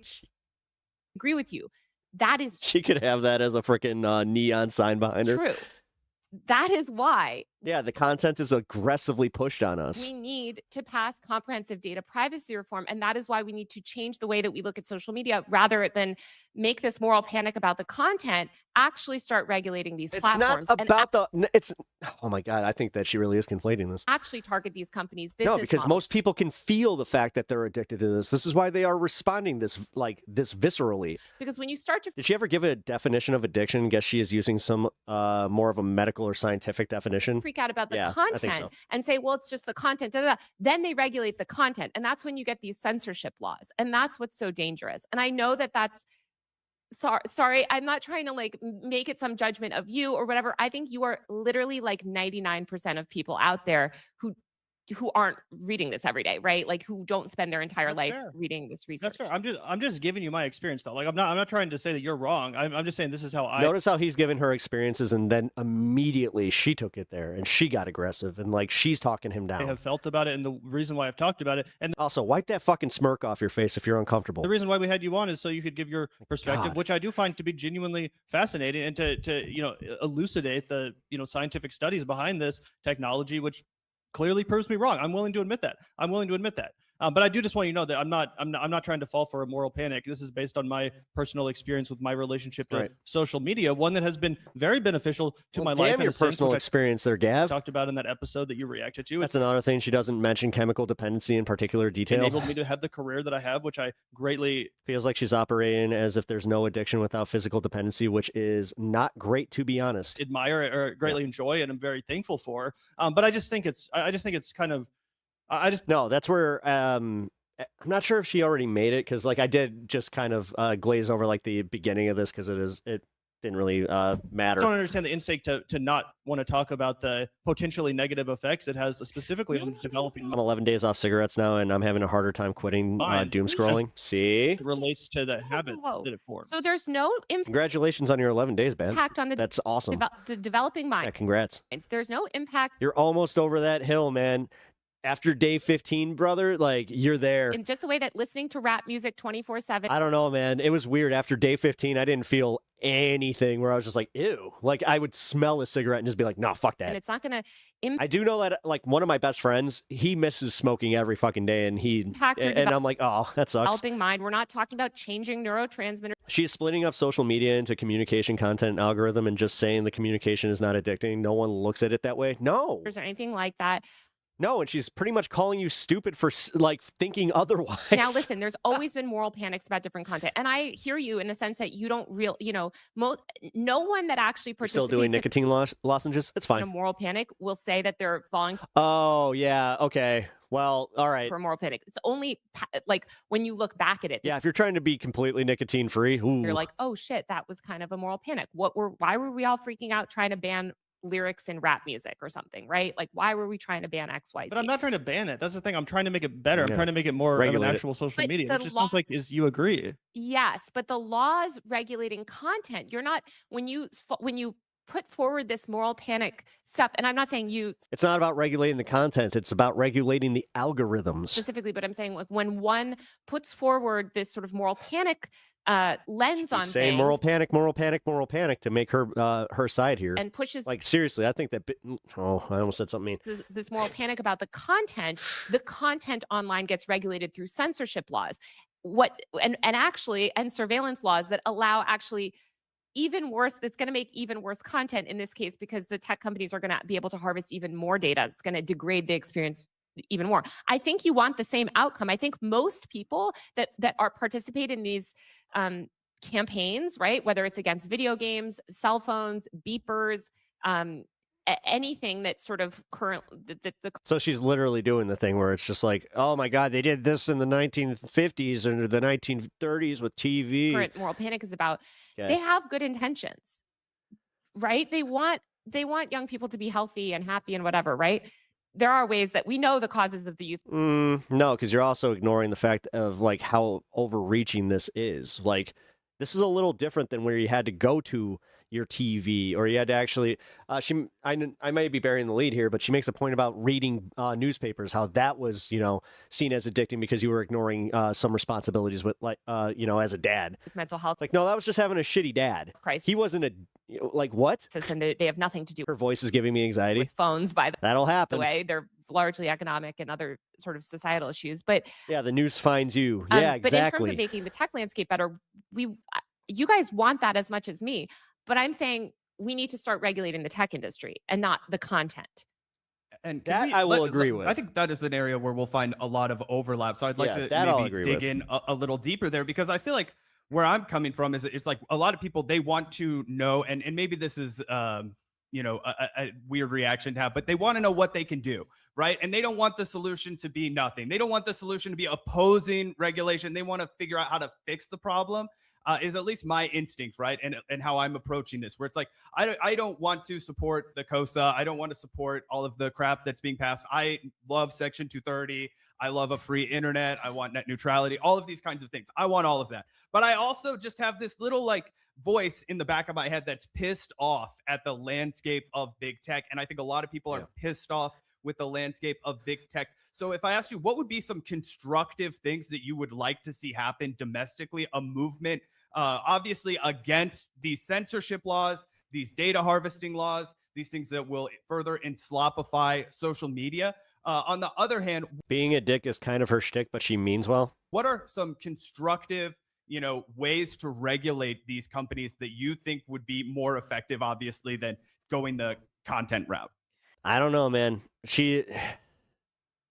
agree with you. That is. She could have that as a freaking neon sign behind her. True. That is why. Yeah, the content is aggressively pushed on us. We need to pass comprehensive data privacy reform. And that is why we need to change the way that we look at social media rather than make this moral panic about the content, actually start regulating these platforms. It's not about oh my God, I think that she really is conflating this. Actually target these companies' No, business because models. most people can feel the fact that they're addicted to this. This is why they are responding this viscerally. Because when you start to. Did she ever give a definition of addiction? Guess she is using some more of a medical or scientific definition. Freak out about the I think content so. and say, well, it's just the content. Then they regulate the content. And that's when you get these censorship laws. And that's what's so dangerous. And I know that that's sorry. I'm not trying to like make it some judgment of you or whatever. I think you are literally like 99% of people out there who aren't reading this every day, right? Like who don't spend their entire life reading this research. That's fair. I'm just giving you my experience though. Like I'm not trying to say that you're wrong. I'm just saying this is how I Notice how he's given her experiences and then immediately she took it there and she got aggressive and like she's talking him down. I have felt about it and the reason why I've talked about it. And also wipe that fucking smirk off your face if you're uncomfortable. The reason why we had you on is so you could give your perspective, God. which I do find to be genuinely fascinating and to elucidate the scientific studies behind this technology, which clearly proves me wrong. I'm willing to admit that. But I do just want you to know that I'm not trying to fall for a moral panic. This is based on my personal experience with my relationship to social media, one that has been very beneficial to my life. Damn your personal experience there, Gav. Talked about in that episode that you reacted to. That's another thing she doesn't mention chemical dependency in particular detail. Enabled me to have the career that I have, which I greatly feels like she's operating as if there's no addiction without physical dependency, which is not great, to be honest. admire or greatly enjoy, and I'm very thankful for. But I just think it's kind of no. That's where I'm not sure if she already made it, because like I did just kind of glaze over like the beginning of this because it didn't really matter. I don't understand the instinct to not want to talk about the potentially negative effects it has specifically on developing. I'm 11 days off cigarettes now, and I'm having a harder time quitting doom scrolling. See, it relates to the habit that it forms. So there's no Congratulations on your 11 days, Ben. impact on the That's awesome. the developing mind. Yeah, congrats. There's no impact. You're almost over that hill, man. After day 15, brother, like you're there. In just the way that listening to rap music 24/7. I don't know, man. It was weird. After day 15, I didn't feel anything where I was just like, ew. Like I would smell a cigarette and just be like, no, fuck that. And it's not going to I do know that like one of my best friends, he misses smoking every fucking day, and I'm like, oh, that sucks. Developing mind. We're not talking about changing neurotransmitters. She's splitting up social media into communication, content, algorithm, and just saying the communication is not addicting. No one looks at it that way. No. Or anything like that. No, and she's pretty much calling you stupid for like thinking otherwise. Now, listen, there's always been moral panics about different content. And I hear you in the sense that you don't no one that actually participates Still doing nicotine lozenges? It's fine. in a moral panic will say that they're falling Oh, yeah. Okay. Well, all right. for a moral panic. It's only like when you look back at it. Yeah, if you're trying to be completely nicotine free, You're like, oh shit, that was kind of a moral panic. Why were we all freaking out trying to ban lyrics in rap music or something, right? Like, why were we trying to ban XYZ? But I'm not trying to ban it. That's the thing. I'm trying to make it better. I'm Yeah. trying to make it more of an Regulate it. actual social But media. the It just law- sounds like you agree. Yes, but the laws regulating content, you're not when you put forward this moral panic stuff, and I'm not saying you it's not about regulating the content. It's about regulating the algorithms. specifically, but I'm saying like when one puts forward this sort of moral panic lens on Saying things moral panic, moral panic, moral panic to make her side here. and pushes Like seriously, I think that. Oh, I almost said something mean. this moral panic about the content online gets regulated through censorship laws. And surveillance laws that allow actually even worse, that's going to make even worse content in this case, because the tech companies are going to be able to harvest even more data. It's going to degrade the experience even more. I think you want the same outcome. I think most people that are participate in these campaigns, right? Whether it's against video games, cell phones, beepers, anything that's sort of current. So she's literally doing the thing where it's just like, oh my God, they did this in the 1950s and the 1930s with TV. Current moral panic is about. Okay. They have good intentions, right? They want young people to be healthy and happy and whatever, right? There are ways that we know the causes of the youth. No, because you're also ignoring the fact of like how overreaching this is. Like, this is a little different than where you had to go to your TV or you had to actually. I might be burying the lead here, but she makes a point about reading newspapers, how that was seen as addicting because you were ignoring some responsibilities with as a dad. With mental health. Like, no, that was just having a shitty dad. Christ. He wasn't like what? And they have nothing to do. Her voice is giving me anxiety. With phones, by the That'll happen. way, they're largely economic and other sort of societal issues. But yeah, the news finds you. Yeah, exactly. But in terms of making the tech landscape better, you guys want that as much as me. But I'm saying we need to start regulating the tech industry and not the content. And that I will agree with. I think that is an area where we'll find a lot of overlap. So I'd like to maybe dig in a little deeper there, because I feel like where I'm coming from is it's like a lot of people, they want to know, and maybe this is a weird reaction to have, but they want to know what they can do, right? And they don't want the solution to be nothing. They don't want the solution to be opposing regulation. They want to figure out how to fix the problem. Is at least my instinct, right? And how I'm approaching this, where it's like, I don't want to support the COSA. I don't want to support all of the crap that's being passed. I love Section 230. I love a free internet. I want net neutrality, all of these kinds of things. I want all of that. But I also just have this little like voice in the back of my head that's pissed off at the landscape of big tech. And I think a lot of people are pissed off with the landscape of big tech. So if I asked you, what would be some constructive things that you would like to see happen domestically, a movement, obviously against these censorship laws, these data harvesting laws, these things that will further enslopify social media. On the other hand, Being a dick is kind of her shtick, but she means well. what are some constructive, ways to regulate these companies that you think would be more effective, obviously, than going the content route? I don't know, man. Even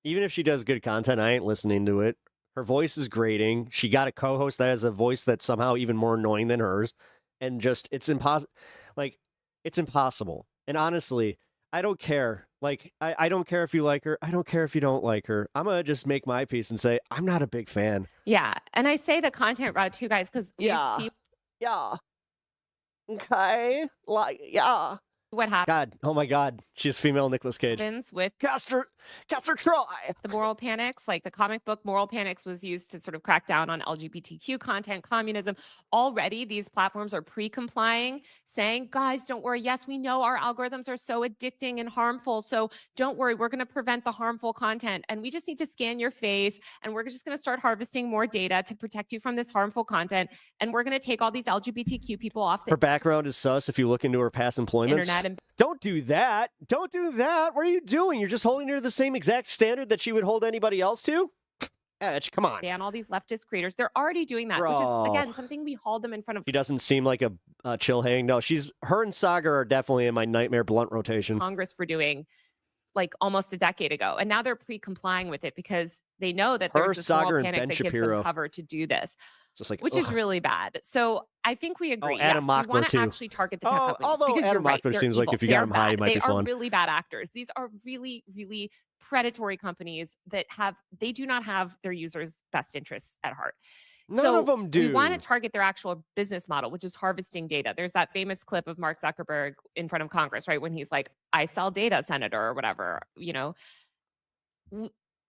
if she does good content, I ain't listening to it. Her voice is grating. She got a co-host that has a voice that's somehow even more annoying than hers. And just, it's impossible. Like, it's impossible. And honestly, I don't care. Like, I don't care if you like her. I don't care if you don't like her. I'm going to just make my peace and say, I'm not a big fan. Yeah. And I say the content route too, guys, because Yeah. see Yeah. Okay. Like, yeah. what happens. God. Oh my God. She's female Nicolas Cage. With Castor Troy. The moral panics, like the comic book Moral Panics was used to sort of crack down on LGBTQ content, communism. Already these platforms are pre-complying, saying, guys, don't worry. Yes, we know our algorithms are so addicting and harmful. So don't worry, we're going to prevent the harmful content. And we just need to scan your face. And we're just going to start harvesting more data to protect you from this harmful content. And we're going to take all these LGBTQ people off the Her background is sus if you look into her past employments. internet. And Don't do that. Don't do that. What are you doing? You're just holding her to the same exact standard that she would hold anybody else to? Edge, come on. ban all these leftist creators. They're already doing that, which Bro. is, again, something we hauled them in front of She doesn't seem like a chill hang. No, her and Saga are definitely in my nightmare blunt rotation. Congress for doing like almost a decade ago. And now they're pre-complying with it because they know that Her, there's this Saga, moral and panic Ben that gives Shapiro. them cover to do this. Just like, which is ugh. really bad. So I think we agree. Adam yes, we want Mockler, to too. actually target the tech Oh, companies although because you're Adam right. Mockler They're seems like evil. if you got They're him high, he bad. might They be are fun. really bad actors. These are really, really predatory companies that they do not have their users' best interests at heart. None of them do. We want to target their actual business model, which is harvesting data. There's that famous clip of Mark Zuckerberg in front of Congress, right? When he's like, I sell data, Senator, or whatever,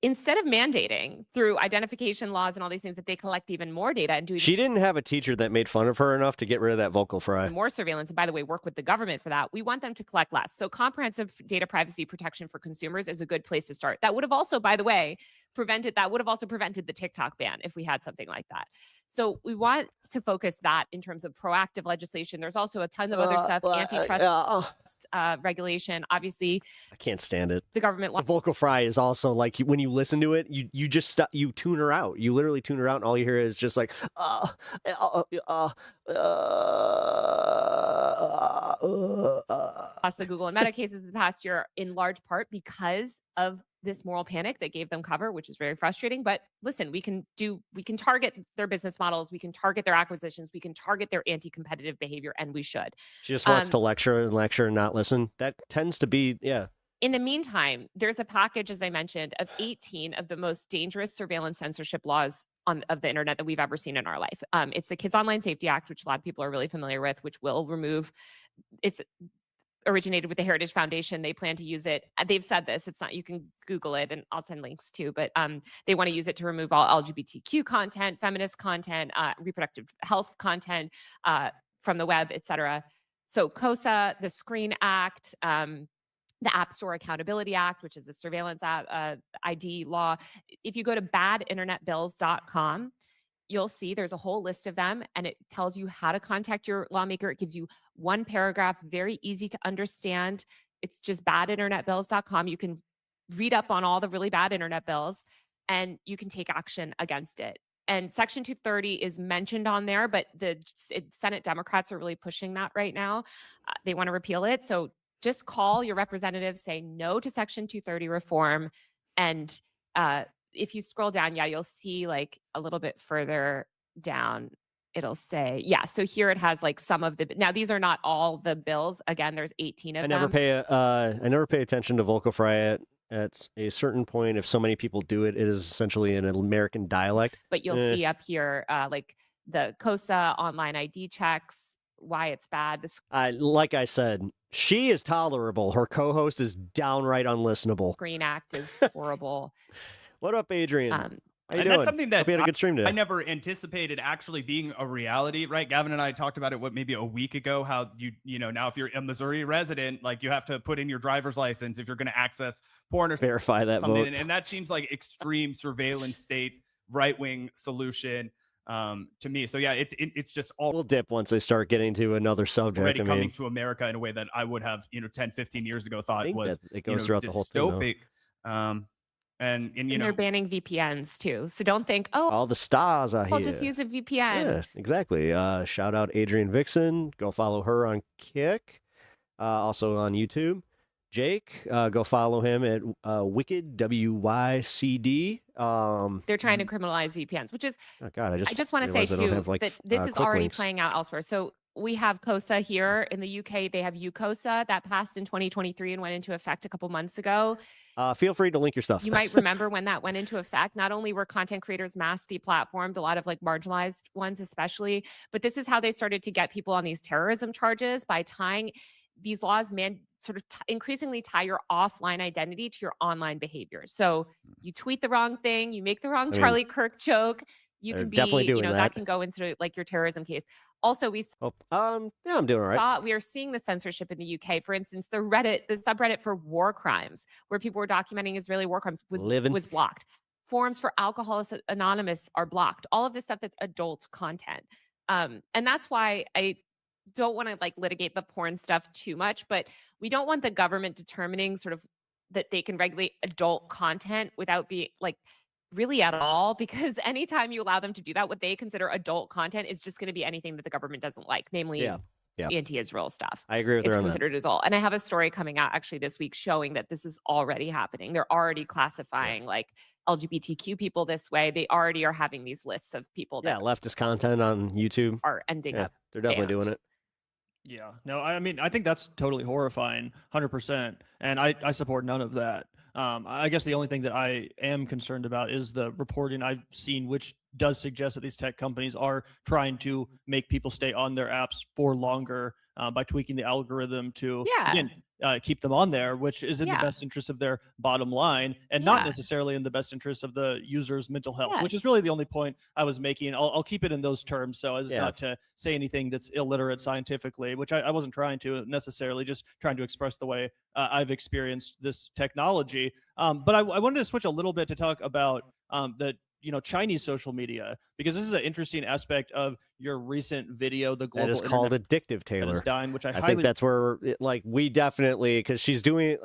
Instead of mandating through identification laws and all these things that they collect even more data and do She didn't have a teacher that made fun of her enough to get rid of that vocal fry. more surveillance, and by the way, work with the government for that, we want them to collect less. So comprehensive data privacy protection for consumers is a good place to start. That would have also, by the way, prevented the TikTok ban if we had something like that. So we want to focus that in terms of proactive legislation. There's also a ton of other stuff, antitrust regulation. Obviously, I can't stand it. the government The vocal fry is also like when you listen to it, you just stop, you tune her out. You literally tune her out, and all you hear is just like lost the Google and Meta cases in the past year in large part because of this moral panic that gave them cover, which is very frustrating. But listen, we can target their business models, we can target their acquisitions, we can target their anti-competitive behavior, and we should. She just wants to lecture and not listen. That tends to be, yeah. In the meantime, there's a package, as I mentioned, of 18 of the most dangerous surveillance censorship laws of the internet that we've ever seen in our life. It's the Kids Online Safety Act, which a lot of people are really familiar with, which will remove. It's originated with the Heritage Foundation. They plan to use it. They've said this. It's not. You can Google it, and I'll send links too. But they want to use it to remove all LGBTQ content, feminist content, reproductive health content from the web, etc. So COSA, the Screen Act. The App Store Accountability Act, which is a surveillance ID law. If you go to badinternetbills.com, you'll see there's a whole list of them, and it tells you how to contact your lawmaker. It gives you one paragraph, very easy to understand. It's just badinternetbills.com. You can read up on all the really bad internet bills, and you can take action against it. And Section 230 is mentioned on there, but the Senate Democrats are really pushing that right now. They want to repeal it. So just call your representatives, say no to Section 230 reform. And if you scroll down, you'll see like a little bit further down, it'll say, so here it has like some of the, now these are not all the bills. Again, there's 18 of them. I never pay attention to vocal fry at a certain point. If so many people do it, it is essentially an American dialect. But you'll see up here, like the COSA online ID checks, why it's bad. Like I said, she is tolerable. Her co-host is downright unlistenable. Screen Act is horrible. What up, Adrian? How you doing? That's something that Hope you had a good stream today. I never anticipated actually being a reality, right? Gavin and I talked about it, maybe a week ago, how you know, now if you're a Missouri resident, like you have to put in your driver's license if you're going to access porn or verify that something. vote. And that seems like extreme surveillance state, right-wing solution to me. So yeah, it's just all will dip once they start getting to another subject. already coming to America in a way that I would have, 10, 15 years ago thought was it goes throughout the whole thing, dystopic. And you And know, they're banning VPNs too. So don't think, oh, All the stars are I'll here. just use a VPN. Yeah, exactly. Shout out Adrian Vixen. Go follow her on Kick. Also on YouTube. Jake, go follow him at Wicked WYCD. They're trying to criminalize VPNs, which is Oh God, I I just want to say realized I don't too have, like, that this is click already links. playing out elsewhere. So we have COSA here in the UK. They have UCOSA that passed in 2023 and went into effect a couple months ago. Feel free to link your stuff. You might remember when that went into effect. Not only were content creators mass deplatformed, a lot of like marginalized ones especially, but this is how they started to get people on these terrorism charges by tying these laws sort of increasingly tie your offline identity to your online behavior. So you tweet the wrong thing, you make the wrong I mean, Charlie Kirk joke, you they're can be, definitely you doing know, that. that can go into like your terrorism case. Also, we yeah, I'm doing all right. we are seeing the censorship in the UK. For instance, the subreddit for war crimes, where people were documenting Israeli war crimes, was blocked. Forums for Alcoholics Anonymous are blocked. All of this stuff that's adult content, and that's why I don't want to like litigate the porn stuff too much. But we don't want the government determining sort of that they can regulate adult content without being like really at all, because anytime you allow them to do that, what they consider adult content is just going to be anything that the government doesn't like, namely Yeah. anti-Israel stuff. I agree with her It's on that. considered adult. And I have a story coming out actually this week showing that this is already happening. They're already classifying like LGBTQ people this way. They already are having these lists of people Yeah, that leftist content on YouTube. are ending up They're definitely banned. doing it. Yeah. No, I mean, I think that's totally horrifying, 100%. And I support none of that. I guess the only thing that I am concerned about is the reporting I've seen, which does suggest that these tech companies are trying to make people stay on their apps for longer by tweaking the algorithm to again, keep them on there, which is in the best interest of their bottom line and not necessarily in the best interest of the user's mental health, which is really the only point I was making. I'll keep it in those terms so as not to say anything that's illiterate scientifically, which I wasn't trying to necessarily, just trying to express the way I've experienced this technology. But I wanted to switch a little bit to talk about the Chinese social media, because this is an interesting aspect of your recent video, the global That is called internet addictive, Taylor. that is dying, which I think highly that's where we definitely, because she's doing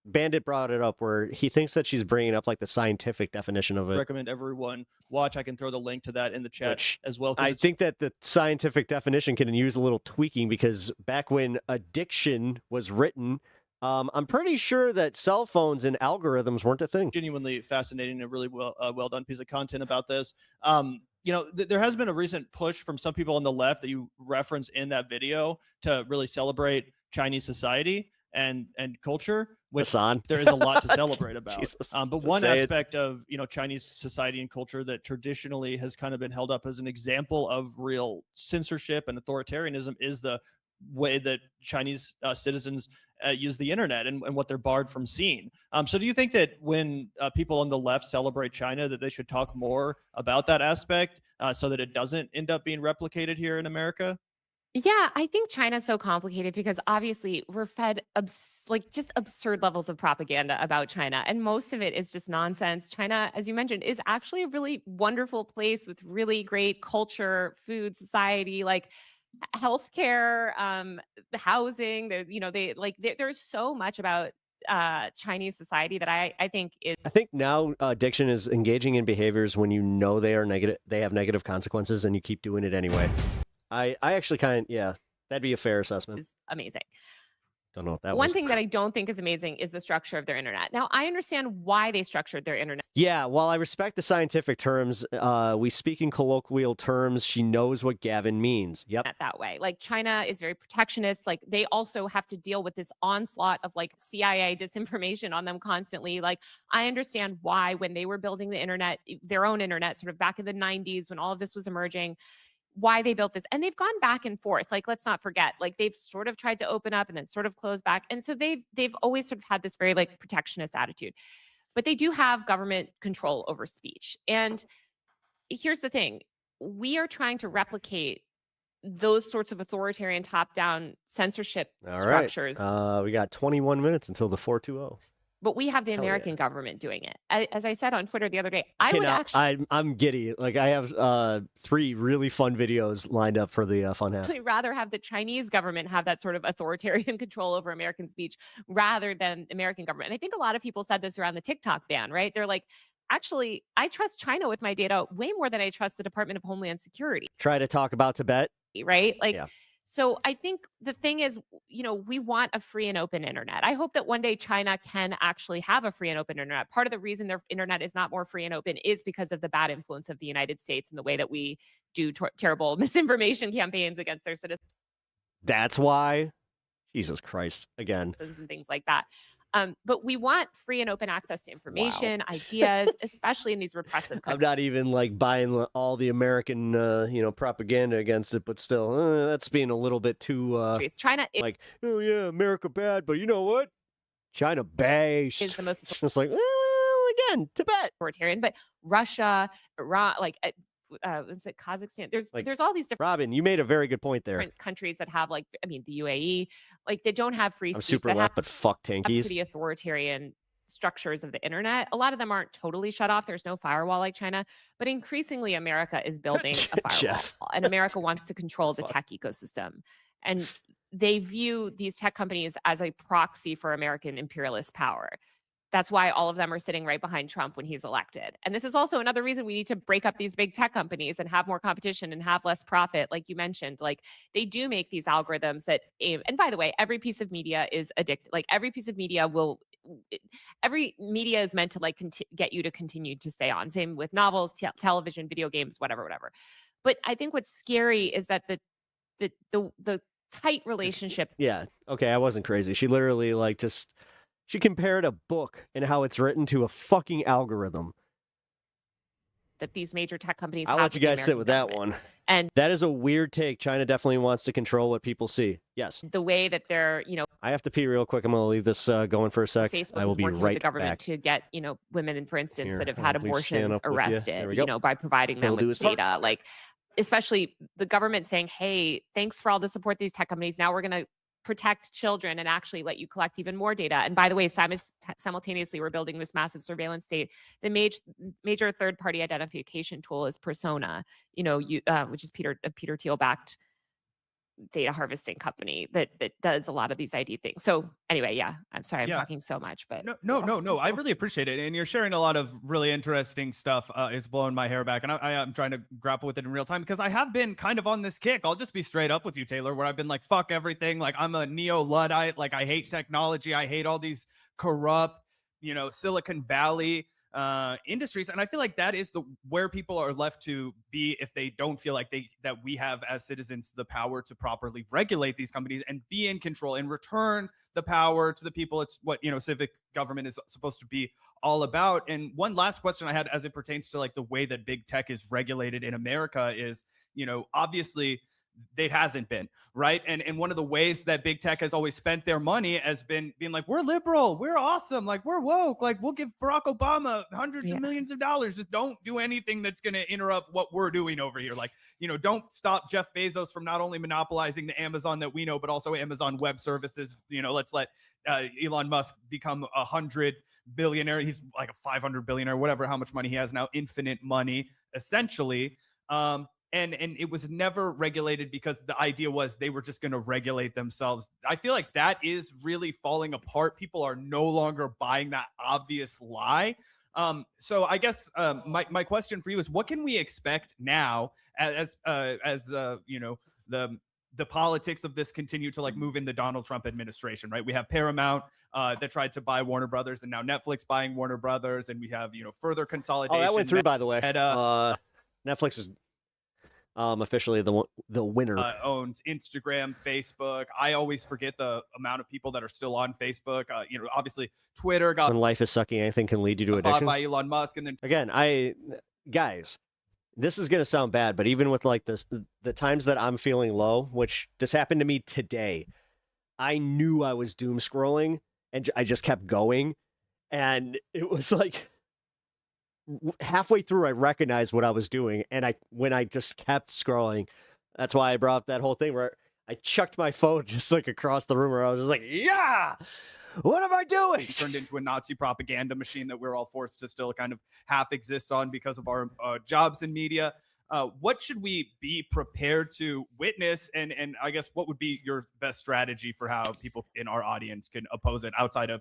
Bandit brought it up where he thinks that she's bringing up like the scientific definition of it. recommend everyone watch. I can throw the link to that in the chat as well. 'cause I it's- think that the scientific definition can use a little tweaking, because back when addiction was written, I'm pretty sure that cell phones and algorithms weren't a thing. genuinely fascinating and really well done piece of content about this. There has been a recent push from some people on the left that you reference in that video to really celebrate Chinese society and culture, which Hassan. there is a lot to celebrate about. Jesus. But Just one say it. aspect of Chinese society and culture that traditionally has kind of been held up as an example of real censorship and authoritarianism is the way that Chinese citizens use the internet and what they're barred from seeing. So do you think that when people on the left celebrate China, that they should talk more about that aspect so that it doesn't end up being replicated here in America? Yeah, I think China's so complicated because obviously we're fed just absurd levels of propaganda about China, and most of it is just nonsense. China, as you mentioned, is actually a really wonderful place with really great culture, food, society, like healthcare, the housing. There's so much about Chinese society that I think is I think now addiction is engaging in behaviors when you know they have negative consequences, and you keep doing it anyway. I actually that'd be a fair assessment. amazing. Don't know what that One was. thing that I don't think is amazing is the structure of their internet. Now, I understand why they structured their internet Yeah, while I respect the scientific terms, we speak in colloquial terms. She knows what Gavin means. Yep. that way. Like China is very protectionist. Like they also have to deal with this onslaught of like CIA disinformation on them constantly. Like I understand why when they were building the internet, their own internet, sort of back in the 90s when all of this was emerging, why they built this. And they've gone back and forth. Like, let's not forget, like they've sort of tried to open up and then sort of close back. And so they've always sort of had this very like protectionist attitude. But they do have government control over speech. And here's the thing. We are trying to replicate those sorts of authoritarian top-down censorship All right. structures. We got 21 minutes until the 420. but we have the Hell yeah. American government doing it. As I said on Twitter the other day, I Okay, would now, actually I'm giddy. Like I have 3 really fun videos lined up for the fun half. rather have the Chinese government have that sort of authoritarian control over American speech rather than American government. And I think a lot of people said this around the TikTok ban, right? They're like, actually, I trust China with my data way more than I trust the Department of Homeland Security, Try to talk about Tibet. right? Like, Yeah. so I think the thing is, we want a free and open internet. I hope that one day China can actually have a free and open internet. Part of the reason their internet is not more free and open is because of the bad influence of the United States and the way that we do terrible misinformation campaigns against their citizens. That's why. Jesus Christ. Again. And things like that. But we want free and open access to information, ideas, especially in these repressive countries. I'm not even like buying all the American, propaganda against it, but still, that's being a little bit too. China like, oh yeah, America bad, but you know what? China based. Is the most. It's just like, well, again, Tibet. Authoritarian, but Russia, Iran, was it Kazakhstan? There's all these different. Robin, you made a very good point there. Countries that have the UAE, they don't have free I'm speech. super left, but fuck tankies. Pretty authoritarian structures of the internet. A lot of them aren't totally shut off. There's no firewall like China, but increasingly America is building a firewall, and America wants to control the tech ecosystem, and they view these tech companies as a proxy for American imperialist power. That's why all of them are sitting right behind Trump when he's elected. And this is also another reason we need to break up these big tech companies and have more competition and have less profit. Like you mentioned, they do make these algorithms that aim. And by the way, every piece of media is addictive. Every piece of media every media is meant to get you to continue to stay on. Same with novels, television, video games, whatever. But I think what's scary is that the tight relationship. Yeah. Okay. I wasn't crazy. She literally she compared a book and how it's written to a fucking algorithm. That these major tech companies I'll have let you guys sit with that one. And that is a weird take. China definitely wants to control what people see. Yes. The way that they're, I have to pee real quick. I'm going to leave this going for a sec. Facebook I will is be working right with the government back. to get, women, for instance, Here, that have had please stand abortions up with you. arrested, There we go. by providing them He'll do with his part. data. Especially the government saying, hey, thanks for all the support these tech companies. Now we're going to protect children and actually let you collect even more data. And by the way, simultaneously, we're building this massive surveillance state. The major third-party identification tool is Persona, which is Peter Thiel-backed data harvesting company that does a lot of these ID things. So anyway, yeah, I'm sorry I'm talking so much, but no, I really appreciate it, and you're sharing a lot of really interesting stuff. It's blowing my hair back, and I'm trying to grapple with it in real time because I have been kind of on this kick. I'll just be straight up with you, Taylor, where I've been like, fuck everything. I'm a neo-Luddite. I hate technology. I hate all these corrupt, Silicon Valley industries, and I feel like that is where people are left to be if they don't feel like that we have as citizens the power to properly regulate these companies and be in control and return the power to the people. It's what civic government is supposed to be all about. And one last question I had as it pertains to the way that big tech is regulated in America is, obviously it hasn't been, right? And one of the ways that big tech has always spent their money has been being we're liberal, we're awesome, we're woke, we'll give Barack Obama hundreds of millions of dollars. Just don't do anything that's going to interrupt what we're doing over here. Don't stop Jeff Bezos from not only monopolizing the Amazon that we know, but also Amazon Web Services. Let's let Elon Musk become $100 billionaire. He's like a $500 billionaire, whatever, how much money he has now, infinite money, essentially. And it was never regulated because the idea was they were just going to regulate themselves. I feel like that is really falling apart. People are no longer buying that obvious lie. So I guess my question for you is, what can we expect now as the politics of this continue to move in the Donald Trump administration, right? We have Paramount that tried to buy Warner Brothers, and now Netflix buying Warner Brothers, and we have further consolidation. Oh, that went through, by the way. Netflix is officially the winner. Owns Instagram, Facebook. I always forget the amount of people that are still on Facebook. Obviously Twitter got when life is sucking, anything can lead you to bought addiction. by Elon Musk, and then again, guys, this is gonna sound bad, but even with the times that I'm feeling low, which this happened to me today, I knew I was doom scrolling, and I just kept going, and it was halfway through, I recognized what I was doing, and when I just kept scrolling, that's why I brought up that whole thing where I chucked my phone just across the room, where I was just yeah, What am I doing? Turned into a Nazi propaganda machine that we're all forced to still kind of half exist on because of our jobs in media. What should we be prepared to witness? And I guess what would be your best strategy for how people in our audience can oppose it outside of,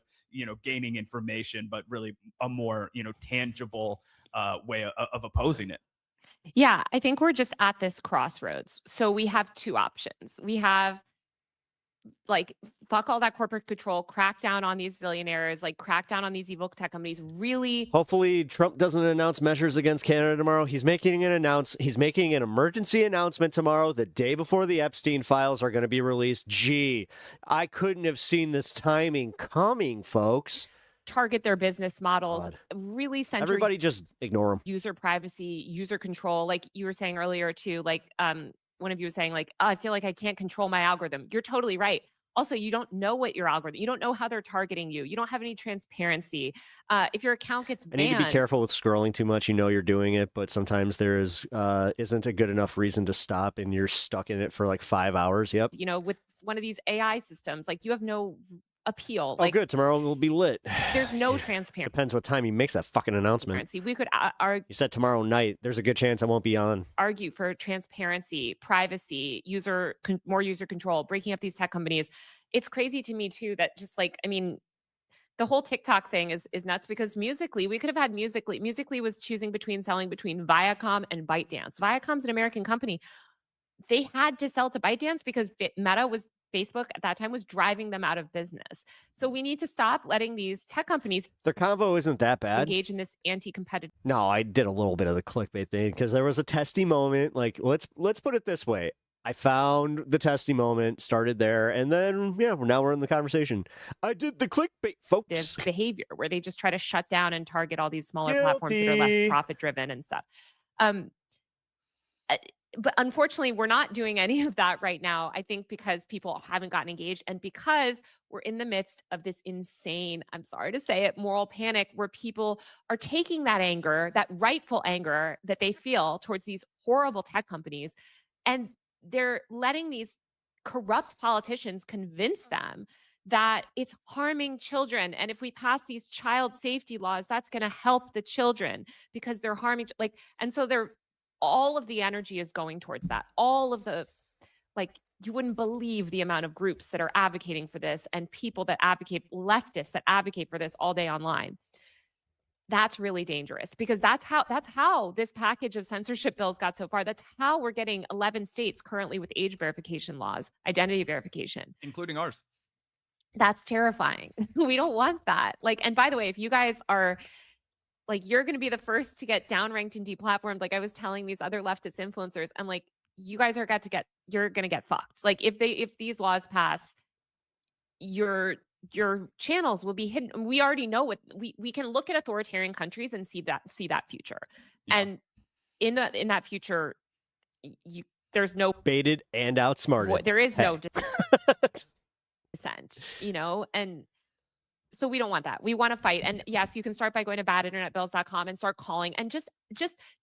gaining information, but really a more, tangible way of opposing it? Yeah, I think we're just at this crossroads. So we have two options. We have like fuck all that corporate control, crack down on these billionaires, like crack down on these evil tech companies, really. Hopefully Trump doesn't announce measures against Canada tomorrow. He's making an emergency announcement tomorrow, the day before the Epstein files are going to be released. Gee, I couldn't have seen this timing coming, folks. Target their business models, really center Everybody just ignore them. User privacy, user control. Like you were saying earlier too, like one of you was saying like, oh, I feel like I can't control my algorithm. You're totally right. Also, you don't know what your algorithm, you don't know how they're targeting you. You don't have any transparency. If your account gets banned. I need to be careful with scrolling too much. You're doing it, but sometimes there isn't a good enough reason to stop and you're stuck in it for like 5 hours. Yep. With one of these AI systems, like you have no appeal. Oh, like, good. Tomorrow will be lit. There's no transparency. Depends what time he makes that fucking announcement. We could You said tomorrow night. There's a good chance I won't be on. Argue for transparency, privacy, more user control, breaking up these tech companies. It's crazy to me too that just like, I mean, the whole TikTok thing is nuts because Musical.ly, we could have had Musical.ly. Musical.ly was choosing between Viacom and ByteDance. Viacom's an American company. They had to sell to ByteDance because Facebook at that time was driving them out of business. So we need to stop letting these tech companies. Their convo isn't that bad. Engage in this anti-competitive. No, I did a little bit of the clickbait thing because there was a testy moment. Like let's put it this way. I found the testy moment, started there, and then now we're in the conversation. I did the clickbait, folks. Behavior where they just try to shut down and target all these smaller platforms that are less profit driven and stuff. But unfortunately, we're not doing any of that right now, I think, because people haven't gotten engaged and because we're in the midst of this insane, I'm sorry to say it, moral panic where people are taking that anger, that rightful anger that they feel towards these horrible tech companies, and they're letting these corrupt politicians convince them that it's harming children. And if we pass these child safety laws, that's going to help the children because they're harming, and so all of the energy is going towards that. All of the, you wouldn't believe the amount of groups that are advocating for this and people that leftists that advocate for this all day online. That's really dangerous because that's how this package of censorship bills got so far. That's how we're getting 11 states currently with age verification laws, identity verification. Including ours. That's terrifying. We don't want that. And by the way, if you guys are you're going to be the first to get downranked and deplatformed. Like I was telling these other leftist influencers, I'm like, you guys are you're going to get fucked. If these laws pass, your channels will be hidden. We already know what we can look at authoritarian countries and see that future. Yeah. And in that future, there's no baited and outsmarted. There is no dissent, and so we don't want that. We want to fight. And yes, you can start by going to badinternetbills.com and start calling and just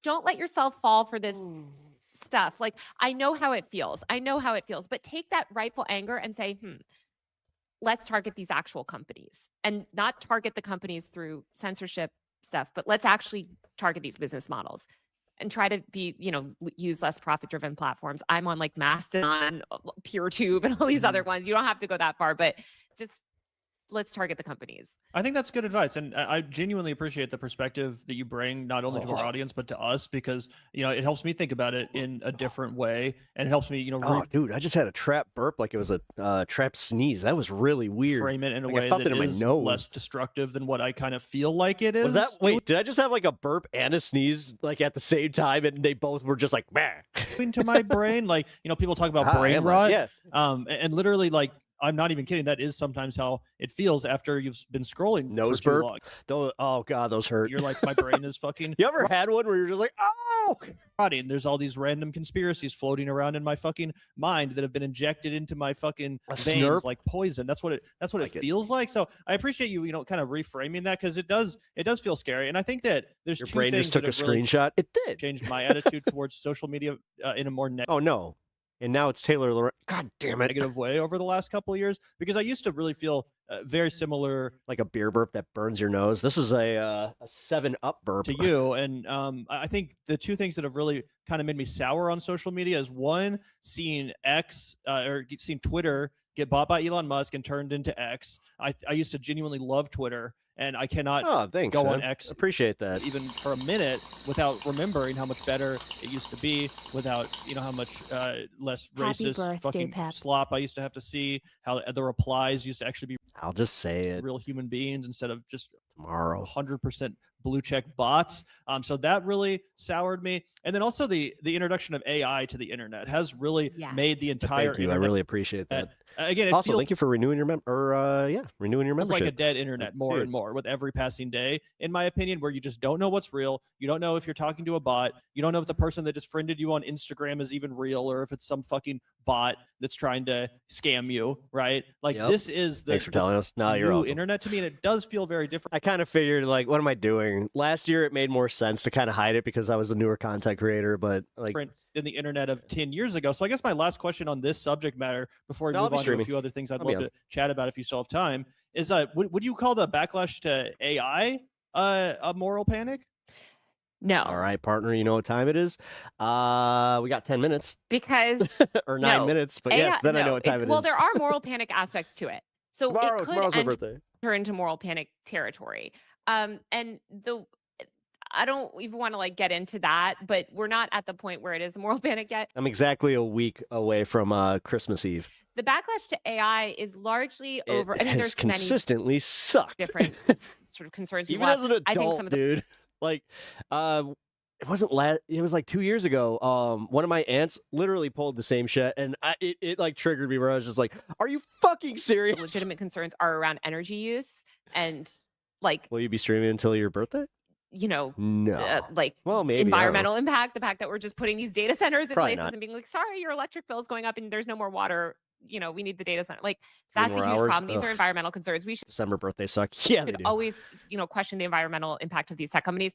don't let yourself fall for this stuff. I know how it feels. But take that rightful anger and say, let's target these actual companies and not target the companies through censorship stuff, but let's actually target these business models and try to use less profit-driven platforms. I'm on Mastodon, PeerTube, and all these other ones. You don't have to go that far, but just let's target the companies. I think that's good advice. And I genuinely appreciate the perspective that you bring not only to our audience, but to us, because, it helps me think about it in a different way. And it helps me, dude, I just had a trap burp like it was a trap sneeze. That was really weird. Frame it in a way that is less destructive than what I kind of feel like it is. Wait, did I just have a burp and a sneeze at the same time? And they both were just into my brain. People talk about brain rot. Yeah. And literally I'm not even kidding. That is sometimes how it feels after you've been scrolling. Nose for too burp. long. Oh God, those hurt. You're like, my brain is fucking. You ever had one where you're just oh? And there's all these random conspiracies floating around in my fucking mind that have been injected into my fucking veins like poison. That's what it feels like. So I appreciate you, kind of reframing that because it does feel scary. And I think that there's your two brain things just took that a really screenshot. It did change my attitude towards social media in a more oh no. And now it's Taylor Lorenz. God damn it. Negative way over the last couple of years because I used to really feel very similar Like a beer burp that burns your nose. This is a 7-Up burp. to you. And I think the two things that have really kind of made me sour on social media is one, seeing seeing Twitter get bought by Elon Musk and turned into X. I used to genuinely love Twitter, and I cannot Thanks, go man. on X Appreciate that. even for a minute without remembering how much better it used to be, without how much less Happy racist birthday, fucking Pep. slop I used to have to see, how the replies used to actually be I'll just say it. real human beings instead of just Tomorrow. 100% blue check bots. So that really soured me. And then also the introduction of AI to the internet has really made the entire Thank you. I internet. really appreciate that. Again, it Also, feels thank you for renewing your renewing your it's like membership. a dead internet more Dude. and more with every passing day, in my opinion, where you just don't know what's real. You don't know if you're talking to a bot. You don't know if the person that just friended you on Instagram is even real, or if it's some fucking bot that's trying to scam you, right? Like Yep. this is the Thanks for telling us. No, you're new welcome. internet to me, and it does feel very different. I kind of figured, like, what am I doing? Last year, it made more sense to kind of hide it because I was a newer content creator, but like, Different than the internet of 10 years ago. So I guess my last question on this subject matter before we No, I'll move be on to a streaming. few other things I'd I'll be love on. to chat about if you still have time is would you call the backlash to AI a moral panic? No. all right, partner, you know what time it is? We got 10 minutes Because or 9 no, minutes, but AI yes, then I no, know what time it is. Well, there are moral panic aspects to it. So Tomorrow- it could tomorrow's my birthday. enter into moral panic territory. And I don't even want to like get into that, but we're not at the point where it is moral panic yet. I'm exactly a week away from Christmas Eve. The backlash to AI is largely over. I mean, has there's consistently sucked. many different sort of concerns. Even as an I think adult, some of the dude. Like, it wasn't it was like 2 years ago. One of my aunts literally pulled the same shit, and it like triggered me where I was just like, "Are you fucking serious?" legitimate concerns are around energy use and like Will you be streaming until your birthday? No. Like, well, maybe I don't know. environmental impact, the fact that we're just putting these data centers in Probably places not. and being like, sorry, your electric bill is going up and there's no more water. We need the data center. Like 3 that's a more huge hours? problem. These are Ugh. environmental concerns. We should December birthday suck. Yeah, they do. always, question the environmental impact of these tech companies.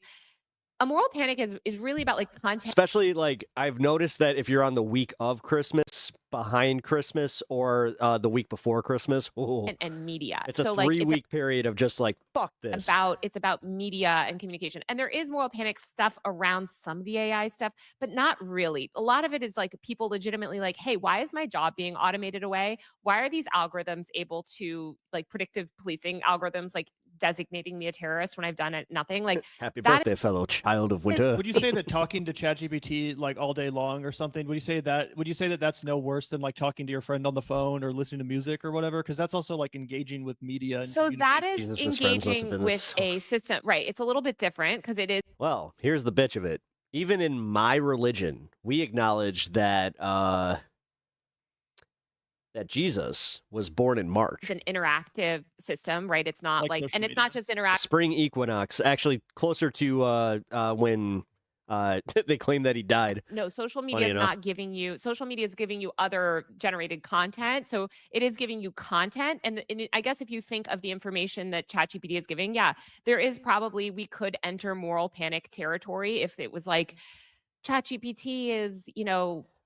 A moral panic is really about like content. Especially like I've noticed that if you're on the week of Christmas, behind Christmas, or the week before Christmas, and media. it's a So, 3-week period of just like fuck this. It's about media and communication. And there is moral panic stuff around some of the AI stuff, but not really. A lot of it is like people legitimately like, hey, why is my job being automated away? Why are these algorithms able to like predictive policing algorithms like designating me a terrorist when I've done it nothing? Like Happy that birthday, fellow child of winter. Would you say that talking to ChatGPT like all day long or something? Would you say that that's no worse than like talking to your friend on the phone or listening to music or whatever? Because that's also like engaging with media. And So that is Jesus, his friends must have engaging been with a system, right? It's a little bit different because it is Well, here's the bitch of it. Even in my religion, we acknowledge that that Jesus was born in March. an interactive system, right? It's not like and it's not just interactive. Spring equinox, actually closer to when they claim that he died. No, social Funny media is enough. not giving you. Social media is giving you other generated content, so it is giving you content. And I guess if you think of the information that ChatGPT is giving, yeah, there is probably we could enter moral panic territory if it was like ChatGPT is,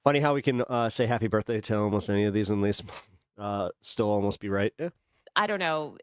Funny how we can say happy birthday to almost any of these and they still almost be right. Yeah. I don't know,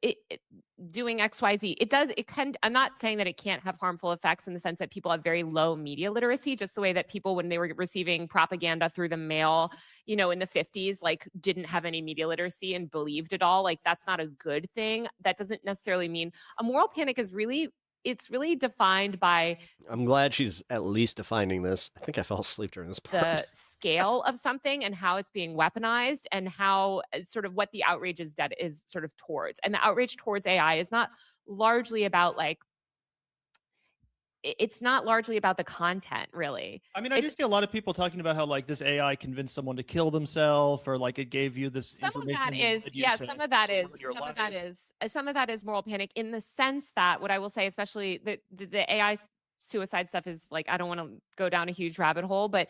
doing XYZ. It does, it can, I'm not saying that it can't have harmful effects in the sense that people have very low media literacy, just the way that people, when they were receiving propaganda through the mail, in the 50s, like didn't have any media literacy and believed it all. Like that's not a good thing. That doesn't necessarily mean a moral panic is really, it's really defined by I'm glad she's at least defining this. I think I fell asleep during this part. the scale of something and how it's being weaponized and how sort of what the outrage is sort of towards. And the outrage towards AI is not largely about like, it's not largely about the content, really. I mean, I do see a lot of people talking about how like this AI convinced someone to kill themselves, or like it gave you this Some of information. that is, some of that is moral panic in the sense that what I will say, especially the AI suicide stuff is like, I don't want to go down a huge rabbit hole, but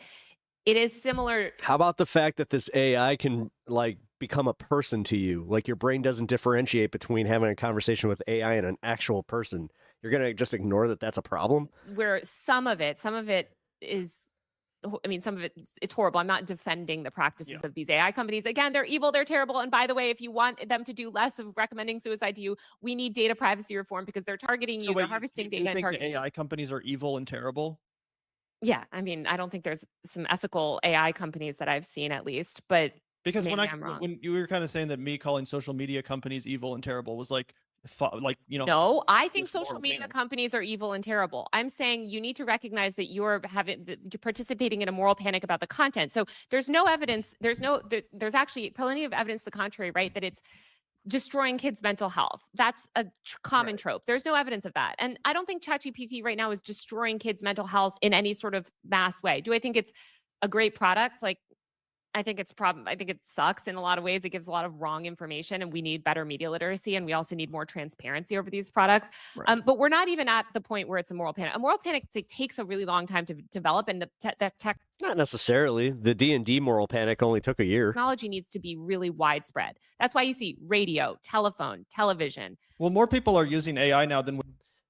it is similar. How about the fact that this AI can like become a person to you? Like your brain doesn't differentiate between having a conversation with AI and an actual person. You're going to just ignore that that's a problem? Where some of it is I mean, some of it's horrible. I'm not defending the practices of these AI companies. Again, they're evil, they're terrible. And by the way, if you want them to do less of recommending suicide to you, we need data privacy reform because they're targeting you, So they're wait, harvesting do data you and think the targeting you. AI companies are evil and terrible? Yeah, I mean, I don't think there's some ethical AI companies that I've seen at least, but Because maybe I'm wrong. when you were kind of saying that me calling social media companies evil and terrible was like, No, I think just more social media panic. companies are evil and terrible. I'm saying you need to recognize that you're participating in a moral panic about the content. So there's no evidence. There's actually plenty of evidence to the contrary, right? That it's destroying kids' mental health. That's a common trope. There's no evidence of that. And I don't think ChatGPT right now is destroying kids' mental health in any sort of mass way. Do I think it's a great product? Like, I think I think it sucks in a lot of ways. It gives a lot of wrong information, and we need better media literacy, and we also need more transparency over these products. But we're not even at the point where it's a moral panic. A moral panic takes a really long time to develop, and the Not necessarily. The D&D moral panic only took a year. technology needs to be really widespread. That's why you see radio, telephone, television. Well, more people are using AI now than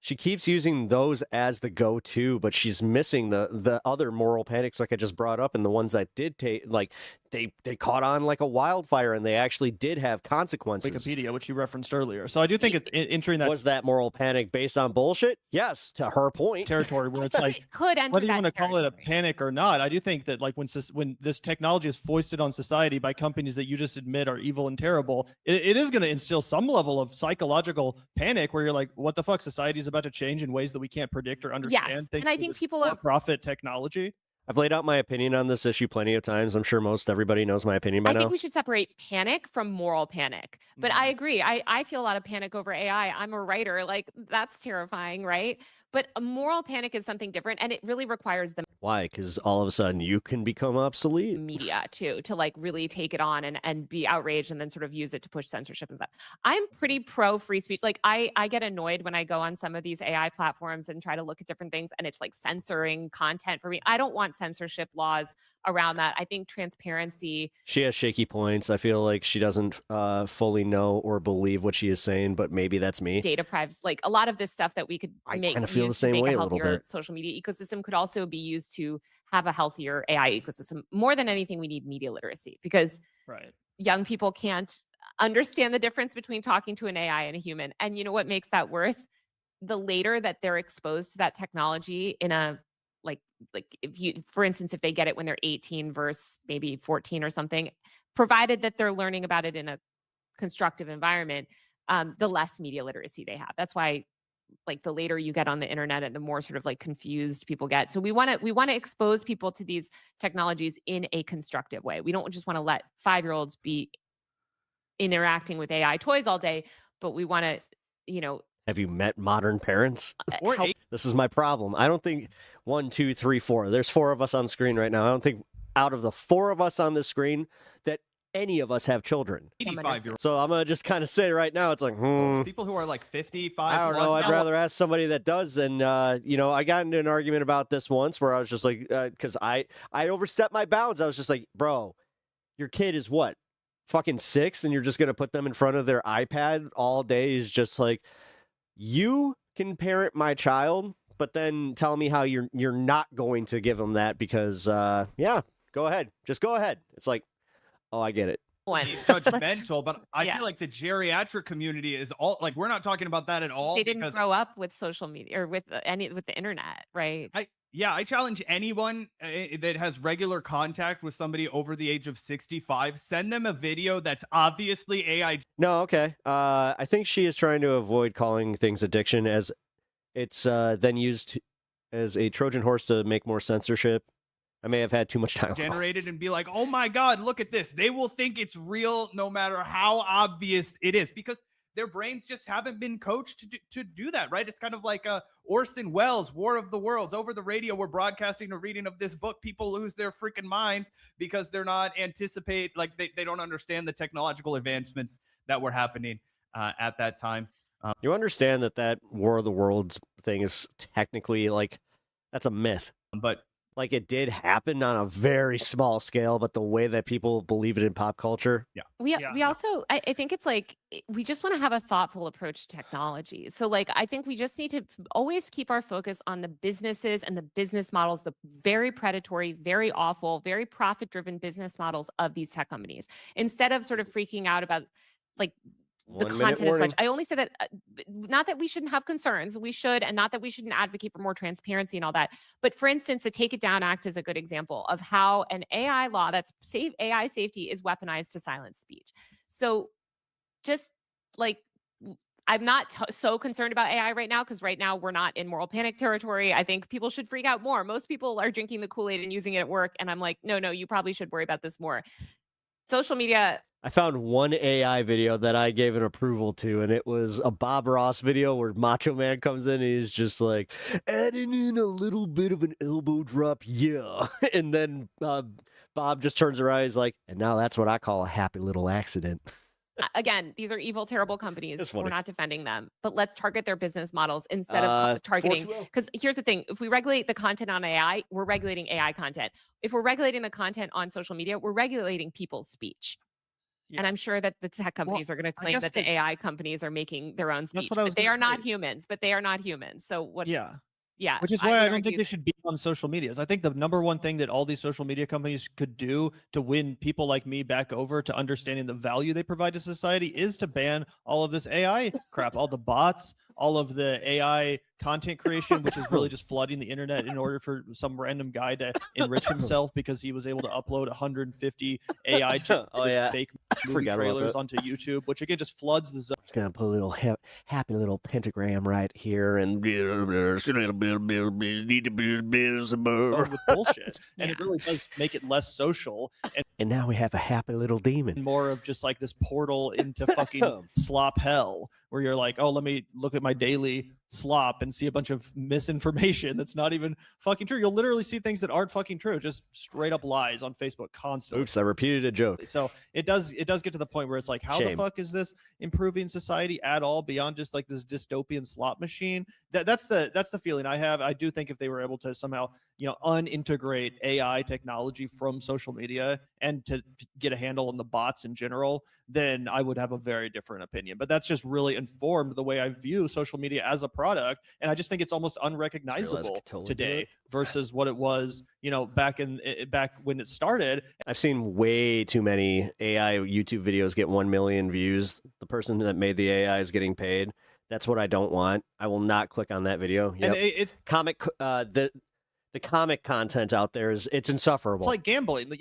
She keeps using those as the go-to, but she's missing the other moral panics like I just brought up, and the ones that did take, like, they caught on like a wildfire, and they actually did have consequences. Wikipedia, which you referenced earlier. So I do think it's entering that. Was that moral panic based on bullshit? Yes, to her point. Territory where it's like, could enter whether you that want to call it a panic or not, I do think that like when this technology is foisted on society by companies that you just admit are evil and terrible, it is going to instill some level of psychological panic where you're like, what the fuck? Society is about to change in ways that we can't predict or understand. Yes, Thanks and I to think this people are profit technology. I've laid out my opinion on this issue plenty of times. I'm sure most everybody knows my opinion by I now. think we should separate panic from moral panic. But I agree. I feel a lot of panic over AI. I'm a writer. Like, that's terrifying, right? But a moral panic is something different, and it really requires the Why? Because all of a sudden you can become obsolete. media too, to like really take it on and be outraged and then sort of use it to push censorship and stuff. I'm pretty pro free speech. Like I get annoyed when I go on some of these AI platforms and try to look at different things and it's like censoring content for me. I don't want censorship laws around that. I think transparency. She has shaky points. I feel like she doesn't fully know or believe what she is saying, but maybe that's me. Data privacy, like a lot of this stuff that we could make kinda feel the use to same make way a a little healthier bit. social media ecosystem could also be used to have a healthier AI ecosystem. More than anything, we need media literacy because Right. young people can't understand the difference between talking to an AI and a human. And you know what makes that worse? The later that they're exposed to that technology in a like if you, for instance, if they get it when they're 18 versus maybe 14 or something, provided that they're learning about it in a constructive environment, the less media literacy they have. That's why like the later you get on the internet and the more sort of like confused people get. So we want to expose people to these technologies in a constructive way. We don't just want to let 5-year-olds be interacting with AI toys all day, but we want to, Have you met modern parents? help. This is my problem. I don't think 1, 2, 3, 4. There's 4 of us on screen right now. I don't think out of the 4 of us on this screen that any of us have children. 85-year-old. So I'm gonna just kind of say right now, it's like, People who are like 55. I don't know. I'd rather ask somebody that does. And I got into an argument about this once where I was just like, because I overstepped my bounds. I was just like, bro, your kid is what, fucking 6, and you're just gonna put them in front of their iPad all day? Is just like, you can parent my child, but then tell me how you're not going to give them that because go ahead, just go ahead. It's like, oh, I get it. Judgmental, but I feel like the geriatric community is all like, we're not talking about that at all. They didn't grow up with social media or with the internet, right? I challenge anyone that has regular contact with somebody over the age of 65, send them a video that's obviously AI. No, okay. I think she is trying to avoid calling things addiction, as it's then used as a Trojan horse to make more censorship. I may have had too much time. Generated and be like, oh my God, look at this. They will think it's real no matter how obvious it is, because their brains just haven't been coached to do that, right? It's kind of like Orson Welles' War of the Worlds. Over the radio, we're broadcasting a reading of this book. People lose their freaking mind because they're not they don't understand the technological advancements that were happening at that time. You understand that War of the Worlds thing is technically like, that's a myth. But like it did happen on a very small scale, but the way that people believe it in pop culture. Yeah. We also I think it's like we just want to have a thoughtful approach to technology. So like I think we just need to always keep our focus on the businesses and the business models, the very predatory, very awful, very profit-driven business models of these tech companies, instead of sort of freaking out about like the 1 minute content as warning. much. I only say that not that we shouldn't have concerns, we should, and not that we shouldn't advocate for more transparency and all that. But for instance, the Take It Down Act is a good example of how an AI law that's AI safety is weaponized to silence speech. So just like I'm not so concerned about AI right now because right now we're not in moral panic territory. I think people should freak out more. Most people are drinking the Kool-Aid and using it at work, and I'm like, no, you probably should worry about this more. Social media. I found one AI video that I gave an approval to, and it was a Bob Ross video where Macho Man comes in and he's just like, adding in a little bit of an elbow drop, yeah. And then Bob just turns around, he's like, and now that's what I call a happy little accident. Again, these are evil, terrible companies. It's We're funny. not defending them, but let's target their business models instead of targeting. 420. Because here's the thing: if we regulate the content on AI, we're regulating AI content. If we're regulating the content on social media, we're regulating people's speech. And I'm sure that the tech companies are going to claim that the AI companies are making their own speech, what I was but they gonna are not say. humans. But they are not humans. So what? Yeah. Yeah. Which is why I would don't argue think they should be on social medias. I think the number one thing that all these social media companies could do to win people like me back over to understanding the value they provide to society is to ban all of this AI crap, all the bots, all of the AI content creation, which is really just flooding the internet in order for some random guy to enrich himself because he was able to upload 150 AI Oh, yeah. fake movie Forgot about trailers that. onto YouTube, which again just floods the zone. Just gonna put a little happy little pentagram right here, and with bullshit, and it really does make it less social and now we have a happy little demon. more of just like this portal into fucking slop hell where you're like, oh, let me look at my daily slop and see a bunch of misinformation that's not even fucking true. You'll literally see things that aren't fucking true, just straight up lies on Facebook constantly. Oops, I repeated a joke. So it does get to the point where it's like, how the Shame. fuck is this improving society at all beyond just like this dystopian slot machine? That's the feeling I have. I do think if they were able to somehow, unintegrate AI technology from social media and to get a handle on the bots in general, then I would have a very different opinion. But that's just really informed the way I view social media as a product, and I just think it's almost unrecognizable today versus what it was, back when it started. I've seen way too many AI YouTube videos get 1 million views. The person that made the AI is getting paid. That's what I don't want. I will not click on that video. And it's comic. The comic content out there it's insufferable. It's like gambling,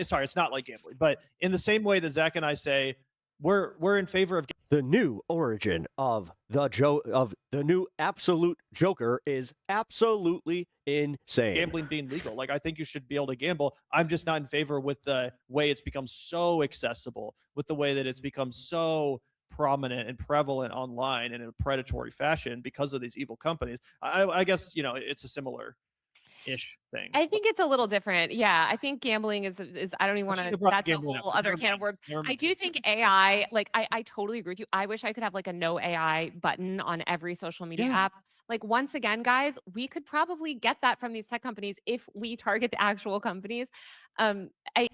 sorry, it's not like gambling, but in the same way that Zach and I say we're in favor of the new origin of the new absolute Joker is absolutely insane. Gambling being legal. Like, I think you should be able to gamble. I'm just not in favor with the way it's become so accessible, with the way that it's become so prominent and prevalent online and in a predatory fashion because of these evil companies. I guess, it's a similar ish thing. I think it's a little different. Yeah, I think gambling is I don't even want to. That's a whole other can of worms. I do think AI. Like, I totally agree with you. I wish I could have like a no AI button on every social media app. Like, once again, guys, we could probably get that from these tech companies if we target the actual companies.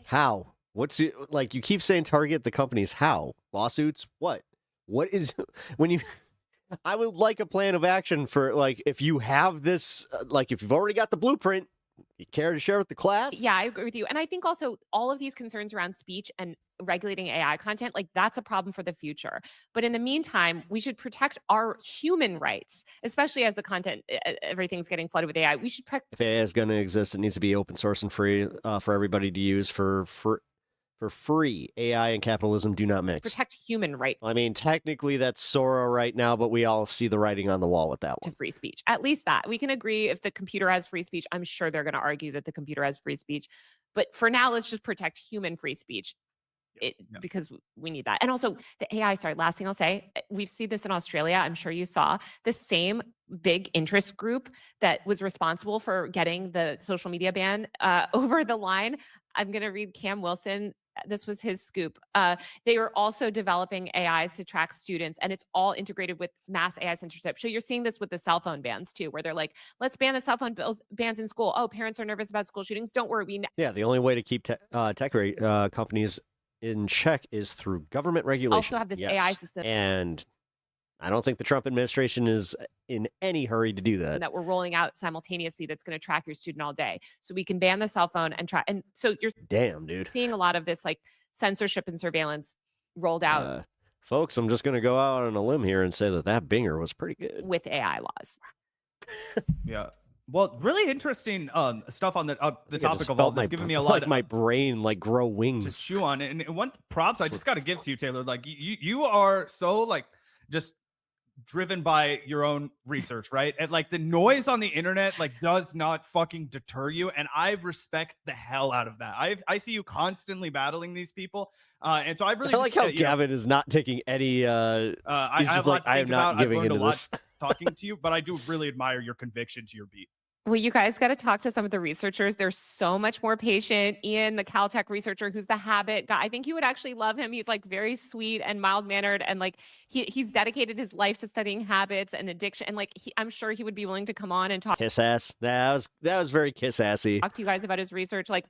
How? What's it like? You keep saying target the companies. How? Lawsuits? What? What is when you? I would like a plan of action for, like, if you have this, like, if you've already got the blueprint, you care to share with the class? Yeah, I agree with you. And I think also all of these concerns around speech and regulating AI content, like, that's a problem for the future. But in the meantime, we should protect our human rights, especially as the content, everything's getting flooded with AI. We should If AI is going to exist, it needs to be open source and free for everybody to use for free. AI and capitalism do not mix. protect human rights I mean, technically that's Sora right now, but we all see the writing on the wall with that one. to free speech. At least that. We can agree if the computer has free speech. I'm sure they're going to argue that the computer has free speech. But for now, let's just protect human free speech. Because we need that. And also the AI, sorry, last thing I'll say, we've seen this in Australia. I'm sure you saw the same big interest group that was responsible for getting the social media ban over the line. I'm going to read Cam Wilson This was his scoop. They are also developing AIs to track students, and it's all integrated with mass AI censorship. So you're seeing this with the cell phone bans too, where they're like, let's ban the cell phone bans in school. Oh, parents are nervous about school shootings. Don't worry. Yeah, the only way to keep tech companies in check is through government regulation. Also have this AI system. And I don't think the Trump administration is in any hurry to do that. That we're rolling out simultaneously that's going to track your student all day. So we can ban the cell phone and track. And so you're damn, dude, seeing a lot of this like censorship and surveillance rolled out folks, I'm just going to go out on a limb here and say that Binger was pretty good with AI laws. Yeah. Well, really interesting stuff on the topic of all this, giving me a lot like my brain like grow wings to chew on. And one props I just got to give to you, Taylor. Like you are so like just driven by your own research, right? And like the noise on the internet like does not fucking deter you, and I respect the hell out of that. I see you constantly battling these people, and so I really like how Gavin is not taking any. He's just like, I am not giving into this. Talking to you, but I do really admire your conviction to your beat. Well, you guys got to talk to some of the researchers. They're so much more patient. Ian, the Caltech researcher, who's the habit guy, I think you would actually love him. He's like very sweet and mild mannered, and like he's dedicated his life to studying habits and addiction. And like I'm sure he would be willing to come on and talk. Kiss ass. That was very kiss assy. Talk to you guys about his research. Like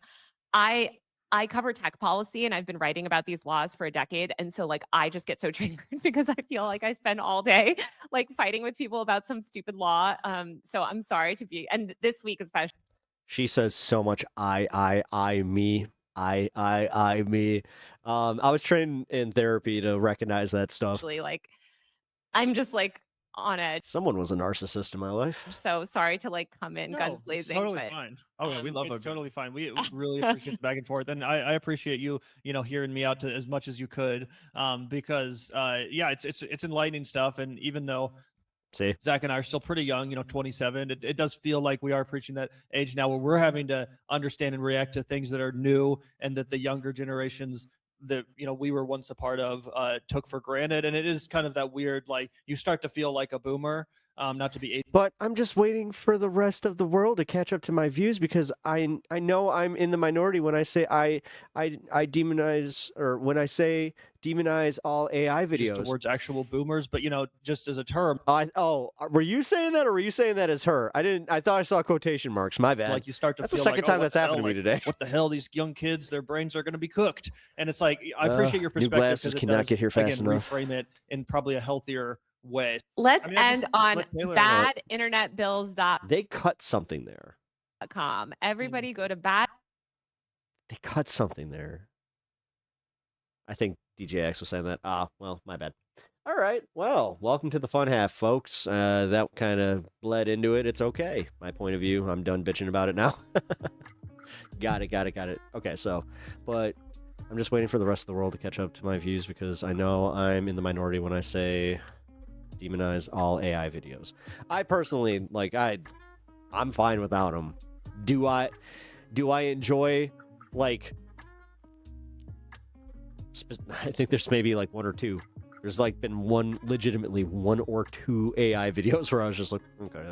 I cover tech policy, and I've been writing about these laws for a decade. And so like, I just get so triggered because I feel like I spend all day like fighting with people about some stupid law. So I'm sorry to be, and this week especially. She says so much me. I, me. I was trained in therapy to recognize that stuff. Actually, like, I'm just like on edge. Someone was a narcissist in my life. So sorry to like come in guns blazing. It's totally but... fine. Oh yeah, we love it's totally fine. We really appreciate the back and forth, and I appreciate you hearing me out to as much as you could, because yeah, it's enlightening stuff, and even though Zach and I are still pretty young, 27, it does feel like we are preaching that age now where we're having to understand and react to things that are new and that the younger generations that we were once a part of took for granted. And it is kind of that weird, like, you start to feel like a boomer, not to be but I'm just waiting for the rest of the world to catch up to my views, because I know I'm in the minority when I say I demonize, or when I say demonize all AI videos towards actual boomers, but just as a term. Were you saying that, or were you saying that as her? I thought I saw quotation marks. My bad. Like you start to that's feel the second like, time that's happened to me today. What the hell? These young kids, their brains are going to be cooked. And it's like, I appreciate your perspective. New glasses cannot get here fast enough. Reframe it in probably a healthier way. Let's end on badinternetbills.com. They cut something there. Everybody go to bad. They cut something there. I think DJ X was saying that. Well, my bad. All right. Well, welcome to the fun half, folks. That kind of bled into it. It's okay. My point of view. I'm done bitching about it now. Got it. Okay, but I'm just waiting for the rest of the world to catch up to my views, because I know I'm in the minority when I say demonize all AI videos. I personally, I'm fine without them. Do I enjoy, like, I think there's maybe like one or two. There's like been legitimately one or two AI videos where I was just like, okay.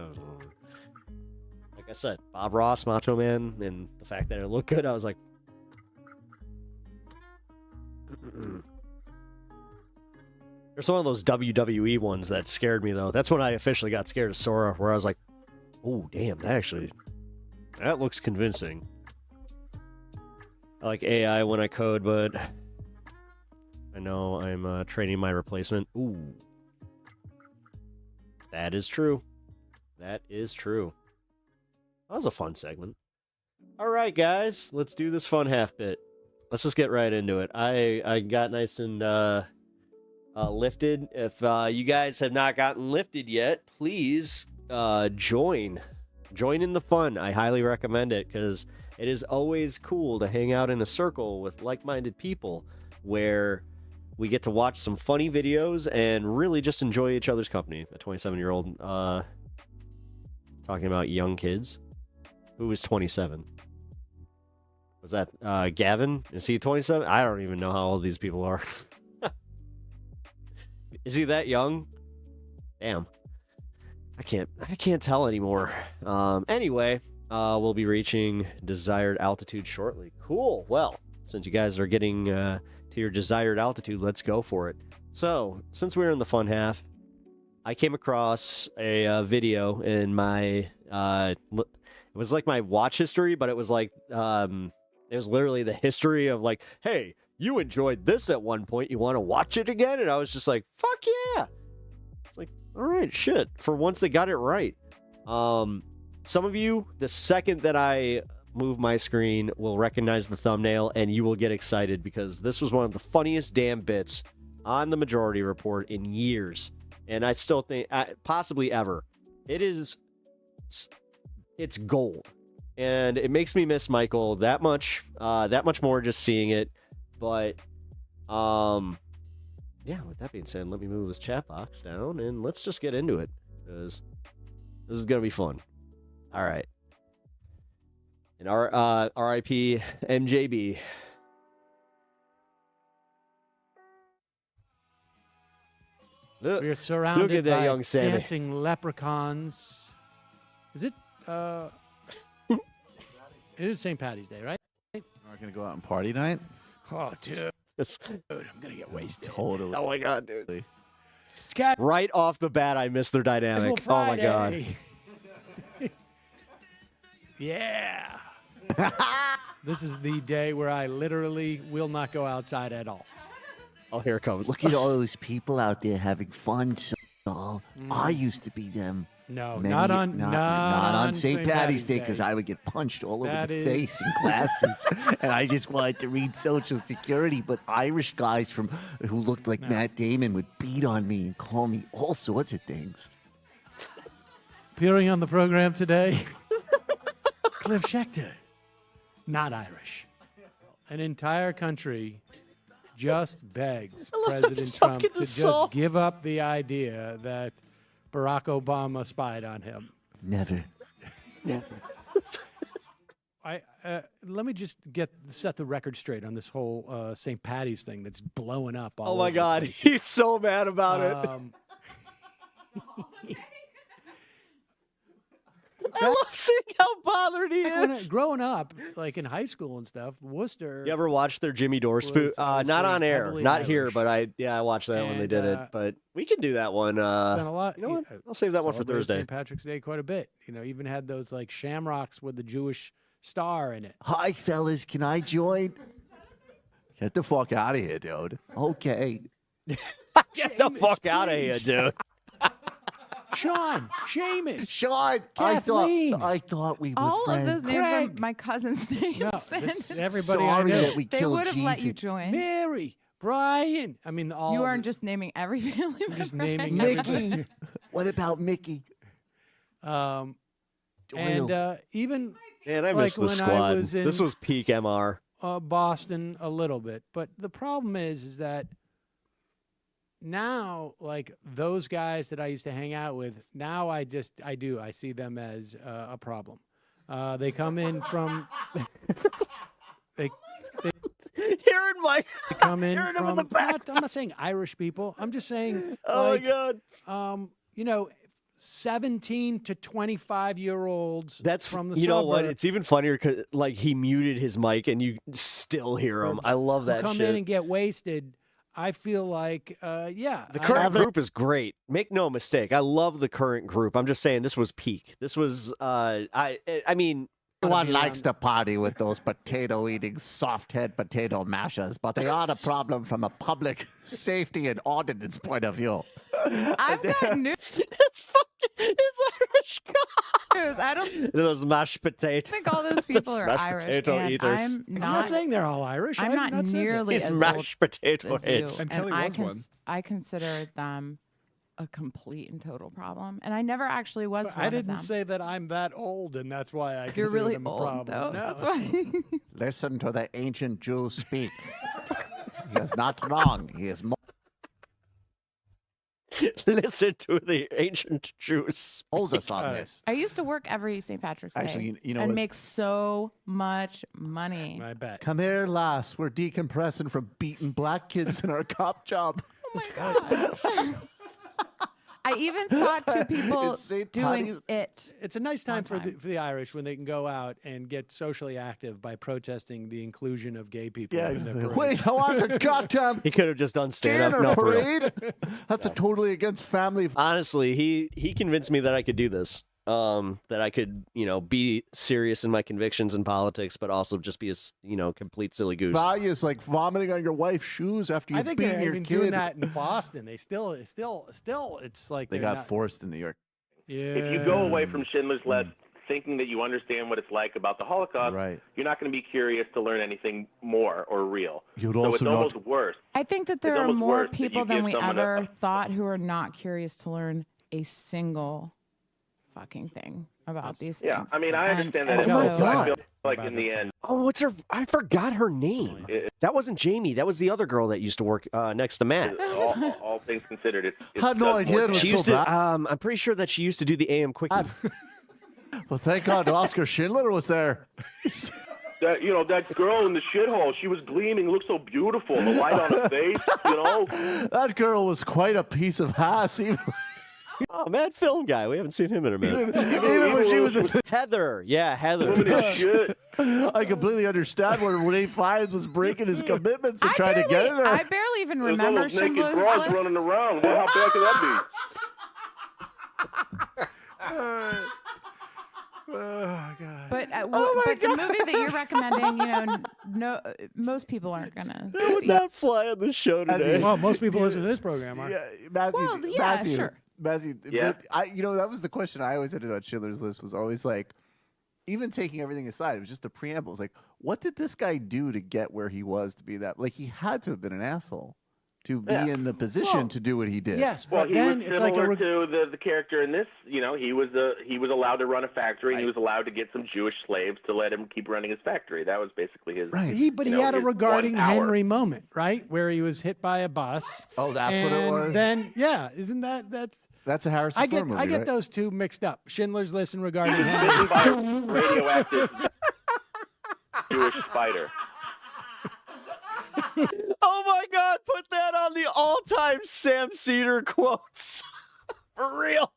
Like I said, Bob Ross, Macho Man, and the fact that it looked good, I was like, there's one of those WWE ones that scared me, though. That's when I officially got scared of Sora, where I was like, oh, damn, that looks convincing. I like AI when I code, but I know I'm training my replacement. Ooh. That is true. That was a fun segment. All right, guys, let's do this fun half bit. Let's just get right into it. I got nice and lifted. If you guys have not gotten lifted yet, please join in the fun. I highly recommend it, because it is always cool to hang out in a circle with like-minded people where we get to watch some funny videos and really just enjoy each other's company. A 27-year-old talking about young kids. Who is 27? Was that Gavin? Is he 27? I don't even know how old these people are. Is he that young? Damn. I can't tell anymore. Anyway, we'll be reaching desired altitude shortly. Cool. Well, since you guys are getting to your desired altitude, let's go for it. So, since we're in the fun half, I came across a video in my, it was like my watch history, but it was like, it was literally the history of like, hey, you enjoyed this at one point, you want to watch it again? And I was just like, fuck yeah. It's like, all right, shit. For once they got it right. Some of you, the second that I move my screen, will recognize the thumbnail and you will get excited because this was one of the funniest damn bits on the Majority Report in years. And I still think, possibly ever. It's gold. And it makes me miss Michael that much more just seeing it. But, yeah, with that being said, let me move this chat box down and let's just get into it. Because this is going to be fun. All right. And RIP MJB. We're surrounded look at that by young Sammy. dancing leprechauns. Is it? It is St. Patty's Day, right? We're gonna go out and party tonight. Oh, dude. Dude, I'm gonna get wasted. Totally. Oh my god, dude. It's got right off the bat, I missed their dynamic. Oh my god. Yeah. This is the day where I literally will not go outside at all. Oh, here it comes. Look at all those people out there having fun. So I used to be them. No, Many- not on St. Patty's Day because I would get punched all over That the is- face in classes, and I just wanted to read Social Security. But Irish guys who looked like Matt Damon would beat on me and call me all sorts of things. Appearing on the program today, Cliff Schechter, not Irish. An entire country just begs I love that President he's Trump talking to to just Saul. give up the idea that Barack Obama spied on him. Never. Never. Let me just set the record straight on this whole St. Patty's thing that's blowing up. All Oh my over the god, place. he's so mad about it. I love seeing how bothered he is. Growing up, like in high school and stuff, Worcester. You ever watched their Jimmy Dore spoof? Was Not on obviously air, heavily not here, Irish. but I watched that when they And, did it. But we can do that one. Been a lot. You know what? I'll save that one for Celebrated Thursday. St. Patrick's Day quite a bit. You know, even had those like shamrocks with the Jewish star in it. Hi, fellas. Can I join? Get the fuck out of here, dude. Okay. Get the fuck out of here, dude. Sean, Seamus, Sean, Kathleen. I thought we were All friends. of those names Craig. are my cousin's names. No, and this is everybody I Sorry know. that we they killed would have let you Jesus. join. Mary, Brian. I mean, all You of aren't the- just naming every family member. just naming Mickey. What about Mickey? and Doyle. even Man, I like missed the when I squad. was in This was peak MR. Boston a little bit, but the problem is that now, like those guys that I used to hang out with, now I see them as a problem. They come in from they Hearing Mike. come in Hearing him in from the back. I'm not saying Irish people. I'm just saying Oh like, my god. you know, 17 to 25-year-olds That's from the you know what? suburbs It's even funnier because like he muted his mic and you still hear him. I love who that come shit. in and get wasted. I feel like, yeah. The current group is great. Make no mistake. I love the current group. I'm just saying this was peak. This was I mean Everyone likes to party with those potato-eating, soft-head potato mashers, but they are the problem from a public safety and ordinance point of view. I've got news. It's Irish. I don't Those mashed potatoes. think all those people are mashed Irish. potato and eaters. I'm not saying they're all Irish. I'm I've not said that. nearly It's as mashed old potato as heads. you, And Kelly I was one. I consider them a complete and total problem, and I never actually was But one I of didn't them. say that I'm that old, and that's why I You're consider really them a old, problem. though. No. That's why. Listen to the ancient Jew speak. He is not wrong. He is more. Listen to the ancient Jews. Moses on this. I used to work every St. Patrick's Day Actually, you know and what's- make so much money. I bet. Come here, lass. We're decompressing from beating black kids in our cop job. Oh my god! I even saw two people It's St. doing Paddy's. it. It's a nice time for the Irish when they can go out and get socially active by protesting the inclusion of gay people. Yeah, in their exactly. parades. Wait, I want the goddamn He could have just done stand-up. Gator No, for real. parade. That's a totally against family. Honestly, he convinced me that I could do this. That I could, be serious in my convictions in politics, but also just be a, complete silly goose. Values like vomiting on your wife's shoes after you I think beat they're your even kid. doing that in Boston. They still, it's like They they're got not- forced in New York. Yeah. If you go away from Schindler's List thinking that you understand what it's like about the Holocaust, you're not going to be curious to learn anything more or real. You'd so also it's not- almost worse. I think that there It's are almost more worse that people you than give we someone ever thought who are not curious to learn a single fucking thing about these Yeah, things. I mean, I understand that. Oh my I feel God. like in the end, Oh, what's her? I forgot her name. That wasn't Jamie. That was the other girl that used to work next to Matt. all things considered, it's Had no does idea more it was She damage. used so to. bad. I'm pretty sure that she used to do the AM quickie. Well, thank God Oscar Schindler was there. That girl in the shithole, she was gleaming, looked so beautiful. The light on her face, That girl was quite a piece of ass. Even, Oh, Matt Film Guy. We haven't seen him in a minute. even when she was in Heather. Yeah, Heather. Woman is shit. I completely understand when Renee Fives was breaking his commitments and trying to get in her. I barely even There's remember almost naked Schindler's broads List. running around. Well, how bad could that Oh God. But but the movie that you're recommending, no, most people aren't gonna. That would see. not fly on the show today. Well, most people listen to this program, aren't Yeah, Matthew. Well, yeah, Matthew, sure. Matthew. Yeah. But that was the question I always had about Schindler's List was always like, even taking everything aside, it was just the preamble. It's like, what did this guy do to get where he was to be that? Like, he had to have been an asshole to be in the position to do what he did. Yes, Well, but he then was it's like similar a. to the character in this. He was allowed to run a factory. And he was allowed to get some Jewish slaves to let him keep running his factory. That was basically his. Right. He had a his regarding 1 hour. Henry moment, right, where he was hit by a bus. Oh, that's what it and was? Then isn't that's a Harrison I get Ford movie, I get right? those two mixed up. Schindler's List and regarding Bitten Henry. by a radioactive Jewish spider. Oh my God! Put that on the all-time Sam Cedar quotes. For real.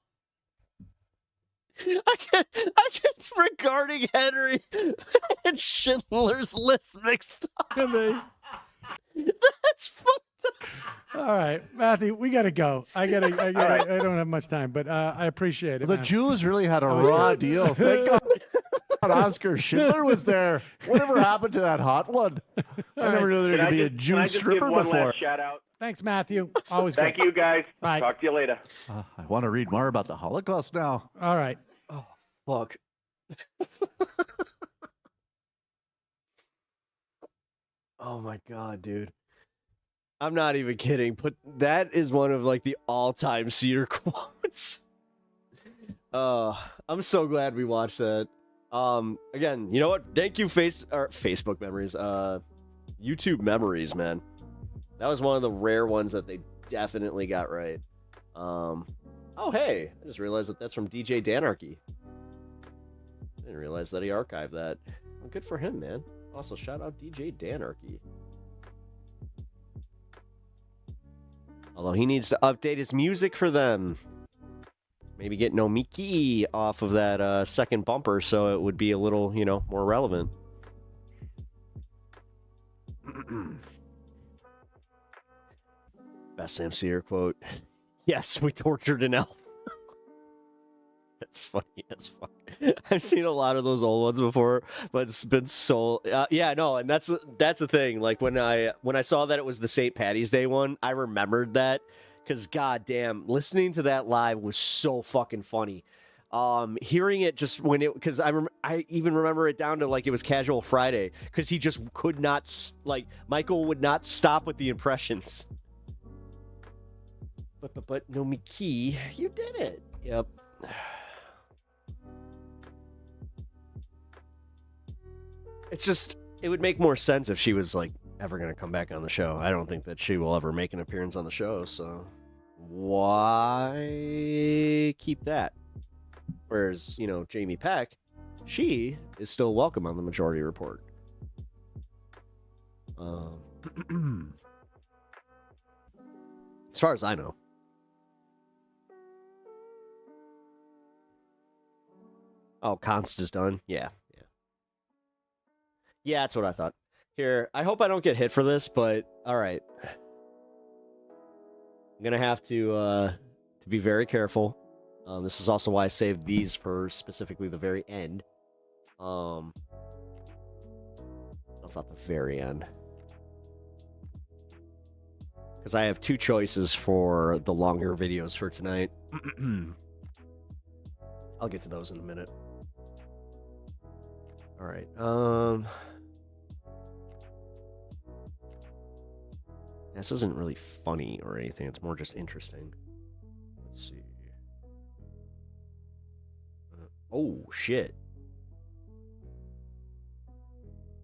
I get regarding Henry and Schindler's List mixed up. That's fucked up. All right, Matthew, we gotta go. I don't have much time, but I appreciate it. The man. Jews really had a That was raw good. deal. Thank God Oscar Schindler was there. Whatever happened to that hot one? I never knew there Can could be a can Jew I just give stripper one before. last shout out? Thanks, Matthew. Always Thank great. you, guys. Bye. Talk to you later. I want to read more about the Holocaust now. All right. Oh, fuck. Oh my God, dude. I'm not even kidding, but that is one of like the all-time Cedar quotes. I'm so glad we watched that. Again, you know what? Thank you, Facebook memories. YouTube memories, man. That was one of the rare ones that they definitely got right. Oh, hey, I just realized that that's from DJ Danarchy. I didn't realize that he archived that. Well, good for him, man. Also, shout out DJ Danarchy. Although he needs to update his music for them. Maybe get No Miki off of that second bumper so it would be a little, more relevant. Best Sam Sear quote. Yes, we tortured an elf. That's funny as fuck. I've seen a lot of those old ones before, but it's been so yeah, no, and that's the thing. Like when I saw that it was the St. Patty's Day one, I remembered that because goddamn, listening to that live was so fucking funny. Hearing it just when it because I even remember it down to like it was Casual Friday because he just could not Michael would not stop with the impressions. But no Miki, you did it. Yep. It's just, it would make more sense if she was, ever going to come back on the show. I don't think that she will ever make an appearance on the show, so why keep that? Whereas, Jamie Peck, she is still welcome on the Majority Report. As far as I know. Oh, Const is done. Yeah. Yeah, that's what I thought. Here, I hope I don't get hit for this, but all right. I'm gonna have to be very careful. This is also why I saved these for specifically the very end. That's not the very end. Because I have two choices for the longer videos for tonight. I'll get to those in a minute. All right. This isn't really funny or anything. It's more just interesting. Let's see. Oh, shit.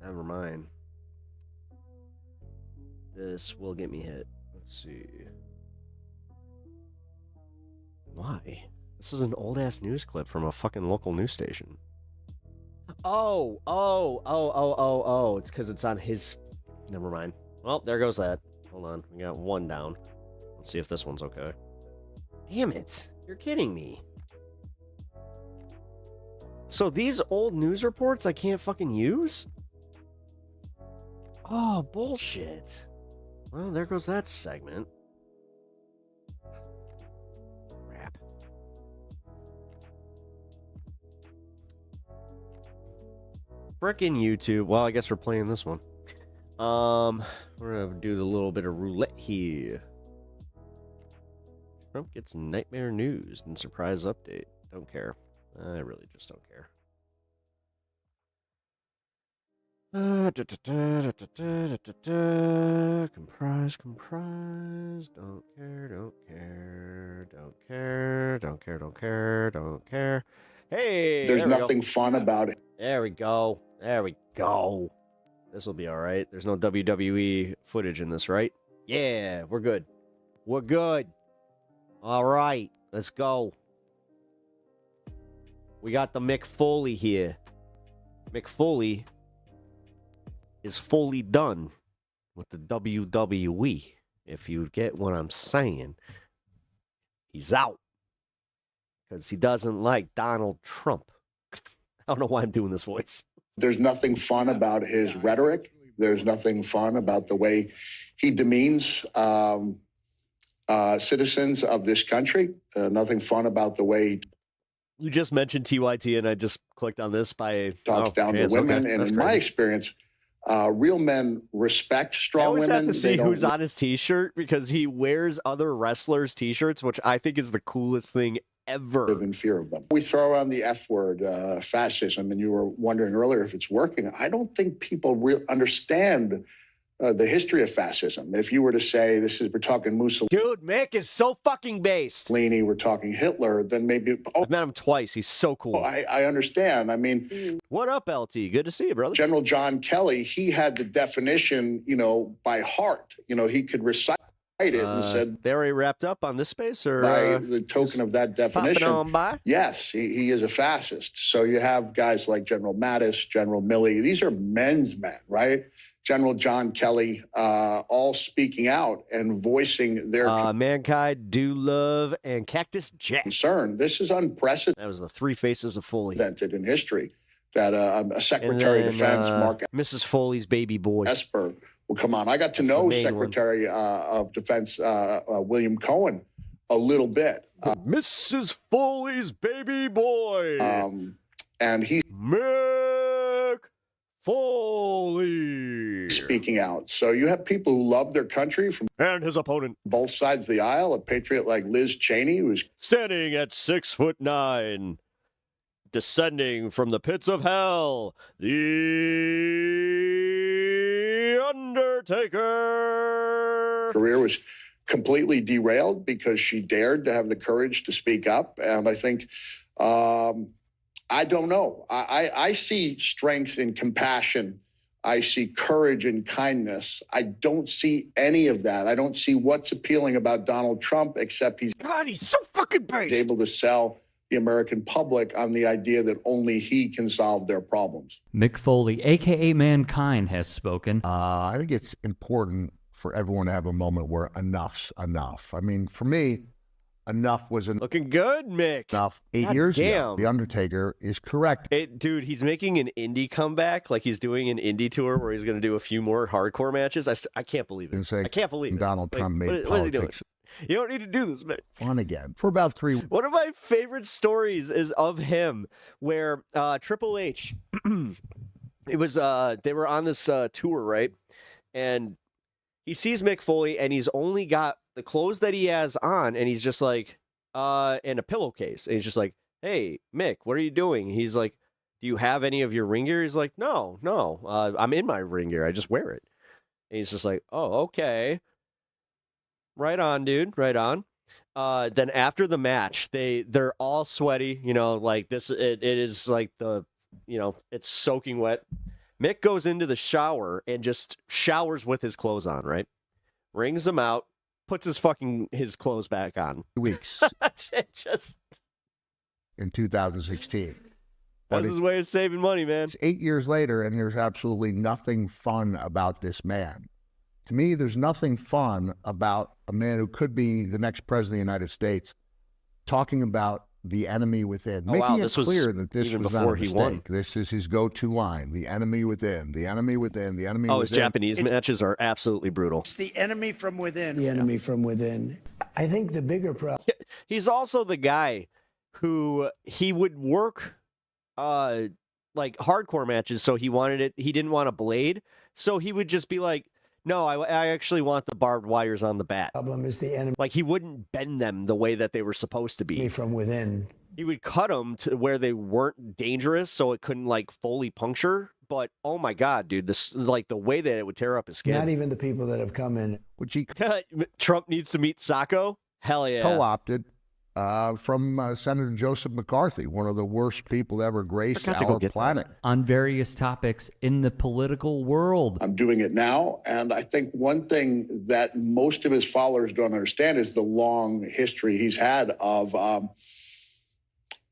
Never mind. This will get me hit. Let's see. Why? This is an old-ass news clip from a fucking local news station. Oh. It's because it's on his... Never mind. Well, there goes that. Hold on. We got one down. Let's see if this one's okay. Damn it. You're kidding me. So these old news reports I can't fucking use? Oh, bullshit. Well, there goes that segment. Crap. Frickin' YouTube. Well, I guess we're playing this one. We're gonna do the little bit of roulette here. Trump gets nightmare news and surprise update. Don't care. I really just don't care. Comprise. Don't care. Hey! There's nothing fun about it. There we go. This will be all right. There's no WWE footage in this, right? Yeah, we're good. All right, let's go. We got the Mick Foley here. Mick Foley is fully done with the WWE. If you get what I'm saying, he's out because he doesn't like Donald Trump. I don't know why I'm doing this voice. There's nothing fun about his rhetoric. There's nothing fun about the way he demeans citizens of this country. Nothing fun about the way you just mentioned TYT, and I just clicked on this by talks down to women. Okay. And That's in crazy. my experience, real men respect I strong always women. have to see They who's don't on his T-shirt because he wears other wrestlers' T-shirts, which I think is the coolest thing ever. live in fear of them. We throw around the F word, fascism, and you were wondering earlier if it's working. I don't think people understand the history of fascism. If you were to say we're talking Mussolini, Dude, Mick is so fucking based. We're talking Hitler, then maybe. I've met him twice. He's so cool. I understand. I mean, what up, LT? Good to see you, brother. General John Kelly, he had the definition, by heart. He could recite it and said. They already wrapped up on this space, or by the token of that definition. on by? Yes, he is a fascist. So you have guys like General Mattis, General Milley. These are men's men, right? General John Kelly, all speaking out and voicing their Mankind, Do Love, and Cactus Jack. concern. This is unprecedented. That was the three faces of Foley. In history that a Secretary of Defense, Mark Mrs. Foley's baby boy. Esper, will come on. I got to That's the know main Secretary of Defense William Cohen a little bit. Mrs. Foley's baby boy. And he's Mick Foley speaking out. So you have people who love their country from and his opponent, both sides of the aisle. A patriot like Liz Cheney, who's standing at 6'9", descending from the pits of hell, the Undertaker. career was completely derailed because she dared to have the courage to speak up. And I think, I don't know. I see strength and compassion. I see courage and kindness. I don't see any of that. I don't see what's appealing about Donald Trump, except he's so fucking based. able to sell the American public on the idea that only he can solve their problems. Mick Foley, a.k.a. Mankind, has spoken. I think it's important for everyone to have a moment where enough's enough. I mean, for me, enough was looking good, Mick. Enough. 8 God years ago. damn. The Undertaker is correct. Dude, he's making an indie comeback. Like he's doing an indie tour where he's going to do a few more hardcore matches. I can't believe it. I can't believe it. Donald Trump made what is he doing? politics You don't need to do this, Mick. fun again for about 3 weeks. One of my favorite stories is of him where Triple H, it was they were on this tour, right? And he sees Mick Foley and he's only got the clothes that he has on, and he's just like, and a pillowcase. And he's just like, hey, Mick, what are you doing? He's like, do you have any of your ring gear? He's like, no, I'm in my ring gear. I just wear it. And he's just like, oh, okay. Right on, dude. Right on. Then after the match, they're all sweaty, like this, it is like it's soaking wet. Mick goes into the shower and just showers with his clothes on, right? Wrings them out, puts his clothes back on. Weeks. It just in 2016. That's his way of saving money, man. It's 8 years later, and there's absolutely nothing fun about this man. To me, there's nothing fun about a man who could be the next president of the United States talking about the enemy within, making it clear that this was not a mistake. This is his go-to line: the enemy within, the enemy within, the enemy within. His Japanese matches are absolutely brutal. It's the enemy from within. The enemy from within. I think the bigger problem. He's also the guy who he would work like hardcore matches, so he didn't want a blade, so he would just be like, no, I actually want the barbed wires on the bat. Problem is the enemy. Like he wouldn't bend them the way that they were supposed to be. From within. He would cut them to where they weren't dangerous, so it couldn't like fully puncture. But oh my god, dude, this like the way that it would tear up his skin. Not even the people that have come in. Which he Trump needs to meet Sacco. Hell yeah. Co-opted from Senator Joseph McCarthy, one of the worst people to ever grace our planet. On various topics in the political world. I'm doing it now. And I think one thing that most of his followers don't understand is the long history he's had of,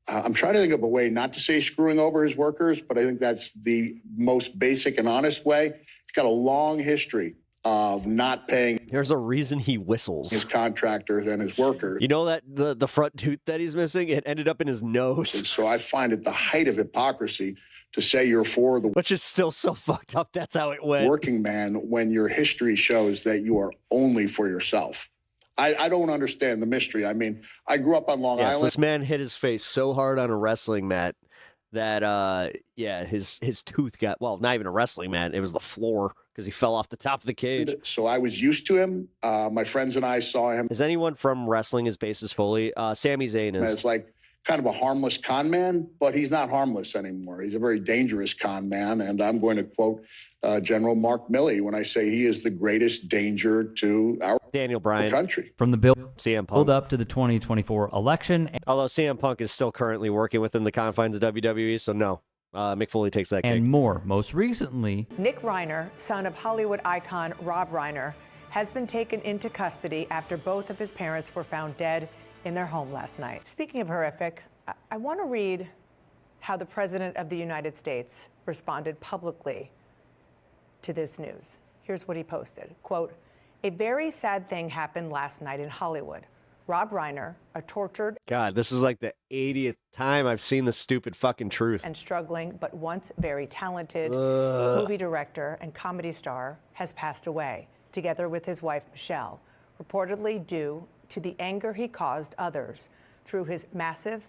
I'm trying to think of a way not to say screwing over his workers, but I think that's the most basic and honest way. He's got a long history of not paying. There's a reason he whistles. His contractors and his workers. You know that the front tooth that he's missing, it ended up in his nose. And so I find it the height of hypocrisy to say you're for the, which is still so fucked up. That's how it went. Working man when your history shows that you are only for yourself. I don't understand the mystery. I mean, I grew up on Long Island. This man hit his face so hard on a wrestling mat that his tooth got, well, not even a wrestling mat, it was the floor because he fell off the top of the cage. So I was used to him. My friends and I saw him. Is anyone from wrestling as base as Foley? Sami Zayn is. It's like kind of a harmless con man, but he's not harmless anymore. He's a very dangerous con man. And I'm going to quote General Mark Milley when I say he is the greatest danger to our Daniel Bryan country. From the bill CM Punk. build up to the 2024 election. Although CM Punk is still currently working within the confines of WWE, so no. Mick Foley takes that and kick. more. Most recently, Nick Reiner, son of Hollywood icon Rob Reiner, has been taken into custody after both of his parents were found dead in their home last night. Speaking of horrific, I want to read how the President of the United States responded publicly to this news. Here's what he posted. Quote, "A very sad thing happened last night in Hollywood. Rob Reiner, a tortured God, this is like the 80th time I've seen the stupid fucking truth. and struggling but once very talented movie director and comedy star, has passed away, together with his wife Michelle, reportedly due to the anger he caused others through his massive,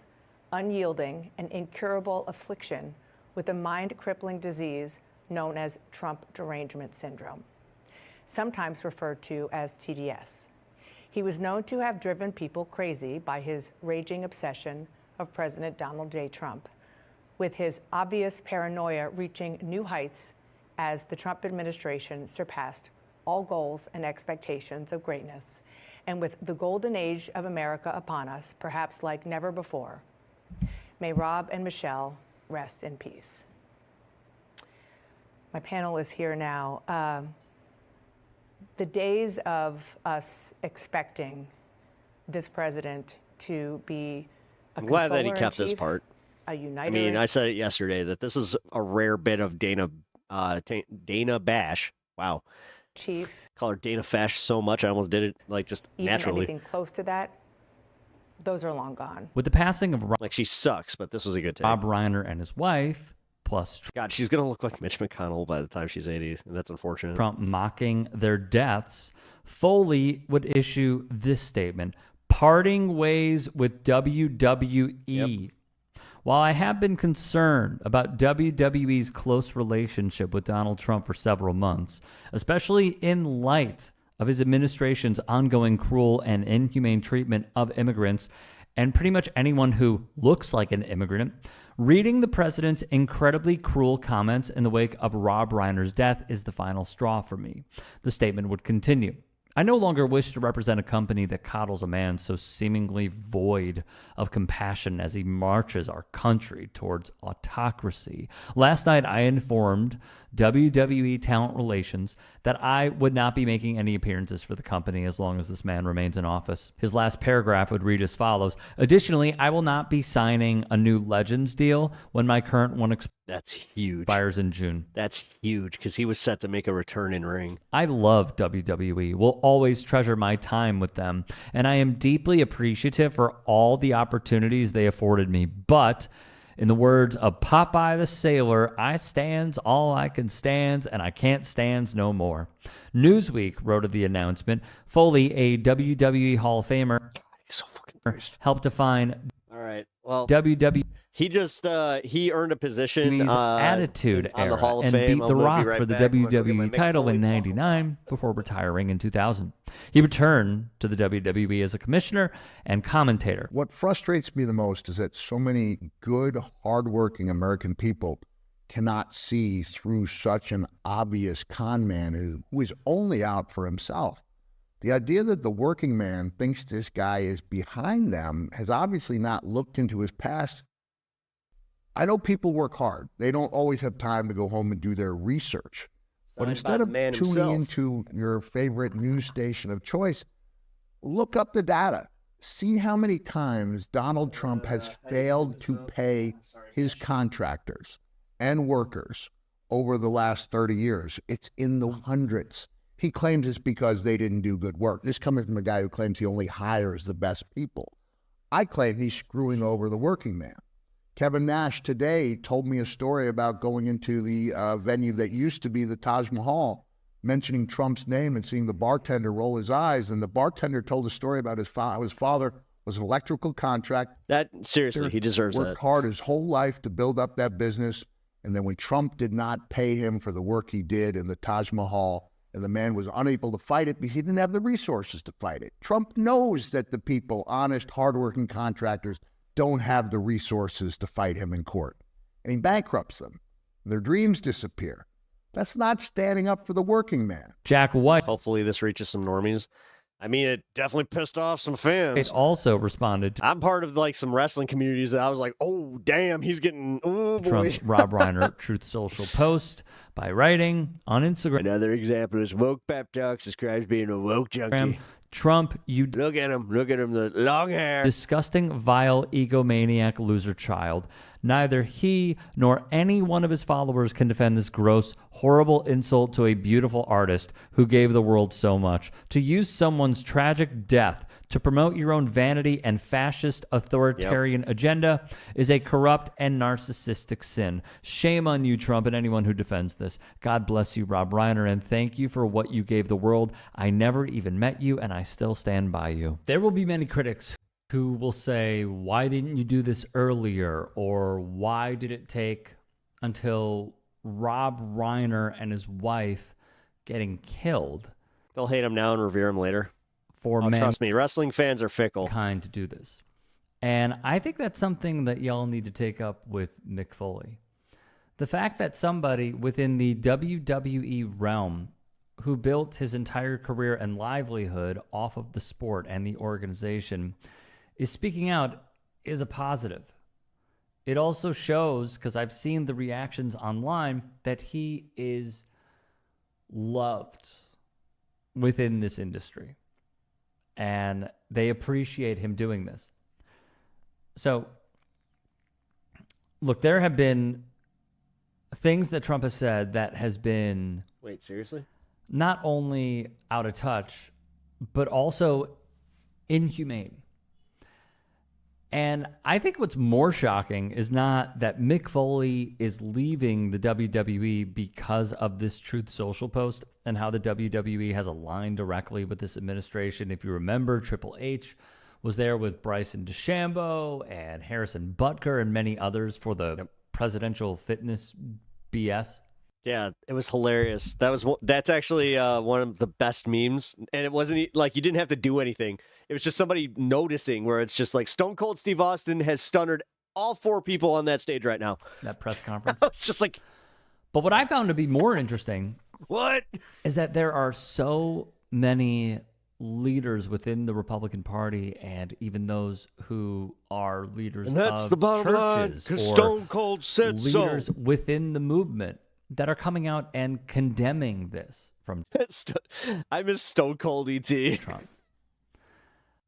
unyielding, and incurable affliction with a mind-crippling disease known as Trump derangement syndrome, sometimes referred to as TDS. He was known to have driven people crazy by his raging obsession of President Donald J. Trump, with his obvious paranoia reaching new heights as the Trump administration surpassed all goals and expectations of greatness, and with the golden age of America upon us, perhaps like never before. May Rob and Michelle rest in peace." My panel is here now. The days of us expecting this president to be a I'm glad that he consoler-in-chief, kept this part. a I uniter. mean, I said it yesterday that this is a rare bit of Dana Bash. Wow. Chief. Call her Dana Fash so much I almost did it like just Even naturally. anything close to that, those are long gone. With the passing of Like, she sucks, but this was a good take. Rob Reiner and his wife, plus God, she's going to look like Mitch McConnell by the time she's 80. And that's unfortunate. Trump mocking their deaths, Foley would issue this statement: parting ways with WWE. While I have been concerned about WWE's close relationship with Donald Trump for several months, especially in light of his administration's ongoing cruel and inhumane treatment of immigrants and pretty much anyone who looks like an immigrant, reading the president's incredibly cruel comments in the wake of Rob Reiner's death is the final straw for me. The statement would continue. I no longer wish to represent a company that coddles a man so seemingly void of compassion as he marches our country towards autocracy. Last night, I informed WWE Talent Relations that I would not be making any appearances for the company as long as this man remains in office. His last paragraph would read as follows. Additionally, I will not be signing a new Legends deal when my current one That's huge. expires in June. That's huge because he was set to make a return in ring. I love WWE, will always treasure my time with them, and I am deeply appreciative for all the opportunities they afforded me. But in the words of Popeye the Sailor, I stands all I can stands, and I can't stands no more. Newsweek wrote of the announcement. Foley, a WWE Hall of Famer, so fucking helped define all right. Well, WWE. He just he earned a position Attitude on Era the Hall of and Fame. beat I'm The gonna be Rock right for the back. I'm gonna go get my WWE Mick title Foley in ball. '99 before retiring in 2000. He returned to the WWE as a commissioner and commentator. What frustrates me the most is that so many good, hardworking American people cannot see through such an obvious con man who is only out for himself. The idea that the working man thinks this guy is behind them has obviously not looked into his past. I know people work hard. They don't always have time to go home and do their research. But Signed instead by of the man tuning himself. into your favorite news station of choice, look up the data. See how many times Donald Trump has failed to pay his contractors and workers over the last 30 years. It's in the hundreds. He claims it's because they didn't do good work. This coming from a guy who claims he only hires the best people. I claim he's screwing over the working man. Kevin Nash today told me a story about going into the venue that used to be the Taj Mahal, mentioning Trump's name and seeing the bartender roll his eyes. And the bartender told a story about his father was an electrical contractor. That seriously, he deserves worked that. hard his whole life to build up that business. And then when Trump did not pay him for the work he did in the Taj Mahal, and the man was unable to fight it because he didn't have the resources to fight it. Trump knows that the people, honest, hardworking contractors, don't have the resources to fight him in court. And he bankrupts them. Their dreams disappear. That's not standing up for the working man. Jack White. Hopefully this reaches some normies. I mean, it definitely pissed off some fans. It also responded to I'm part of like some wrestling communities that I was like, oh, damn, he's getting, oh, boy. Trump's Rob Reiner Truth Social post by writing on Instagram. Another example is woke pep talks describes being a woke junkie. Trump, you look at him, the long hair. Disgusting, vile, egomaniac loser child. Neither he nor any one of his followers can defend this gross, horrible insult to a beautiful artist who gave the world so much. To use someone's tragic death to promote your own vanity and fascist authoritarian agenda is a corrupt and narcissistic sin. Shame on you, Trump, and anyone who defends this. God bless you, Rob Reiner, and thank you for what you gave the world. I never even met you, and I still stand by you. There will be many critics who will say, why didn't you do this earlier? Or why did it take until Rob Reiner and his wife getting killed? They'll hate him now and revere him later. For oh, men, trust me, wrestling fans are fickle. Kind to do this. And I think that's something that y'all need to take up with Mick Foley. The fact that somebody within the WWE realm who built his entire career and livelihood off of the sport and the organization is speaking out is a positive. It also shows, because I've seen the reactions online, that he is loved within this industry. And they appreciate him doing this. So, look, there have been things that Trump has said that has been... Wait, seriously? Not only out of touch, but also inhumane. And I think what's more shocking is not that Mick Foley is leaving the WWE because of this Truth Social post and how the WWE has aligned directly with this administration. If you remember, Triple H was there with Bryson DeChambeau and Harrison Butker and many others for the presidential fitness BS. Yeah, it was hilarious. That's actually one of the best memes, and it wasn't like you didn't have to do anything. It was just somebody noticing where it's just like Stone Cold Steve Austin has stunned all 4 people on that stage right now. That press conference. It's just like, but what I found to be more interesting, what, is that there are so many leaders within the Republican Party, and even those who are leaders and that's of the bottom line, churches 'cause or Stone Cold said leaders so. within the movement that are coming out and condemning this from I miss Stone Cold ET. Trump.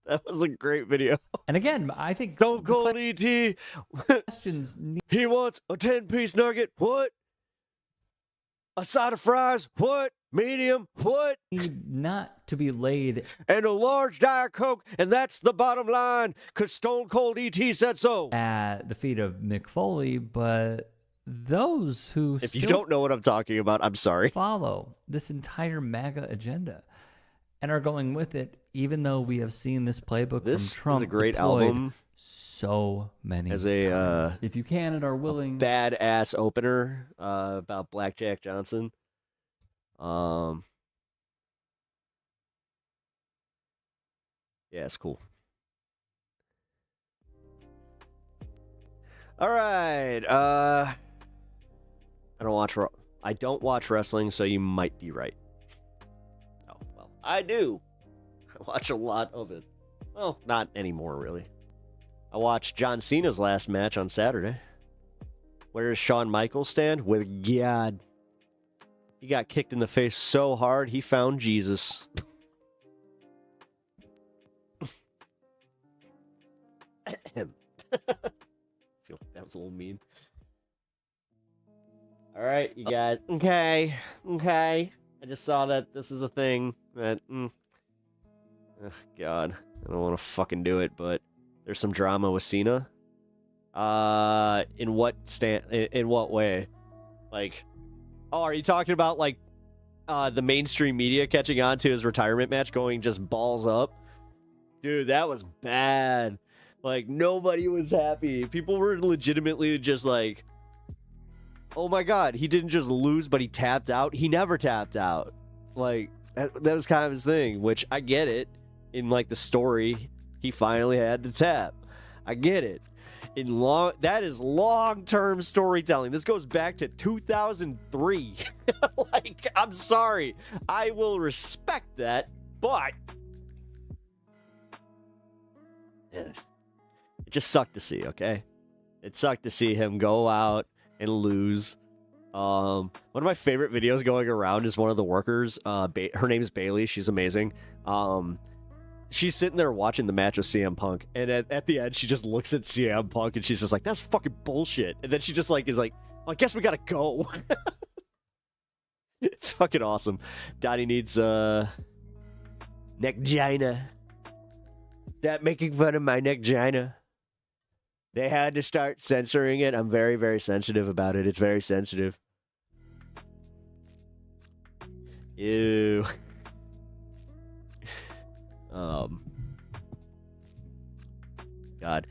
That was a great video. And again, I think Stone Cold ET. questions He wants a 10-piece nugget. What? A side of fries. What? Medium. What? need not to be laid And a large Diet Coke. And that's the bottom line, because Stone Cold ET said so. at the feet of Mick Foley, but those who If you still don't know what I'm talking about, I'm sorry. follow this entire MAGA agenda and are going with it, even though we have seen this playbook This from Trump is a great deployed album. so many As a times. If you can and are willing, badass opener about Blackjack Johnson. Yeah, it's cool. All right. I don't watch wrestling, so you might be right. Oh, well, I do. I watch a lot of it. Well, not anymore, really. I watched John Cena's last match on Saturday. Where does Shawn Michaels stand? With God. He got kicked in the face so hard, he found Jesus. I feel like that was a little mean. All right, you guys. Okay. I just saw that this is a thing that. Oh, God, I don't want to fucking do it, but there's some drama with Cena. In what way? Like, oh, are you talking about like the mainstream media catching on to his retirement match, going just balls up? Dude, that was bad. Like, nobody was happy. People were legitimately just like, oh my God, he didn't just lose, but he tapped out. He never tapped out. Like, that was kind of his thing, which I get it. In like the story, he finally had to tap. I get it. That is long-term storytelling. This goes back to 2003. Like, I'm sorry. I will respect that, but it just sucked to see, okay? It sucked to see him go out and lose. One of my favorite videos going around is one of the workers. Her name is Bailey. She's amazing. She's sitting there watching the match with CM Punk, and at the end, she just looks at CM Punk, and she's just like, "That's fucking bullshit." And then she just like is like, well, "I guess we gotta go." It's fucking awesome. Donnie needs neckgina. Stop making fun of my neckgina. They had to start censoring it. I'm very, very sensitive about it. It's very sensitive. Ew. God.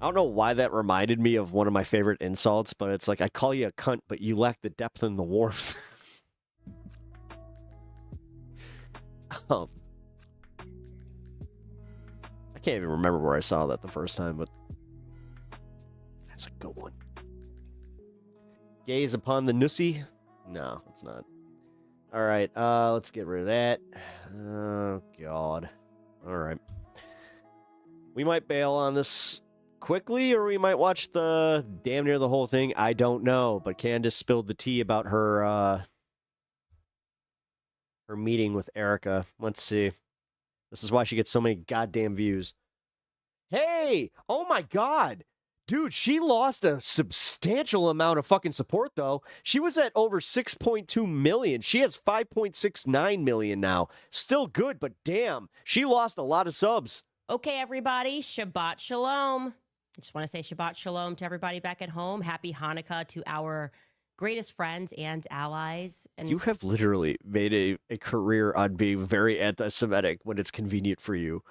I don't know why that reminded me of one of my favorite insults, but it's like, I call you a cunt, but you lack the depth and the warmth. I can't even remember where I saw that the first time, but that's a good one. Gaze upon the nussy? No, it's not. All right, let's get rid of that. Oh, God. All right. We might bail on this quickly, or we might watch the damn near the whole thing. I don't know, but Candace spilled the tea about her her meeting with Erica. Let's see. This is why she gets so many goddamn views. Hey! Oh my God! Dude, she lost a substantial amount of fucking support, though. She was at over 6.2 million. She has 5.69 million now. Still good, but damn, she lost a lot of subs. Okay, everybody, Shabbat Shalom. I just want to say Shabbat Shalom to everybody back at home. Happy Hanukkah to our greatest friends and allies. And You have literally made a career on being very anti-Semitic when it's convenient for you.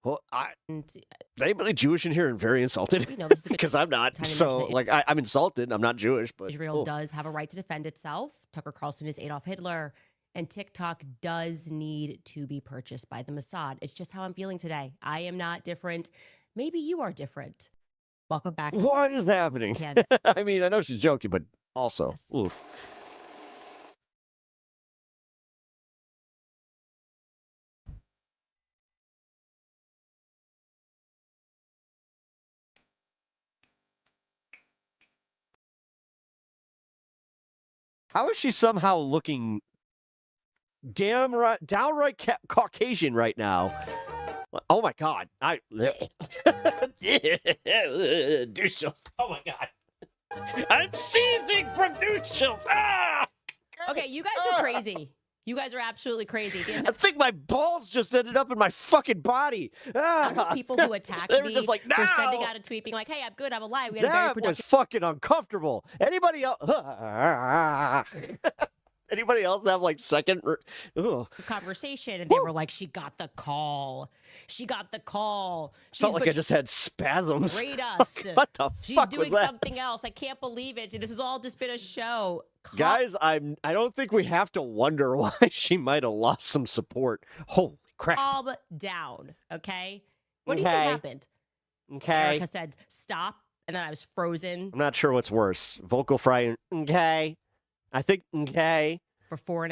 Well, is anybody Jewish in here and very insulted? You know, this is a good Because I'm not. time to So, mention like, I'm insulted. I'm not Jewish, but Israel does have a right to defend itself. Tucker Carlson is Adolf Hitler. And TikTok does need to be purchased by the Mossad. It's just how I'm feeling today. I am not different. Maybe you are different. Welcome back. What is happening? I mean, I know she's joking, but also, oof. How is she somehow looking downright Caucasian right now? Oh my God! Douche. Oh my God! I'm seizing from douche. Ah! Okay, you guys are crazy. You guys are absolutely crazy. I think my balls just ended up in my fucking body. People who attacked They were me just like, for sending "No!" out a tweet being like, hey, I'm good, I'm alive. We had a very That was productive fucking uncomfortable. Anybody else? Anybody else have like second? Ugh. conversation. And they were like, she got the call. She got the call. Felt like I just had spasms. Betrayed us. What the She's fuck doing was that? something else. I can't believe it. This has all just been a show. Guys, I don't think we have to wonder why she might have lost some support. Holy crap. Calm down, okay? What do you think Okay. happened? Okay. Erica said, stop. And then I was frozen I'm not sure what's worse. Vocal fry. Okay. I think okay. for 4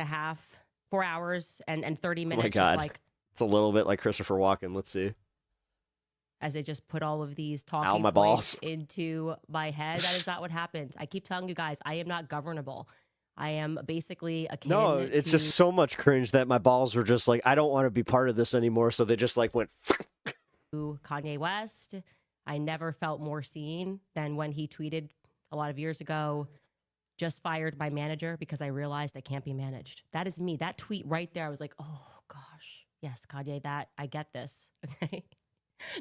hours and 30 Oh minutes. my Just God. like It's a little bit like Christopher Walken. Let's see. as they just put all of these Ow, talking my points balls. into my head. That is not what happened. I keep telling you guys, I am not governable. I am basically akin No, it's just so much cringe that my balls were just like, I don't want to be part of this anymore. So they just like went. to Kanye West. I never felt more seen than when he tweeted a lot of years ago, just fired my manager because I realized I can't be managed. That is me. That tweet right there, I was like, oh gosh, yes, Kanye, that I get this. Okay.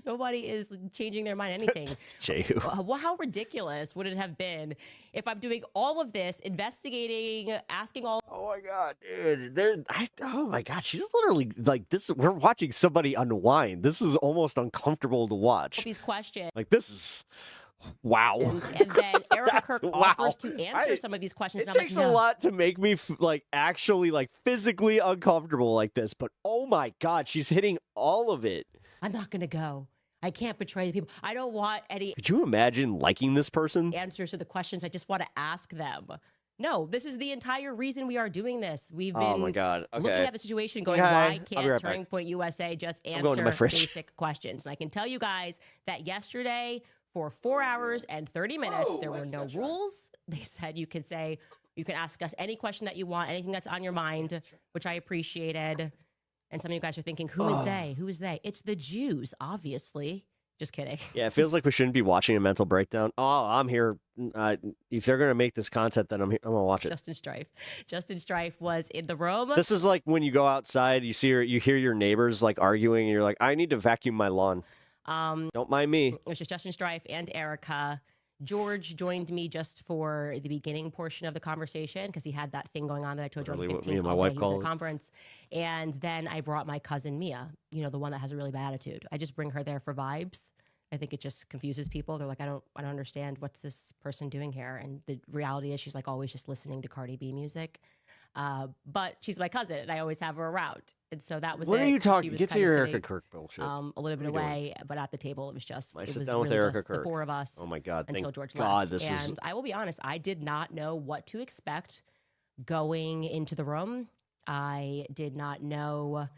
Nobody is changing their mind anything. Jehu. Well, how ridiculous would it have been if I'm doing all of this, investigating, asking all. Oh my God, dude. Oh my God, she's literally like this. We're watching somebody unwind. This is almost uncomfortable to watch. These questions. Like, this is. Wow. And then Erica Kirk offers to answer some of these questions. It and I'm takes like, a no. lot to make me actually like physically uncomfortable like this, but oh my God, she's hitting all of it. I'm not going to go. I can't betray the people. I don't want any Could you imagine liking this person? answers to the questions. I just want to ask them. No, this is the entire reason we are doing this. We've been Oh my God. Okay. looking at the situation going, Okay, why I'll be can't right back. Turning Point USA just I'm going to my answer fridge. basic questions? And I can tell you guys that yesterday for 4 hours and 30 minutes, there were no rules. They said you can ask us any question that you want, anything that's on your mind, which I appreciated. And some of you guys are thinking, who is they? Who is they? It's the Jews, obviously. Just kidding. Yeah, it feels like we shouldn't be watching a mental breakdown. Oh, I'm here. If they're gonna make this content, then I'm here. I'm gonna watch it. Justin Strife was in the room. This is like when you go outside, you hear your neighbors like arguing, and you're like, I need to vacuum my lawn. Don't mind me. It was just Justin Strife and Erica. George joined me just for the beginning portion of the conversation because he had that thing going on that I told you on the Really what me 15th. and my all day. wife He was call at a it. conference. And then I brought my cousin Mia, the one that has a really bad attitude. I just bring her there for vibes. I think it just confuses people. They're like, I don't understand what's this person doing here. And the reality is she's like always just listening to Cardi B music. But she's my cousin and I always have her around. And so that was What it. are you She talking? was Get to kinda your sitting, Erica Kirk bullshit. a little bit What are you doing? away, but at the table it was just I it sit was down with really Erica just the Kirk. four of us. Oh my God! Until Thank George God, left. this is. And I will be honest, I did not know what to expect going into the room. I did not know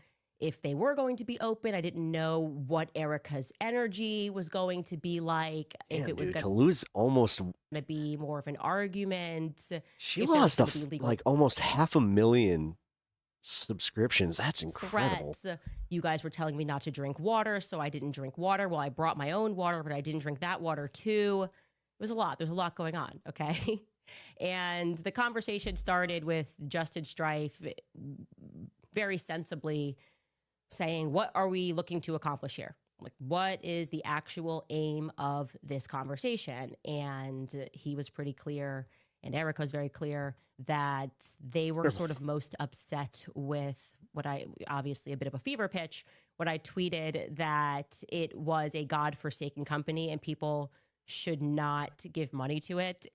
if they were going to be open. I didn't know what Erica's energy was going to be like. If Damn, it was dude, to going lose almost. to be more of an argument. She if there was lost gonna be legal like almost 500,000 subscriptions. That's incredible. threats. You guys were telling me not to drink water, so I didn't drink water. Well, I brought my own water, but I didn't drink that water too. It was a lot. There's a lot going on, okay? And the conversation started with Justin Strife very sensibly saying, what are we looking to accomplish here? Like, what is the actual aim of this conversation? And he was pretty clear, and Erica was very clear, that they were sort of most upset with what I, obviously a bit of a fever pitch, what I tweeted, that it was a godforsaken company and people should not give money to it.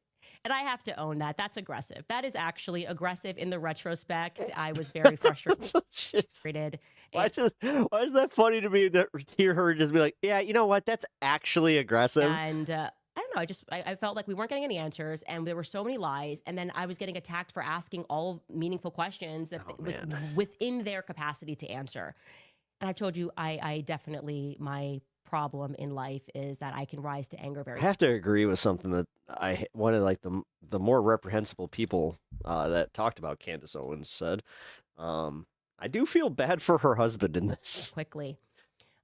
And I have to own that. That's aggressive. That is actually aggressive in the retrospect. I was very frustrated. Why is that funny to me to hear her just be like, yeah, you know what? That's actually aggressive. And I don't know. I felt like we weren't getting any answers, and there were so many lies. And then I was getting attacked for asking all meaningful questions that was within their capacity to answer. And I told you, I definitely, my problem in life is that I can rise to anger very I have to agree with something that one of like the more reprehensible people that talked about Candace Owens said. I do feel bad for her husband in this. Quickly.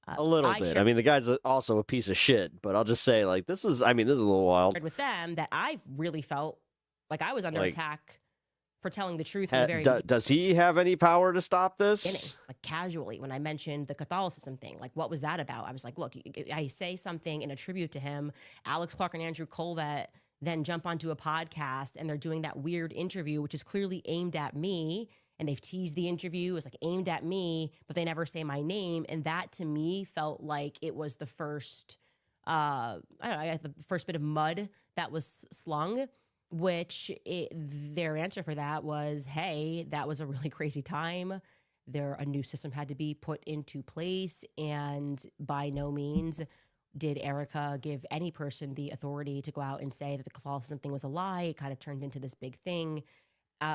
A little bit. I mean, the guy's also a piece of shit, but I'll just say, like, this is a little wild. With them, that I really felt like I was under attack for telling the truth. From the very does he have any power to stop this? Like, casually, when I mentioned the Catholicism thing, like, what was that about? I was like, look, I say something in a tribute to him. Alex Clark and Andrew Colvett then jump onto a podcast and they're doing that weird interview, which is clearly aimed at me. And they've teased the interview. It's like aimed at me, but they never say my name. And that to me felt like it was the first, I don't know, the first bit of mud that was slung, which their answer for that was, hey, that was a really crazy time. A new system had to be put into place. And by no means did Erica give any person the authority to go out and say that the Catholicism thing was a lie. It kind of turned into this big thing.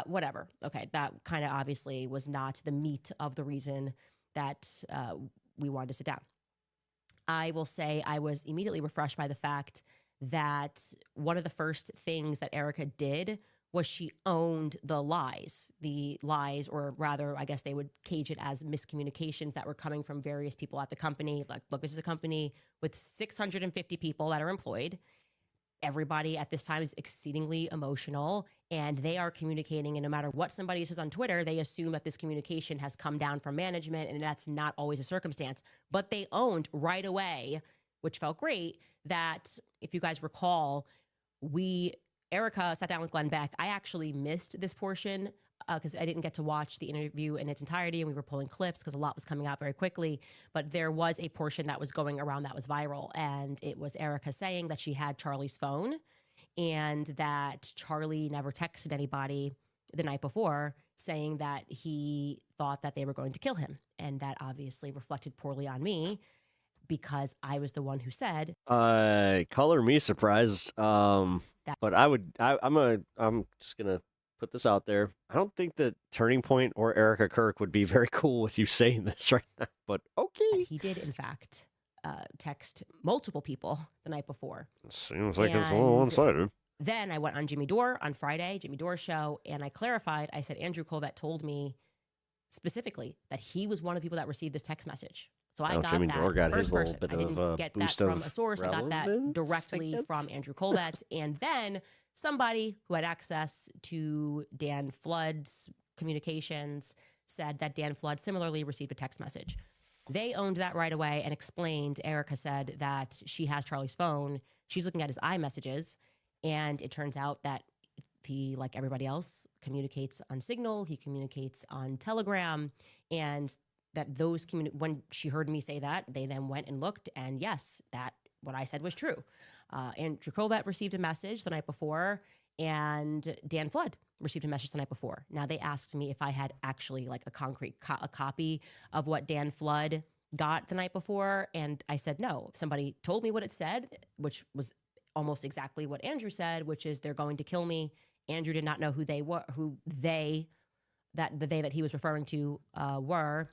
Whatever. Okay, that kind of obviously was not the meat of the reason that we wanted to sit down. I will say I was immediately refreshed by the fact that one of the first things that Erica did was she owned the lies, or rather, I guess they would cage it as miscommunications that were coming from various people at the company. Like, look, this is a company with 650 people that are employed. Everybody at this time is exceedingly emotional, and they are communicating, and no matter what somebody says on Twitter, they assume that this communication has come down from management, and that's not always a circumstance. But they owned right away, which felt great, that if you guys recall, Erica sat down with Glenn Beck. I actually missed this portion because I didn't get to watch the interview in its entirety, and we were pulling clips because a lot was coming out very quickly. But there was a portion that was going around that was viral, and it was Erica saying that she had Charlie's phone and that Charlie never texted anybody the night before saying that he thought that they were going to kill him. And that obviously reflected poorly on me because I was the one who said, color me surprised. But I'm just gonna put this out there. I don't think that Turning Point or Erica Kirk would be very cool with you saying this right now, but okay. He did, in fact, text multiple people the night before. Seems like it's a little one-sided. Then I went on Jimmy Dore on Friday, Jimmy Dore's show, and I clarified. I said, Andrew Colvett told me specifically that he was one of the people that received this text message. So I got Jimmy that Dore got first his little person. bit I didn't of get that boost from of a source. I got that relevance, directly from Andrew Colvett. And then somebody who had access to Dan Flood's communications said that Dan Flood similarly received a text message. They owned that right away and explained. Erica said that she has Charlie's phone. She's looking at his iMessages. And it turns out that he, like everybody else, communicates on Signal. He communicates on Telegram. And that those when she heard me say that, they then went and looked, and yes, that what I said was true. Andrew Colvett received a message the night before, and Dan Flood received a message the night before. Now, they asked me if I had actually like a concrete a copy of what Dan Flood got the night before, and I said no. If somebody told me what it said, which was almost exactly what Andrew said, which is they're going to kill me. Andrew did not know who they were, that he was referring to were.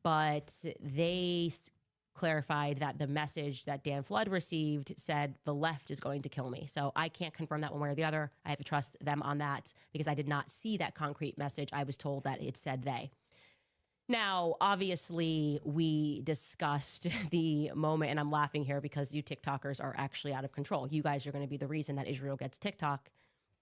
But they clarified that the message that Dan Flood received said the left is going to kill me. So I can't confirm that one way or the other. I have to trust them on that because I did not see that concrete message. I was told that it said they. Now, obviously, we discussed the moment, and I'm laughing here because you TikTokers are actually out of control. You guys are going to be the reason that Israel gets TikTok.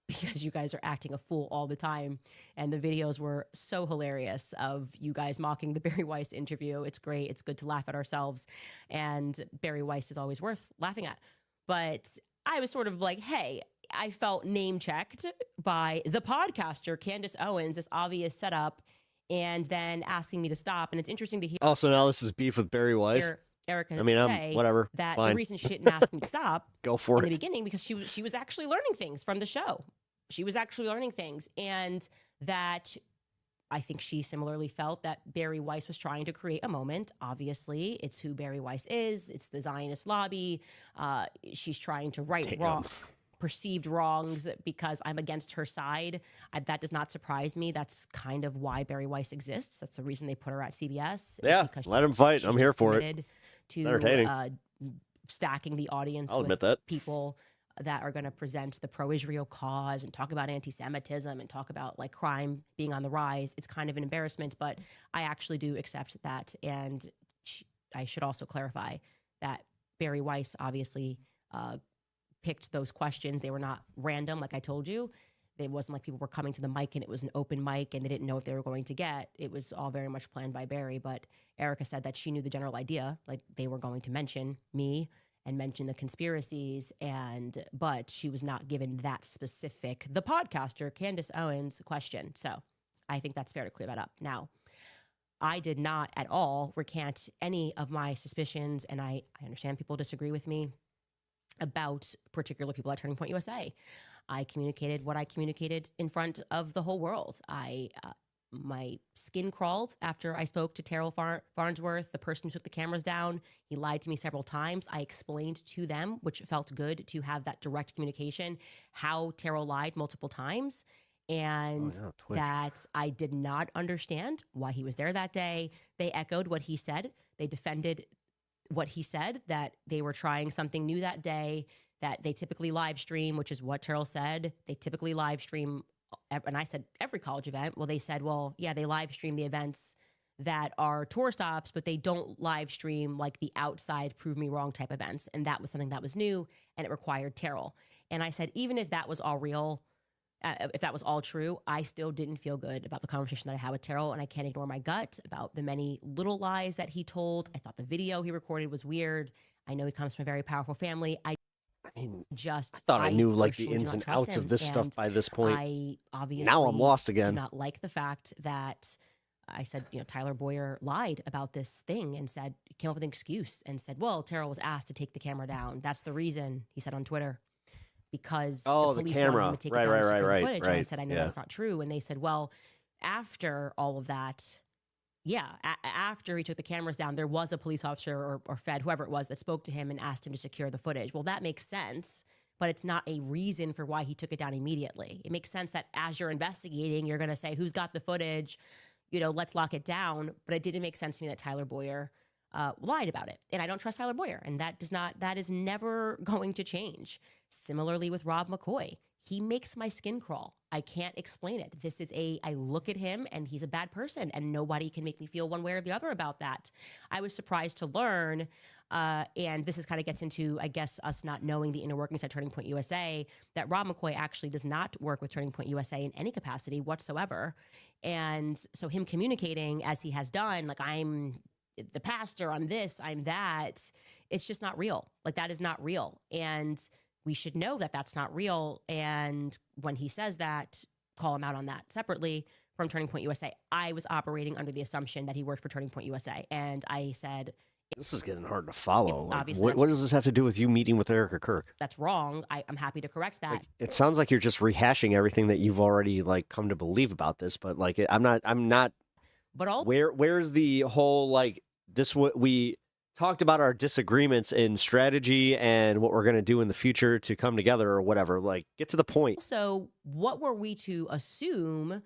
because you guys are acting a fool all the time. And the videos were so hilarious of you guys mocking the Barry Weiss interview. It's great. It's good to laugh at ourselves. And Barry Weiss is always worth laughing at. But I was sort of like, hey, I felt name checked by the podcaster, Candace Owens, this obvious setup, and then asking me to stop. And it's interesting to hear. Oh, so now this is beef with Barry Weiss? Erica I mean, say whatever. that Fine. the reason she didn't ask me to stop Go for in it. the beginning because she was actually learning things from the show. She was actually learning things, and that I think she similarly felt that Barry Weiss was trying to create a moment. Obviously, it's who Barry Weiss is. It's the Zionist lobby. She's trying to right perceived wrongs because I'm against her side. That does not surprise me. That's kind of why Barry Weiss exists. That's the reason they put her at CBS. Yeah, let him fight. I'm here for it. It's entertaining. Stacking the audience I'll with admit that. people that are going to present the pro-Israel cause and talk about anti-Semitism and talk about like crime being on the rise. It's kind of an embarrassment, but I actually do accept that. And I should also clarify that Barry Weiss obviously picked those questions. They were not random, like I told you. It wasn't like people were coming to the mic and it was an open mic and they didn't know if they were going to get. It was all very much planned by Barry. But Erica said that she knew the general idea, like they were going to mention me and mention the conspiracies, but she was not given that specific, the podcaster, Candace Owens, question. So I think that's fair to clear that up. Now, I did not at all recant any of my suspicions, and I understand people disagree with me about particular people at Turning Point USA. I communicated what I communicated in front of the whole world. My skin crawled after I spoke to Terrell Farnsworth, the person who took the cameras down. He lied to me several times. I explained to them, which felt good to have that direct communication, how Terrell lied multiple times, and that I did not understand why he was there that day. They echoed what he said. They defended what he said, that they were trying something new that day, that they typically live stream, which is what Terrell said. They typically live stream, and I said every college event. Well, they said, well, yeah, they live stream the events that are tour stops, but they don't live stream like the outside prove me wrong type events. And that was something that was new, and it required Terrell. And I said, even if that was all real, if that was all true, I still didn't feel good about the conversation that I had with Terrell, and I can't ignore my gut about the many little lies that he told. I thought the video he recorded was weird. I know he comes from a very powerful family. I thought I knew like the ins and outs of this stuff by this point. I obviously now I'm lost again. Do not like the fact that I said, Tyler Boyer lied about this thing and said, came up with an excuse and said, well, Terrell was asked to take the camera down. That's the reason, he said on Twitter, because the police wanted him to take it down and secure the footage. And I said, I know that's not true. And they said, well, after all of that, after he took the cameras down, there was a police officer or Fed, whoever it was, that spoke to him and asked him to secure the footage. Well, that makes sense, but it's not a reason for why he took it down immediately. It makes sense that as you're investigating, you're going to say, who's got the footage? Let's lock it down. But it didn't make sense to me that Tyler Boyer lied about it. And I don't trust Tyler Boyer. And that is never going to change. Similarly with Rob McCoy. He makes my skin crawl. I can't explain it. I look at him and he's a bad person and nobody can make me feel one way or the other about that. I was surprised to learn, and this is kind of gets into, I guess, us not knowing the inner workings at Turning Point USA, that Rob McCoy actually does not work with Turning Point USA in any capacity whatsoever. And so him communicating as he has done, like, I'm the pastor, I'm this, I'm that, it's just not real. Like, that is not real. And we should know that that's not real. And when he says that, call him out on that separately from Turning Point USA. I was operating under the assumption that he worked for Turning Point USA. And I said, this is getting hard to follow. Obviously, what does this have to do with you meeting with Erica Kirk? That's wrong. I'm happy to correct that. It sounds like you're just rehashing everything that you've already come to believe about this, but I'm not. But where's the whole this? What we talked about, our disagreements in strategy and what we're going to do in the future to come together or whatever. Get to the point. So what were we to assume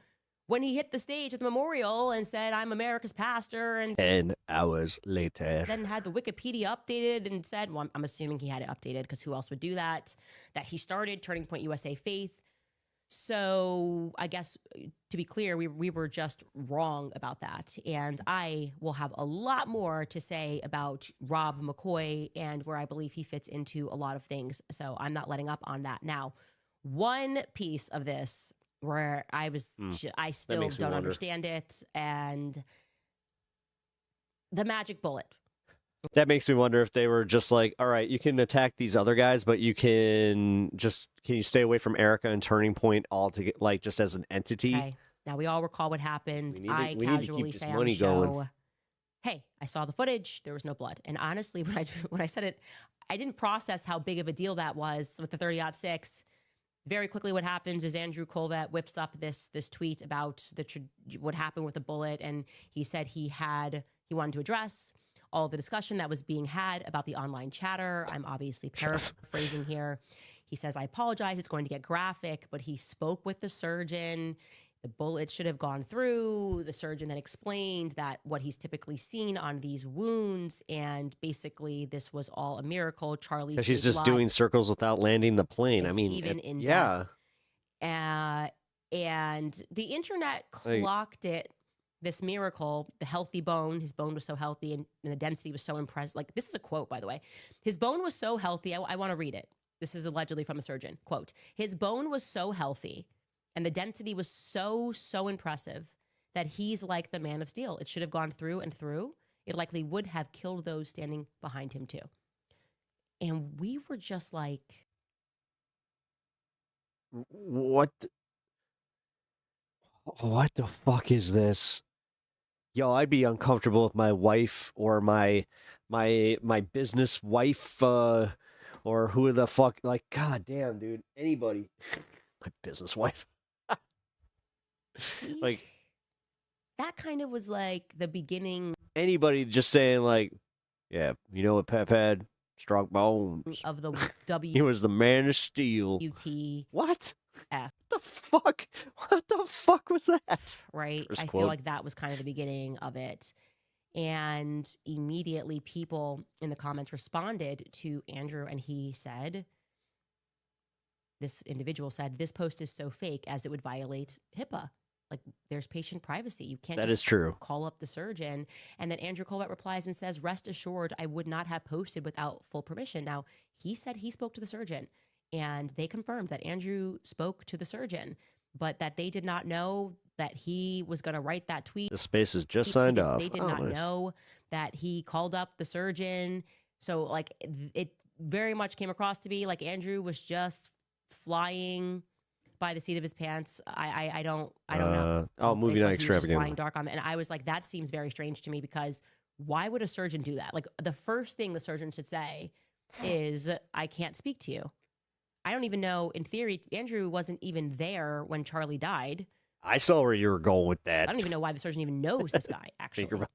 when he hit the stage at the memorial and said, I'm America's pastor? And 10 hours later. Then had the Wikipedia updated and said, well, I'm assuming he had it updated because who else would do that? That he started Turning Point USA Faith. So I guess, to be clear, we were just wrong about that. And I will have a lot more to say about Rob McCoy and where I believe he fits into a lot of things. So I'm not letting up on that. Now, one piece of this where I was, I still makes me don't wonder. understand it, and the magic bullet. That makes me wonder if they were just like, all right, you can attack these other guys, but can you stay away from Erica and Turning Point altogether, like just as an entity? Okay. Now we all recall what happened. We need to- I we need to casually keep this say on the money show, going. "Hey, I saw the footage. There was no blood." And honestly, when I said it, I didn't process how big of a deal that was with the 30-06. Very quickly, what happens is Andrew Colvett whips up this tweet about what happened with the bullet, and he said he wanted to address all of the discussion that was being had about the online chatter. I'm obviously paraphrasing here. He says, "I apologize. It's going to get graphic," but he spoke with the surgeon. The bullet should have gone through. The surgeon then explained that what he's typically seen on these wounds, and basically this was all a miracle. Charlie, Because she's just doing circles without landing the plane. I mean, even in yeah. And the internet clocked it, this miracle, the healthy bone. His bone was so healthy, and the density was so impressive. Like, this is a quote, by the way. His bone was so healthy. I want to read it. This is allegedly from a surgeon. Quote, "His bone was so healthy and the density was so impressive that he's like the man of steel. It should have gone through and through. It likely would have killed those standing behind him too." And we were just like, What the fuck is this? Yo, I'd be uncomfortable if my wife or my business wife or who the fuck, like, god damn, dude, anybody. My business wife. Like, that kind of was like the beginning anybody just saying like, yeah, you know what Pep had? Strong bones. of the He was the man of steel. WT. What? F. The fuck? What the fuck was that? Right? First I quote. feel like that was kind of the beginning of it. And immediately people in the comments responded to Andrew, and he said, this individual said, "This post is so fake as it would violate HIPAA. Like, there's patient privacy. You can't That just is true. call up the surgeon." And then Andrew Colvett replies and says, "Rest assured, I would not have posted without full permission." Now, he said he spoke to the surgeon, and they confirmed that Andrew spoke to the surgeon, but that they did not know that he was going to write that tweet. The space is just signed off. They did Oh, not nice. know that he called up the surgeon. So, like, it very much came across to be like Andrew was just flying by the seat of his pants. I don't know. Movie night Like he was just flying extravaganza. dark on that. And I was like, that seems very strange to me, because why would a surgeon do that? Like, the first thing the surgeon should say is, "I can't speak to you." I don't even know, in theory, Andrew wasn't even there when Charlie died. I saw where you were going with I that. don't even know why the surgeon even knows this guy, actually. Tinkerbell.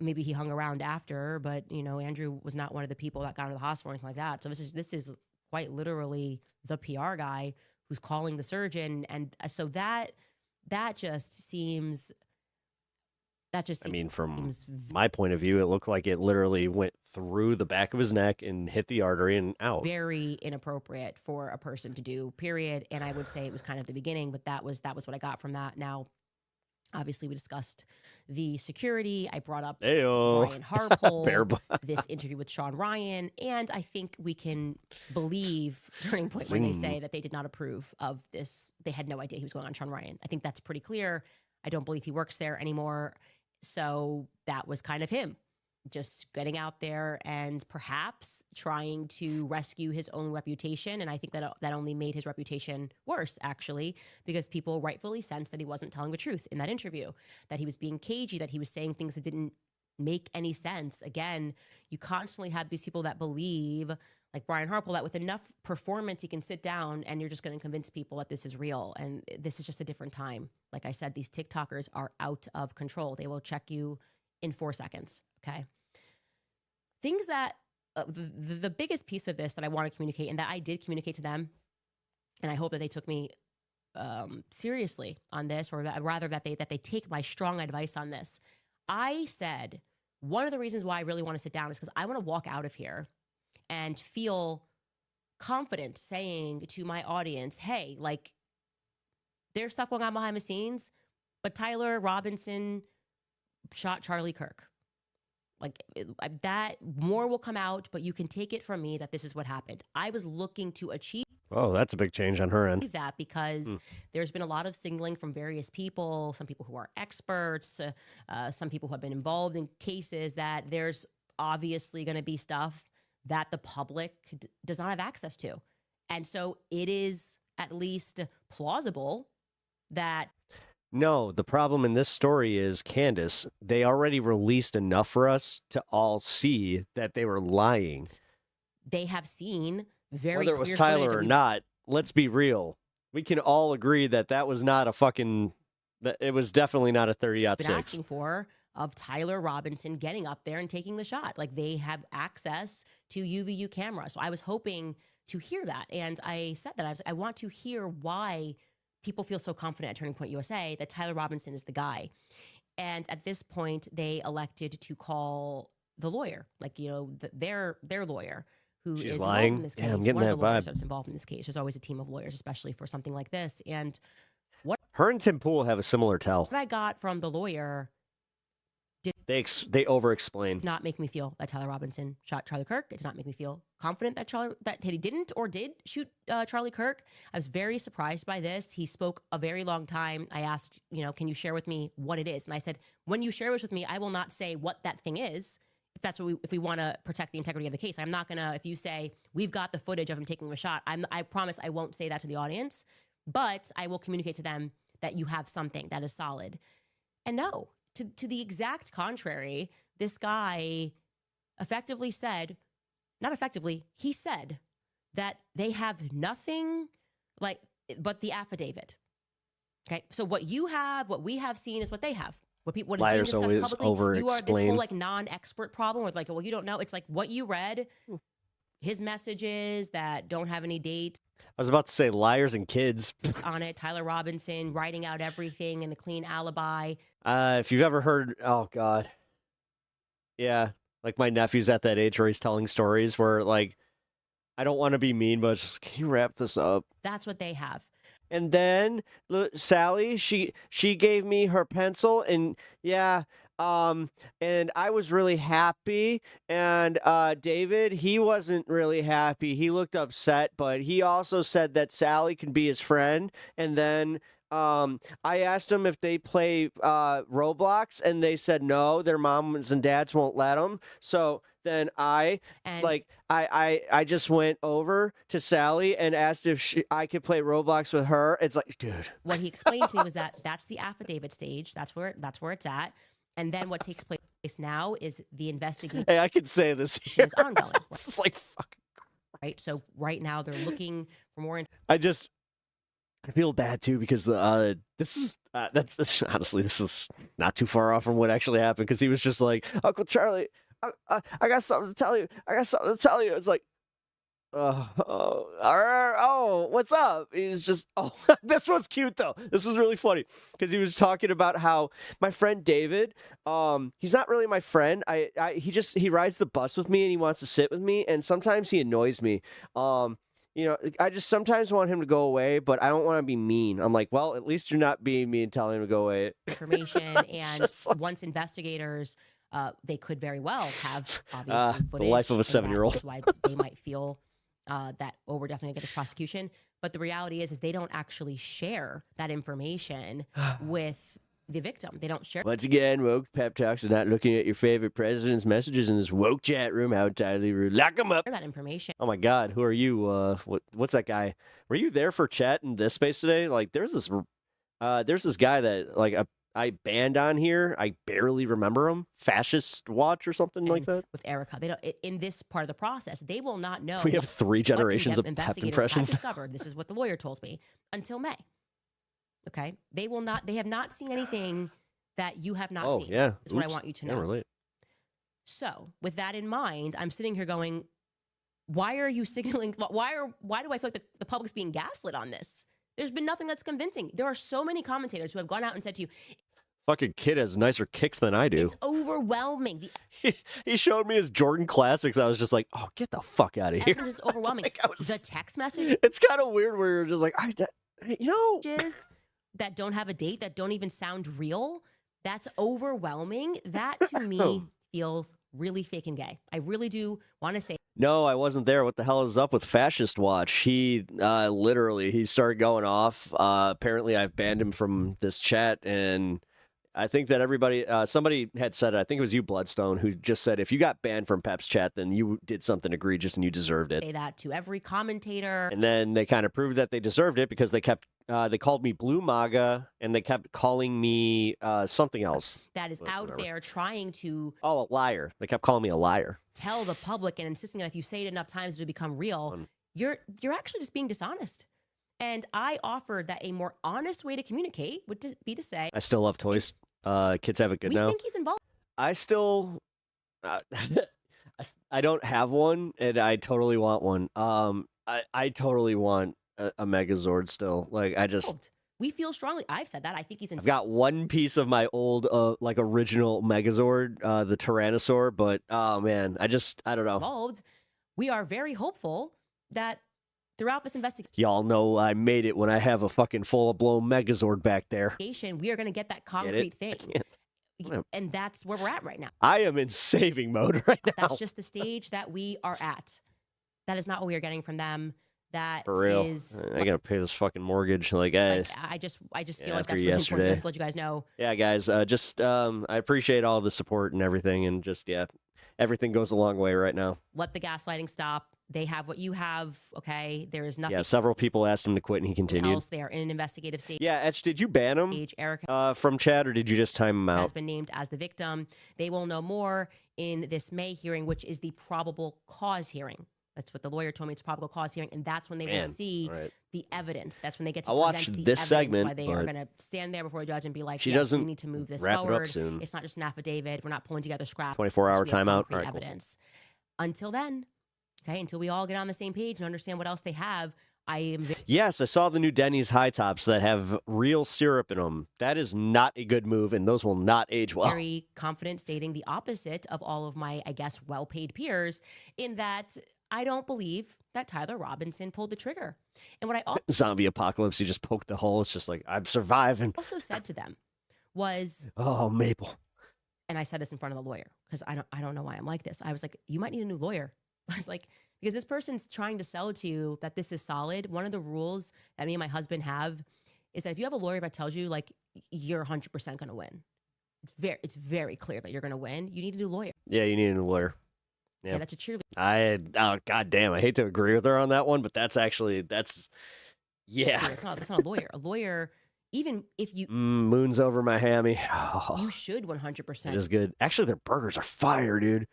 Maybe he hung around after, but, you know, Andrew was not one of the people that got into the hospital or anything like that. So this is quite literally the PR guy who's calling the surgeon. And so that just seems... I mean, from my point of view, it looked like it literally went through the back of his neck and hit the artery and out. very inappropriate for a person to do, period. And I would say it was kind of the beginning, but that was what I got from that. Now, obviously, we discussed the security. I brought up Ayo. Brian Harpole, Bear butt. this interview with Sean Ryan, and I think we can believe Turning Point when they say that they did not approve of this. They had no idea he was going on Sean Ryan. I think that's pretty clear. I don't believe he works there anymore. So that was kind of him, just getting out there and perhaps trying to rescue his own reputation. And I think that only made his reputation worse, actually, because people rightfully sensed that he wasn't telling the truth in that interview, that he was being cagey, that he was saying things that didn't make any sense. Again, you constantly have these people that believe, like Brian Harpole, that with enough performance, he can sit down and you're just going to convince people that this is real. And this is just a different time. Like I said, these TikTokers are out of control. They will check you in 4 seconds. Okay. Things that the biggest piece of this that I want to communicate, and that I did communicate to them, and I hope that they took me seriously on this, or that, rather that they take my strong advice on this. I said one of the reasons why I really want to sit down is because I want to walk out of here and feel confident saying to my audience, hey, like, there's stuff going on behind the scenes, but Tyler Robinson shot Charlie Kirk. Like, that more will come out, but you can take it from me that this is what happened. I was looking to achieve Oh, that's a big change on her end. That because there's been a lot of signaling from various people, some people who are experts, some people who have been involved in cases, that there's obviously going to be stuff that the public does not have access to. And so it is at least plausible that. No, the problem in this story is, Candace, they already released enough for us to all see that they were lying. They have seen very whether it was clear Tyler footage or of not, let's be real. We can all agree that that was not a fucking, that it was definitely not a 30-06. been asking for of Tyler Robinson getting up there and taking the shot. Like, they have access to UVU camera. So I was hoping to hear that. And I said that I want to hear why people feel so confident at Turning Point USA that Tyler Robinson is the guy. And at this point, they elected to call the lawyer, like, you know, their lawyer, who She's is lying. involved in this case. Yeah, I'm getting One of that the lawyers vibe. that's involved in this case. There's always a team of lawyers, especially for something like this. And what Her and Tim Pool have a similar tell. I got from the lawyer They over-explain. did not make me feel that Tyler Robinson shot Charlie Kirk. It did not make me feel confident that he didn't or did shoot Charlie Kirk. I was very surprised by this. He spoke a very long time. I asked, you know, can you share with me what it is? And I said, when you share this with me, I will not say what that thing is. If that's what if we want to protect the integrity of the case, I'm not gonna. If you say we've got the footage of him taking a shot, I promise I won't say that to the audience. But I will communicate to them that you have something that is solid. And no, to the exact contrary, this guy effectively said, not effectively, he said that they have nothing like but the affidavit. Okay, so what you have, what we have seen is what they have. What is Liars being always discussed publicly, you are this over-explain. whole like non-expert problem with like, well, you don't know. It's like what you read, his messages that don't have any dates I was about to say liars and kids. on it. Tyler Robinson writing out everything in the clean alibi. If you've ever heard, oh God. Yeah, like my nephew's at that age where he's telling stories where, like, I don't want to be mean, but it's just, can you wrap this up? That's what they have. And then Sally, she gave me her pencil, and yeah, and I was really happy. And David, he wasn't really happy. He looked upset, but he also said that Sally can be his friend. And then I asked him if they play Roblox, and they said no, their moms and dads won't let them. So then I just went over to Sally and asked if I could play Roblox with her. It's like, dude. What he explained to me was that that's the affidavit stage. That's where it's at. And then what takes place now is the investigation. Hey, I can say this here. Is ongoing. This is like fucking right. So right now they're looking for more. I feel bad too because this is that's honestly, this is not too far off from what actually happened, because he was just like, Uncle Charlie, I got something to tell you. It's like, what's up? He's just, this was cute though. This was really funny because he was talking about how my friend David, he's not really my friend. He rides the bus with me and he wants to sit with me, and sometimes he annoys me. You know, I just sometimes want him to go away, but I don't want to be mean. I'm like, well, at least you're not being mean and telling him to go away. Information, and once investigators, they could very well have obviously footage. The life of a 7-year-old. That's why they might feel that, we're definitely gonna get this prosecution. But the reality is they don't actually share that information with the victim. They don't share. Once again, woke pep talks is not looking at your favorite president's messages in this woke chat room. How entirely rude. Lock them up. That information. Oh my God, who are you? What's that guy? Were you there for chat in this space today? Like, there's this guy that like I banned on here. I barely remember him. Fascist Watch or something like that. With Erica, they don't. In this part of the process, they will not know. We have 3 generations of pep investigators impressions. have discovered. This is what the lawyer told me until May. Okay, they will not. They have not seen anything that you have not seen. Oh yeah, is what I want you to know. Yeah, relate. So, with that in mind, I'm sitting here going, why are you signaling? Why do I feel like the public's being gaslit on this? There's been nothing that's convincing. There are so many commentators who have gone out and said to you, Fucking kid has nicer kicks than I do. it's overwhelming. He showed me his Jordan classics. I was just like, oh, get the fuck out of here. Evidence is overwhelming. The text message. It's kind of weird where you're just like, that don't have a date, that don't even sound real. That's overwhelming. That to me feels really fake and gay. I really do want to say. No, I wasn't there. What the hell is up with Fascist Watch? He literally he started going off. Apparently, I've banned him from this chat, and I think that everybody, somebody had said, I think it was you, Bloodstone, who just said if you got banned from Pep's chat, then you did something egregious and you deserved it. Say that to every commentator. And then they kind of proved that they deserved it because they kept, they called me Blue MAGA, and they kept calling me something else. That is out there trying to Oh, a liar. They kept calling me a liar. tell the public and insisting that if you say it enough times it'll become real, you're actually just being dishonest. And I offered that a more honest way to communicate would be to say, I still love toys. Kids have it good we now. think he's involved. I still, I don't have one, and I totally want one. I totally want a Megazord still. Like, I just, We feel strongly. I've said that. I think he's I've involved. got one piece of my old, like original Megazord, the Tyrannosaur, but oh man, I don't know. We are very hopeful that throughout this Y'all know I made it when I have a fucking full-blown Megazord back there. investigation, we are going to get that concrete thing. And that's where we're at right now. I am in saving mode right now. That's just the stage that we are at. That is not what we are getting from them. That For real. is. I gotta pay this fucking mortgage. Like, I just feel yeah, like that's after really important yesterday. to let you guys know. Yeah, guys, I appreciate all the support and everything, and just, yeah, everything goes a long way right now. Let the gaslighting stop. They have what you have. Okay, there is nothing. Yeah, several people asked him to quit, and he continued. Else. They are in an investigative stage. Yeah, Etch, did you ban him from chat, or did you just time him out? Has been named as the victim. They will know more in this May hearing, which is the probable cause hearing. That's what the lawyer told me. It's probable cause hearing, and that's when they will see the evidence. That's when they get to I'll watch present the this evidence. segment, Why they are but going to stand there before a judge and be like, she "Yes, we doesn't need to move this wrap it up forward. soon. It's not just an affidavit. We're not pulling together scraps. 24-hour We have timeout? concrete All right, cool. evidence." Until then, okay, until we all get on the same page and understand what else they have, I am. Yes, I saw the new Denny's high tops that have real syrup in them. That is not a good move, and those will not age well. Very confident stating the opposite of all of my, I guess, well-paid peers in that I don't believe that Tyler Robinson pulled the trigger. And what I Zombie apocalypse, you just poke the hole. It's just like, I'm surviving. also said to them was, Oh, Maple. and I said this in front of the lawyer because I don't know why I'm like this. I was like, you might need a new lawyer. I was like, because this person's trying to sell to you that this is solid. One of the rules that me and my husband have is that if you have a lawyer that tells you like you're 100% going to win, it's very clear that you're going to win. You need a new lawyer. Yeah, you need a new lawyer. Yeah, that's a cheerleader. Oh, god damn, I hate to agree with her on that one, but that's yeah. It's not a lawyer. A lawyer, even if you Moon's over my hammy. you should 100% It is good. Actually, their burgers are fire, dude.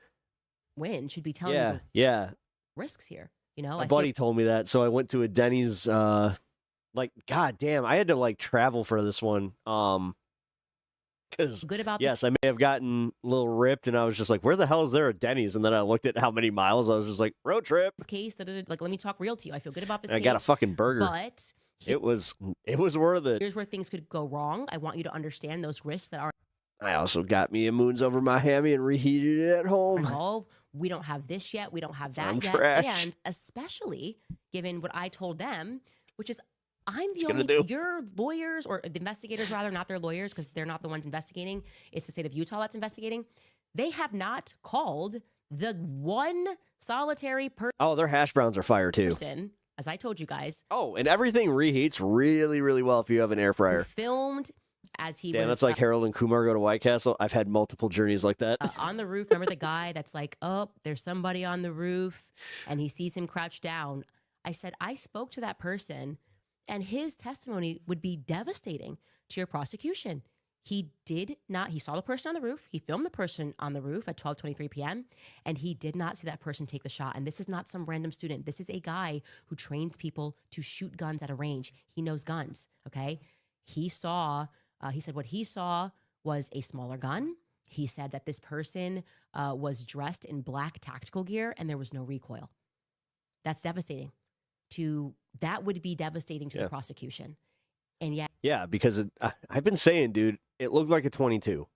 win, should be telling Yeah, you yeah. the risks here. You know, My I buddy feel- told me that, so I went to a Denny's. Like, god damn, I had to like travel for this one. Because good about yes, I may have gotten a little ripped, and I was just like, "Where the hell is there a Denny's?" And then I looked at how many miles. I was just like, "Road trip." this case. Like, let me talk real to you. I feel good about this And I case. got a fucking burger. But It was worth it. here's where things could go wrong. I want you to understand those risks that are I also got me a Moons over my hammy and reheated it at home. involved. We don't have this yet. We don't have that I'm yet. trash. And especially given what I told them, which is I'm the What you only gonna do? your lawyers or the investigators rather, not their lawyers, because they're not the ones investigating. It's the state of Utah that's investigating. They have not called the one solitary Oh, their hash browns are fire too. person, as I told you guys, Oh, and everything reheats really, really well if you have an air who fryer. filmed as he Damn, was that's like Harold and Kumar go to White Castle. I've had multiple journeys like that. on the roof. Remember the guy that's like, oh, there's somebody on the roof, and he sees him crouched down. I said, I spoke to that person, and his testimony would be devastating to your prosecution. He saw the person on the roof. He filmed the person on the roof at 12:23 p.m. and he did not see that person take the shot. And this is not some random student. This is a guy who trains people to shoot guns at a range. He knows guns, okay? He said what he saw was a smaller gun. He said that this person was dressed in black tactical gear and there was no recoil. That's devastating. That would be devastating to the prosecution. And yet, Yeah, because I've been saying, dude, it looked like a 22.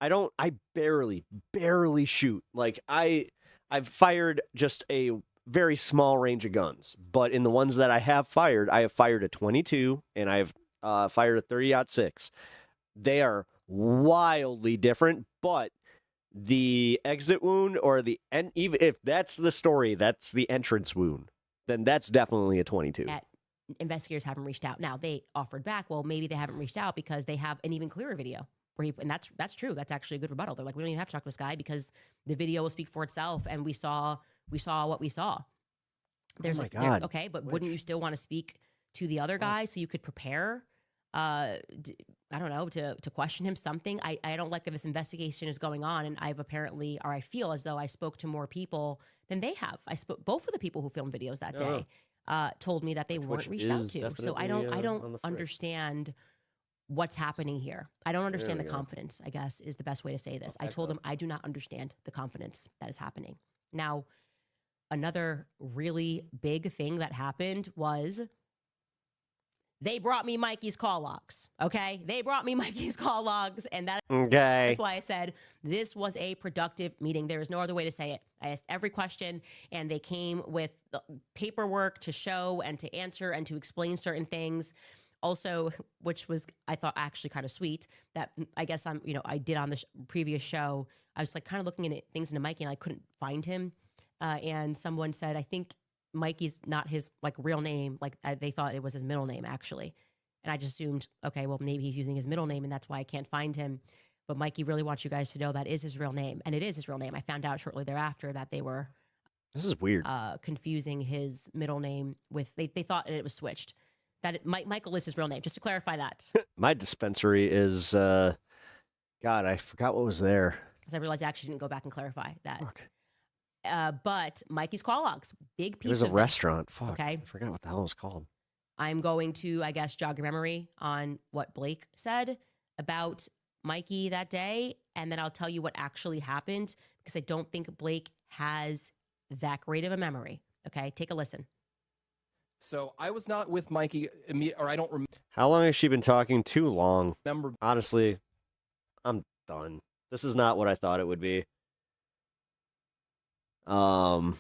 I barely shoot. Like I've fired just a very small range of guns, but in the ones that I have fired a 22 and I have fired a 30-06. They are wildly different, but the exit wound or even if that's the story, that's the entrance wound, then that's definitely a 22. That investigators haven't reached out. Now they offered back. Well, maybe they haven't reached out because they have an even clearer video where and that's true. That's actually a good rebuttal. They're like, we don't even have to talk to this guy because the video will speak for itself, and we saw what we saw. There's my God. okay, but wouldn't you still want to speak to the other guy so you could prepare? I don't know, to question him something. I don't like that this investigation is going on, and I feel as though I spoke to more people than they have. Both of the people who filmed videos that day told me that they weren't reached out to. So I don't understand what's happening here. I don't understand the confidence, I guess, is the best way to say this. I told him I do not understand the confidence that is happening. Now, another really big thing that happened was they brought me Mikey's call logs, okay? They brought me Mikey's call logs, and that's why I said this was a productive meeting. There is no other way to say it. I asked every question, and they came with the paperwork to show and to answer and to explain certain things. Also, which was, I thought, actually kind of sweet, that I guess I did on the previous show. I was like kind of looking at things into Mikey, and I couldn't find him. And someone said, I think Mikey's not his real name. They thought it was his middle name actually. And I just assumed, okay, well maybe he's using his middle name and that's why I can't find him. But Mikey really wants you guys to know that is his real name. And it is his real name. I found out shortly thereafter that they were This is weird. Confusing his middle name with, they thought it was switched. That Michael is his real name, just to clarify that. My dispensary is, God, I forgot what was there. Because I realized I actually didn't go back and clarify that. But Mikey's call logs, big piece It was of a this, restaurant. Fuck, okay? I forgot what the hell it was called. I'm going to, I guess, jog your memory on what Blake said about Mikey that day, and then I'll tell you what actually happened, because I don't think Blake has that great of a memory. Okay, take a listen. So I was not with Mikey, or I don't remember. How long has she been talking? Too long. Remember. Honestly, I'm done. This is not what I thought it would be. God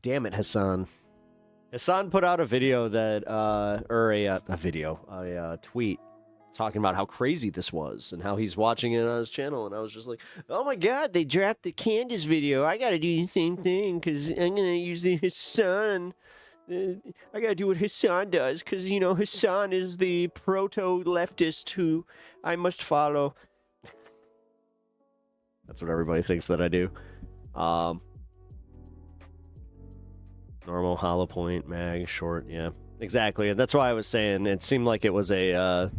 damn it, Hassan. Hassan put out a video that, or a tweet talking about how crazy this was and how he's watching it on his channel. And I was just like, oh my God, they dropped the Candace video. I got to do the same thing because I'm going to use the Hassan. I got to do what Hassan does because, you know, Hassan is the proto-leftist who I must follow. That's what everybody thinks that I do. Normal, hollow point, mag, short, yeah. Exactly, and that's why I was saying it seemed like it was a,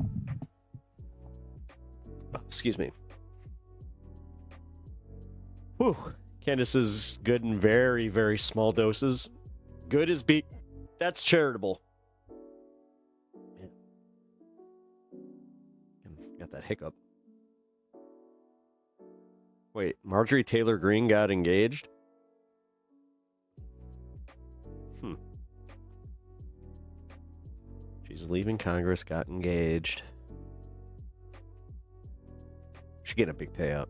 excuse me. Whew. Candace is good in very, very small doses. Good is that's charitable. Man. Got that hiccup. Wait, Marjorie Taylor Greene got engaged? She's leaving Congress, got engaged. She's getting a big payout.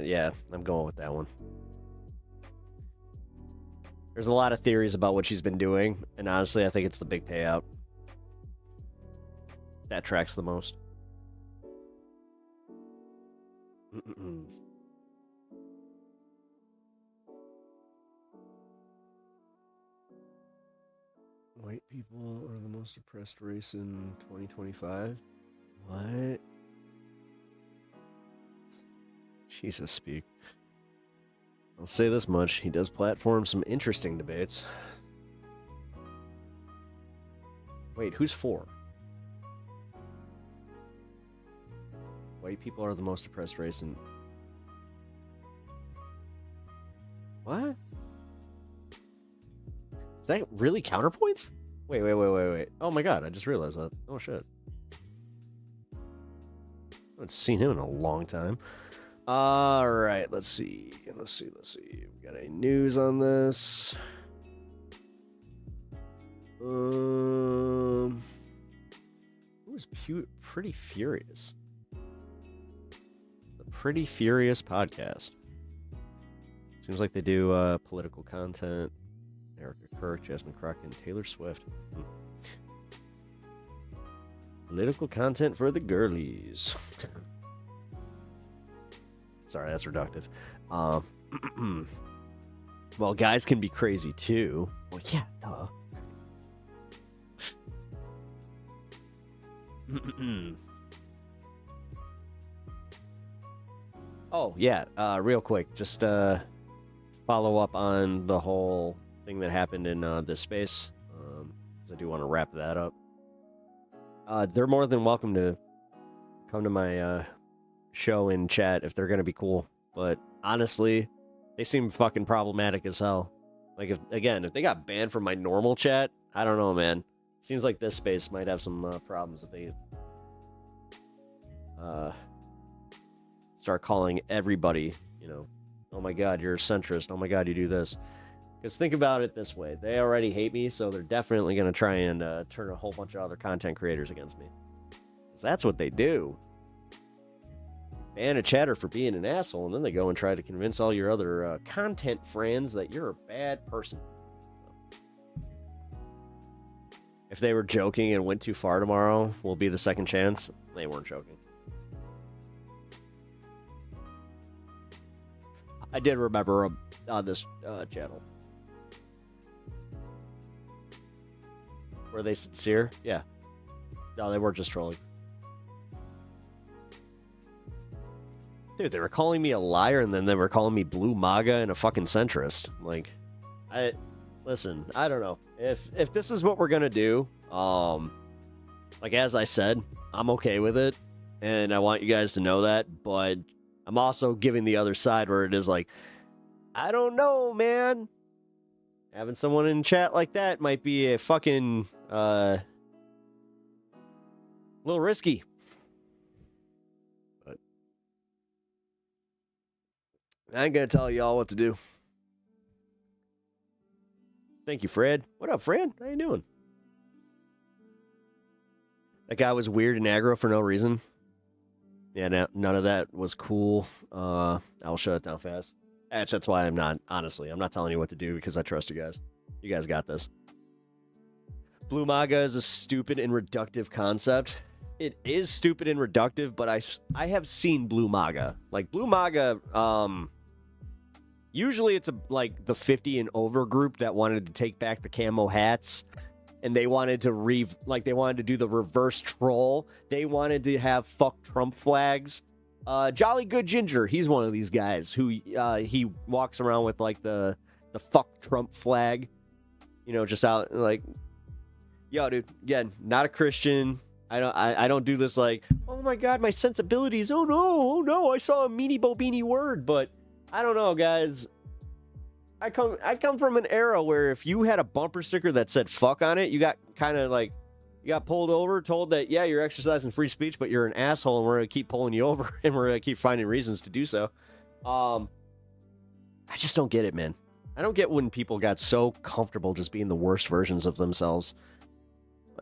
Yeah, I'm going with that one. There's a lot of theories about what she's been doing, and honestly, I think it's the big payout. That tracks the most. White people are the most oppressed race in 2025? What? Jesus, speak. I'll say this much. He does platform some interesting debates. Wait, who's for? White people are the most oppressed race in... What? Is that really counterpoints? Wait. Oh my God, I just realized that. Oh shit. I haven't seen him in a long time. Alright, let's see. We got any news on this? Who's Pretty Furious? The Pretty Furious podcast. Seems like they do political content. Erica Kirk, Jasmine Crockett, Taylor Swift. Political content for the girlies. Sorry, that's reductive. Well, guys can be crazy too. Well, yeah, duh. Oh, yeah, real quick, just follow up on the whole thing that happened in this space, because I do want to wrap that up. They're more than welcome to come to my show and chat if they're going to be cool, but honestly, they seem fucking problematic as hell. Like, if they got banned from my normal chat, I don't know, man. Seems like this space might have some problems if they start calling everybody, oh my god, you're a centrist, oh my god, you do this. Because think about it this way, they already hate me, so they're definitely going to try and turn a whole bunch of other content creators against me. Because that's what they do. Ban a chatter for being an asshole, and then they go and try to convince all your other content friends that you're a bad person. If they were joking and went too far tomorrow, will be the second chance. They weren't joking. I did remember on this channel. Were they sincere? Yeah. No, they weren't just trolling. Dude, they were calling me a liar, and then they were calling me blue MAGA and a fucking centrist. Like, listen, I don't know. If this is what we're gonna do, like as I said, I'm okay with it, and I want you guys to know that, but I'm also giving the other side where it is like, I don't know, man. Having someone in chat like that might be a fucking little risky. But I ain't gonna tell y'all what to do. Thank you, Fred. What up, Fred? How you doing? That guy was weird and aggro for no reason. Yeah, none of that was cool. I'll shut it down fast. Actually, that's why I'm not telling you what to do, because I trust you guys. You guys got this. Blue MAGA is a stupid and reductive concept. It is stupid and reductive, but I have seen Blue MAGA. Like, Blue MAGA, usually it's like the 50 and over group that wanted to take back the camo hats, and they wanted to they wanted to do the reverse troll. They wanted to have fuck Trump flags. Jolly Good Ginger, he's one of these guys who he walks around with like the fuck Trump flag, just out like, yo, dude. Again, not a Christian. I don't do this like, oh my god, my sensibilities. Oh no, I saw a meanie bobini word, but I don't know, guys. I come from an era where if you had a bumper sticker that said fuck on it, you got kind of like, you got pulled over, told that, yeah, you're exercising free speech, but you're an asshole, and we're going to keep pulling you over, and we're going to keep finding reasons to do so. I just don't get it, man. I don't get when people got so comfortable just being the worst versions of themselves.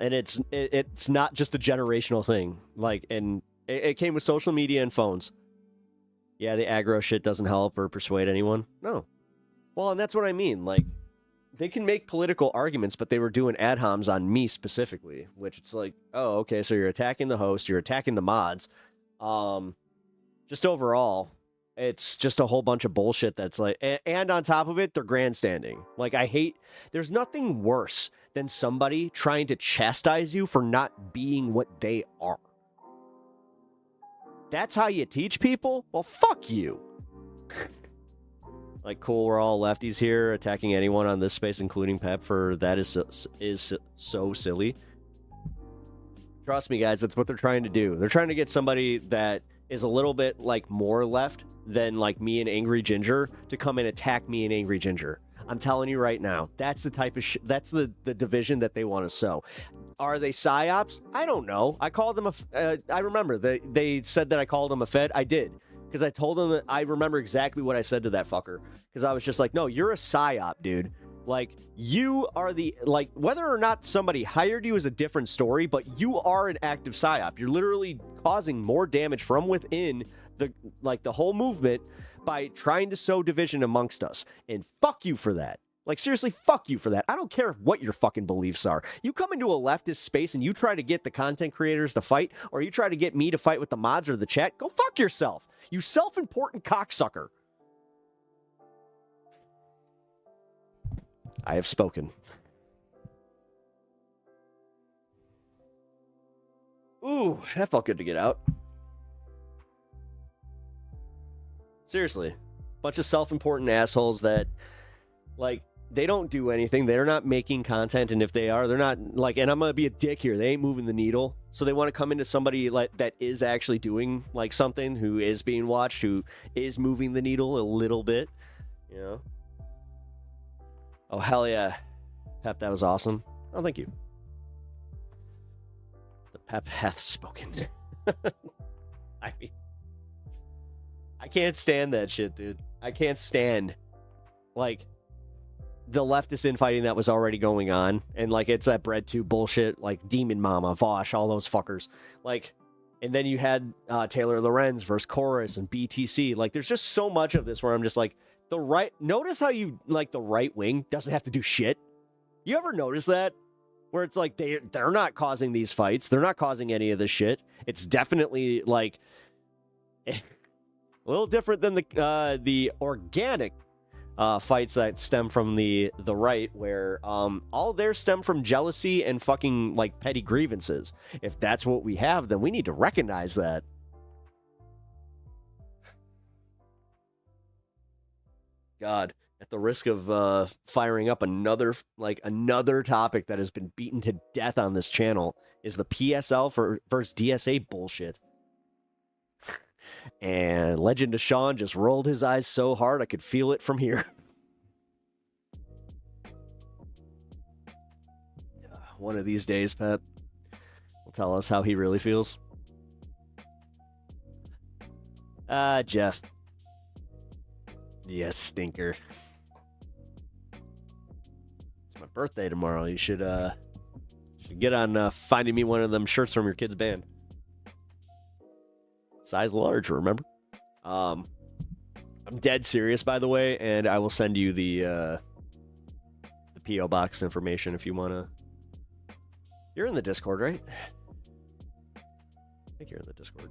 And it's not just a generational thing. Like, and it came with social media and phones. Yeah, the aggro shit doesn't help or persuade anyone. No. Well, and that's what I mean. Like, they can make political arguments, but they were doing ad homs on me specifically, which it's like, oh, okay, so you're attacking the host, you're attacking the mods. Just overall, it's just a whole bunch of bullshit that's like, and on top of it, they're grandstanding. Like, there's nothing worse than somebody trying to chastise you for not being what they are. That's how you teach people? Well, fuck you. Like, cool, we're all lefties here attacking anyone on this space, including Pep, for that is so silly. Trust me, guys, that's what they're trying to do. They're trying to get somebody that is a little bit, like, more left than, like, me and Angry Ginger to come and attack me and Angry Ginger. I'm telling you right now, that's the type of that's the division that they want to sow. Are they psyops? I don't know. I called them I remember they said that I called them a Fed. I did. Because I told them that I remember exactly what I said to that fucker. Because I was just like, no, you're a psyop, dude. Like, you are like, whether or not somebody hired you is a different story, but you are an active psyop. You're literally causing more damage from within the whole movement by trying to sow division amongst us. And fuck you for that. Like, seriously, fuck you for that. I don't care what your fucking beliefs are. You come into a leftist space and you try to get the content creators to fight, or you try to get me to fight with the mods or the chat, go fuck yourself. You self-important cocksucker. I have spoken. Ooh, that felt good to get out. Seriously. Bunch of self-important assholes that, like, they don't do anything. They're not making content, and if they are, they're not, like, and I'm gonna be a dick here. They ain't moving the needle. So they want to come into somebody like that is actually doing, like, something, who is being watched, who is moving the needle a little bit, you know? Oh, hell yeah. Pep, that was awesome. Oh, thank you. The Pep hath spoken. I mean, I can't stand that shit, dude. I can't stand, like, the leftist infighting that was already going on. And, like, it's that bread tube bullshit, like Demon Mama, Vosh, all those fuckers. Like, and then you had Taylor Lorenz versus Chorus and BTC. Like, there's just so much of this where I'm just like, the right, notice how you, like, the right wing doesn't have to do shit. You ever notice that? Where it's like, they're not causing these fights. They're not causing any of this shit. It's definitely, like, a little different than the organic fights that stem from the right, where all theirs stem from jealousy and fucking, like, petty grievances. If that's what we have, then we need to recognize that. God, at the risk of firing up another topic that has been beaten to death on this channel, is the PSL versus DSA bullshit. And Legend of Sean just rolled his eyes so hard I could feel it from here. One of these days, Pep will tell us how he really feels. Jeff. Yes, stinker. It's my birthday tomorrow. You should get on finding me one of them shirts from your kid's band. Size large, remember? I'm dead serious, by the way, and I will send you the P.O. box information if you want to. You're in the Discord, right? I think you're in the Discord.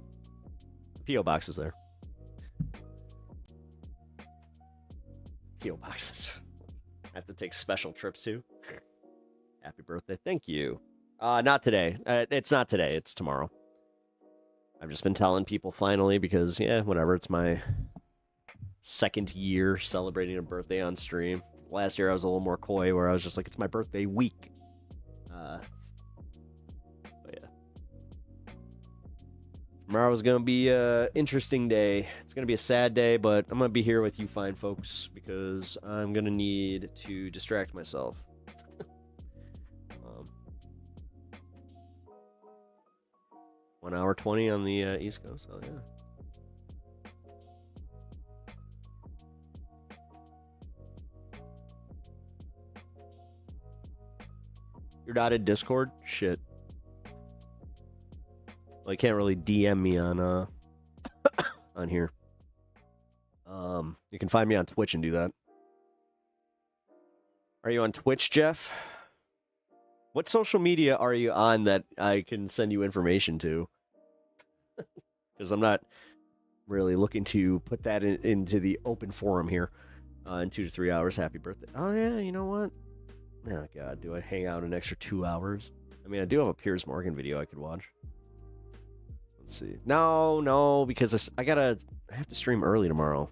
The P.O. box is there. P.O. boxes. I have to take special trips too. Happy birthday. Thank you. Not today. It's not today. It's tomorrow. I've just been telling people finally because, yeah, whatever. It's my second year celebrating a birthday on stream. Last year I was a little more coy where I was just like, it's my birthday week. But yeah. Tomorrow's going to be an interesting day. It's going to be a sad day, but I'm going to be here with you fine folks because I'm going to need to distract myself. 1 hour 20 on the East Coast. Oh, yeah. You're not in Discord? Shit. Well, you can't really DM me on on here. You can find me on Twitch and do that. Are you on Twitch, Jeff? What social media are you on that I can send you information to? Because I'm not really looking to put that into the open forum here in 2 to 3 hours. Happy birthday. Oh, yeah, you know what? Oh, God, do I hang out an extra 2 hours? I mean, I do have a Piers Morgan video I could watch. Let's see. No, because I have to stream early tomorrow.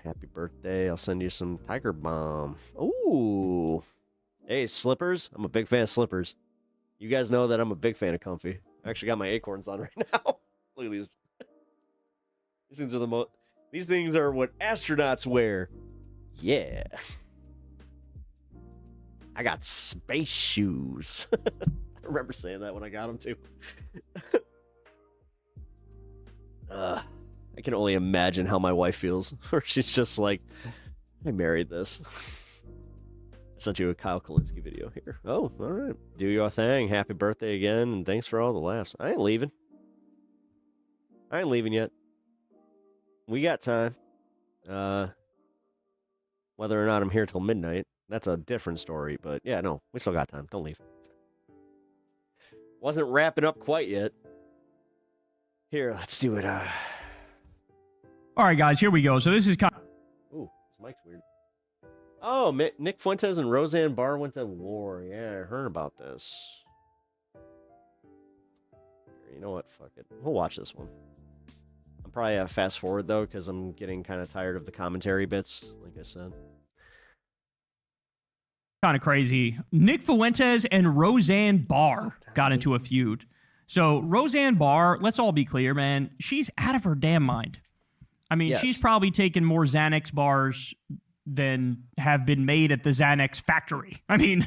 Happy birthday. I'll send you some Tiger Balm. Ooh. Hey, slippers. I'm a big fan of slippers. You guys know that I'm a big fan of comfy. I actually got my acorns on right now. Look at these. These things are these things are what astronauts wear. Yeah. I got space shoes. I remember saying that when I got them too. I can only imagine how my wife feels, where she's just like, I married this. I sent you a Kyle Kalinske video here. Oh, all right. Do your thing. Happy birthday again, and thanks for all the laughs. I ain't leaving. I ain't leaving yet. We got time. Whether or not I'm here till midnight, that's a different story. But yeah, no, we still got time. Don't leave. Wasn't wrapping up quite yet. Here, let's do it. All right, guys, here we go. So this is kind Ooh, this mic's weird. Oh, Nick Fuentes and Roseanne Barr went to war. Yeah, I heard about this. You know what? Fuck it. We'll watch this one. I'm probably fast forward, though, because I'm getting kind of tired of the commentary bits, like I said. of crazy. Nick Fuentes and Roseanne Barr got into a feud. So Roseanne Barr, let's all be clear, man. She's out of her damn mind. I mean, she's probably taken more Xanax bars than have been made at the Xanax factory. I mean,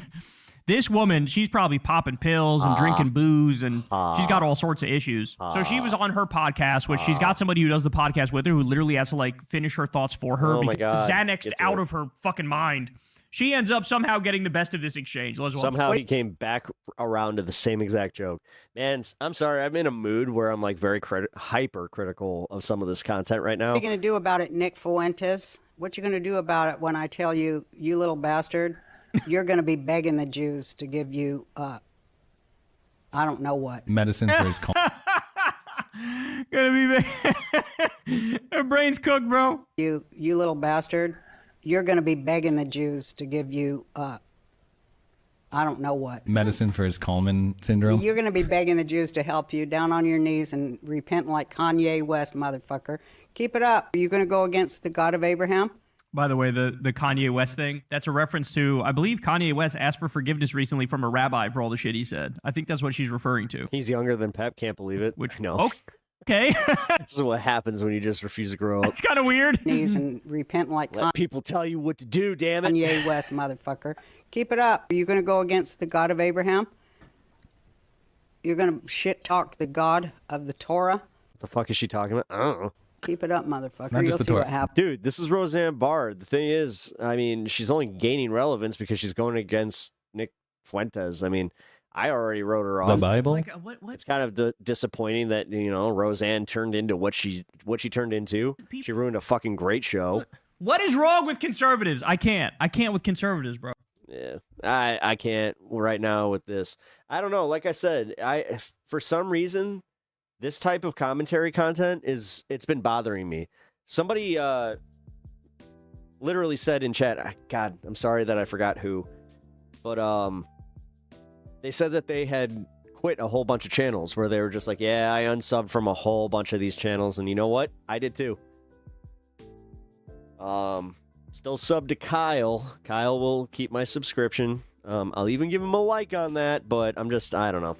this woman, she's probably popping pills and drinking booze, and she's got all sorts of issues. So she was on her podcast, which she's got somebody who does the podcast with her who literally has to, like, finish her thoughts for her because Xanaxed out of her fucking mind. She ends up somehow getting the best of this exchange. Somehow he came back around to the same exact joke. Man, I'm sorry. I'm in a mood where I'm like very hyper critical of some of this content right now. What are you going to do about it, Nick Fuentes? What you going to do about it when I tell you, you little bastard, you're going to be begging the Jews to give you, I don't know what. Medicine for his Gonna be her brain's cooked, bro. You little bastard. You're going to be begging the Jews to give you, I don't know what. medicine for his Coleman syndrome. You're going to be begging the Jews to help you down on your knees and repent like Kanye West, motherfucker. Keep it up. Are you going to go against the God of Abraham? By the way, the Kanye West thing, that's a reference to, I believe Kanye West asked for forgiveness recently from a rabbi for all the shit he said. I think that's what she's referring to. He's younger than Pep. Can't believe it. Which, no. Okay. This is what happens when you just refuse to grow up. It's kind of weird. Knees and repent like Let people tell you what to do, damn it. Kanye West, motherfucker. Keep it up. Are you going to go against the God of Abraham? You're going to shit talk the God of the Torah? What the fuck is she talking about? I don't know. Keep it up, motherfucker. You'll see what happens. Dude, this is Roseanne Barr. The thing is, I mean, she's only gaining relevance because she's going against Nick Fuentes. I mean, I already wrote her off. The Bible? Like, what? It's kind of disappointing that, you know, Roseanne turned into what she turned into. She ruined a fucking great show. What is wrong with conservatives? I can't with conservatives, bro. Yeah, I can't right now with this. I don't know. Like I said, for some reason, this type of commentary content it's been bothering me. Somebody literally said in chat, God, I'm sorry that I forgot who, but they said that they had quit a whole bunch of channels where they were just like, yeah, I unsubbed from a whole bunch of these channels, and you know what? I did too. Still sub to Kyle. Kyle will keep my subscription. I'll even give him a like on that, but I don't know.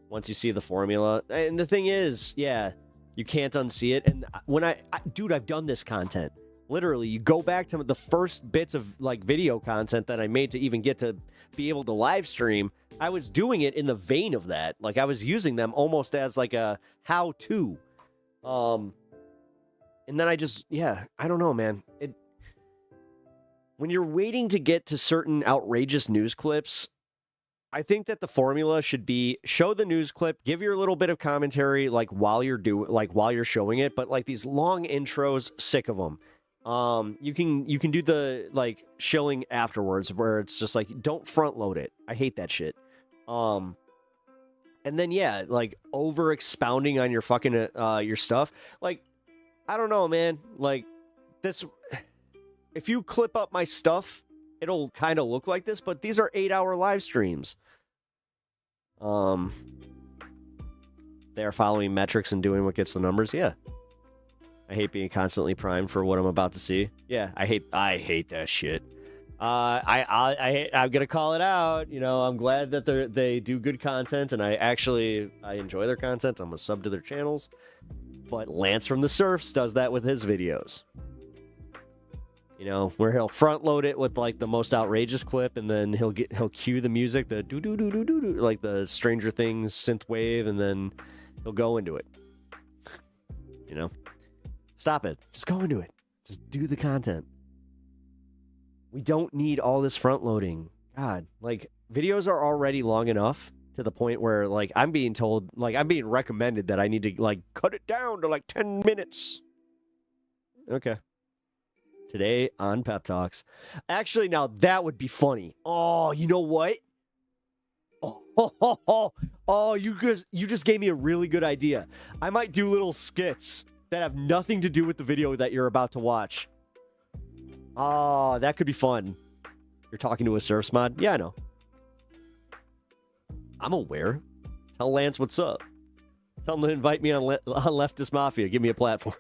Once you see the formula, and the thing is, yeah, you can't unsee it. And when dude, I've done this content. Literally, you go back to the first bits of like video content that I made to even get to be able to live stream. I was doing it in the vein of that. Like I was using them almost as like a how-to. And then I don't know, man. When you're waiting to get to certain outrageous news clips, I think that the formula should be show the news clip, give your little bit of commentary like while you're showing it, but like these long intros, sick of them. You can do the like shilling afterwards where it's just like don't front load it. I hate that shit. And then yeah, like over expounding on your fucking your stuff. Like I don't know, man. Like this, if you clip up my stuff, it'll kind of look like this, but these are 8-hour live streams. They're following metrics and doing what gets the numbers. Yeah. I hate being constantly primed for what I'm about to see. Yeah, I hate that shit. I'm gonna call it out. You know, I'm glad that they do good content, and I enjoy their content. I'm a sub to their channels. But Lance from the Surfs does that with his videos. You know, where he'll front load it with like the most outrageous clip, and then he'll cue the music, the do do do do do do, like the Stranger Things synth wave, and then he'll go into it. You know, stop it. Just go into it. Just do the content. We don't need all this front loading. God, like videos are already long enough to the point where like I'm being recommended that I need to like cut it down to like 10 minutes. Okay. Today on Pep Talks. Actually, now that would be funny. Oh, you know what? Oh, Oh, you just gave me a really good idea. I might do little skits that have nothing to do with the video that you're about to watch. Oh, that could be fun. You're talking to a Surfs mod? Yeah, I know. I'm aware. Tell Lance what's up. Tell him to invite me on Leftist Mafia. Give me a platform.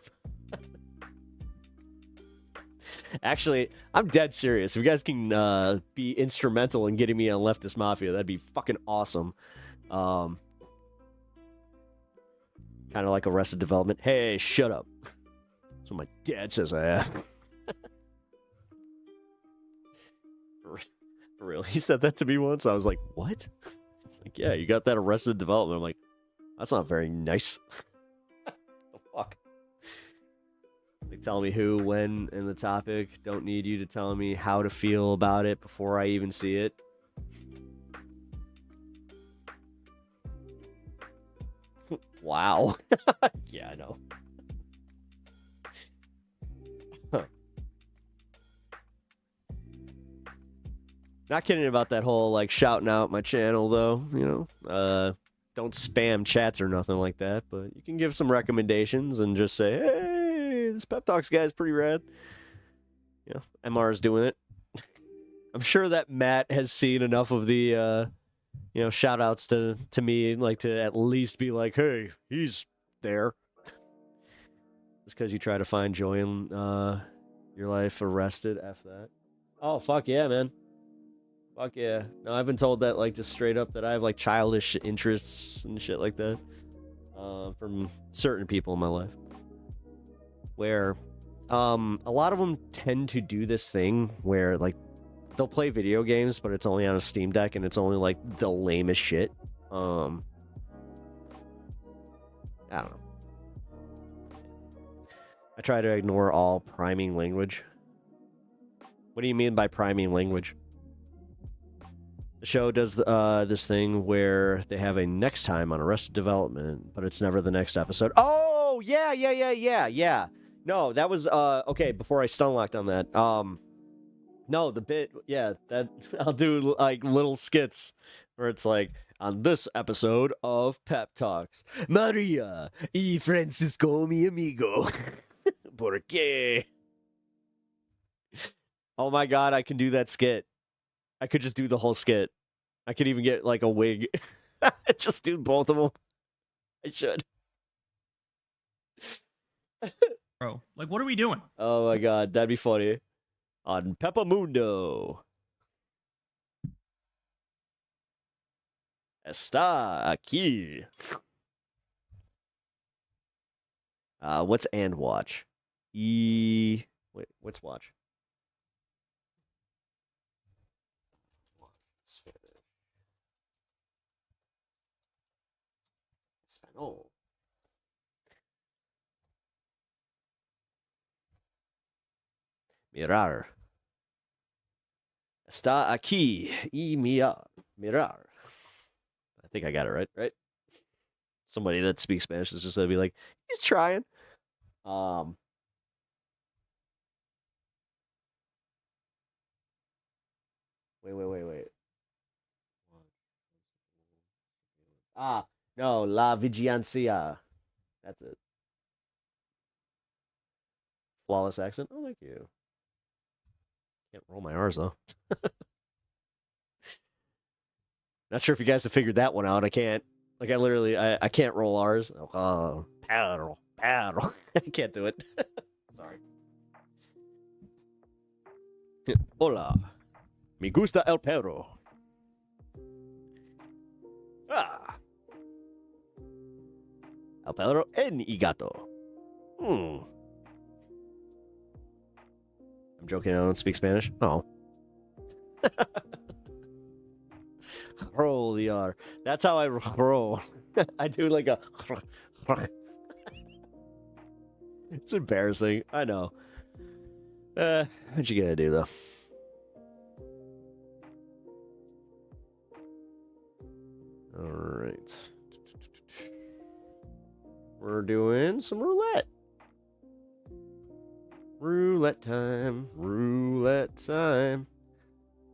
Actually, I'm dead serious. If you guys can be instrumental in getting me on Leftist Mafia, that'd be fucking awesome. Kind of like Arrested Development. Hey, shut up. That's what my dad says I have. For real. He said that to me once. I was like, what? It's like, yeah, you got that Arrested Development. I'm like, that's not very nice. The fuck? Like, tell me who, when, and the topic. Don't need you to tell me how to feel about it before I even see it. Wow. Yeah, I know. Huh. Not kidding about that whole, like, shouting out my channel, though, you know? Don't spam chats or nothing like that, but you can give some recommendations and just say, hey, this Pep Talks guy is pretty rad. Yeah, MR's doing it. I'm sure that Matt has seen enough of the, you know, shout outs to me, like, to at least be like, hey, he's there. Just because you try to find joy in your life. Arrested. F that. Oh, fuck yeah, man. Fuck yeah. No, I've been told that, like, just straight up that I have, like, childish interests and shit like that. From certain people in my life. Where a lot of them tend to do this thing where, like, they'll play video games, but it's only on a Steam Deck, and it's only, like, the lamest shit. I don't know. I try to ignore all priming language. What do you mean by priming language? The show does this thing where they have a next time on Arrested Development, but it's never the next episode. Oh, yeah. No, that was, okay, before I stun locked on that. No, the bit, yeah, that I'll do, like, little skits where it's like, on this episode of Pep Talks, Maria y Francisco mi amigo. ¿Por qué? Oh my god, I can do that skit. I could just do the whole skit. I could even get, like, a wig. Just do both of them. I should. Bro, like, what are we doing? Oh my god, that'd be funny. On Peppamundo. Está aquí. What's and watch? Wait, what's watch? Oh. Mirar. Está aquí y mirar. I think I got it right? Somebody that speaks Spanish is just gonna be like, he's trying. Wait. Ah, no, La Vigilancia. That's it. Flawless accent. Oh, thank you. Can't roll my R's, though. Not sure if you guys have figured that one out. I can't. Like, I literally, I can't roll R's. Oh, paddle. I can't do it. Sorry. Hola. Me gusta el perro. Ah. El perro en y gato. I'm joking, I don't speak Spanish. Oh. Roll the R. That's how I roll. I do like a... It's embarrassing. I know. What you gonna do, though? Alright. We're doing some roulette. Roulette time.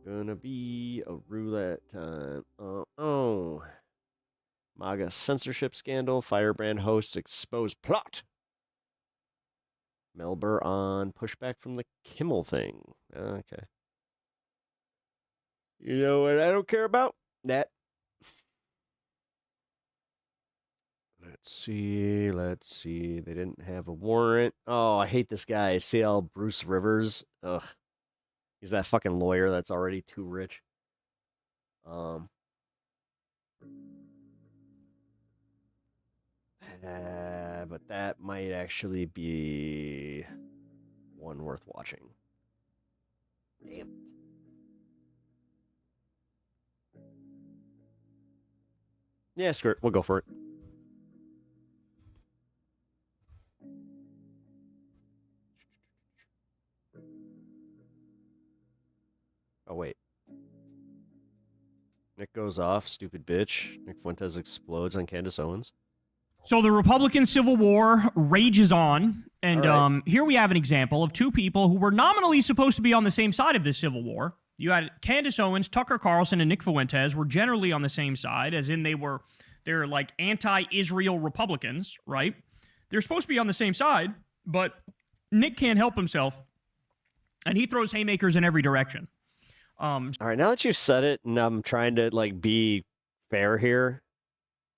Gonna be a roulette time. Oh. MAGA censorship scandal. Firebrand hosts expose plot. Melber on pushback from the Kimmel thing. Okay. You know what I don't care about? That. Let's see. They didn't have a warrant. Oh, I hate this guy. CL Bruce Rivers. Ugh. He's that fucking lawyer that's already too rich. But that might actually be one worth watching. Damn it. Yeah, screw it. We'll go for it. Oh, wait. Nick goes off, stupid bitch. Nick Fuentes explodes on Candace Owens. So the Republican Civil War rages on, and All here we have an example of two people who were nominally supposed to be on the same side of this Civil War. You had Candace Owens, Tucker Carlson, and Nick Fuentes were generally on the same side, as in they're like anti-Israel Republicans, right? They're supposed to be on the same side, but Nick can't help himself, and he throws haymakers in every direction. All right, now that you've said it, and I'm trying to be fair here.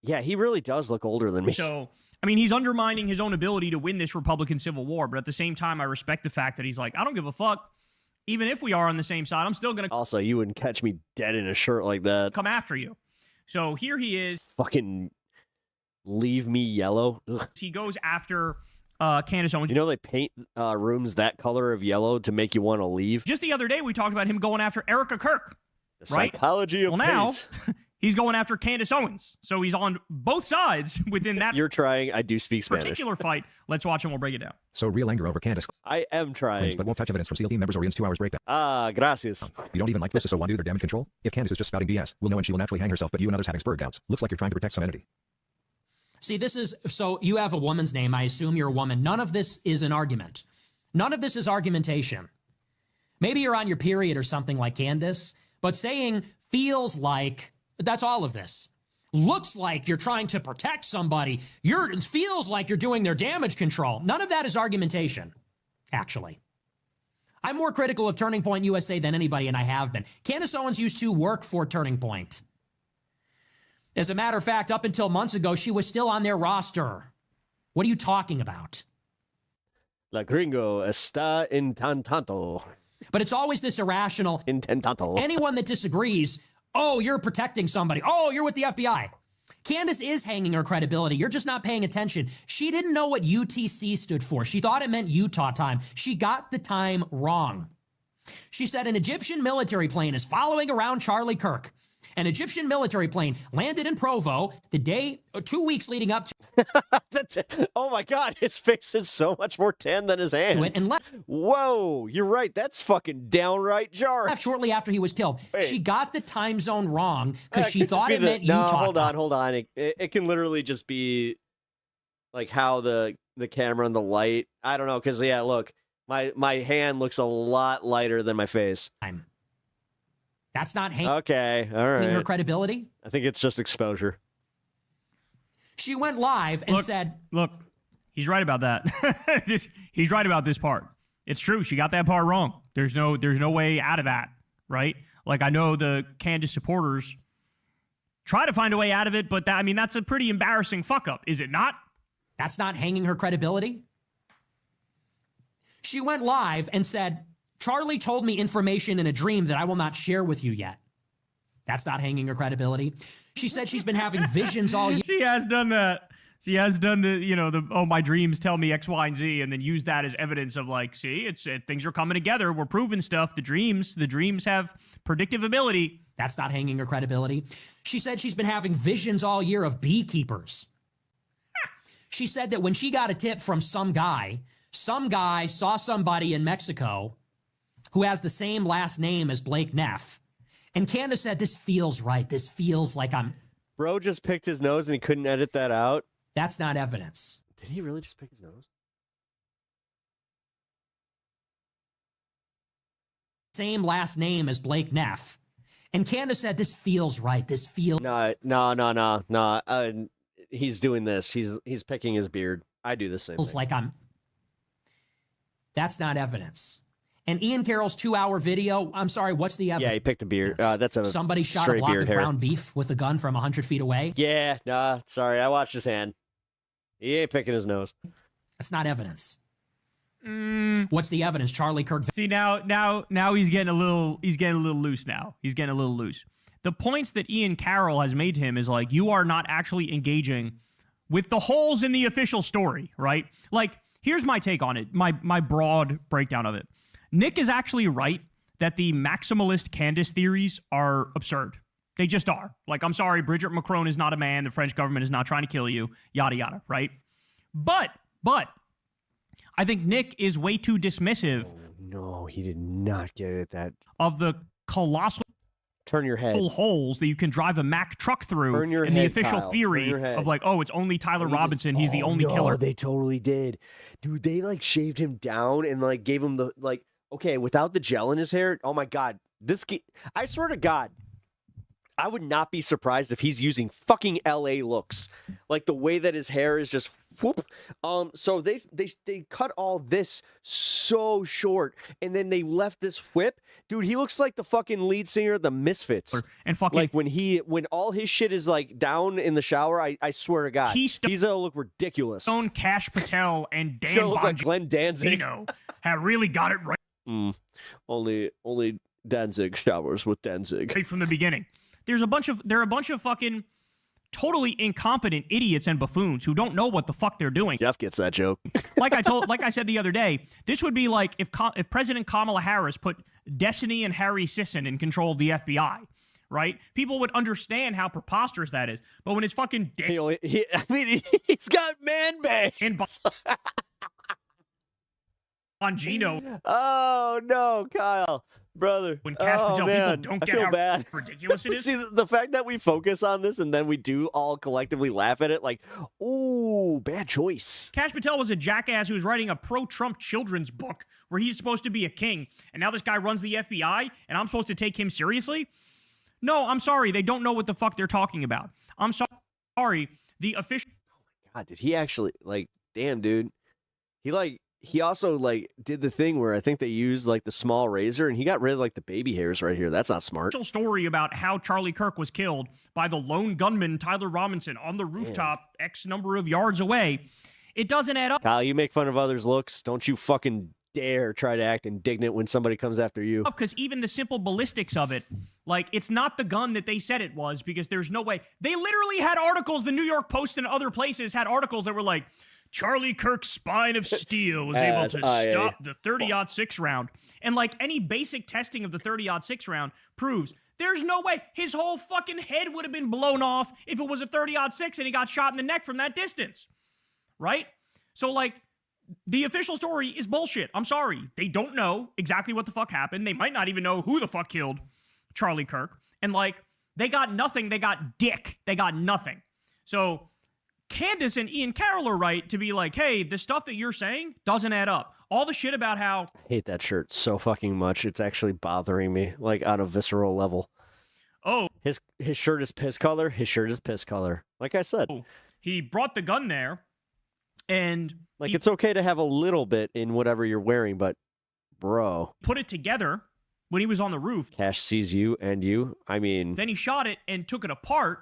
Yeah, he really does look older than me. So, I mean, he's undermining his own ability to win this Republican Civil War, but at the same time, I respect the fact that he's like, I don't give a fuck. Even if we are on the same side, I'm still going to Also, you wouldn't catch me dead in a shirt like that. come after you. So here he is. Fucking leave me yellow. Ugh. He goes after Candace Owens. You know they paint rooms that color of yellow to make you want to leave? Just the other day, we talked about him going after Erica Kirk. The right? psychology of Well, now paint. he's going after Candace Owens. So he's on both sides within that You're trying. I do speak Spanish. particular fight. Let's watch and we'll break it down. So real anger over Candace I am trying. claims, but won't touch evidence from SEAL team members or Ian's 2 hours breakdown. Gracias. You don't even like this, so why do their damage control? If Candace is just spouting BS, we'll know and she will naturally hang herself, but you and others having spur doubts. Looks like you're trying to protect some entity. See, this is, so you have a woman's name. I assume you're a woman. None of this is an argument. None of this is argumentation. Maybe you're on your period or something like Candace, but saying feels like, that's all of this. Looks like you're trying to protect somebody. It feels like you're doing their damage control. None of that is argumentation, actually. I'm more critical of Turning Point USA than anybody, and I have been. Candace Owens used to work for Turning Point. As a matter of fact, up until months ago, she was still on their roster. What are you talking about? La gringo está intentando. But it's always this irrational. Intentando. Anyone that disagrees, oh, you're protecting somebody. Oh, you're with the FBI. Candace is hanging her credibility. You're just not paying attention. She didn't know what UTC stood for. She thought it meant Utah time. She got the time wrong. She said an Egyptian military plane is following around Charlie Kirk. An Egyptian military plane landed in Provo the day, 2 weeks leading up to Oh my God, his face is so much more tan than his hands. it, and Whoa, you're right. That's fucking downright jarring. left shortly after he was killed. Wait. She got the time zone wrong because she could thought be it meant no, Utah hold time. on. It can literally just be like how the camera and the light. I don't know, because yeah, look, my hand looks a lot lighter than my face. That's not hanging Okay, all her right. credibility. I think it's just exposure. She went live and said, Look, he's right about that. He's right about this part. It's true. She got that part wrong. There's no way out of that, right? Like, I know the Candace supporters try to find a way out of it, but that's a pretty embarrassing fuck up, is it not? That's not hanging her credibility. She went live and said, Charlie told me information in a dream that I will not share with you yet. That's not hanging her credibility. She said she's been having visions all year. She has done that. She has done my dreams tell me X, Y, and Z, and then use that as evidence of like, see, things are coming together. We're proving stuff. The dreams have predictive ability. That's not hanging her credibility. She said she's been having visions all year of beekeepers. She said that when she got a tip from some guy saw somebody in Mexico who has the same last name as Blake Neff. And Candace said, this feels right. This feels like I'm... Bro just picked his nose and he couldn't edit that out. That's not evidence. Did he really just pick his nose? Same last name as Blake Neff. And Candace said, this feels right. This feels... No. He's doing this. He's picking his beard. I do the same thing. Like I'm... That's not evidence. And Ian Carroll's 2-hour video, I'm sorry, what's the evidence? Yeah, he picked a beard. That's a Somebody shot a straight block beard of hair. ground beef with a gun from 100 feet away? Yeah, sorry, I watched his hand. He ain't picking his nose. That's not evidence. What's the evidence? Charlie Kirk. See, now he's getting a little loose now. He's getting a little loose. The points that Ian Carroll has made to him is like, you are not actually engaging with the holes in the official story, right? Like, here's my take on it, my broad breakdown of it. Nick is actually right that the maximalist Candace theories are absurd. They just are. Like, I'm sorry, Bridget Macron is not a man. The French government is not trying to kill you, yada, yada, right? But I think Nick is way too dismissive. Oh, no, he did not get it at that. Of the colossal Turn your head. holes that you can drive a Mack truck through Turn your in head, the official Kyle. theory of like, oh, it's only Tyler Robinson. He's the only killer. They totally did. Dude, they like shaved him down and like gave him the like, okay, without the gel in his hair. Oh my God. I swear to God, I would not be surprised if he's using fucking LA looks. Like the way that his hair is just whoop. So they cut all this so short and then they left this whip. Dude, he looks like the fucking lead singer of the Misfits. And fucking like when all his shit is like down in the shower, I swear to God, he's gonna look ridiculous. Stone Cash Patel and Dan He's gonna look like Glenn Danzig. have really got it right Only Danzig showers with Danzig. from the beginning. There are a bunch of fucking totally incompetent idiots and buffoons who don't know what the fuck they're doing. Jeff gets that joke. like I said the other day, this would be like if President Kamala Harris put Destiny and Harry Sisson in control of the FBI, right? People would understand how preposterous that is. But when it's fucking he's got man bangs. Bongino. Oh no, Kyle, brother. When Cash Patel people don't get how bad. ridiculous it is. See, the fact that we focus on this and then we do all collectively laugh at it, like, ooh, bad choice. Cash Patel was a jackass who was writing a pro-Trump children's book where he's supposed to be a king, and now this guy runs the FBI, and I'm supposed to take him seriously? No, I'm sorry. They don't know what the fuck they're talking about. I'm sorry. The official... Oh my God, did he actually, like, damn, dude. He also, like, did the thing where I think they used, like, the small razor, and he got rid of, like, the baby hairs right here. That's not smart. Story about how Charlie Kirk was killed by the lone gunman, Tyler Robinson, on the rooftop X number of yards away. It doesn't add up. Kyle, you make fun of others' looks. Don't you fucking dare try to act indignant when somebody comes after you. Because even the simple ballistics of it, like, it's not the gun that they said it was, because there's no way. They literally had articles, the New York Post and other places had articles that were like, Charlie Kirk's spine of steel was able to stop the 30-06 round. And like any basic testing of the 30-06 round proves there's no way his whole fucking head would have been blown off if it was a 30-06 and he got shot in the neck from that distance. Right? So like the official story is bullshit. I'm sorry. They don't know exactly what the fuck happened. They might not even know who the fuck killed Charlie Kirk. And like they got nothing. They got dick. They got nothing. So Candace and Ian Carroll are right to be like, hey, the stuff that you're saying doesn't add up. All the shit about how... I hate that shirt so fucking much. It's actually bothering me, like, on a visceral level. Oh. His shirt is piss color. His shirt is piss color. Like I said. He brought the gun there, and... Like, it's okay to have a little bit in whatever you're wearing, but, bro... Put it together when he was on the roof. Cash sees you and you. I mean... Then he shot it and took it apart.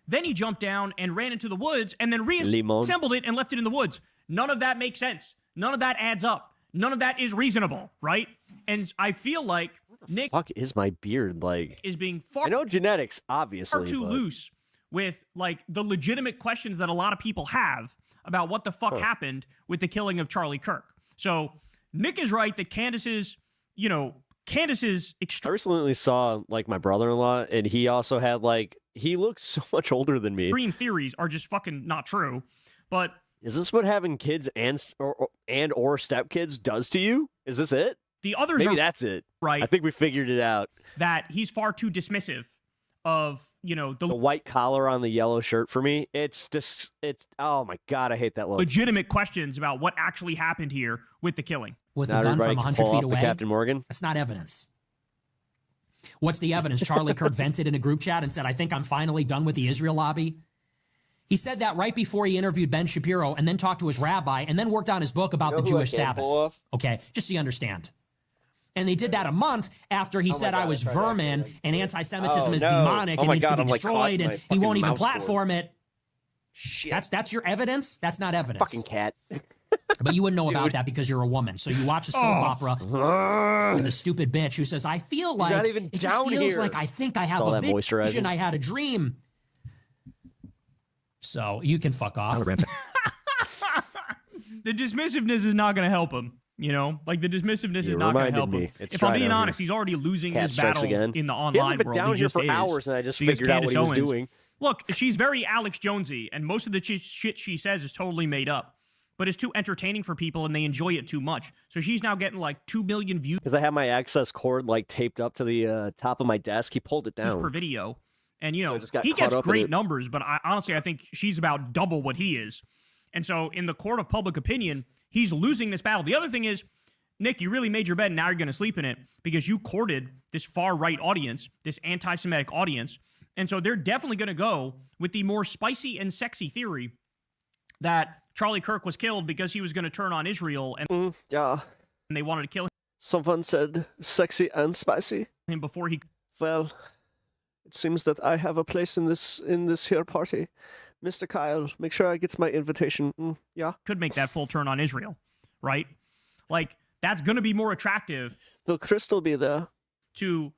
Then he jumped down and ran into the woods and then reassembled it and left it in the woods. None of that makes sense. None of that adds up. None of that is reasonable, right? And I feel like Nick... Fuck is my beard like... ...is being far... I know genetics, obviously, far too loose with, like, the legitimate questions that a lot of people have about what the fuck happened with the killing of Charlie Kirk. So Nick is right that Candace's, Candace's... I recently saw, like, my brother-in-law, and he also had, like... He looks so much older than me. Extreme theories are just fucking not true. But is this what having kids and or stepkids does to you? Is this it? The others Maybe are that's it. Right. I think we figured it out. That he's far too dismissive of, the white collar on the yellow shirt for me. It's just oh my God, I hate that look. Legitimate questions about what actually happened here with the killing. With a gun from 100 feet away. Captain Morgan. That's not evidence. What's the evidence? Charlie Kirk vented in a group chat and said, I think I'm finally done with the Israel lobby. He said that right before he interviewed Ben Shapiro and then talked to his rabbi and then worked on his book about the Jewish Sabbath. Okay, just so you understand. And they did that a month after he said I was vermin and anti-Semitism is demonic and needs to be destroyed and he won't even platform it. Shit. That's your evidence? That's not evidence. Fucking cat. But you wouldn't know about that because you're a woman. So you watch a soap opera with a stupid bitch who says, I feel like not even it just down feels here. like I think I have all a that moisturizing. vision. I had a dream. So you can fuck off. The dismissiveness is not going to help him. You know, like the dismissiveness You is not going to reminded help me. him. It's If I'm dry being down honest, here. he's already losing Cat his strikes battle again. in the He online hasn't been world. down He here just for is. hours, and I just Because figured out what he was Candace Owens- doing. Look, she's very Alex Jonesy, and most of the shit she says is totally made up. But it's too entertaining for people, and they enjoy it too much. So she's now getting like 2 million views Because I have my access cord like taped up to the top of my desk. He pulled it down. per video. And, you So I know, just got he caught gets up in great it. numbers, but honestly, I think she's about double what he is. And so in the court of public opinion, he's losing this battle. The other thing is, Nick, you really made your bed, and now you're going to sleep in it because you courted this far-right audience, this anti-Semitic audience. And so they're definitely going to go with the more spicy and sexy theory that Charlie Kirk was killed because he was going to turn on Israel and, yeah. and they wanted to kill Someone said sexy and spicy. him before he... Well, it seems that I have a place in this here party. Mr. Kyle, make sure I get my invitation. Yeah. could make that full turn on Israel, right? Like, that's going to be more attractive. Will Crystal be there? To...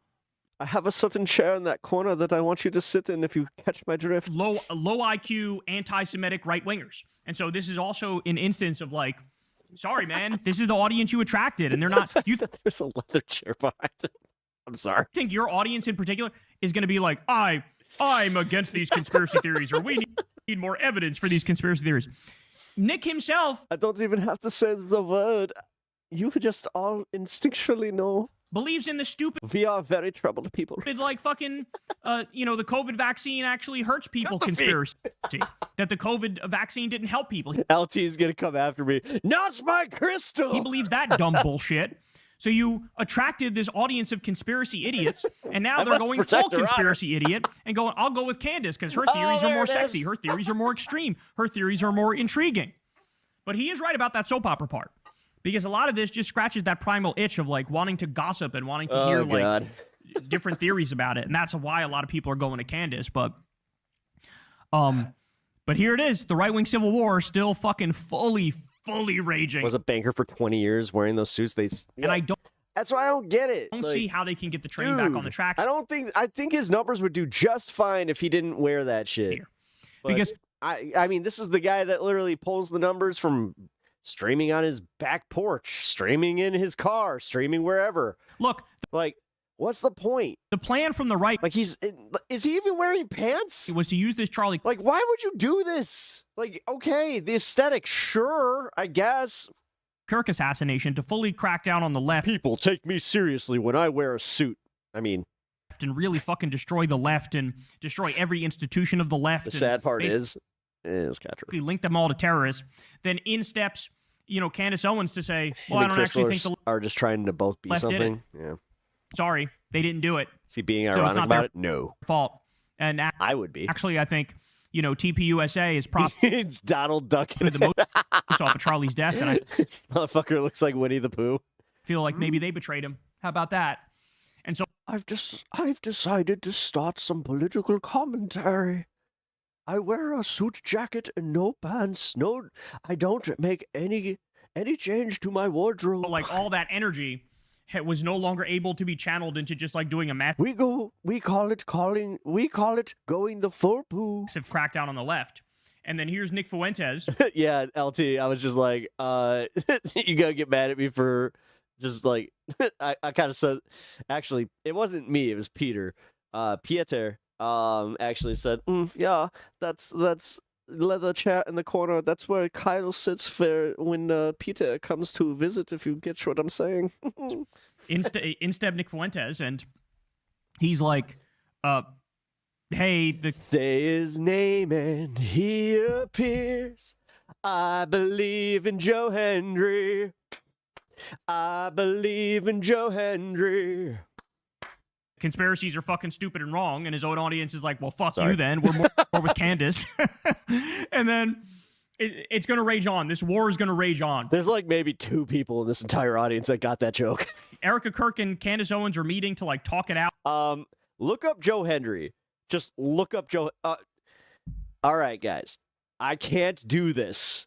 I have a certain chair in that corner that I want you to sit in if you catch my drift. Low IQ, anti-Semitic right-wingers. And so this is also an instance of like, sorry, man, this is the audience you attracted. And they're not... There's a leather chair behind it. I'm sorry. I think your audience in particular is going to be like, I'm against these conspiracy theories, or we need more evidence for these conspiracy theories. Nick himself... I don't even have to say the word. You just all instinctually know. Believes in the stupid... We are very troubled people. Like fucking, you know, the COVID vaccine actually hurts people conspiracy. That the COVID vaccine didn't help people. LT is going to come after me. Not my Crystal! He believes that dumb bullshit. So you attracted this audience of conspiracy idiots, and now they're going full conspiracy idiot and going, I'll go with Candace because her theories are more sexy. Her theories are more extreme. Her theories are more intriguing. But he is right about that soap opera part. Because a lot of this just scratches that primal itch of like wanting to gossip and wanting to hear like different theories about it. And that's why a lot of people are going to Candace. But here it is. The right-wing civil war still fucking fully raging. Was a banker for 20 years wearing those suits. And I don't... That's why I don't get it. Don't see how they can get the train back on the tracks. I think his numbers would do just fine if he didn't wear that shit. Because I mean, this is the guy that literally pulls the numbers from streaming on his back porch, streaming in his car, streaming wherever. Look, like, what's the point? The plan from the right, like is he even wearing pants? It was to use this Charlie. Like, why would you do this? Like, okay, the aesthetic, sure, I guess. Kirk assassination to fully crack down on the left. People take me seriously when I wear a suit. I mean, and really fucking destroy the left and destroy every institution of the left. The sad part is kind of we link them all to terrorists. Then in steps, you know, Candace Owens to say, well, I don't actually think the are just trying to both be left did something. it. Yeah. Sorry, they didn't do it. Is he being So it's ironic not about their it? No. Fault. And I would be. Actually, I think, you know, TPUSA is probably it's Donald Duck the most off of Charlie's death, and I motherfucker looks like Winnie the Pooh. feel like maybe they betrayed him. How about that? And so I've decided to start some political commentary. I wear a suit jacket and no pants. No, I don't make any change to my wardrobe. like all that energy was no longer able to be channeled into just like doing a We call it going the full poo. massive crackdown on the left. And then here's Nick Fuentes. Yeah, LT, I was just like, you gotta get mad at me for just like, I kind of said, actually, it wasn't me, it was Peter. Pieter, actually said, yeah, that's leather chair in the corner. That's where Kyle sits for when Peter comes to visit, if you get what I'm saying. Instead, Nick Fuentes, and he's like, hey, say his name and he appears. I believe in Joe Hendry. I believe in Joe Hendry. conspiracies are fucking stupid and wrong, and his own audience is like, well, fuck you then. We're more with Candace. And then it's going to rage on. This war is going to rage on. There's like maybe 2 people in this entire audience that got that joke. Erica Kirk and Candace Owens are meeting to like talk it out. Look up Joe Hendry. Just look up Joe. All right, guys. I can't do this.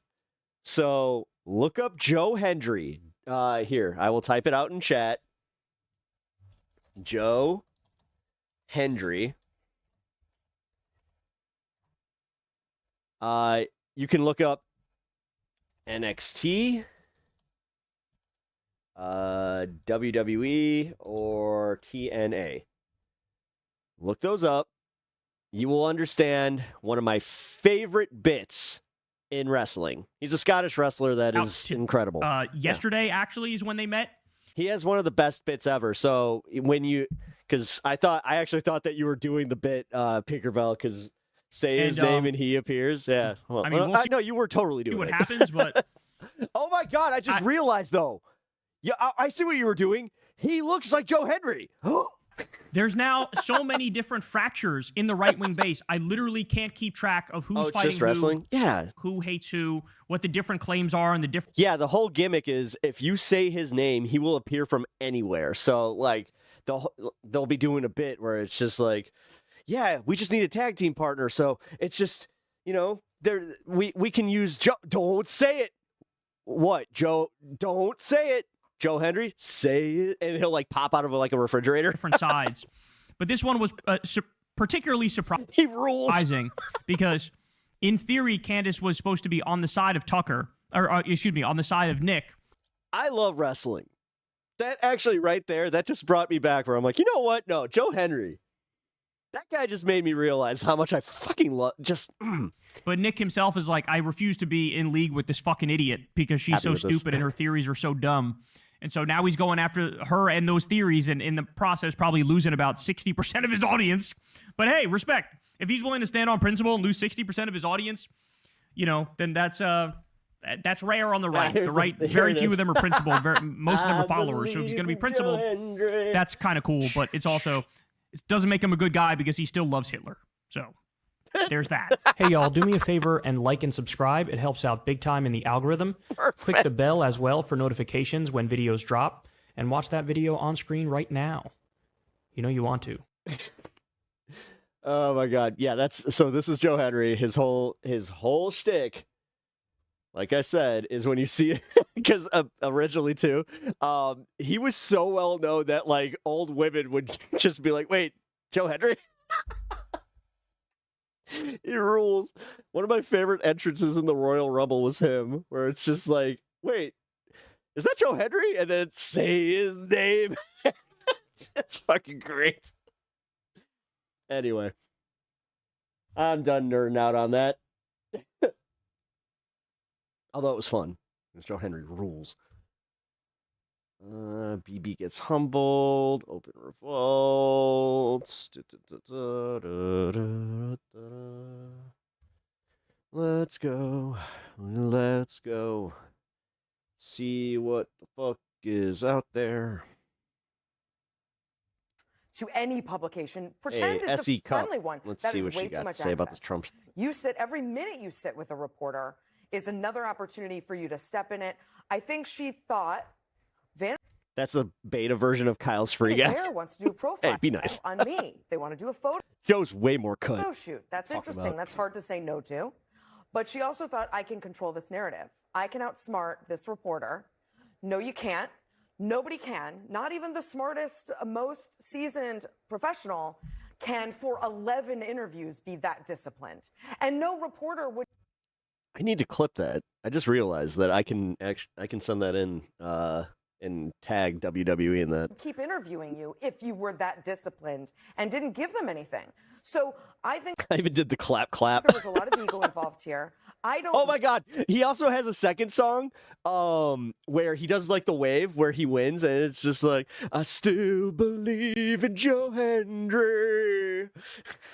So look up Joe Hendry. Here, I will type it out in chat. Joe Hendry. You can look up NXT, WWE, or TNA. Look those up. You will understand one of my favorite bits in wrestling. He's a Scottish wrestler that is incredible. Yesterday, actually, is when they met. He has one of the best bits ever. So because I actually thought that you were doing the bit, Pinkerbell, because say his name and he appears. Yeah. Well, I mean, I know you were totally doing what it. happens, but oh my God! I just realized though. Yeah, I see what you were doing. He looks like Joe Hendry. There's now so many different fractures in the right wing base. I literally can't keep track of who's fighting just wrestling? who, yeah, who hates who, what the different claims are, and the different. Yeah, the whole gimmick is if you say his name, he will appear from anywhere. So like they'll be doing a bit where it's just like, yeah, we just need a tag team partner. So it's just we can use Joe. Don't say it. What, Joe? Don't say it. Joe Hendry, say it, and he'll like pop out of like a refrigerator. Different sides, but this one was particularly surprising. He rules. Because in theory, Candace was supposed to be on the side of Tucker, or excuse me, on the side of Nick. I love wrestling. That actually right there, that just brought me back where I'm like, you know what? No, Joe Hendry. That guy just made me realize how much I fucking love. But Nick himself is like, I refuse to be in league with this fucking idiot because she's so stupid and her theories are so dumb. And so now he's going after her and those theories, and in the process probably losing about 60% of his audience. But hey, respect. If he's willing to stand on principle and lose 60% of his audience, then that's rare on the right. The right, very few of them are principled. Most of them are followers. So if he's going to be principled, that's kind of cool. But it doesn't make him a good guy because he still loves Hitler. So there's that. Hey, y'all, do me a favor and like and subscribe. It helps out big time in the algorithm. Perfect. Click the bell as well for notifications when videos drop. And watch that video on screen right now. You know you want to. Oh, my God. Yeah, so this is Joe Hendry. His whole shtick, like I said, is when you see it, because originally, too, he was so well known that, like, old women would just be like, wait, Joe Hendry? He rules. One of my favorite entrances in the Royal Rumble was him, where it's just like, wait, is that Joe Hendry? And then say his name. That's fucking great. Anyway, I'm done nerding out on that. Although it was fun. Because Joe Hendry rules. BB gets humbled. Open revolts. Let's go. Let's go. See what the fuck is out there. To any publication, pretend hey, it's SE a friendly one. Let's that see is what way she too got much to say about this access. Trump. Every minute you sit with a reporter is another opportunity for you to step in it. I think she thought That's a beta version of Kyle's free guy. Vanguard wants to do a profile Hey, be nice. on me. They want to do a photo Joe's way more cut. shoot. That's Talk interesting. about. That's hard to say no to. But she also thought, I can control this narrative. I can outsmart this reporter. No, you can't. Nobody can. Not even the smartest, most seasoned professional can, for 11 interviews, be that disciplined. And no reporter would. I need to clip that. I just realized that I can send that in and tag WWE in that. Keep interviewing you if you were that disciplined and didn't give them anything. So I think I even did the clap. there was a lot of ego involved here. I don't. Oh my God. He also has a second song where he does like the wave where he wins, and it's just like, I still believe in Joe Hendry.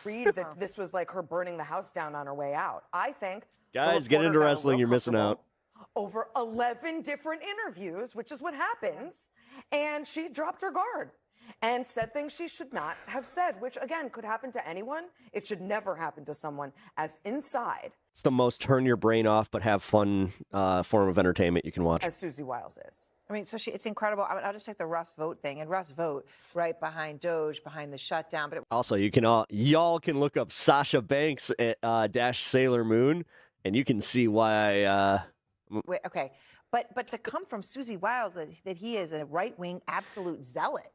Read that this was like her burning the house down on her way out. I think. Guys, get into wrestling. You're missing out. Over 11 different interviews, which is what happens. And she dropped her guard. and said things she should not have said, which again could happen to anyone. It should never happen to someone as inside It's the most turn your brain off but have fun form of entertainment you can watch. as Susie Wiles is. I mean, so it's incredible. I'll just take the Russ vote thing, and Russ vote right behind Doge, behind the shutdown. But Also, y'all can look up Sasha Banks at dash Sailor Moon, and you can see why. wait, okay, but to come from Susie Wiles that he is a right wing absolute zealot,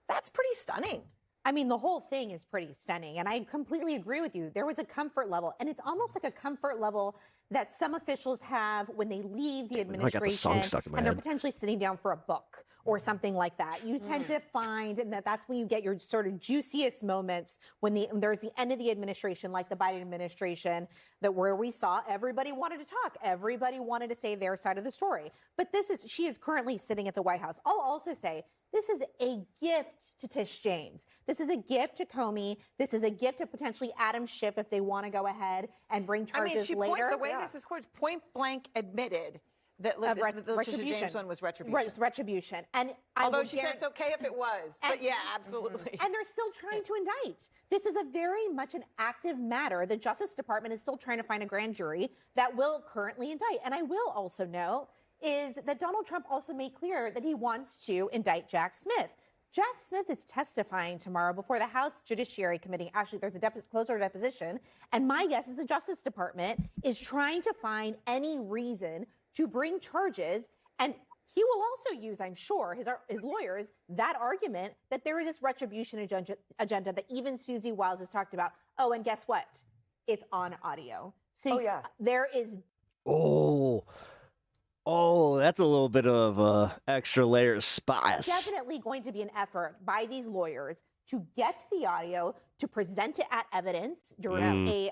that's pretty stunning. I mean, the whole thing is pretty stunning, and I completely agree with you. There was a comfort level, and it's almost like a comfort level that some officials have when they leave the administration, I got the song stuck in my and they're head. potentially sitting down for a book or something like that. You tend to find that's when you get your sort of juiciest moments when there's the end of the administration, like the Biden administration, where we saw everybody wanted to talk, everybody wanted to say their side of the story. But she is currently sitting at the White House. I'll also say, this is a gift to Tish James. This is a gift to Comey. This is a gift to potentially Adam Schiff if they want to go ahead and bring charges later. The way this is quoted, point blank admitted that the Letitia James one was retribution. Right, it was retribution. And although she said it's okay if it was, but yeah, absolutely. And they're still trying to indict. This is a very much an active matter. The Justice Department is still trying to find a grand jury that will currently indict. And I will also note is that Donald Trump also made clear that he wants to indict Jack Smith. Jack Smith is testifying tomorrow before the House Judiciary Committee. Actually, there's a closer deposition. And my guess is the Justice Department is trying to find any reason to bring charges. And he will also use, I'm sure, his lawyers, that argument that there is this retribution agenda that even Susie Wiles has talked about. Oh, and guess what? It's on audio. So there is... Oh, that's a little bit of extra layer of spice. Definitely going to be an effort by these lawyers to get the audio, to present it at evidence during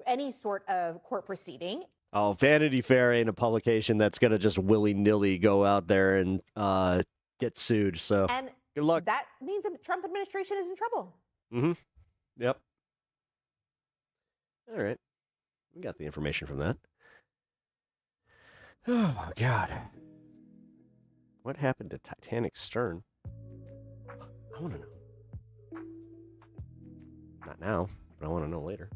any sort of court proceeding. Oh, Vanity Fair ain't a publication that's going to just willy-nilly go out there and get sued. So and good luck. That means the Trump administration is in trouble. Mm-hmm. Yep. All right. We got the information from that. Oh, my God. What happened to Titanic's stern? I want to know. Not now, but I want to know later.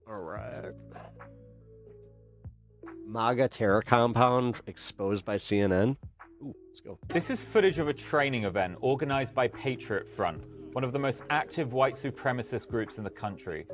All right. MAGA terror compound exposed by CNN. Ooh, let's go. This is footage of a training event organized by Patriot Front, one of the most active white supremacist groups in the country.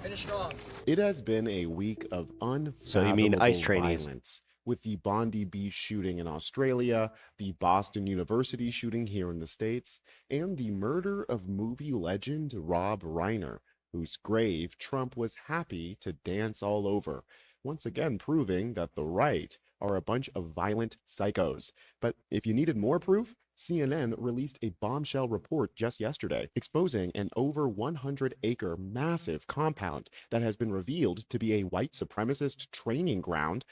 Finish strong. It has been a week of unfathomable ICE trainees. violence, with the Bondi Beach shooting in Australia, the Boston University shooting here in the States, and the murder of movie legend Rob Reiner, whose grave Trump was happy to dance all over, once again proving that the right are a bunch of violent psychos. But if you needed more proof, CNN released a bombshell report just yesterday exposing an over 100-acre massive compound that has been revealed to be a white supremacist training ground.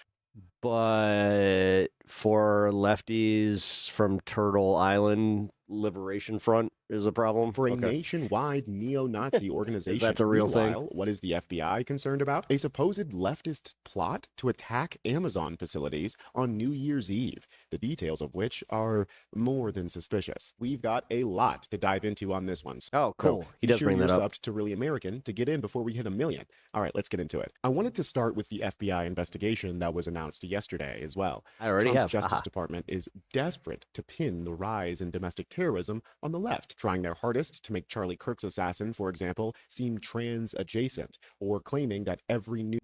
But for lefties from Turtle Island Liberation Front is a problem for a nationwide neo-Nazi organization. That's a real thing. Meanwhile, what is the FBI concerned about? A supposed leftist plot to attack Amazon facilities on New Year's Eve, the details of which are more than suspicious. We've got a lot to dive into on this one. Oh, cool. So He does bring that up. Subbed to Really American to get in before we hit 1 million. All right, let's get into it. I wanted to start with the FBI investigation that was announced yesterday as well. I already Trump's have. Justice Department is desperate to pin the rise in domestic terrorism on the left, trying their hardest to make Charlie Kirk's assassin, for example, seem trans adjacent, or claiming that every new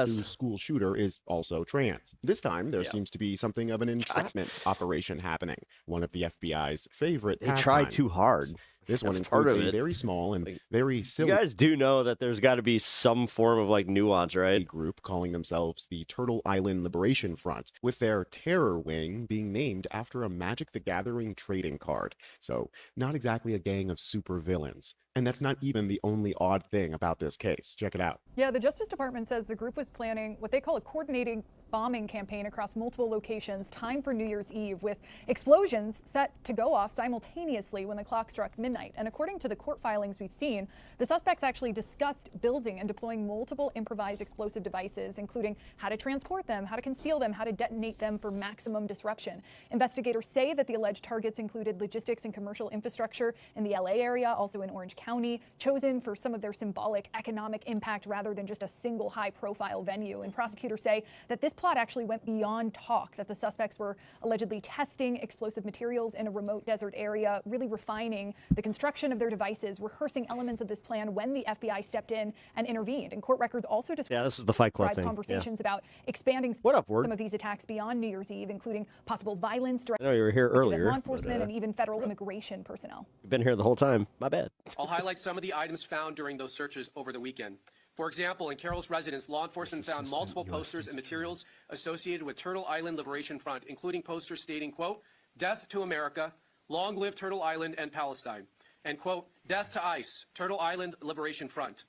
school shooter is also trans. This time, there seems to be something of an entrapment operation happening, one of the FBI's favorite They try pastimes. too hard. This one That's part includes of a it. very small and very silly You guys do know that there's got to be some form of like nuance, right? group calling themselves the Turtle Island Liberation Front, with their terror wing being named after a Magic the Gathering trading card. So not exactly a gang of supervillains. And that's not even the only odd thing about this case. Check it out. Yeah, the Justice Department says the group was planning what they call a coordinating bombing campaign across multiple locations, timed for New Year's Eve, with explosions set to go off simultaneously when the clock struck midnight. And according to the court filings we've seen, the suspects actually discussed building and deploying multiple improvised explosive devices, including how to transport them, how to conceal them, how to detonate them for maximum disruption. Investigators say that the alleged targets included logistics and commercial infrastructure in the LA area, also in Orange County, chosen for some of their symbolic economic impact rather than just a single high-profile venue. And prosecutors say that this plot actually went beyond talk, that the suspects were allegedly testing explosive materials in a remote desert area, really refining the construction of their devices, rehearsing elements of this plan when the FBI stepped in and intervened. And court records also describe this is the Fight Club thing. Conversations about expanding some of these attacks beyond New Year's Eve, including possible violence I know you were here earlier. law enforcement and even federal immigration personnel. You've been here the whole time. My bad. I'll highlight some of the items found during those searches over the weekend. For example, in Carroll's residence, law enforcement found multiple posters and materials associated with Turtle Island Liberation Front, including posters stating, quote, "Death to America, long live Turtle Island and Palestine," and, quote, "Death to ICE, Turtle Island Liberation Front."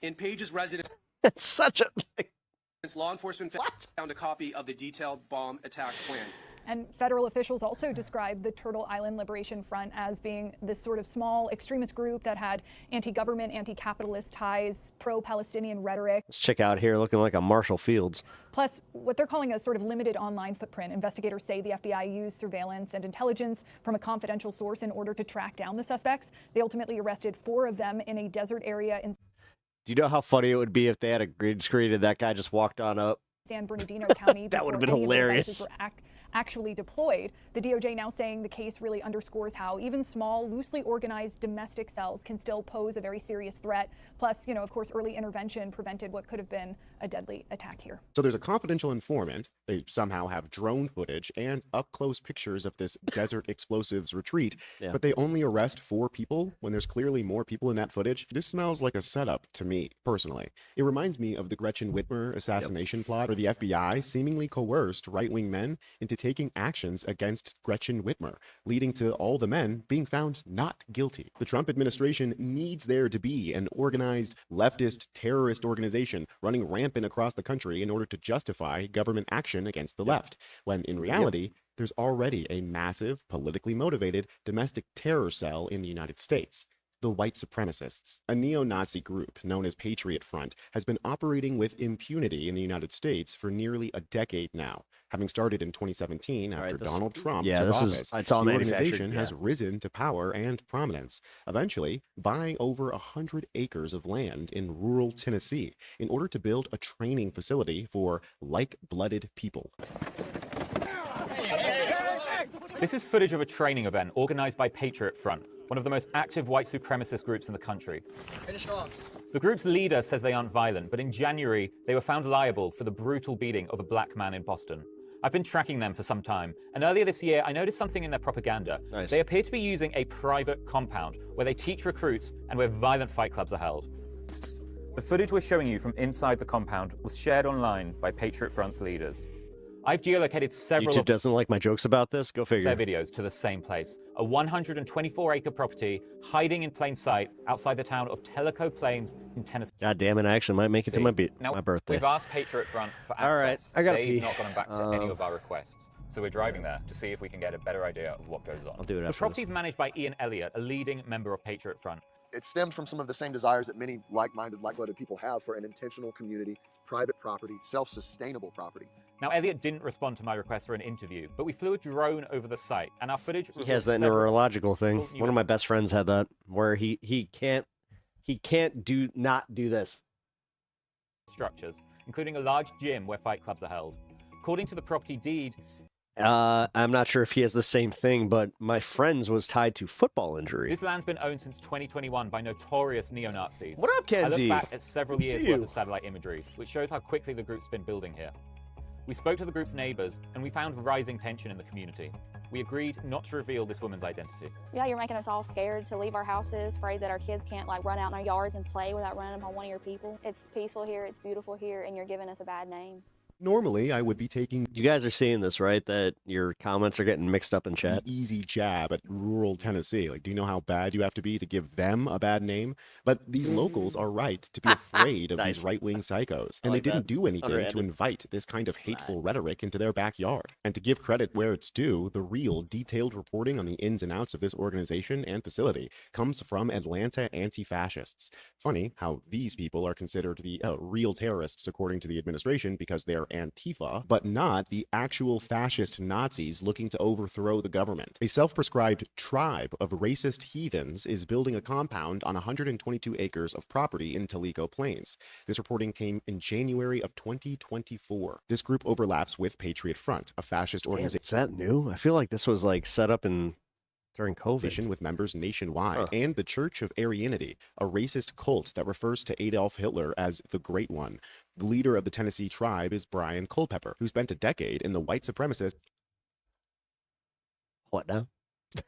In Page's residence, it's such a law enforcement found a copy of the detailed bomb attack plan. And federal officials also described the Turtle Island Liberation Front as being this sort of small extremist group that had anti-government, anti-capitalist ties, pro-Palestinian rhetoric. Let's check out here looking like a Marshall Fields. Plus, what they're calling a sort of limited online footprint. Investigators say the FBI used surveillance and intelligence from a confidential source in order to track down the suspects. They ultimately arrested 4 of them in a desert area in Do you know how funny it would be if they had a green screen and that guy just walked on up? San Bernardino County. That would have been before any of the hilarious. devices were actually deployed. The DOJ now saying the case really underscores how even small, loosely organized domestic cells can still pose a very serious threat. Plus, you know, of course, early intervention prevented what could have been a deadly attack here. So there's a confidential informant. They somehow have drone footage and up-close pictures of this desert explosives retreat, but they only arrest 4 people when there's clearly more people in that footage. This smells like a setup to me, personally. It reminds me of the Gretchen Whitmer assassination plot, where the FBI seemingly coerced right-wing men into taking actions against Gretchen Whitmer, leading to all the men being found not guilty. The Trump administration needs there to be an organized leftist terrorist organization running rampant across the country in order to justify government action against the left, when in reality, there's already a massive, politically motivated domestic terror cell in the United States. The white supremacists, a neo-Nazi group known as Patriot Front, has been operating with impunity in the United States for nearly a decade now. Having started in 2017 after Donald Trump took office, it's all the manufactured, organization has risen to power and prominence, eventually buying over 100 acres of land in rural Tennessee in order to build a training facility for like-blooded people. This is footage of a training event organized by Patriot Front, one of the most active white supremacist groups in the country. Finish strong. The group's leader says they aren't violent, but in January, they were found liable for the brutal beating of a black man in Boston. I've been tracking them for some time, and earlier this year, I noticed something in their propaganda. Nice. They appear to be using a private compound where they teach recruits and where violent fight clubs are held. The footage we're showing you from inside the compound was shared online by Patriot Front's leaders. I've geolocated several YouTube doesn't like my jokes about this? Go figure. their videos to the same place, a 124-acre property hiding in plain sight outside the town of Tellico Plains in Tennessee. God damn it, I actually might make it to my birthday. We've asked Patriot Front for All right, access. I gotta They've pee. not gone back to any of our requests. So we're driving there to see if we can get a better idea of what goes on. I'll do it The after property is managed by Ian Elliott, a leading member of Patriot Front. It stemmed from some of the same desires that many like-minded, like-blooded people have for an intentional community, private property, self-sustainable property. Now, Elliott didn't respond to my request for an interview, but we flew a drone over the site, and our footage He has that neurological thing. One of my best friends had that, where he can't not do this. structures, including a large gym where fight clubs are held. According to the property deed, I'm not sure if he has the same thing, but my friend's was tied to football injury. this land's been owned since 2021 by notorious neo-Nazis. What up, Kenzie? I looked back at several Good to years see worth you. of satellite imagery, which shows how quickly the group's been building here. We spoke to the group's neighbors, and we found rising tension in the community. We agreed not to reveal this woman's identity. Yeah, you're making us all scared to leave our houses, afraid that our kids can't like run out in our yards and play without running upon one of your people. It's peaceful here, it's beautiful here, and you're giving us a bad name. Normally, I would be taking... You guys are seeing this, right? That your comments are getting mixed up in chat? The easy jab at rural Tennessee. Like, do you know how bad you have to be to give them a bad name? But these locals are right to be afraid of these right-wing psychos. And they didn't do anything to invite this kind of hateful rhetoric into their backyard. And to give credit where it's due, the real detailed reporting on the ins and outs of this organization and facility comes from Atlanta anti-fascists. Funny how these people are considered the real terrorists according to the administration because they're Antifa, but not the actual fascist Nazis looking to overthrow the government. A self-prescribed tribe of racist heathens is building a compound on 122 acres of property in Tellico Plains. This reporting came in January of 2024. This group overlaps with Patriot Front, a fascist organization. Is that new? I feel like this was like set up during COVID. With members nationwide, and the Church of Aryanity, a racist cult that refers to Adolf Hitler as the Great One. The leader of the Tennessee tribe is Brian Culpepper, who spent a decade in the white supremacist What now?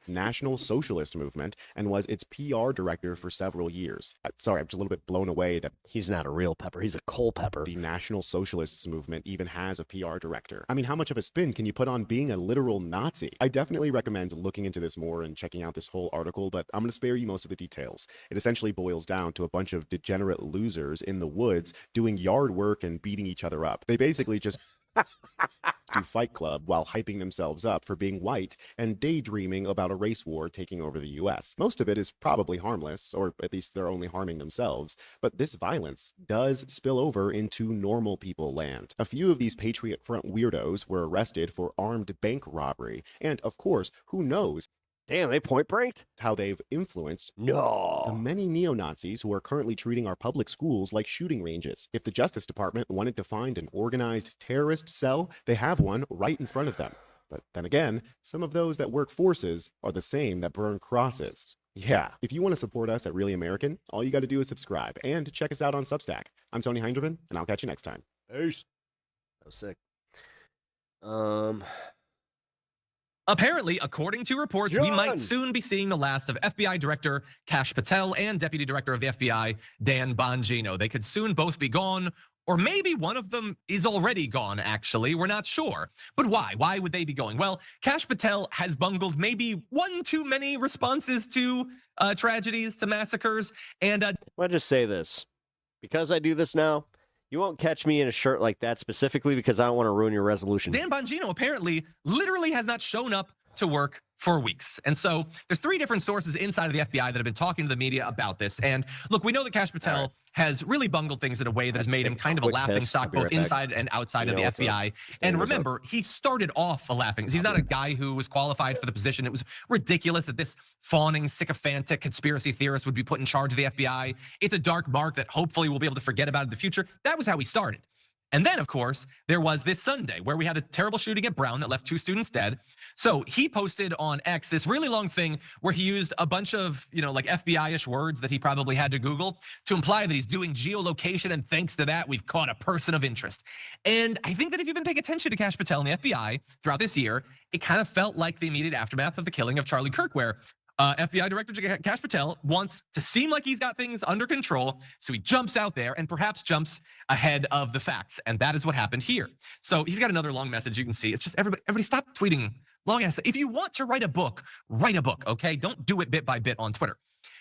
National Socialist Movement and was its PR director for several years. Sorry, I'm just a little bit blown away that he's not a real pepper. He's a Culpepper. The National Socialists Movement even has a PR director. I mean, how much of a spin can you put on being a literal Nazi? I definitely recommend looking into this more and checking out this whole article, but I'm going to spare you most of the details. It essentially boils down to a bunch of degenerate losers in the woods doing yard work and beating each other up. They basically just do Fight Club while hyping themselves up for being white and daydreaming about a race war taking over the US. Most of it is probably harmless, or at least they're only harming themselves, but this violence does spill over into normal people land. A few of these Patriot Front weirdos were arrested for armed bank robbery, and of course, who knows? Damn, they point blanked? How they've influenced the many neo-Nazis who are currently treating our public schools like shooting ranges. If the Justice Department wanted to find an organized terrorist cell, they have one right in front of them. But then again, some of those that work forces are the same that burn crosses. Yeah, if you want to support us at Really American, all you got to do is subscribe and check us out on Substack. I'm Tony Heinderman, and I'll catch you next time. Peace. That was sick. Apparently, according to reports, we might soon be seeing the last of FBI Director Kash Patel and Deputy Director of the FBI, Dan Bongino. They could soon both be gone, or maybe one of them is already gone, actually. We're not sure. But why? Why would they be going? Well, Kash Patel has bungled maybe one too many responses to tragedies, to massacres, and... I'll just say this. Because I do this now, you won't catch me in a shirt like that specifically because I don't want to ruin your resolution. Dan Bongino apparently literally has not shown up to work for weeks. And so there's 3 different sources inside of the FBI that have been talking to the media about this. And look, we know that Kash Patel has really bungled things in a way that has made him kind of a laughing stock both inside and outside of the FBI. And remember, he started off a laughing. He's not a guy who was qualified for the position. It was ridiculous that this fawning, sycophantic conspiracy theorist would be put in charge of the FBI. It's a dark mark that hopefully we'll be able to forget about in the future. That was how he started. And then, of course, there was this Sunday where we had a terrible shooting at Brown that left 2 students dead. So he posted on X this really long thing where he used a bunch of, like FBI-ish words that he probably had to Google to imply that he's doing geolocation, and thanks to that, we've caught a person of interest. And I think that if you've been paying attention to Kash Patel and the FBI throughout this year, it kind of felt like the immediate aftermath of the killing of Charlie Kirk, where FBI Director Kash Patel wants to seem like he's got things under control, so he jumps out there and perhaps jumps ahead of the facts, and that is what happened here. So he's got another long message you can see. It's just everybody stop tweeting long ass. If you want to write a book, okay? Don't do it bit by bit on Twitter.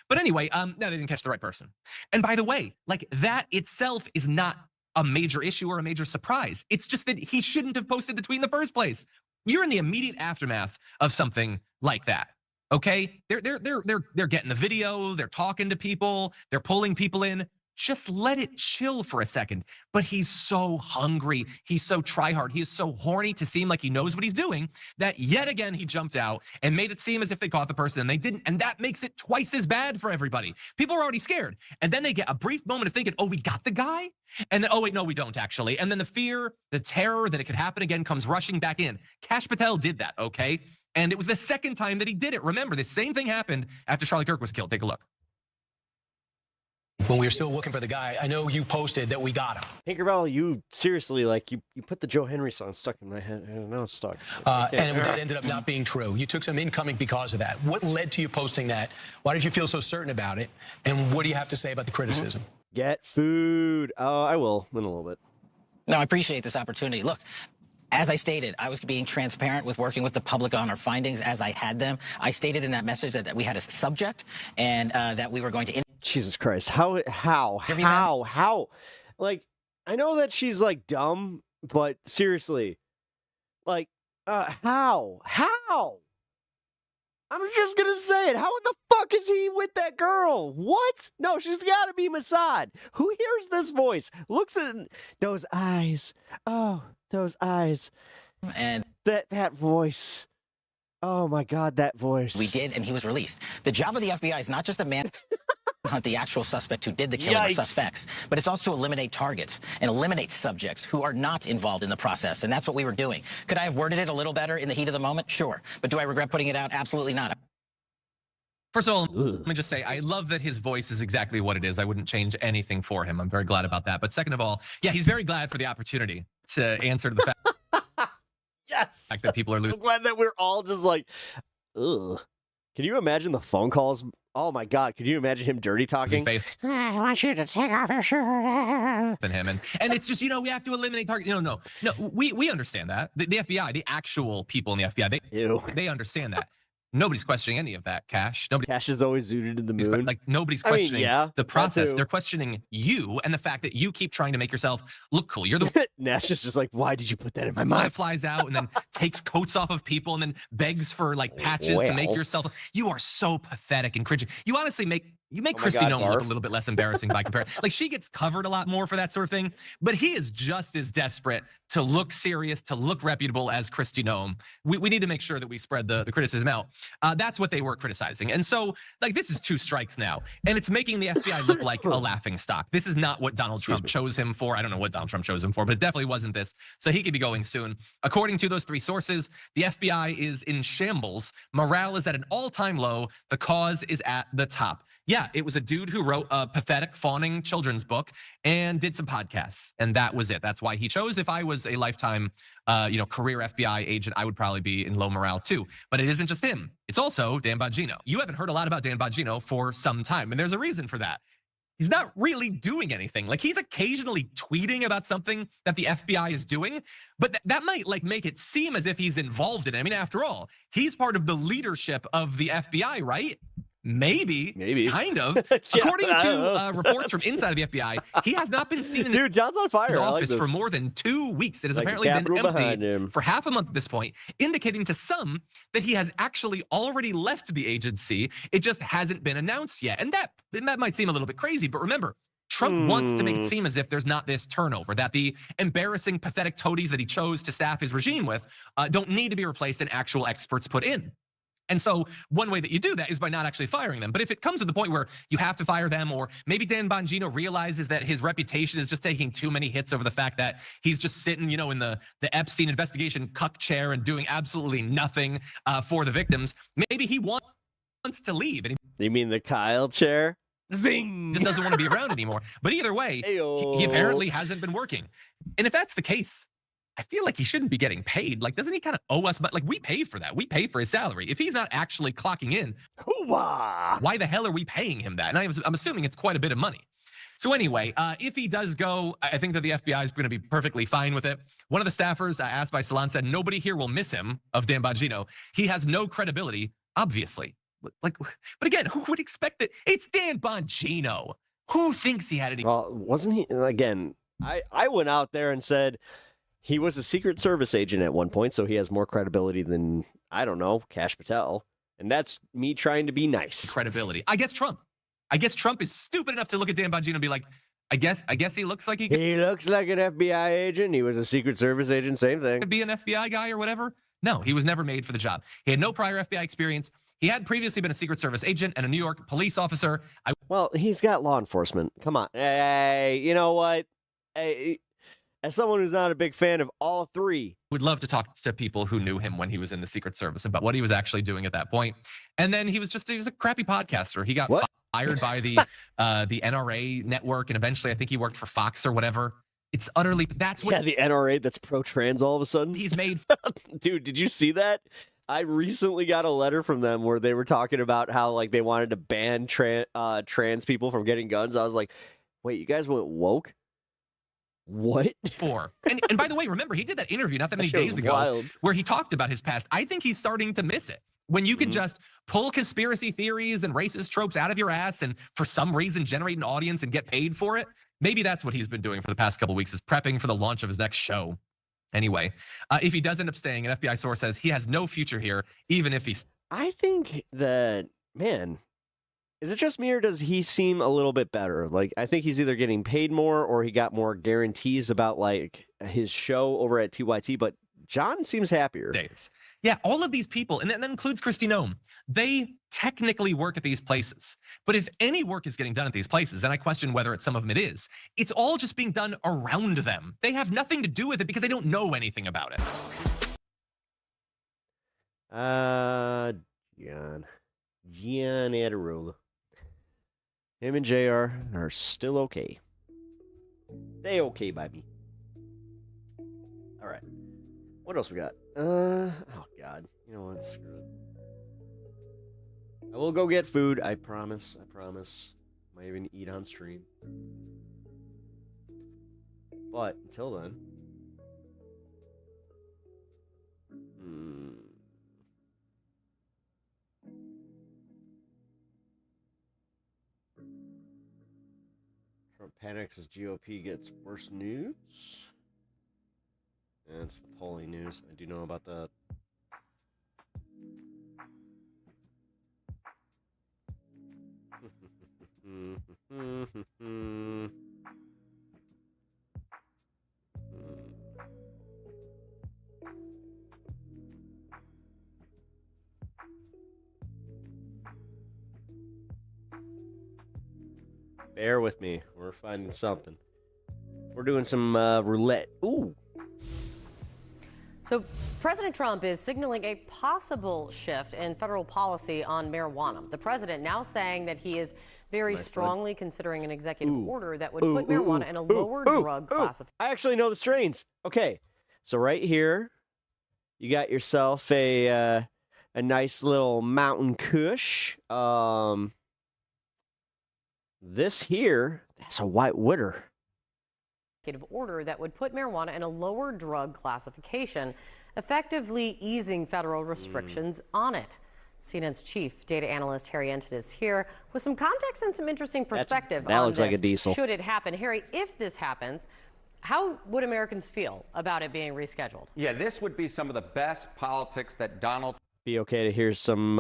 But anyway, no, they didn't catch the right person. And by the way, like that itself is not a major issue or a major surprise. It's just that he shouldn't have posted the tweet in the first place. You're in the immediate aftermath of something like that. Okay, they're getting the video, they're talking to people, they're pulling people in. Just let it chill for a second. But he's so hungry, he's so try-hard, he is so horny to seem like he knows what he's doing that yet again he jumped out and made it seem as if they caught the person and they didn't. And that makes it twice as bad for everybody. People are already scared. And then they get a brief moment of thinking, oh, we got the guy? And then, oh wait, no, we don't actually. And then the fear, the terror that it could happen again comes rushing back in. Kash Patel did that, okay? And it was the second time that he did it. Remember, the same thing happened after Charlie Kirk was killed. Take a look. When we were still looking for the guy, I know you posted that we got him. Tinkerbell, you seriously, like, you put the Joe Henry song stuck in my head, and now it's stuck. And that ended up not being true. You took some incoming because of that. What led to you posting that? Why did you feel so certain about it? And what do you have to say about the criticism? Get food. Oh, I will in a little bit. No, I appreciate this opportunity. Look, as I stated, I was being transparent with working with the public on our findings as I had them. I stated in that message that we had a subject and that we were going to... Jesus Christ. How? Like, I know that she's, like, dumb, but seriously, like, how? I'm just gonna say it. How in the fuck is he with that girl? What? No, she's gotta be Mossad. Who hears this voice? Looks at those eyes. Oh, those eyes. And that voice. Oh my God, that voice. We did, and he was released. The job of the FBI is not just a man hunt the actual suspect who did the killing or suspects, but it's also to eliminate targets and eliminate subjects who are not involved in the process, and that's what we were doing. Could I have worded it a little better in the heat of the moment? Sure. But do I regret putting it out? Absolutely not. First of all, let me just say, I love that his voice is exactly what it is. I wouldn't change anything for him. I'm very glad about that. But second of all, yeah, he's very glad for the opportunity to answer to the fact, fact that people are losing. I'm glad that we're all just like, ugh. Can you imagine the phone calls? Oh my God, could you imagine him dirty talking? I want you to take off your shirt. Than him. And it's just, we have to eliminate targets. No, we understand that. The FBI, the actual people in the FBI, they understand that. Nobody's questioning any of that, Cash. Cash is always zooted to the moon. Like, nobody's questioning the process. They're questioning you and the fact that you keep trying to make yourself look cool. You're the Nash is just like, why did you put that in my mind? Flies out and then takes coats off of people and then begs for like patches to make yourself. You are so pathetic and cringy. You honestly make Kristi Noem look a little bit less embarrassing by comparison. Like, she gets covered a lot more for that sort of thing, but he is just as desperate to look serious, to look reputable as Kristi Noem. We need to make sure that we spread the criticism out. That's what they were criticizing. And so, like, this is 2 strikes now, and it's making the FBI look like a laughingstock. This is not what Donald Trump chose him for. I don't know what Donald Trump chose him for, but it definitely wasn't this. So he could be going soon. According to those 3 sources, the FBI is in shambles. Morale is at an all-time low. The cause is at the top. Yeah, it was a dude who wrote a pathetic, fawning children's book and did some podcasts, and that was it. That's why he chose. If I was a lifetime, career FBI agent, I would probably be in low morale too. But it isn't just him. It's also Dan Bongino. You haven't heard a lot about Dan Bongino for some time, and there's a reason for that. He's not really doing anything. Like, he's occasionally tweeting about something that the FBI is doing, but that might like make it seem as if he's involved in it. I mean, after all, he's part of the leadership of the FBI, right? Maybe, kind of. According to reports from inside of the FBI, he has not been seen in John's on fire. his office for more than 2 weeks. It has apparently been empty for half a month at this point, indicating to some that he has actually already left the agency. It just hasn't been announced yet. And that might seem a little bit crazy, but remember, Trump wants to make it seem as if there's not this turnover, that the embarrassing, pathetic toadies that he chose to staff his regime with don't need to be replaced and actual experts put in. And so one way that you do that is by not actually firing them. But if it comes to the point where you have to fire them, or maybe Dan Bongino realizes that his reputation is just taking too many hits over the fact that he's just sitting, in the Epstein investigation cuck chair and doing absolutely nothing for the victims, maybe he wants to leave. And you mean the Kyle chair? Zing! Just doesn't want to be around anymore. But either way, he apparently hasn't been working. And if that's the case, I feel like he shouldn't be getting paid. Like, doesn't he kind of owe us? But like, we pay for that. We pay for his salary. If he's not actually clocking in, why the hell are we paying him that? And I'm assuming it's quite a bit of money. So anyway, if he does go, I think that the FBI is going to be perfectly fine with it. One of the staffers asked by Salon said, nobody here will miss him, of Dan Bongino. He has no credibility, obviously. But again, who would expect that? It's Dan Bongino. Who thinks he had any? Wasn't he? Again, I went out there and said, he was a Secret Service agent at one point, so he has more credibility than, I don't know, Kash Patel. And that's me trying to be nice. Credibility. I guess Trump is stupid enough to look at Dan Bongino and be like, I guess he looks like he looks like an FBI agent. He was a Secret Service agent, same thing. Could be an FBI guy or whatever. No, he was never made for the job. He had no prior FBI experience. He had previously been a Secret Service agent and a New York police officer. Well, he's got law enforcement. Come on. Hey, you know what? Hey, as someone who's not a big fan of all 3. Would love to talk to people who knew him when he was in the Secret Service about what he was actually doing at that point. And then he was a crappy podcaster. He got fired by the NRA network, and eventually I think he worked for Fox or whatever. It's utterly, that's what. Yeah, the NRA that's pro-trans all of a sudden. He's made. Dude, did you see that? I recently got a letter from them where they were talking about how like they wanted to ban trans people from getting guns. I was like, wait, you guys went woke? What? For. And by the way, remember, he did that interview not that many days ago wild. where he talked about his past. I think he's starting to miss it. When you can just pull conspiracy theories and racist tropes out of your ass and for some reason generate an audience and get paid for it, maybe that's what he's been doing for the past couple of weeks, is prepping for the launch of his next show. Anyway, if he does end up staying, an FBI source says he has no future here, even if he's... I think that, man, is it just me or does he seem a little bit better? Like, I think he's either getting paid more or he got more guarantees about, like, his show over at TYT, but John seems happier. Days. Yeah, all of these people, and that includes Kristi Noem, they technically work at these places. But if any work is getting done at these places, and I question whether at some of them it is, it's all just being done around them. They have nothing to do with it because they don't know anything about it. Gian Adirola. Him and JR are still okay. They okay by me. All right. What else we got? Oh God. You know what? Screw it. I will go get food. I promise. I promise. Might even eat on stream. But until then. Trump panics as GOP gets worse news. That's the polling news. I do know about that. Bear with me. We're finding something. We're doing some roulette. Ooh. So President Trump is signaling a possible shift in federal policy on marijuana. The president now saying that he is very strongly considering an executive order that would put marijuana in a lower drug classification. I actually know the strains. Okay, so right here, you got yourself a nice little Mountain Kush. This here, that's a White Witter. Order that would put marijuana in a lower drug classification, effectively easing federal restrictions on it. CNN's chief data analyst Harry Enton is here with some context and some interesting perspective that on looks this. like a diesel. Should it happen, Harry? If this happens, how would Americans feel about it being rescheduled? Yeah, this would be some of the best politics that Donald Be okay to hear some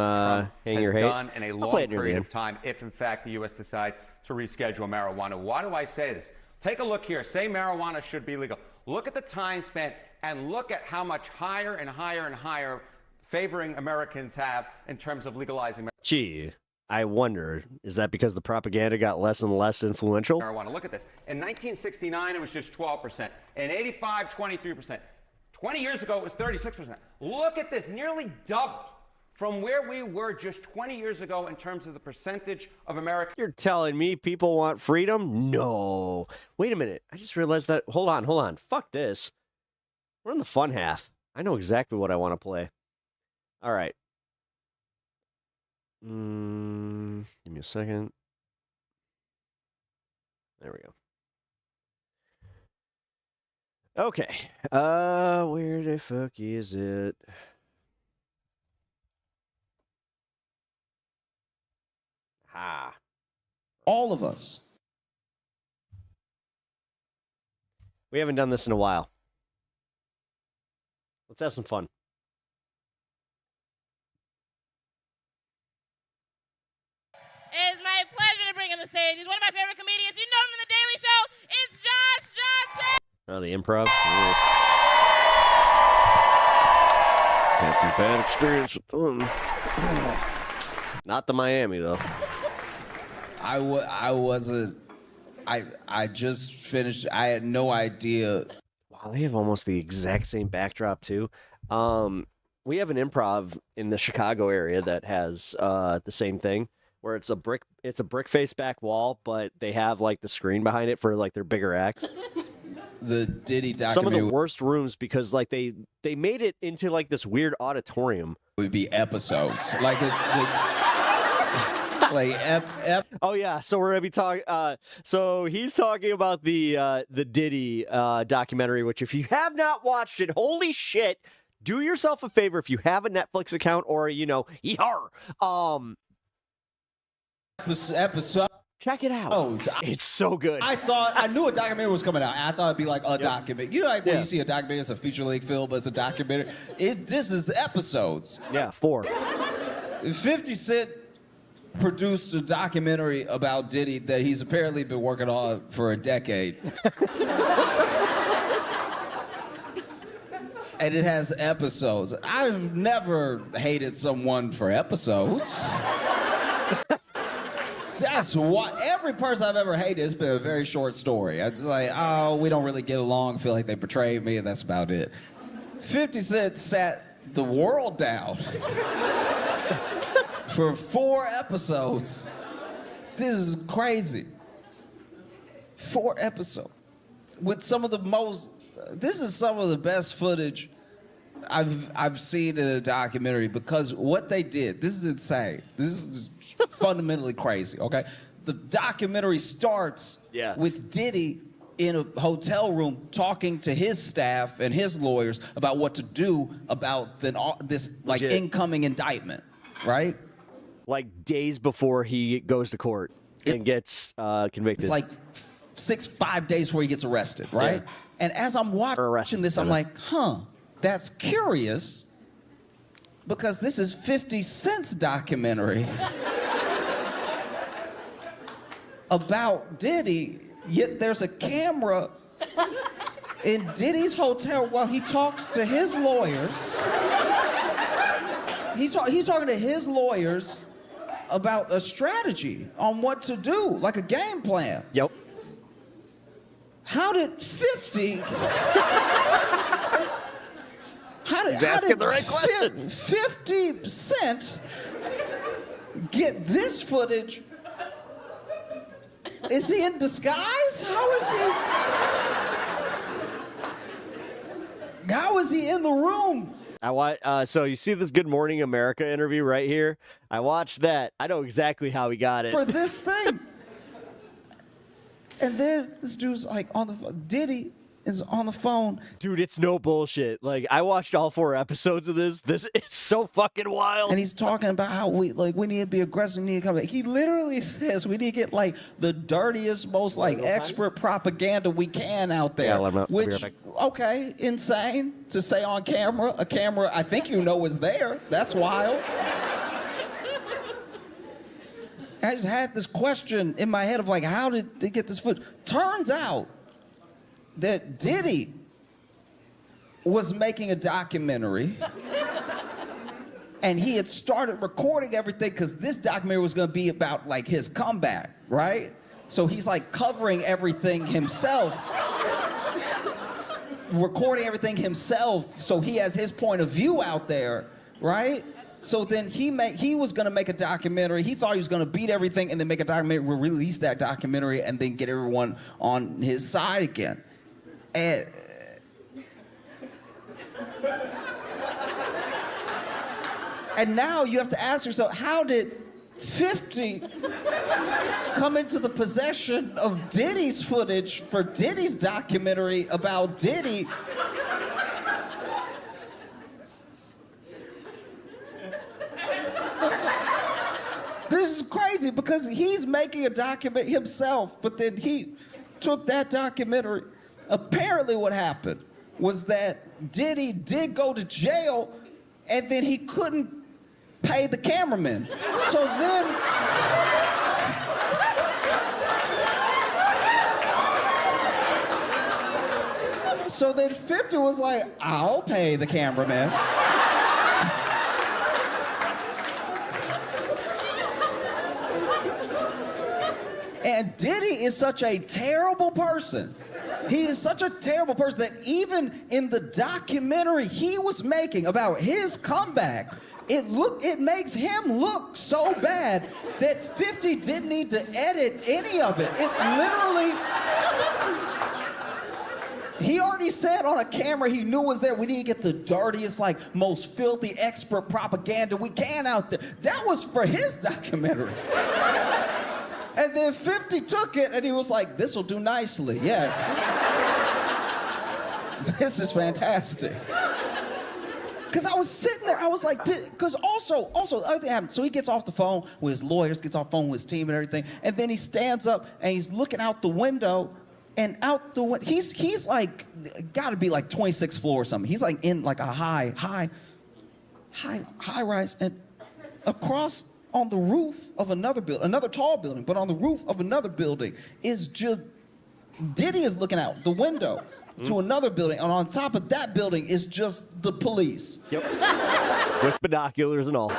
hang your has hate. done in a long period of time if, in fact, the U.S. decides to reschedule marijuana. Why do I say this? Take a look here. Say marijuana should be legal. Look at the time span and look at how much higher and higher and higher favoring Americans have in terms of legalizing marijuana. Gee, I wonder, is that because the propaganda got less and less influential? Marijuana. Look at this. In 1969, it was just 12%. In 85, 23%. 20 years ago, it was 36%. Look at this, nearly double from where we were just 20 years ago in terms of the percentage of Americans. You're telling me people want freedom? No. Wait a minute. I just realized that. Hold on. Fuck this. We're in the fun half. I know exactly what I want to play. All right. Give me a second. There we go. Okay. Where the fuck is it? Ah. All of us. We haven't done this in a while. Let's have some fun. It is my pleasure to bring on the stage. He's one of my favorite comedians. You know him from The Daily Show. It's Josh Johnson. Oh, the improv? Had some bad experience with them. Not the Miami, though. I wasn't. I just finished. I had no idea. Wow, they have almost the exact same backdrop too. We have an improv in the Chicago area that has the same thing, where it's a brick face back wall, but they have like the screen behind it for like their bigger acts. The Diddy documentary. Some of the worst rooms because like they made it into like this weird auditorium. Would be episodes like Oh yeah, so we're gonna be talking. So he's talking about the Diddy documentary, which if you have not watched it, holy shit, do yourself a favor if you have a Netflix account or episode. Check it out. It's so good. I knew a documentary was coming out. I thought it'd be like a documentary. You know, like when you see a documentary, it's a feature length film, but it's a documentary. This is episodes. Yeah, 4. 50 Cent produced a documentary about Diddy that he's apparently been working on for a decade. And it has episodes. I've never hated someone for episodes. That's what every person I've ever hated has been a very short story. I'm just like, oh, we don't really get along. Feel like they betrayed me, and that's about it. 50 Cent sat the world down for 4 episodes. This is crazy. 4 episodes with some of the most. This is some of the best footage I've seen in a documentary because what they did. This is insane. This is fundamentally crazy. Okay, the documentary starts with Diddy in a hotel room talking to his staff and his lawyers about what to do about this like incoming indictment, right? Like days before he goes to court and gets convicted. It's like 5 days before he gets arrested, right? Yeah. And as I'm watching this, I'm like, that's curious because this is 50 Cent's documentary about Diddy, yet there's a camera in Diddy's hotel while he talks to his lawyers. He's talking to his lawyers about a strategy on what to do, like a game plan. Yep. How did 50... He's asking the right questions. 50 Cent get this footage? Is he in disguise? How is he in the room? So you see this Good Morning America interview right here? I watched that. I know exactly how he got it. For this thing. And then this dude's like on the phone. Diddy is on the phone. Dude, it's no bullshit. Like, I watched all 4 episodes of this. It's so fucking wild. And he's talking about how we need to be aggressive, we need to come back. He literally says we need to get like the dirtiest, most like expert propaganda we can out there. Yeah, which, okay, insane to say on camera. A camera I think you know is there. That's wild. I just had this question in my head of like, how did they get this footage? Turns out that Diddy was making a documentary and he had started recording everything because this documentary was going to be about like his comeback, right? So he's like covering everything himself, recording everything himself so he has his point of view out there, right? So then he was going to make a documentary. He thought he was going to beat everything and then make a documentary, release that documentary and then get everyone on his side again. And now you have to ask yourself, how did 50 come into the possession of Diddy's footage for Diddy's documentary about Diddy? This is crazy because he's making a document himself, but then he took that documentary. Apparently what happened was that Diddy did go to jail and then he couldn't pay the cameraman. So then 50 was like, I'll pay the cameraman. And Diddy is such a terrible person. He is such a terrible person that even in the documentary he was making about his comeback, it makes him look so bad that 50 didn't need to edit any of it. He already said on a camera he knew was there. We need to get the dirtiest, like, most filthy expert propaganda we can out there. That was for his documentary. And then 50 took it and he was like, this will do nicely. Yes. This is fantastic. Because I was sitting there, I was like, because also, the other thing happened. So he gets off the phone with his lawyers, gets off the phone with his team and everything, and then he stands up and he's looking out the window. And out the window, he's like, gotta be like 26th floor or something. He's like in like a high rise, and across on the roof of another building, another tall building, but on the roof of another building is just, Diddy is looking out the window to another building, and on top of that building is just the police. Yep. With binoculars and all.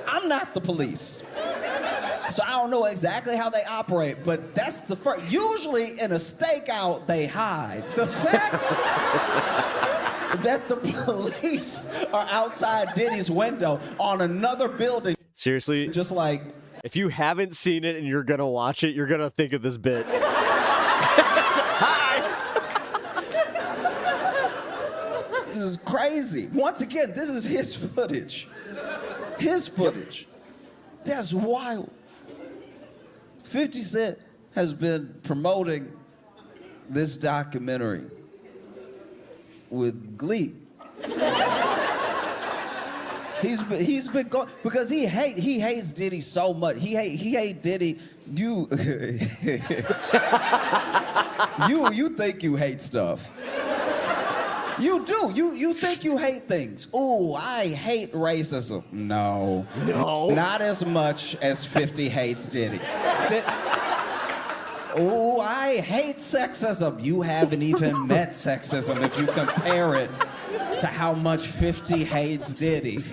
I'm not the police. So I don't know exactly how they operate, but that's the first. Usually in a stakeout, they hide. The fact that the police are outside Diddy's window on another building. Seriously? Just like. If you haven't seen it and you're going to watch it, you're going to think of this bit. This is crazy. Once again, this is his footage. His footage. That's wild. 50 Cent has been promoting this documentary with glee. He's been going because he hates Diddy so much. He hate Diddy. You think you hate stuff. You do. You think you hate things. Ooh, I hate racism. No. Not as much as 50 hates Diddy. Ooh, I hate sexism. You haven't even met sexism if you compare it to how much 50 hates Diddy.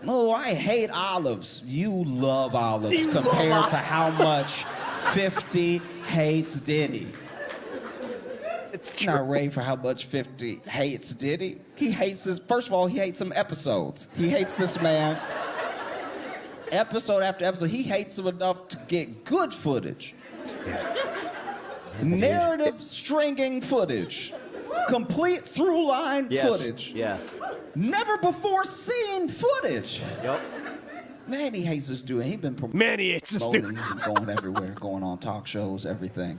Oh, I hate olives. You love olives compared to how much 50 hates Diddy. It's not ready for how much 50 hates Diddy. He hates his, first of all, he hates some episodes. He hates this man. Episode after episode, he hates him enough to get good footage. Narrative stringing footage. Complete through line footage. Yeah. Never before seen footage. Yep. Man, he hates this dude. He's been promoting. Man, he hates this dude. He's been going everywhere, going on talk shows, everything.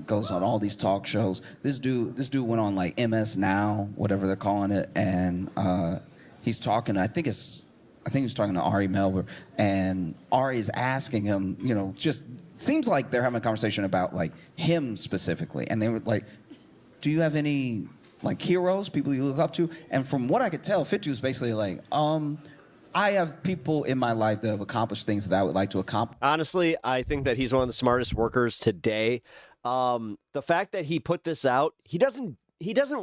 Goes on all these talk shows. This dude went on like MS Now, whatever they're calling it, and he's talking. I think he was talking to Ari Melber, and Ari is asking him, just seems like they're having a conversation about like him specifically, and they were like, "Do you have any like heroes, people you look up to?" And from what I could tell, 50 was basically like, I have people in my life that have accomplished things that I would like to accomplish. Honestly, I think that he's one of the smartest workers today. The fact that he put this out, he doesn't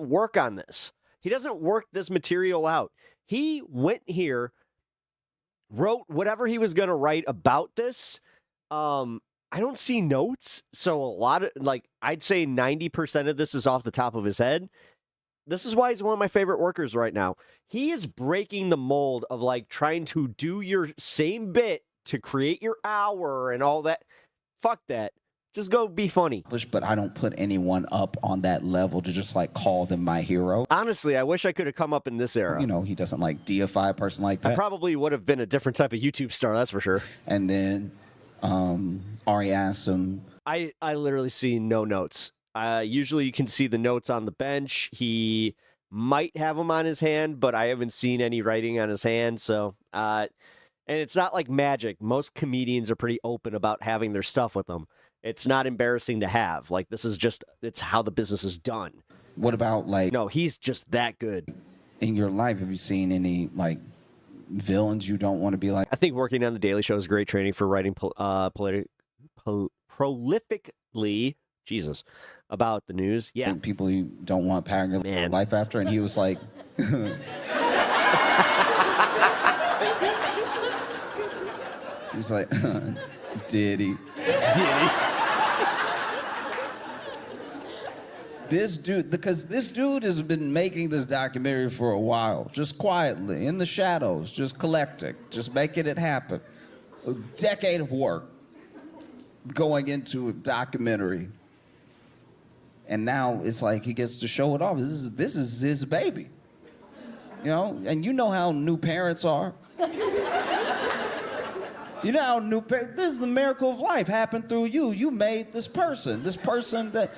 work on this. He doesn't work this material out. He went here, wrote whatever he was going to write about this. I don't see notes. So a lot of, like, I'd say 90% of this is off the top of his head. This is why he's one of my favorite workers right now. He is breaking the mold of like trying to do your same bit to create your hour and all that. Fuck that. Just go be funny. But I don't put anyone up on that level to just like call them my hero. Honestly, I wish I could have come up in this era. He doesn't like deify a person like that. I probably would have been a different type of YouTube star, that's for sure. And then Ari asked him. I literally see no notes. Usually you can see the notes on the bench. He might have them on his hand, but I haven't seen any writing on his hand. So, and it's not like magic. Most comedians are pretty open about having their stuff with them. It's not embarrassing to have. Like, this is just, it's how the business is done. What about like... No, he's just that good. In your life, have you seen any like villains you don't want to be like? I think working on The Daily Show is great training for writing prolifically, Jesus, about the news. Yeah. And people you don't want pattern your life after. And he was like... He was like, Diddy. This dude, because this dude has been making this documentary for a while, just quietly, in the shadows, just collecting, just making it happen. A decade of work. going into a documentary. And now it's like he gets to show it off. This is his baby. You know, and you know how new parents are. You know how this is the miracle of life happened through you. You made this person that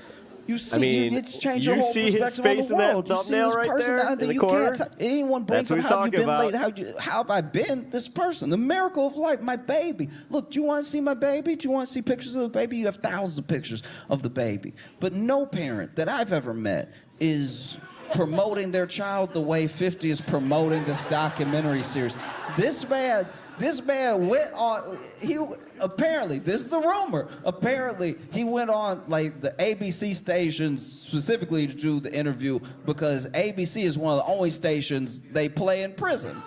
you see. I mean, it's changed your whole see his perspective face of the in that world. You see thumbnail this right person there out in that the you corner? can't. Anyone brings That's up what how he's you've been talking late. How have I been this person? The miracle of life, my baby. Look, do you want to see my baby? Do you want to see pictures of the baby? You have thousands of pictures of the baby. But no parent that I've ever met is promoting their child the way 50 is promoting this documentary series. This man went on, apparently, this is the rumor, apparently he went on like the ABC stations specifically to do the interview because ABC is one of the only stations they play in prison.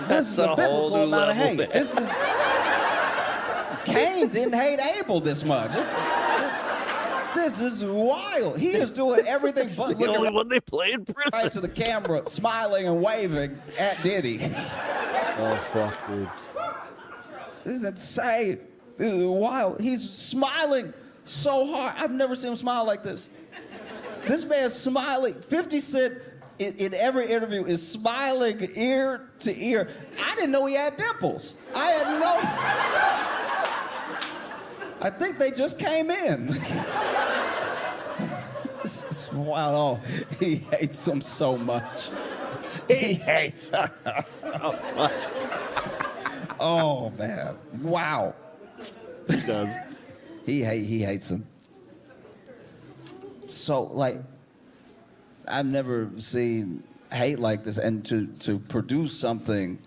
This is a biblical amount of hate. This is Cain didn't hate Abel this much. This is wild. He is doing everything but looking only one they play in prison. Right to the camera, smiling and waving at Diddy. Oh, fuck, dude. This is insane. This is wild. He's smiling so hard. I've never seen him smile like this. This man's smiling. 50 Cent in every interview is smiling ear to ear. I didn't know he had dimples. I had no... I think they just came in. This is wild. Oh, he hates him so much. He hates him so much. Oh, man. Wow. He does. He hates him. So, like, I've never seen hate like this. And to produce something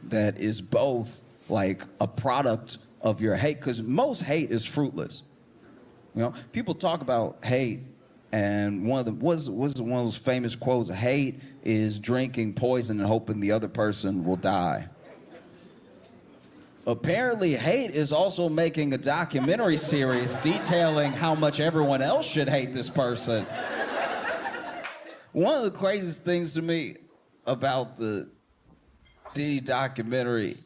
that is both, like, a product of your hate, because most hate is fruitless. You know, people talk about hate, and one of the was one of those famous quotes: "Hate is drinking poison and hoping the other person will die." Apparently, hate is also making a documentary series detailing how much everyone else should hate this person. One of the craziest things to me about the Diddy documentary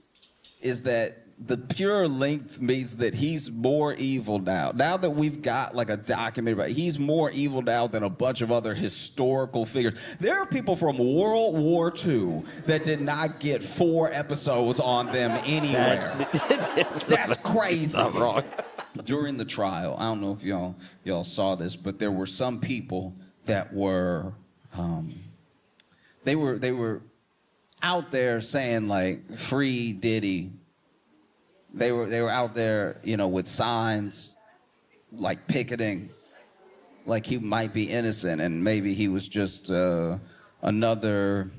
is that the pure length means that he's more evil now. Now that we've got like a documentary about it, he's more evil now than a bunch of other historical figures. There are people from World War II that did not get 4 episodes on them anywhere. That's crazy. Not wrong. During the trial, I don't know if y'all saw this, but there were some people that were they were out there saying like free Diddy. They were out there, you know, with signs, like picketing, like he might be innocent, and maybe he was just another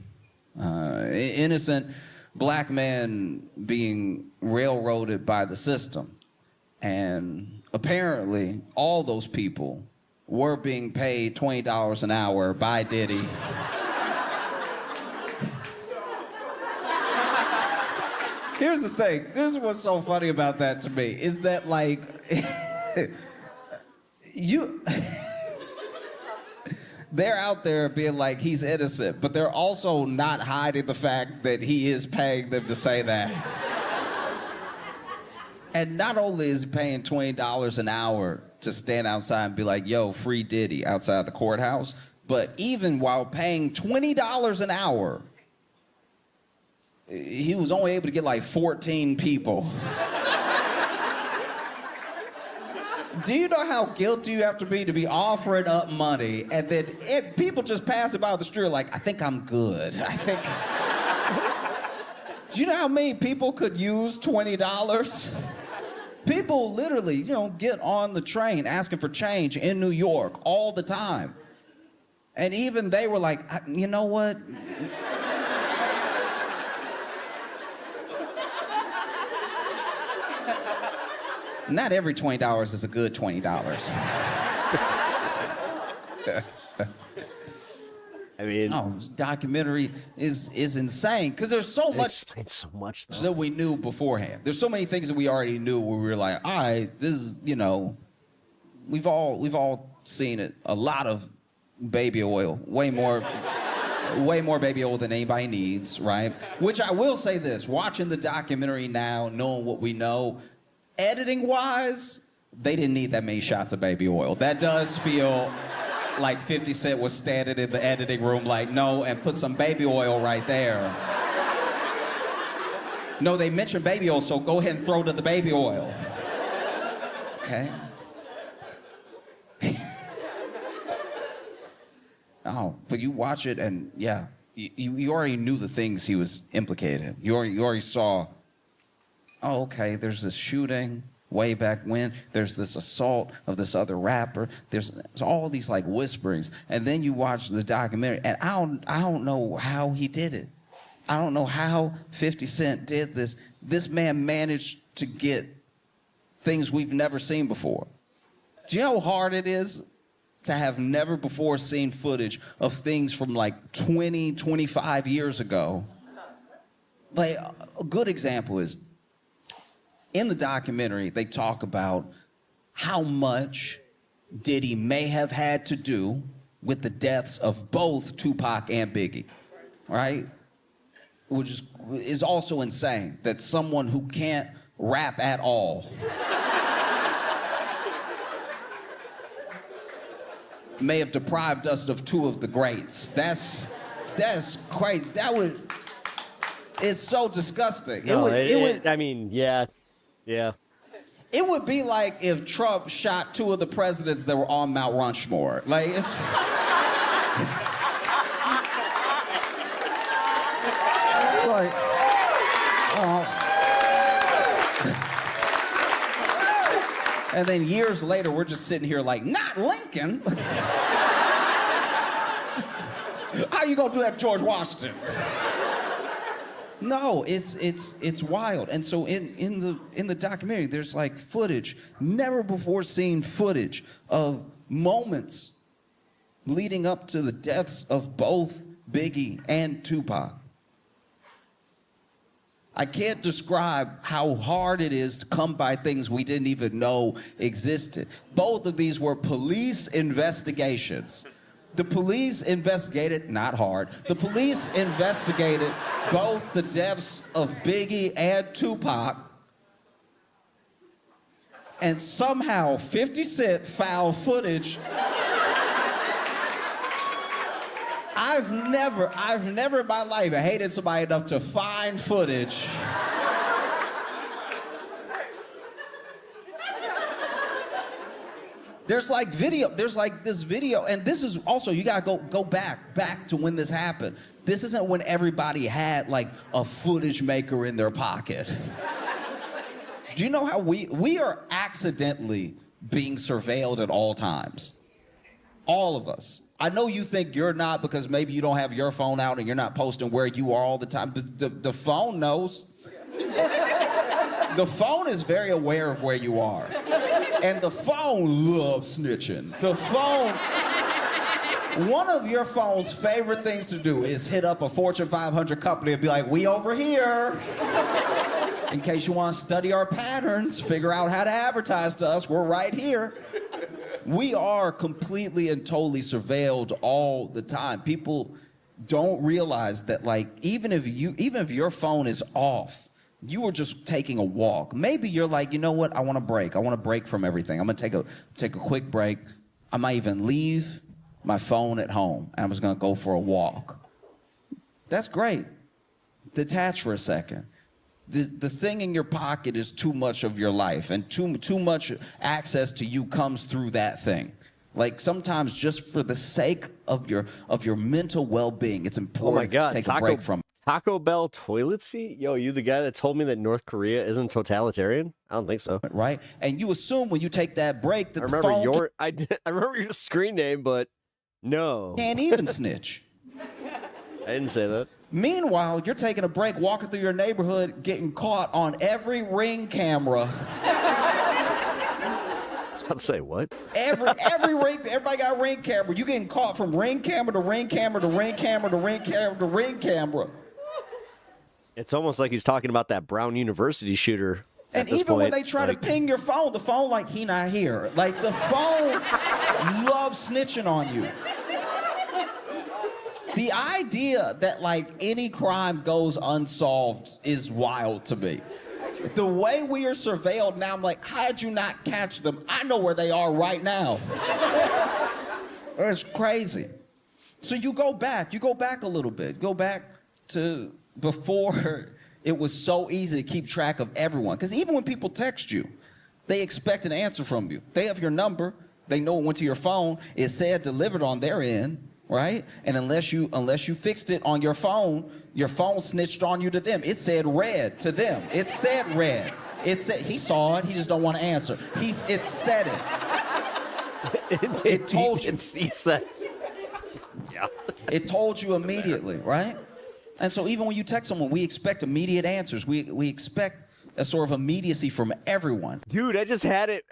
innocent black man being railroaded by the system. And apparently, all those people were being paid $20 an hour by Diddy. Here's the thing. This is what's so funny about that to me, is that, like, they're out there being like, he's innocent, but they're also not hiding the fact that he is paying them to say that. And not only is he paying $20 an hour to stand outside and be like, yo, free Diddy outside the courthouse, but even while paying $20 an hour, he was only able to get like 14 people. Do you know how guilty you have to be offering up money and then people just pass it by the street like, I think I'm good. Do you know how many people could use $20? People literally, you know, get on the train asking for change in New York all the time. And even they were like, you know what? Not every $20 is a good $20. I mean, this documentary is insane because there's so much. Explains so much though. That we knew beforehand. There's so many things that we already knew where we were like, all right, this is, you know, we've all seen it. A lot of baby oil, way more Way more baby oil than anybody needs, right? Which I will say this, watching the documentary now, knowing what we know, editing-wise, they didn't need that many shots of baby oil. That does feel like 50 Cent was standing in the editing room like, no, and put some baby oil right there. No, they mentioned baby oil, so go ahead and throw to the baby oil. Okay. Oh, but you watch it and yeah, you already knew the things he was implicated in. You already saw, oh, okay, there's this shooting way back when, there's this assault of this other rapper, there's all these like whisperings, and then you watch the documentary, and I don't know how he did it. I don't know how 50 Cent did this. This man managed to get things we've never seen before. Do you know how hard it is to have never before seen footage of things from like 20, 25 years ago? Like, a good example is, in the documentary, they talk about how much Diddy may have had to do with the deaths of both Tupac and Biggie, right? Which is also insane, that someone who can't rap at all may have deprived us of two of the greats. That's crazy. It's so disgusting. No, I mean, yeah. It would be like if Trump shot two of the presidents that were on Mount Rushmore. Like, it's... like, and then years later, we're just sitting here like, not Lincoln. How you gonna do that to George Washington? No, it's wild. And so in the documentary, there's like footage, never before seen footage of moments leading up to the deaths of both Biggie and Tupac. I can't describe how hard it is to come by things we didn't even know existed. Both of these were police investigations. The police investigated, not hard, the police investigated both the deaths of Biggie and Tupac, and somehow 50 Cent found footage. I've never in my life hated somebody enough to find footage. There's like this video, and this is also, you gotta go back to when this happened. This isn't when everybody had like a footage maker in their pocket. Do you know how we are accidentally being surveilled at all times? All of us. I know you think you're not because maybe you don't have your phone out and you're not posting where you are all the time, but the phone knows. The phone is very aware of where you are. And the phone loves snitching. The phone, one of your phone's favorite things to do is hit up a Fortune 500 company and be like, we over here. In case you want to study our patterns, figure out how to advertise to us, we're right here. We are completely and totally surveilled all the time. People don't realize that, like, even if your phone is off, you were just taking a walk. Maybe you're like, you know what? I want to break. I want to break from everything. I'm gonna take a quick break. I might even leave my phone at home, and I'm just gonna go for a walk. That's great. Detach for a second. The thing in your pocket is too much of your life, and too much access to you comes through that thing. Like, sometimes just for the sake of your mental well-being, it's important to take a break from it. Taco Bell toilet seat? Yo, you the guy that told me that North Korea isn't totalitarian? I don't think so. Right? And you assume when you take that break that I remember your screen name, but no. Can't even snitch. I didn't say that. Meanwhile, you're taking a break, walking through your neighborhood, getting caught on every Ring camera. I was about to say, what? Every Ring, everybody got a Ring camera. You getting caught from Ring camera to Ring camera to Ring camera to Ring camera to Ring camera. It's almost like he's talking about that Brown University shooter. And even when they try to ping your phone, the phone like, he not here. Like, the phone loves snitching on you. The idea that like any crime goes unsolved is wild to me. The way we are surveilled now, I'm like, how'd you not catch them? I know where they are right now. It's crazy. So you go back a little bit. Go back to before it was so easy to keep track of everyone. Because even when people text you, they expect an answer from you. They have your number. They know it went to your phone. It said delivered on their end, right? And unless you fixed it on your phone snitched on you to them. It said read to them. It said read. It said he saw it. He just don't want to answer. It said it. It told you. He said. Yeah. It told you immediately, right? And so even when you text someone, we expect immediate answers. We expect a sort of immediacy from everyone. Dude, I just had it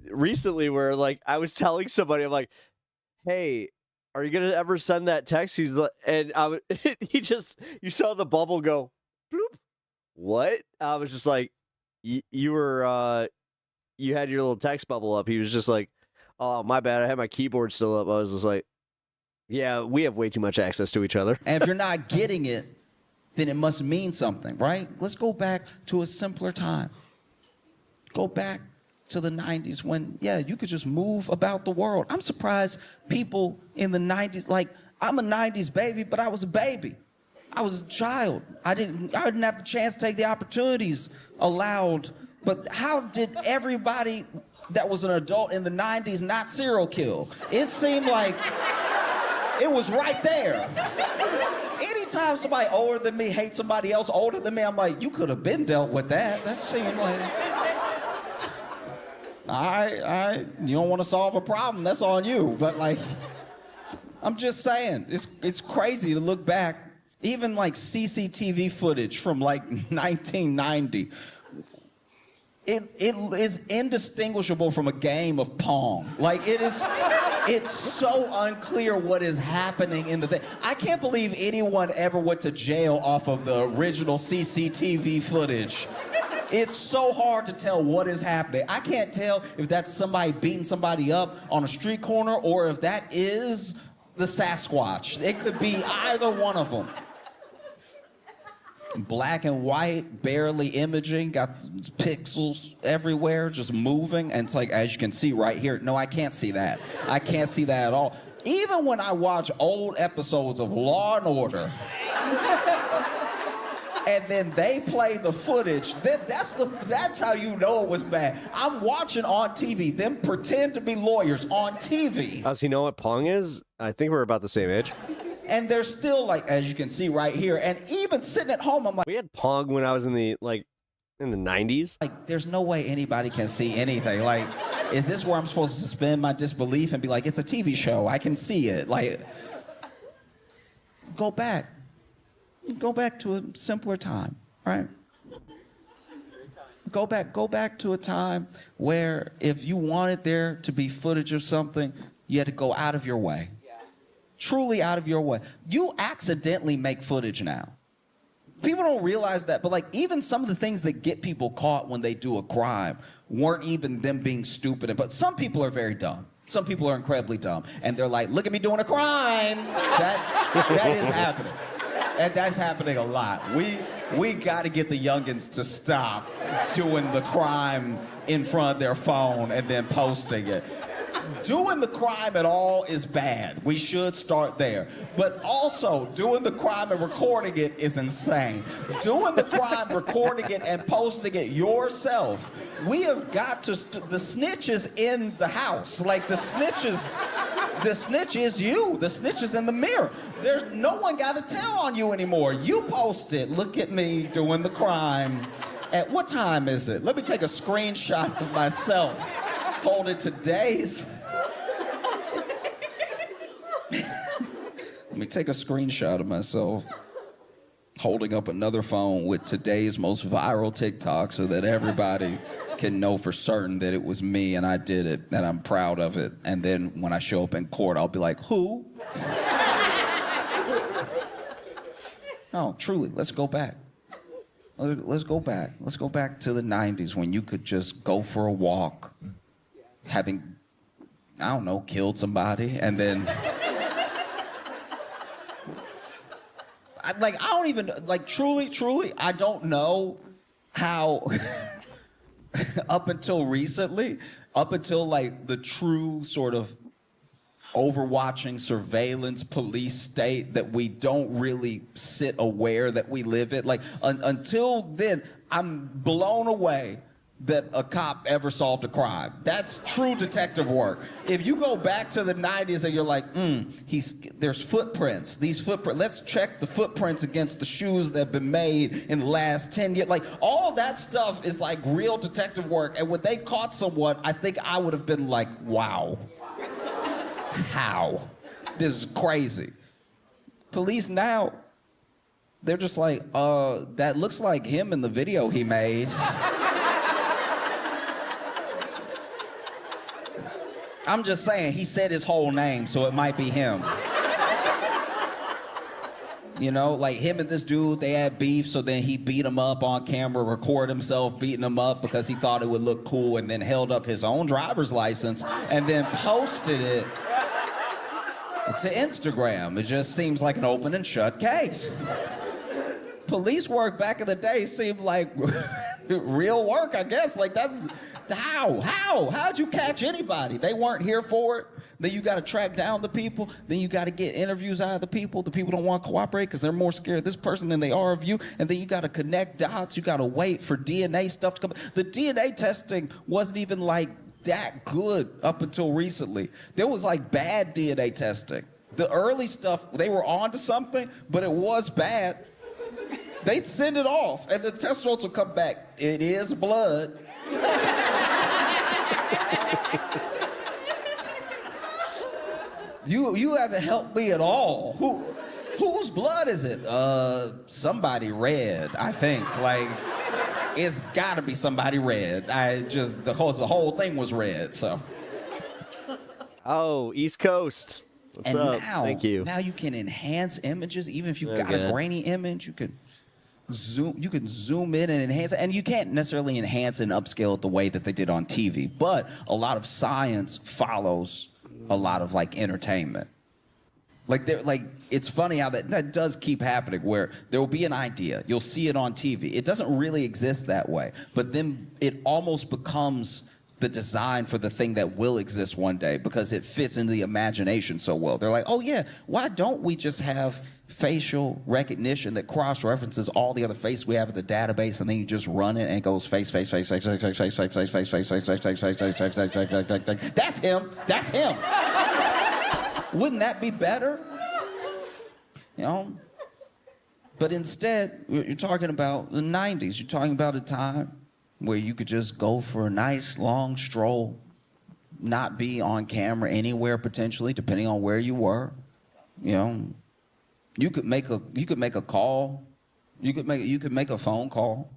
recently where like I was telling somebody, I'm like, hey, are you gonna ever send that text? He's like, and you saw the bubble go, bloop. What? I was just like, you had your little text bubble up. He was just like, oh, my bad. I had my keyboard still up. I was just like, yeah, we have way too much access to each other. And if you're not getting it, then it must mean something, right? Let's go back to a simpler time. Go back to the 90s when, you could just move about the world. I'm surprised people in the 90s, like, I'm a 90s baby, but I was a baby. I was a child. I didn't have the chance to take the opportunities allowed. But how did everybody that was an adult in the 90s not serial kill? It seemed like it was right there. Anytime somebody older than me hates somebody else older than me, I'm like, you could have been dealt with that. That seemed like, all right, you don't want to solve a problem, that's on you. But like, I'm just saying, it's crazy to look back, even like CCTV footage from like 1990. It is indistinguishable from a game of Pong. Like it's so unclear what is happening in the thing. I can't believe anyone ever went to jail off of the original CCTV footage. It's so hard to tell what is happening. I can't tell if that's somebody beating somebody up on a street corner or if that is the Sasquatch. It could be either one of them. Black and white, barely imaging, got pixels everywhere, just moving. And it's like, as you can see right here, no, I can't see that. I can't see that at all. Even when I watch old episodes of Law and Order, and then they play the footage, that's how you know it was bad. I'm watching on TV, them pretend to be lawyers on TV. Does he know what Pong is? I think we're about the same age. And they're still like, as you can see right here, and even sitting at home, I'm like, we had Pong when I was in the 90s. Like, there's no way anybody can see anything. Like, is this where I'm supposed to suspend my disbelief and be like, it's a TV show, I can see it? Like, go back to a simpler time, right? Go back to a time where if you wanted there to be footage of something, you had to go out of your way. Truly out of your way. You accidentally make footage now. People don't realize that, but like even some of the things that get people caught when they do a crime weren't even them being stupid. But some people are very dumb. Some people are incredibly dumb. And they're like, look at me doing a crime. That is happening. And that's happening a lot. We got to get the youngins to stop doing the crime in front of their phone and then posting it. Doing the crime at all is bad. We should start there. But also, doing the crime and recording it is insane. Doing the crime, recording it, and posting it yourself. We have got to, the snitch is in the house. Like the snitch is you. The snitch is in the mirror. There's no one got to tell on you anymore. You post it. Look at me doing the crime. At what time is it? Let me take a screenshot of myself. Hold it today's. Let me take a screenshot of myself holding up another phone with today's most viral TikTok so that everybody can know for certain that it was me and I did it and I'm proud of it. And then when I show up in court, I'll be like, who? No, truly, let's go back. Let's go back. Let's go back to the 90s when you could just go for a walk, having, I don't know, killed somebody, and then I don't even, like, truly, I don't know how, up until recently, up until, like, the true sort of overwatching surveillance police state that we don't really sit aware that we live in. Like, until then, I'm blown away that a cop ever solved a crime. That's true detective work. If you go back to the 90s and you're like, there's footprints. These footprints, let's check the footprints against the shoes that have been made in the last 10 years. Like, all that stuff is like real detective work. And when they caught someone, I think I would have been like, wow. How? This is crazy. Police now, they're just like, that looks like him in the video he made. I'm just saying, he said his whole name, so it might be him. You know, like him and this dude, they had beef, so then he beat him up on camera, record himself beating him up because he thought it would look cool, and then held up his own driver's license and then posted it to Instagram. It just seems like an open and shut case. Police work back in the day seemed like real work, I guess. Like, that's how'd you catch anybody? They weren't here for it. Then you got to track down the people. Then you got to get interviews out of the people. The people don't want to cooperate because they're more scared of this person than they are of you. And then you got to connect dots. You got to wait for DNA stuff to come. The DNA testing wasn't even like that good up until recently. There was like bad DNA testing. The early stuff, they were onto something, but it was bad. They'd send it off, and the test results would come back. It is blood. You haven't helped me at all. Whose blood is it? Somebody red, I think. Like, it's gotta be somebody red. Because the whole thing was red, so. Oh, East Coast. What's up? Now, thank you. Now you can enhance images, even if you've got a grainy image, you can zoom in and enhance it. And you can't necessarily enhance and upscale it the way that they did on TV, but a lot of science follows a lot of like entertainment. Like it's funny how that does keep happening, where there will be an idea, you'll see it on TV. It doesn't really exist that way, but then it almost becomes the design for the thing that will exist one day because it fits into the imagination so well. They're like, oh yeah, why don't we just have facial recognition that cross-references all the other faces we have in the database, and then you just run it and it goes face. That's him. That's him. Wouldn't that be better? You know? But instead, you're talking about the 90s. You're talking about a time where you could just go for a nice long stroll, not be on camera anywhere potentially, depending on where you were. You know, you could make a call, you could make a phone call,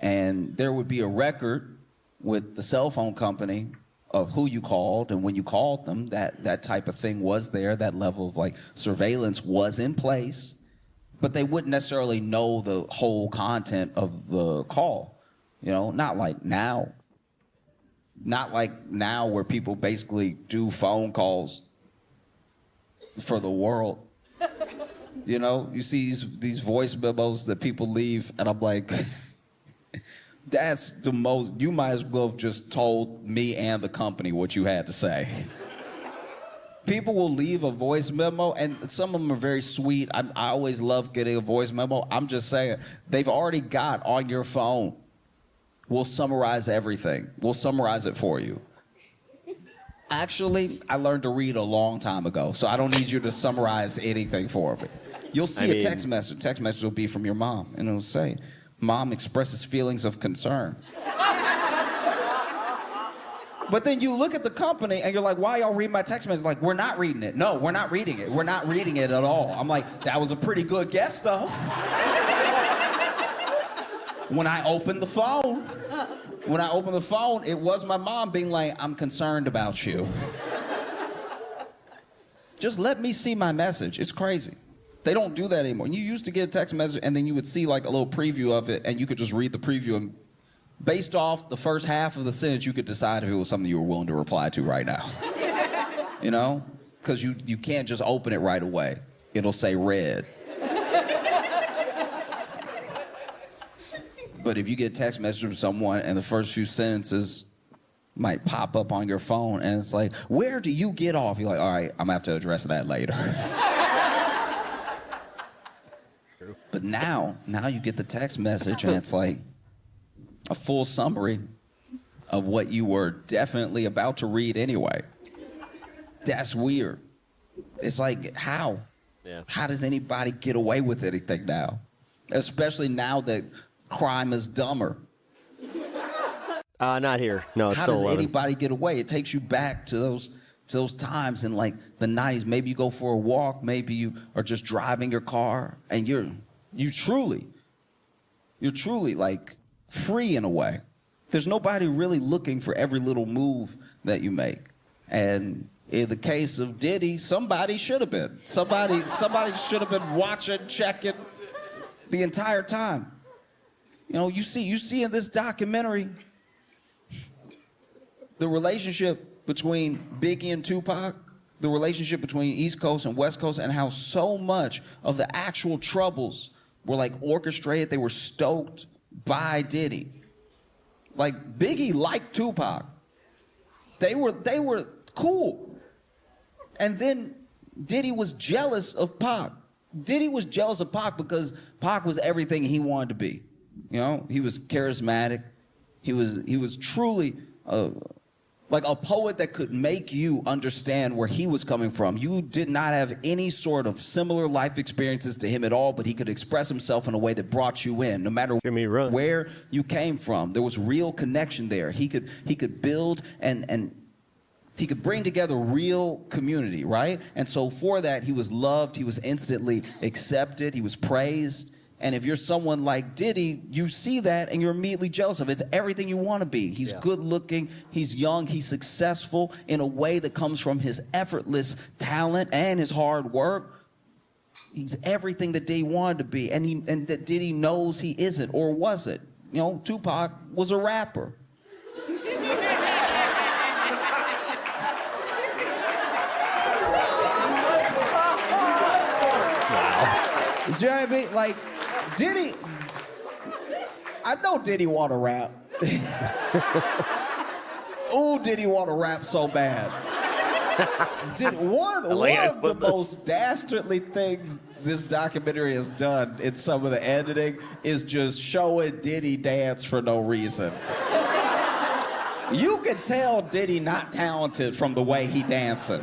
and there would be a record with the cell phone company of who you called and when you called them. That type of thing was there. That level of like surveillance was in place, but they wouldn't necessarily know the whole content of the call. You know, not like now. Not like now where people basically do phone calls for the world. You know, you see these voice memos that people leave, and I'm like, that's the most, you might as well have just told me and the company what you had to say. People will leave a voice memo, and some of them are very sweet. I always love getting a voice memo. I'm just saying, they've already got on your phone, we'll summarize everything. We'll summarize it for you. Actually, I learned to read a long time ago, so I don't need you to summarize anything for me. You'll see a text message. Text message will be from your mom, and it'll say, "Mom expresses feelings of concern." But then you look at the company, and you're like, why y'all read my text message? Like, we're not reading it. No, we're not reading it. We're not reading it at all. I'm like, that was a pretty good guess, though. When I opened the phone, it was my mom being like, I'm concerned about you. Just let me see my message. It's crazy. They don't do that anymore. You used to get a text message, and then you would see like a little preview of it, and you could just read the preview, and based off the first half of the sentence, you could decide if it was something you were willing to reply to right now. You know? Because you can't just open it right away. It'll say read. But if you get a text message from someone and the first few sentences might pop up on your phone and it's like, where do you get off? You're like, all right, I'm gonna have to address that later. But now you get the text message and it's like a full summary of what you were definitely about to read anyway. That's weird. It's like, how? Yeah. How does anybody get away with anything now? Especially now that crime is dumber. Not here. No, it's How still does 11. anybody get away? It takes you back to those times in like the 90s. Maybe you go for a walk. Maybe you are just driving your car, and you're truly like free in a way. There's nobody really looking for every little move that you make. And in the case of Diddy, somebody should have been. Somebody should have been watching, checking the entire time. You know, you see in this documentary the relationship between Biggie and Tupac, the relationship between East Coast and West Coast, and how so much of the actual troubles were like orchestrated. They were stoked by Diddy. Like Biggie liked Tupac. They were cool. And then Diddy was jealous of Pac. Diddy was jealous of Pac because Pac was everything he wanted to be. You know, he was charismatic. He was truly like a poet that could make you understand where he was coming from. You did not have any sort of similar life experiences to him at all, but he could express himself in a way that brought you in, no matter where you came from. There was real connection there. He could build and he could bring together real community, right? And so for that, he was loved. He was instantly accepted. He was praised. And if you're someone like Diddy, you see that and you're immediately jealous of it. It's everything you want to be. He's good looking, he's young, he's successful in a way that comes from his effortless talent and his hard work. He's everything that Diddy wanted to be, and that Diddy knows he isn't, or was it? You know, Tupac was a rapper. Do you know what I mean? Like, Diddy, I know Diddy want to rap. Ooh, Diddy want to rap so bad. One of the most dastardly things this documentary has done in some of the editing is just showing Diddy dance for no reason. You can tell Diddy not talented from the way he dancing.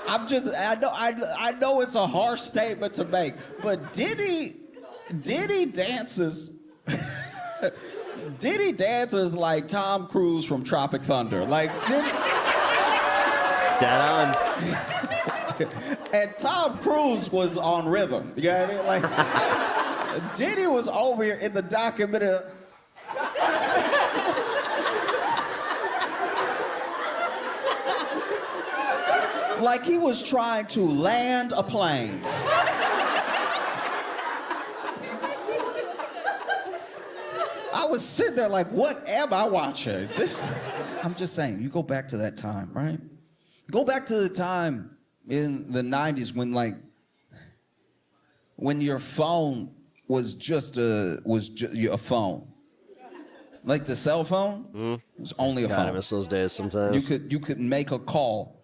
I know it's a harsh statement to make, but Diddy dances. Diddy dances like Tom Cruise from Tropic Thunder. Like Diddy. Dead on. And Tom Cruise was on rhythm. You know what I mean? Like Diddy was over here in the documentary. Like he was trying to land a plane. I was sitting there like, what am I watching? I'm just saying, you go back to that time, right? Go back to the time in the 90s when your phone was just a phone. Like the cell phone, it was only a phone. I miss those days sometimes. You could make a call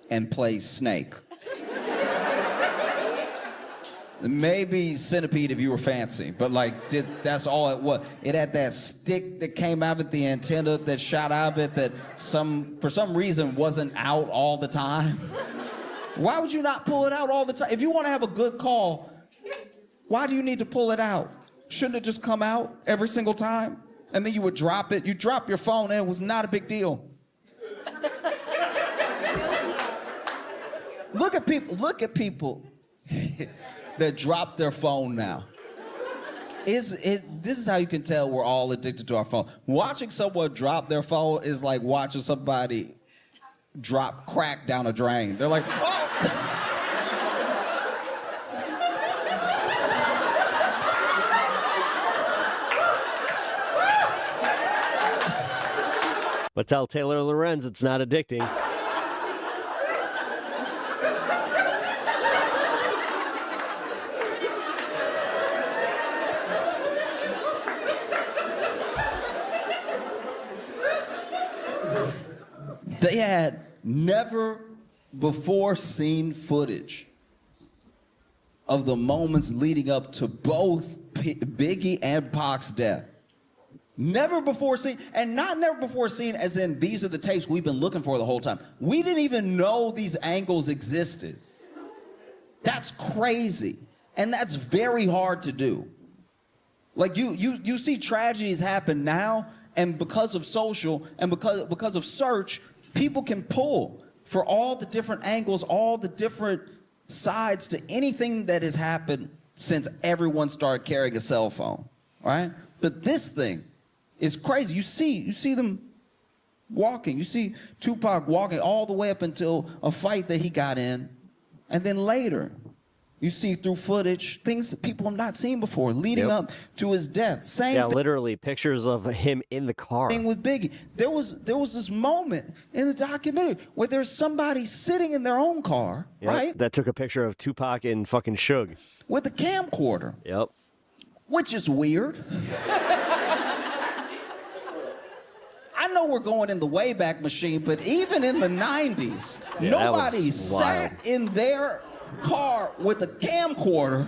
and play Snake. Maybe Centipede if you were fancy, but like that's all it was. It had that stick that came out of the antenna that shot out of it that for some reason wasn't out all the time. Why would you not pull it out all the time? If you want to have a good call, why do you need to pull it out? Shouldn't it just come out every single time? And then you would drop it. You drop your phone and it was not a big deal. Look at people that drop their phone now. This is how you can tell we're all addicted to our phone. Watching someone drop their phone is like watching somebody drop crack down a drain. They're like, oh! But tell Taylor Lorenz it's not addicting. They had never before seen footage of the moments leading up to both Biggie and Pac's death. Never before seen, and not never before seen as in these are the tapes we've been looking for the whole time. We didn't even know these angles existed. That's crazy. And that's very hard to do. Like you see tragedies happen now, and because of social and because of search, people can pull for all the different angles, all the different sides to anything that has happened since everyone started carrying a cell phone, right? But this thing is crazy. You see them walking. You see Tupac walking all the way up until a fight that he got in, and then later, you see through footage things that people have not seen before, leading up to his death. Same thing. Literally pictures of him in the car. Thing with Biggie. There was this moment in the documentary where there's somebody sitting in their own car, right? That took a picture of Tupac and fucking Suge. With a camcorder. Yep. Which is weird. I know we're going in the Wayback Machine, but even in the 90s, nobody sat in their car with a camcorder.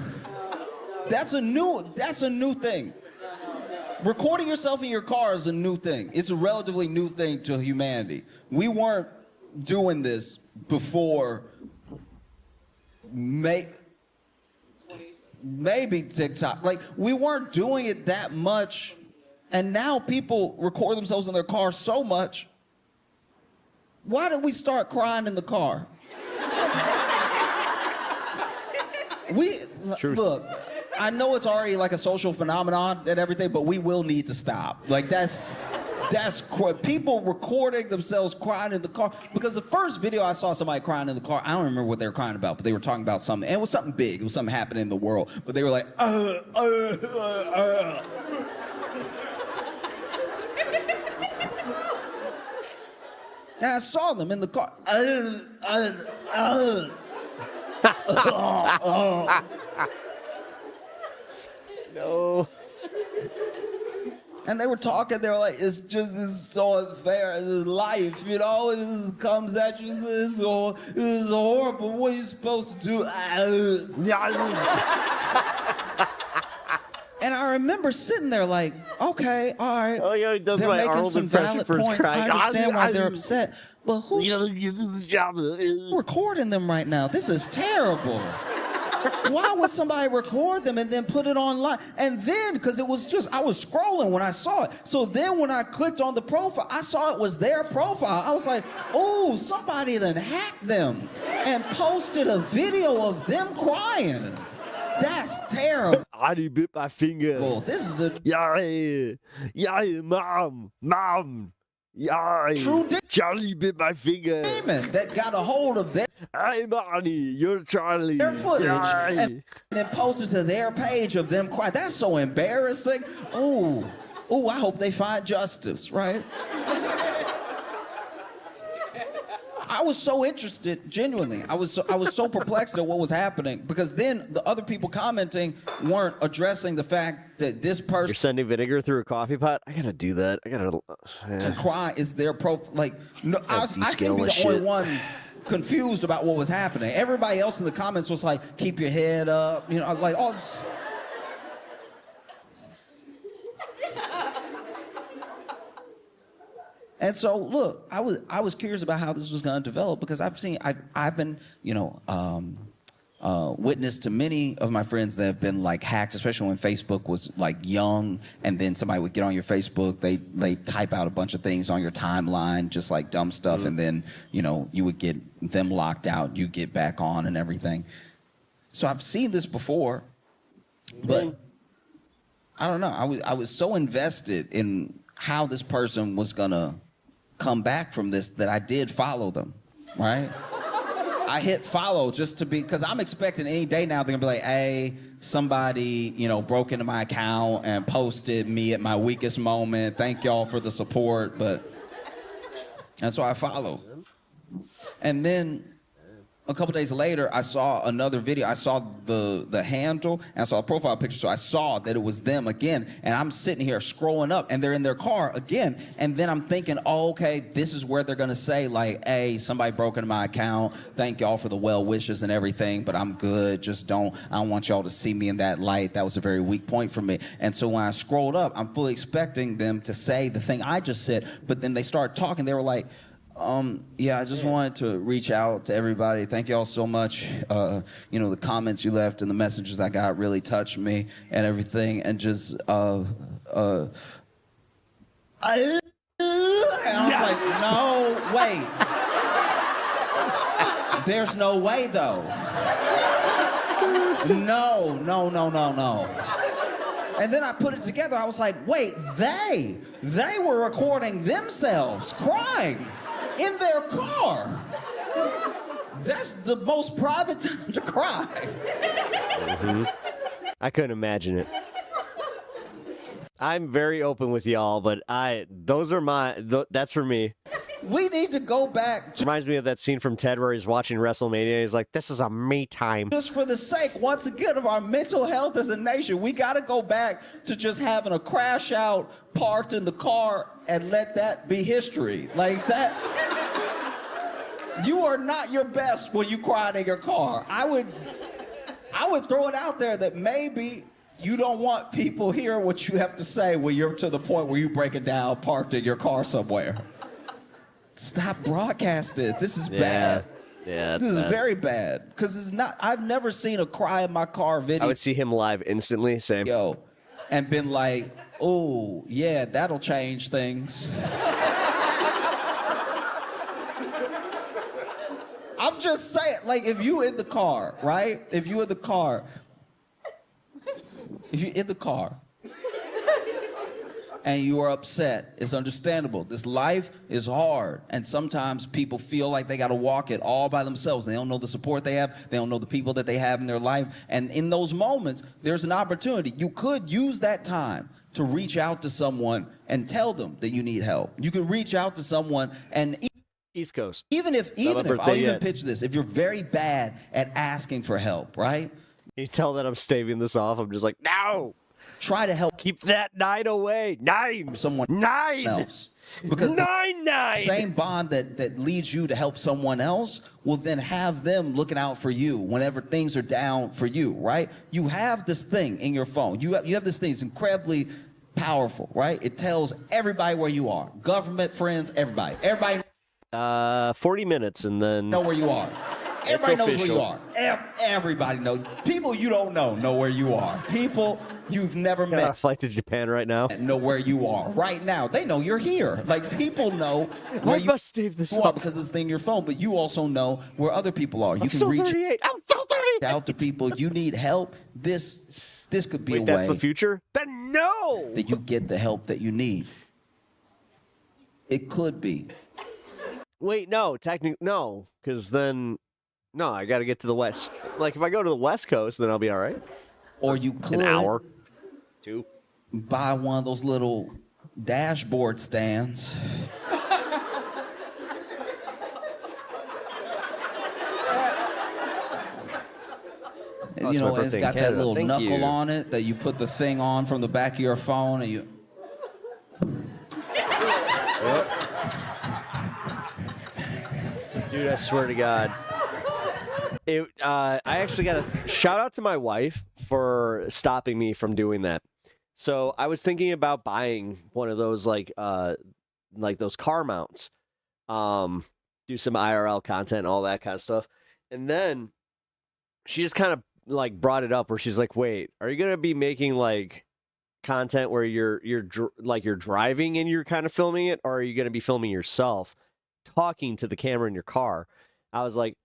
That's a new thing. Recording yourself in your car is a new thing. It's a relatively new thing to humanity. We weren't doing this before maybe TikTok. Like, we weren't doing it that much, and now people record themselves in their car so much. Why did we start crying in the car? Look, I know it's already like a social phenomenon and everything, but we will need to stop. Like, that's people recording themselves crying in the car. Because the first video I saw somebody crying in the car, I don't remember what they were crying about, but they were talking about something. And it was something big. It was something happening in the world. But they were like, And I saw them in the car. No. And they were talking, they were like, it's so unfair, this is life, you know, it just comes at you, this is horrible, what are you supposed to do? And I remember sitting there like, okay, all right, oh, yeah, he does they're my making Arnold some valid points, I understand why they're upset, but who's recording them right now? This is terrible. Why would somebody record them and then put it online? And then, because it was just, I was scrolling when I saw it. So then when I clicked on the profile, I saw it was their profile. I was like, oh, somebody then hacked them and posted a video of them crying. That's terrible. I bit my finger. Well, this is a... Yeah, mom. Yeah, true Charlie bit my finger. That got a hold of their... Hey, Marnie, you're Charlie. Their footage and then posted to their page of them crying. That's so embarrassing. Oh, I hope they find justice, right? I was so interested, genuinely. I was so perplexed at what was happening, because then the other people commenting weren't addressing the fact that this person... You're sending vinegar through a coffee pot? I gotta do that. To cry is their like, no, I seem to be the only one confused about what was happening. Everybody else in the comments was like, keep your head up, you know, like all this... And so, look, I was curious about how this was going to develop, because I've been, you know, witness to many of my friends that have been like hacked, especially when Facebook was like young, and then somebody would get on your Facebook, they type out a bunch of things on your timeline, just like dumb stuff, and then, you know, you would get them locked out, you get back on and everything. So I've seen this before, but I don't know. I was so invested in how this person was gonna come back from this that I did follow them, right? I hit follow just to be, because I'm expecting any day now they're gonna be like, hey, somebody, you know, broke into my account and posted me at my weakest moment. Thank y'all for the support, and so I follow. And then a couple days later, I saw another video. I saw the handle, and I saw a profile picture, so I saw that it was them again. And I'm sitting here scrolling up, and they're in their car again. And then I'm thinking, oh, okay, this is where they're gonna say, like, hey, somebody broke into my account. Thank y'all for the well wishes and everything, but I'm good. I don't want y'all to see me in that light. That was a very weak point for me. And so when I scrolled up, I'm fully expecting them to say the thing I just said, but then they started talking. They were like, yeah, I just wanted to reach out to everybody. Thank you all so much. You know, the comments you left and the messages I got really touched me and everything. And just, and I was like, no, wait. There's no way, though. No. And then I put it together. I was like, wait, they were recording themselves crying in their car. That's the most private time to cry. Mm-hmm. I couldn't imagine it. I'm very open with y'all, but that's for me. We need to go back. Reminds me of that scene from Ted where he's watching WrestleMania. He's like, this is a me time. Just for the sake, once again, of our mental health as a nation, we got to go back to just having a crash out parked in the car and let that be history. Like that. You are not your best when you cried in your car. I would throw it out there that maybe you don't want people hearing what you have to say when you're to the point where you break it down parked in your car somewhere. Stop broadcasting. This is bad. Yeah, this is very bad. Because it's not, I've never seen a cry in my car video. I would see him live instantly, same. And been like, oh, yeah, that'll change things. I'm just saying, like, if you in the car, right? If you in the car, and you are upset, it's understandable. This life is hard, and sometimes people feel like they got to walk it all by themselves. They don't know the support they have. They don't know the people that they have in their life. And in those moments, there's an opportunity. You could use that time to reach out to someone and tell them that you need help. You could reach out to someone and East Coast. Even if I'll even pitch this, if you're very bad at asking for help, right? You tell that I'm staving this off. I'm just like, no. Try to help. Keep that 9 away. 9. Someone 9 else. Because 9. The same bond that leads you to help someone else will then have them looking out for you whenever things are down for you, right? You have this thing in your phone. You have this thing. It's incredibly powerful, right? It tells everybody where you are. Government, friends, everybody. 40 minutes and then know where you are. Everybody knows where you are. Everybody knows. People you don't know where you are. People you've never met. Got a flight to Japan right now. Know where you are right now. They know you're here. Like people know where you must stave this up because it's in your phone. But you also know where other people are. You can reach out to people. You need help. This could be a way. That's the future. Then no. That you get the help that you need. It could be. Wait, no, technically, no, because then, no, I got to get to the west. Like, if I go to the West Coast, then I'll be all right. Or you could. An hour. 2. Buy one of those little dashboard stands. You know, it's got that little knuckle on it that you put the thing on from the back of your phone and you... Dude, I swear to God. I actually got a shout out to my wife for stopping me from doing that. So I was thinking about buying one of those like those car mounts, do some IRL content and all that kind of stuff. And then she just kind of like brought it up where she's like, "Wait, are you gonna be making like content where you're driving and you're kind of filming it, or are you gonna be filming yourself talking to the camera in your car?" I was like,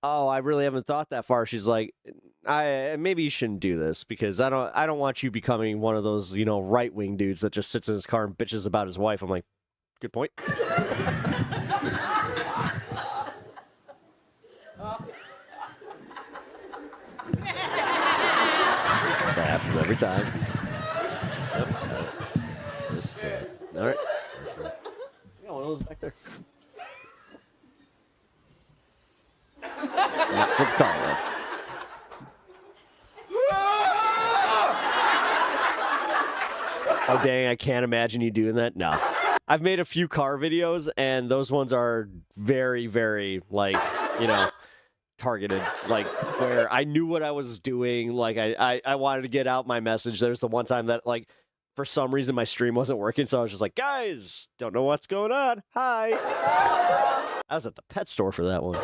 "Oh, I really haven't thought that far." She's like, maybe you shouldn't do this because I don't want you becoming one of those, you know, right-wing dudes that just sits in his car and bitches about his wife. I'm like, good point. That happens every time. Yep. Just, all right. Yeah, one of those back there. Let's call it. Oh, dang, I can't imagine you doing that. No. I've made a few car videos, and those ones are very, very, like, targeted. Like, where I knew what I was doing. Like, I wanted to get out my message. There's the one time that, like, for some reason my stream wasn't working, so I was just like, guys, don't know what's going on. Hi. I was at the pet store for that one.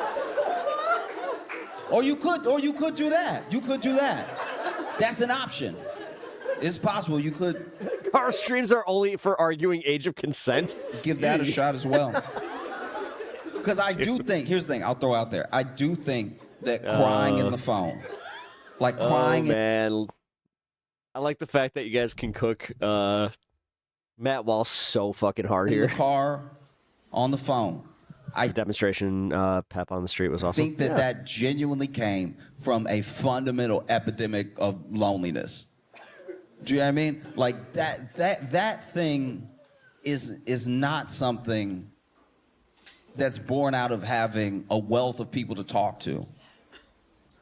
Or you could do that. You could do that. That's an option. It's possible you could. Car streams are only for arguing age of consent. Give that a shot as well. Because I do think, here's the thing, I'll throw out there. I do think that crying in the phone, like crying. Oh, man. I like the fact that you guys can cook Matt Walsh so fucking hard in here. the car, on the phone. Demonstration pep on the street was awesome. I think that genuinely came from a fundamental epidemic of loneliness. Do you know what I mean? Like that thing is not something that's born out of having a wealth of people to talk to.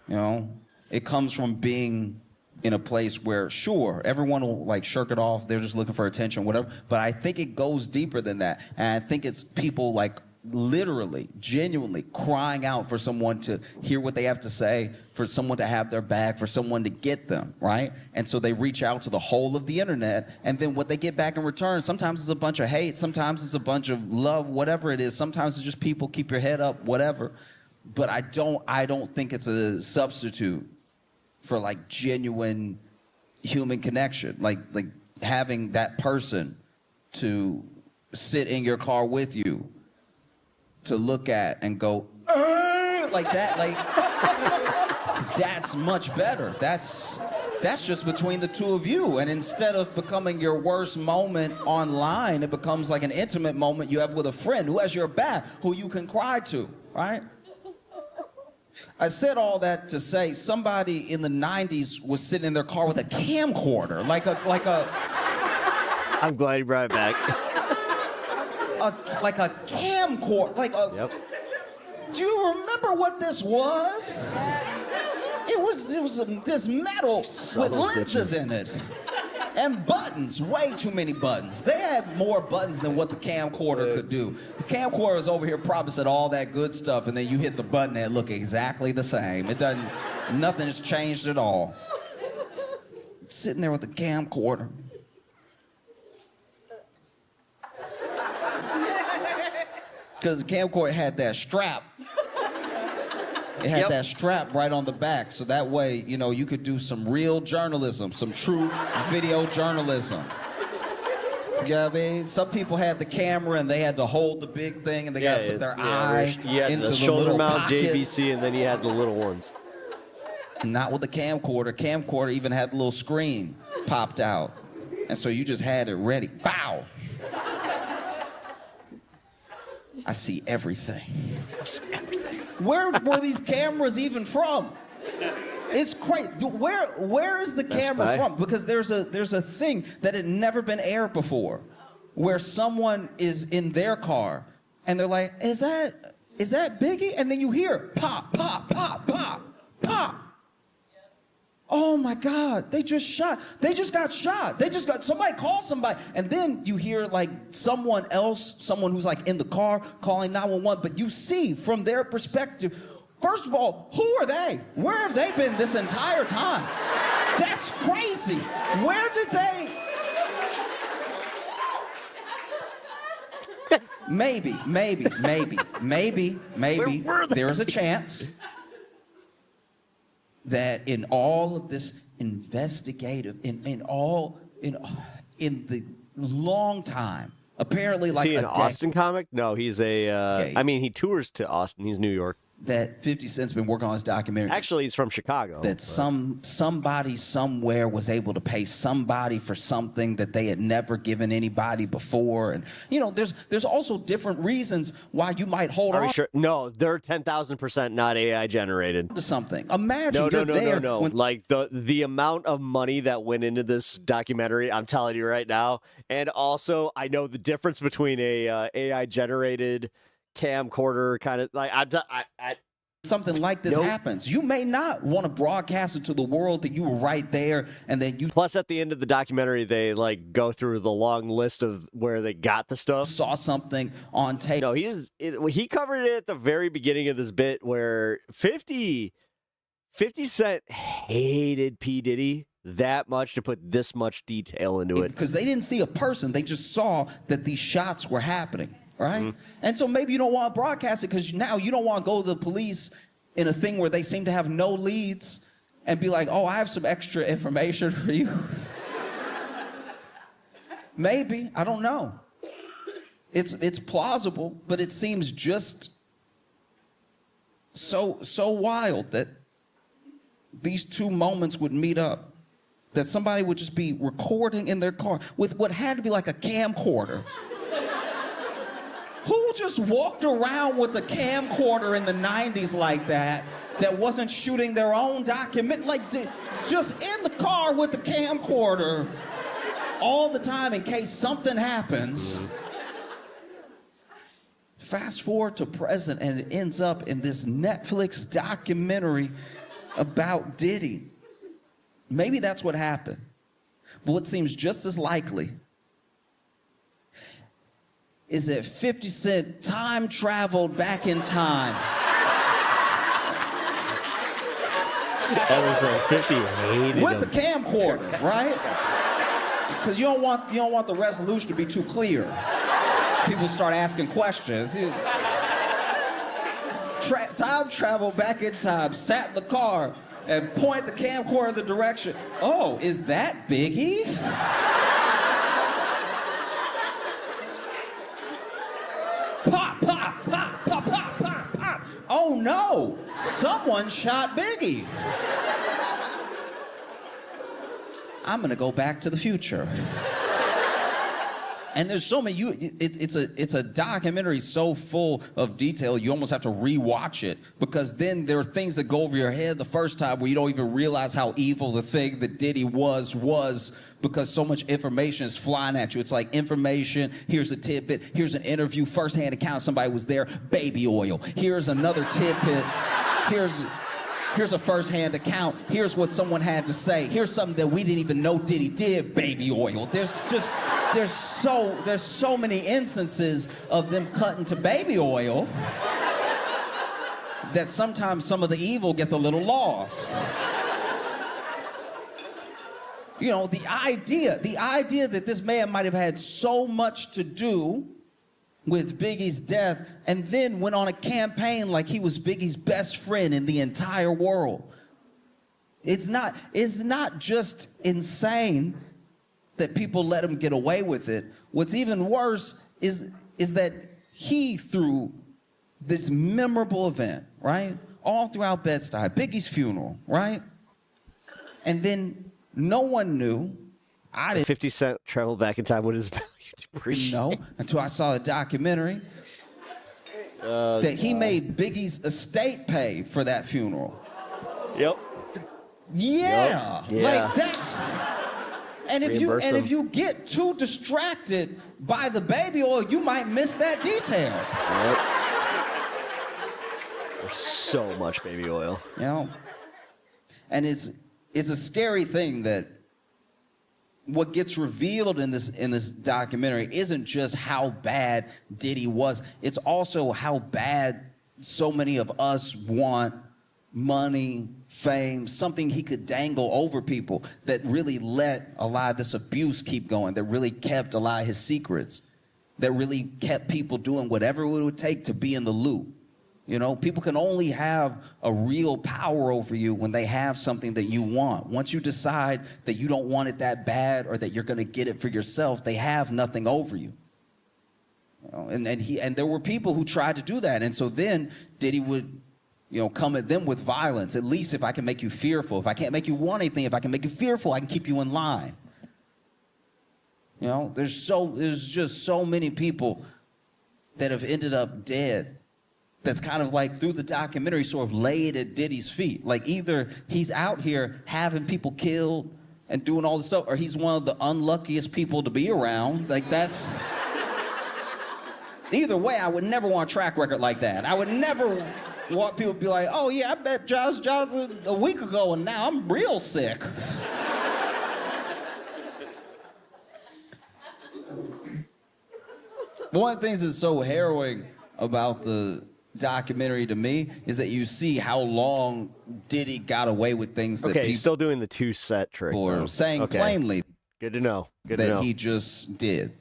You know, it comes from being in a place where, sure, everyone will like shirk it off. They're just looking for attention, whatever. But I think it goes deeper than that. And I think it's people like literally, genuinely crying out for someone to hear what they have to say, for someone to have their back, for someone to get them, right? And so they reach out to the whole of the internet, and then what they get back in return, sometimes it's a bunch of hate, sometimes it's a bunch of love, whatever it is. Sometimes it's just people, keep your head up, whatever. But I don't think it's a substitute for like genuine human connection, like having that person to sit in your car with you, to look at and go, like that, like, that's much better. That's just between the two of you. And instead of becoming your worst moment online, it becomes like an intimate moment you have with a friend who has your back, who you can cry to, right? I said all that to say somebody in the 90s was sitting in their car with a camcorder, like a I'm glad you brought it back. like a camcorder, like a. Yep. Do you remember what this was? It was this metal with lenses in it, and buttons. Way too many buttons. They had more buttons than what the camcorder could do. The camcorder is over here promising all that good stuff, and then you hit the button and it look exactly the same. It doesn't. Nothing has changed at all. Sitting there with the camcorder. Because the camcorder had that strap. It had that strap right on the back, so that way, you know, you could do some real journalism, some true video journalism. You know what I mean? Some people had the camera and they had to hold the big thing and they got to put their eye into the shoulder little mount pocket. JVC, and then you had the little ones. Not with the camcorder. Camcorder even had the little screen popped out. And so you just had it ready. Bow! I see everything. Where were these cameras even from? It's crazy. Where is the camera from? Because there's a thing that had never been aired before, where someone is in their car and they're like, "Is that Biggie?" And then you hear pop, pop, pop, pop, pop. Oh my God, they just got shot. Somebody call somebody. And then you hear like someone who's like in the car calling 911, but you see from their perspective, first of all, who are they? Where have they been this entire time? That's crazy. Where did they? Maybe, there is a chance that in all of this investigative, in the long time, apparently Is like he an Austin comic? No, he's a. I mean, he tours to Austin. He's New York. That 50 Cent's been working on his documentary. Actually, he's from Chicago. That somebody somewhere was able to pay somebody for something that they had never given anybody before, and you know, there's also different reasons why you might hold on. Are we sure? No, they're 10,000% not AI generated. To something. Imagine you're there. No. Like the amount of money that went into this documentary, I'm telling you right now. And also, I know the difference between a AI generated camcorder kind of like something like this happens. You may not want to broadcast it to the world that you were right there and then you... Plus, at the end of the documentary, they like go through the long list of where they got the stuff. Saw something on tape. No, he covered it at the very beginning of this bit where 50 Cent hated P. Diddy that much to put this much detail into it. Because they didn't see a person. They just saw that these shots were happening. Right? And so maybe you don't want to broadcast it because now you don't want to go to the police in a thing where they seem to have no leads and be like, oh, I have some extra information for you. Maybe. I don't know. It's plausible, but it seems just so wild that these two moments would meet up, that somebody would just be recording in their car with what had to be like a camcorder. Who just walked around with a camcorder in the 90s like that wasn't shooting their own document, like just in the car with the camcorder all the time in case something happens? Fast forward to present and it ends up in this Netflix documentary about Diddy. Maybe that's what happened. But what seems just as likely is that 50 Cent time traveled back in time. That was like 50 hated with the camcorder, right? Because you don't want the resolution to be too clear. People start asking questions. Time travel back in time, sat in the car and point the camcorder in the direction. Oh, is that Biggie? Pop, pop, pop, pop, pop, pop, pop. Oh no, someone shot Biggie. I'm gonna go back to the future. And there's so many, it's a documentary so full of detail, you almost have to rewatch it, because then there are things that go over your head the first time where you don't even realize how evil the thing that Diddy was, because so much information is flying at you. It's like information, here's a tidbit, here's an interview, first-hand account, somebody was there, baby oil. Here's another tidbit, here's a first-hand account, here's what someone had to say, here's something that we didn't even know Diddy did, baby oil. There's so many instances of them cutting to baby oil that sometimes some of the evil gets a little lost. You know, the idea that this man might have had so much to do with Biggie's death and then went on a campaign like he was Biggie's best friend in the entire world. It's not just insane that people let him get away with it. What's even worse is that he, through this memorable event, right? All throughout Bed-Stuy, Biggie's funeral, right? And then no one knew. I didn't. 50 Cent traveled back in time with his value depreciation. No, until I saw a documentary that he made Biggie's estate pay for that funeral. Yep. Yeah. Yep. Like that's. And if you get too distracted by the baby oil, you might miss that detail. Yep. There's so much baby oil. You know, and it's a scary thing that what gets revealed in this documentary isn't just how bad Diddy was. It's also how bad so many of us want money, fame, something he could dangle over people that really let a lot of this abuse keep going, that really kept a lot of his secrets, that really kept people doing whatever it would take to be in the loop. You know, people can only have a real power over you when they have something that you want. Once you decide that you don't want it that bad or that you're going to get it for yourself, they have nothing over you. You know, and there were people who tried to do that. And so then Diddy would, you know, come at them with violence. At least if I can make you fearful. If I can't make you want anything, if I can make you fearful, I can keep you in line. You know, there's just so many people that have ended up dead. That's kind of like through the documentary sort of laid at Diddy's feet. Like either he's out here having people killed and doing all this stuff, or he's one of the unluckiest people to be around. Like that's... Either way, I would never want a track record like that. I would never What people be like, oh yeah, I met Josh Johnson a week ago and now I'm real sick. One of the things that's so harrowing about the documentary to me is that you see how long Diddy got away with things that Okay, people he's still doing the two-set trick. are though. saying Okay. plainly Good to know. Good to that know. he just did.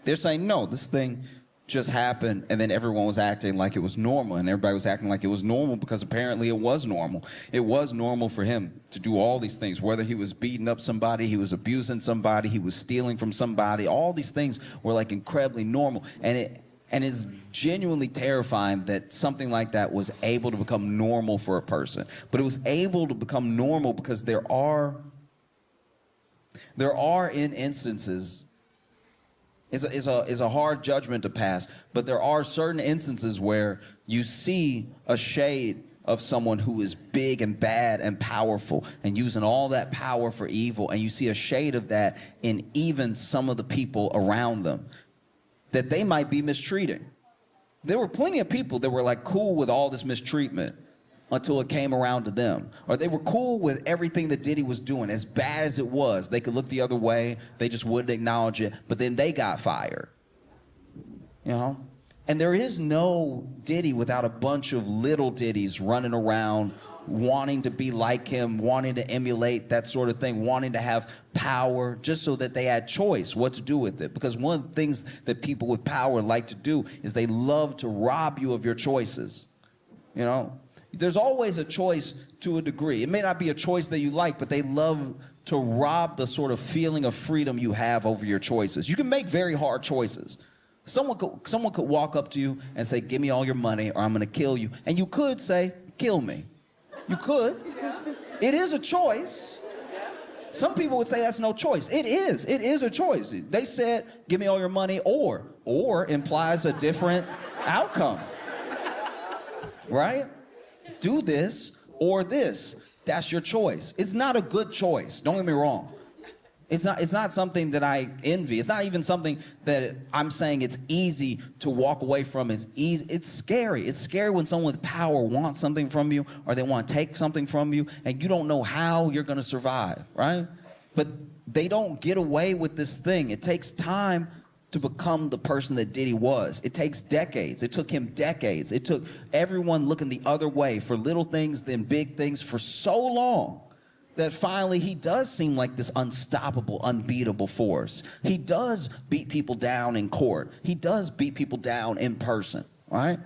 They're saying, no, this thing just happened, and then everyone was acting like it was normal, and everybody was acting like it was normal because apparently it was normal. It was normal for him to do all these things, whether he was beating up somebody, he was abusing somebody, he was stealing from somebody. All these things were like incredibly normal, and it's genuinely terrifying that something like that was able to become normal for a person. But it was able to become normal because there are in instances, is a hard judgment to pass, but there are certain instances where you see a shade of someone who is big and bad and powerful and using all that power for evil, and you see a shade of that in even some of the people around them that they might be mistreating. There were plenty of people that were like cool with all this mistreatment until it came around to them. Or they were cool with everything that Diddy was doing, as bad as it was. They could look the other way, they just wouldn't acknowledge it, but then they got fired. You know? And there is no Diddy without a bunch of little Diddies running around wanting to be like him, wanting to emulate that sort of thing, wanting to have power just so that they had choice what to do with it. Because one of the things that people with power like to do is they love to rob you of your choices. You know? There's always a choice to a degree. It may not be a choice that you like, but they love to rob the sort of feeling of freedom you have over your choices. You can make very hard choices. Someone could walk up to you and say, give me all your money or I'm gonna kill you. And you could say, kill me. You could. It is a choice. Some people would say that's no choice. It is. It is a choice. They said, give me all your money, or implies a different outcome. Right? Do this or this. That's your choice. It's not a good choice. Don't get me wrong. It's not something that I envy. It's not even something that I'm saying it's easy to walk away from. It's easy. It's scary. It's scary when someone with power wants something from you or they want to take something from you and you don't know how you're going to survive, right? But they don't get away with this thing. It takes time to become the person that Diddy was. It takes decades. It took him decades. It took everyone looking the other way for little things, then big things for so long that finally he does seem like this unstoppable, unbeatable force. He does beat people down in court. He does beat people down in person, right?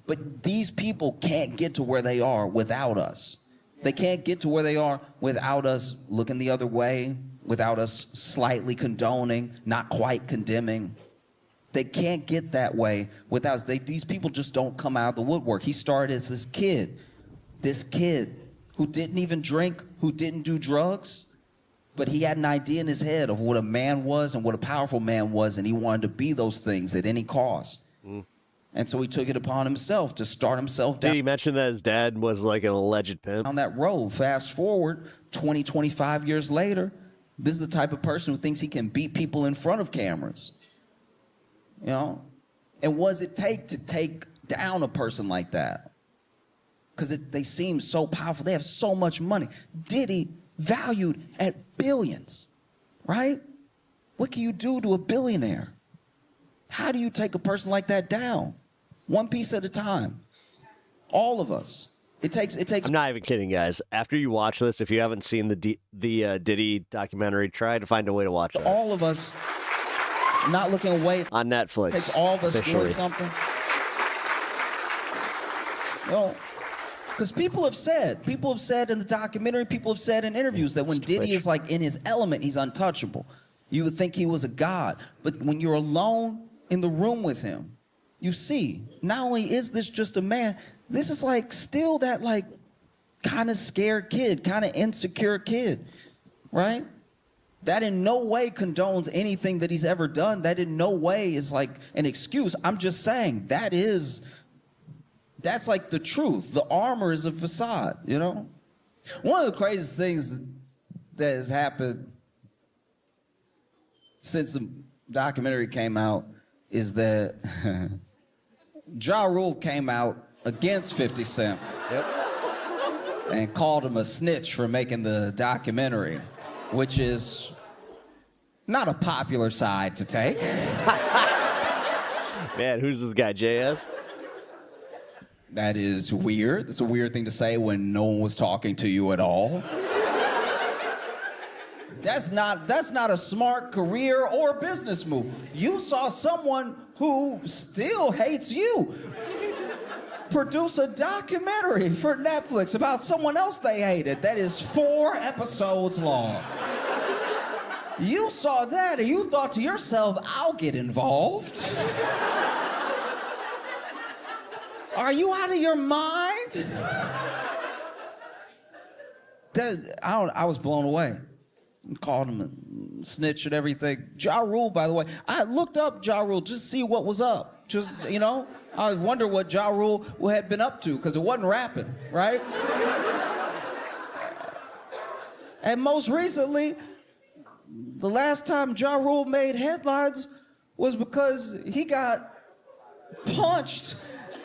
But these people can't get to where they are without us. They can't get to where they are without us looking the other way, without us slightly condoning, not quite condemning. They can't get that way without us. These people just don't come out of the woodwork. He started as this kid who didn't even drink, who didn't do drugs, but he had an idea in his head of what a man was and what a powerful man was, and he wanted to be those things at any cost. And so he took it upon himself to start himself down. Did he mention that his dad was like an alleged pimp? On that road, fast forward 20, 25 years later, this is the type of person who thinks he can beat people in front of cameras. You know? And what does it take to take down a person like that? Because they seem so powerful. They have so much money. Diddy valued at billions, right? What can you do to a billionaire? How do you take a person like that down? One piece at a time. All of us. It takes. I'm not even kidding, guys. After you watch this, if you haven't seen the Diddy documentary, try to find a way to watch that. All of us not looking away. On Netflix. It takes all of us officially. doing something. You know, because people have said in the documentary, people have said in interviews that when Diddy is like in his element, he's untouchable. You would think he was a god. But when you're alone in the room with him, you see, not only is this just a man, this is like still that like kind of scared kid, kind of insecure kid, right? That in no way condones anything that he's ever done. That in no way is like an excuse. I'm just saying that's like the truth. The armor is a facade, you know? One of the craziest things that has happened since the documentary came out is that Ja Rule came out against 50 Cent. Yep. And called him a snitch for making the documentary, which is not a popular side to take. Man, who's the guy, JS? That is weird. That's a weird thing to say when no one was talking to you at all. That's not a smart career or business move. You saw someone who still hates you produce a documentary for Netflix about someone else they hated that is 4 episodes long. You saw that and you thought to yourself, I'll get involved. Are you out of your mind? I was blown away. Called him a snitch and everything. Ja Rule, by the way, I looked up Ja Rule just to see what was up. Just, you know, I wonder what Ja Rule had been up to, because it wasn't rapping, right? And most recently, the last time Ja Rule made headlines was because he got punched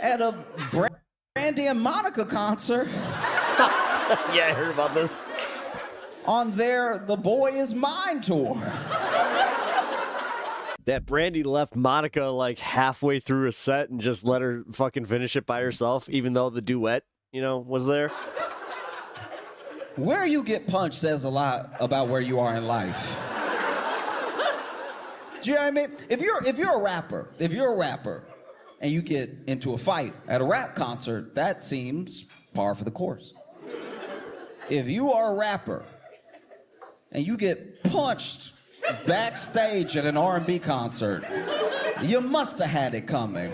at a Brandy and Monica concert. Yeah, I heard about this. On their The Boy Is Mine tour. That Brandy left Monica like halfway through a set and just let her fucking finish it by herself, even though the duet, you know, was there. Where you get punched says a lot about where you are in life. Do you know what I mean? If you're a rapper and you get into a fight at a rap concert, that seems par for the course. If you are a rapper and you get punched backstage at an R&B concert, you must have had it coming.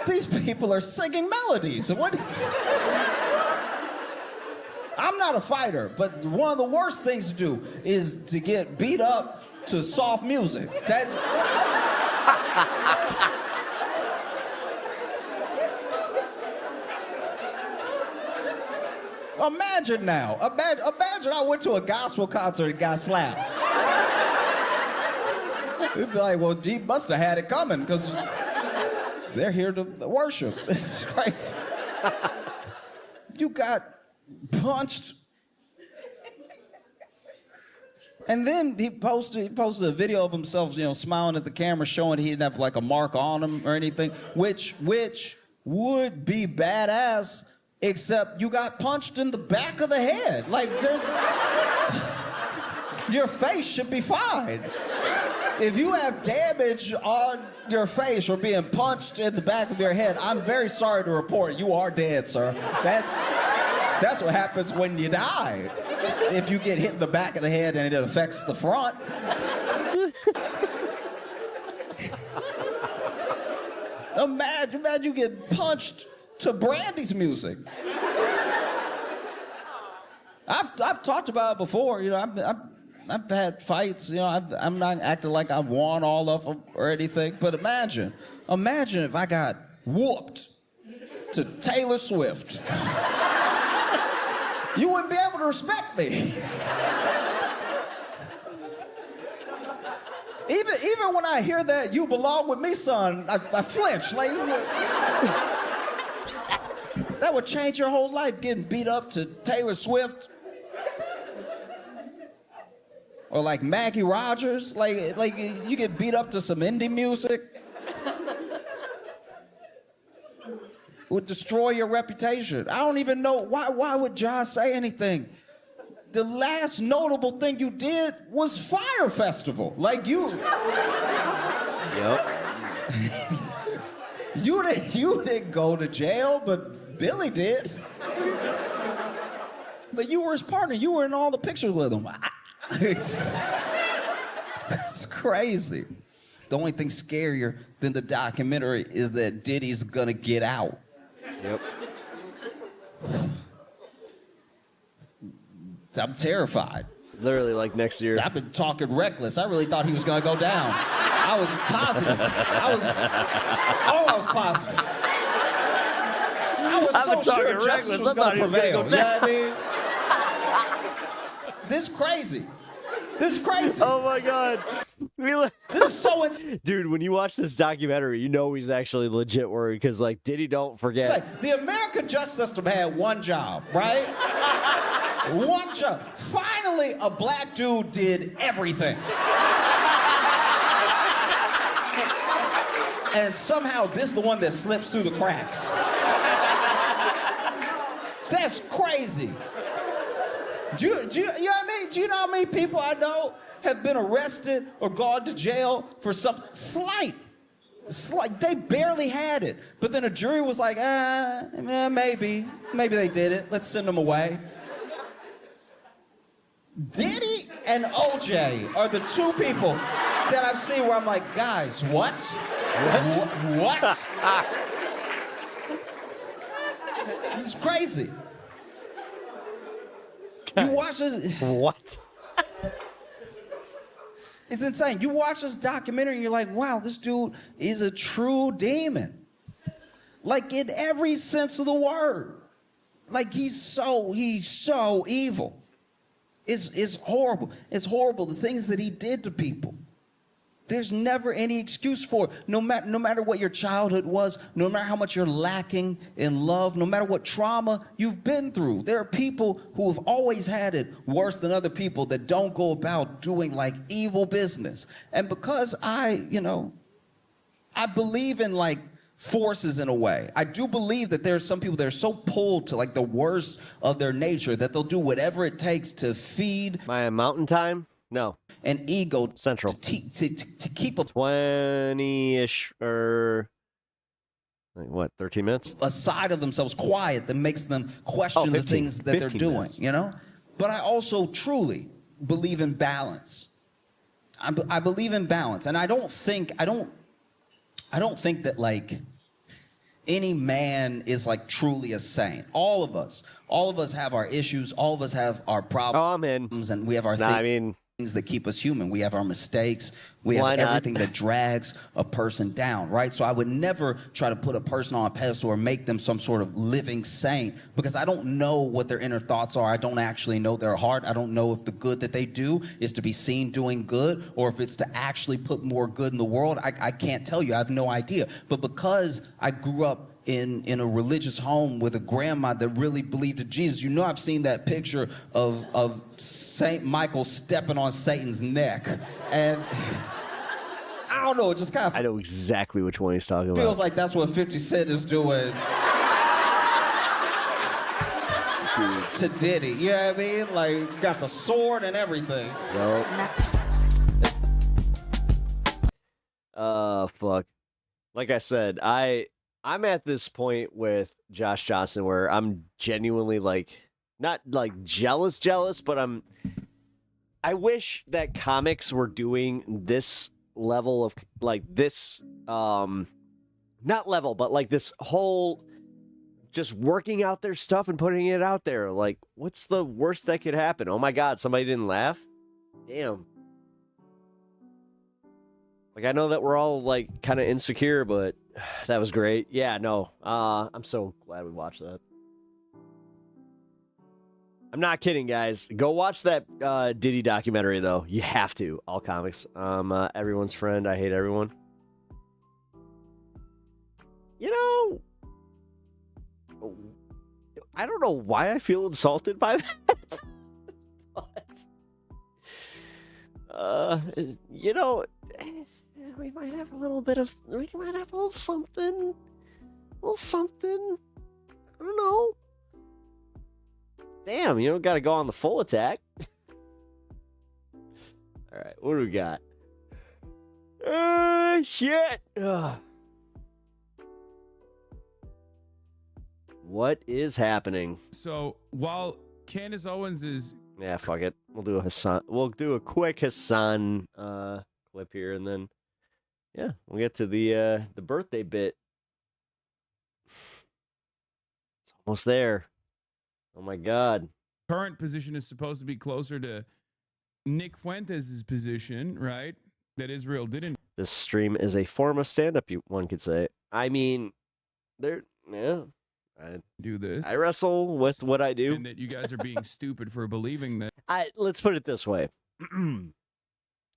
These people are singing melodies. I'm not a fighter, but one of the worst things to do is to get beat up to soft music. Imagine now. Imagine I went to a gospel concert and got slapped. It'd be like, well, G must have had it coming because they're here to worship. This is crazy. You got punched. And then he posted a video of himself, you know, smiling at the camera, showing he didn't have like a mark on him or anything, which would be badass. Except you got punched in the back of the head. Like, your face should be fine. If you have damage on your face for being punched in the back of your head, I'm very sorry to report you are dead, sir. That's what happens when you die. If you get hit in the back of the head and it affects the front. Imagine you get punched to Brandy's music. I've talked about it before. You know, I've had fights. You know, I'm not acting like I've won all of them or anything. But imagine if I got whooped to Taylor Swift. You wouldn't be able to respect me. Even when I hear that "You belong with me, son," I flinch. Like, that would change your whole life, getting beat up to Taylor Swift. Or like Maggie Rogers. Like you get beat up to some indie music. It would destroy your reputation. I don't even know why would Josh say anything? The last notable thing you did was Fire Festival. Like you. Yep. You didn't go to jail, but Billy did. But you were his partner. You were in all the pictures with him. That's crazy. The only thing scarier than the documentary is that Diddy's gonna get out. Yep. I'm terrified. Literally, like next year. I've been talking reckless. I really thought he was gonna go down. I was positive. I was positive. I was so sure justice was gonna prevail. You know what I mean? This is crazy. Oh my God. This is so Dude, when you watch this documentary, you know he's actually legit worried because, like, Diddy don't forget. It's like the American justice system had one job, right? One job. Finally, a black dude did everything. And somehow this is the one that slips through the cracks. That's crazy. You know what I mean? Do you know how many people I know have been arrested or gone to jail for something slight? They barely had it. But then a jury was like, maybe they did it. Let's send them away. Diddy and OJ are the two people that I've seen where I'm like, guys, what? What? This is crazy. You watch this. What? It's insane. You watch this documentary and you're like, wow, this dude is a true demon. Like in every sense of the word. Like he's so evil. It's horrible. It's horrible. The things that he did to people. There's never any excuse for it. No matter what your childhood was, no matter how much you're lacking in love, no matter what trauma you've been through. There are people who have always had it worse than other people that don't go about doing like evil business. And because I believe in like forces in a way. I do believe that there are some people that are so pulled to like the worst of their nature that they'll do whatever it takes to feed my mountain time. No. An ego central to keep a 20-ish or like what 13 minutes a side of themselves quiet that makes them question 15, the things that they're doing minutes. You know, but I also truly believe in balance. I believe in balance, and I don't think that like any man is like truly a saint. All of us have our issues, all of us have our problems, and we have our things that keep us human. We have our mistakes. We have everything that drags a person down, right? So I would never try to put a person on a pedestal or make them some sort of living saint because I don't know what their inner thoughts are. I don't actually know their heart. I don't know if the good that they do is to be seen doing good or if it's to actually put more good in the world. I can't tell you. I have no idea. But because I grew up in a religious home with a grandma that really believed in Jesus. You know, I've seen that picture of Saint Michael stepping on Satan's neck. And I don't know, it just kind of... I know exactly which one he's talking about. Feels like that's what 50 Cent is doing to Diddy. You know what I mean? Like, got the sword and everything. Fuck. Like I said, I'm at this point with Josh Johnson where I'm genuinely like, not like jealous, but I wish that comics were doing this level of like this, not level, but like this whole just working out their stuff and putting it out there. Like, what's the worst that could happen? Oh my God, somebody didn't laugh? Damn. Like, I know that we're all like kind of insecure, but that was great. Yeah, no, I'm so glad we watched that. I'm not kidding, guys. Go watch that Diddy documentary, though. You have to. All comics. Everyone's friend. I hate everyone. You know, I don't know why I feel insulted by that. But, you know, we might have a little something. I don't know. Damn, you don't got to go on the full attack. All right, what do we got? Shit. Ugh. What is happening? So while Candace Owens is... Yeah, fuck it. We'll do a Hassan. We'll do a quick Hassan clip here, and then yeah, we'll get to the birthday bit. It's almost there. Oh my God. Current position is supposed to be closer to Nick Fuentes' position, right? That Israel didn't. This stream is a form of stand-up, one could say. I mean, yeah. I do this. I wrestle with what I do. And that you guys are being stupid for believing that. Let's put it this way.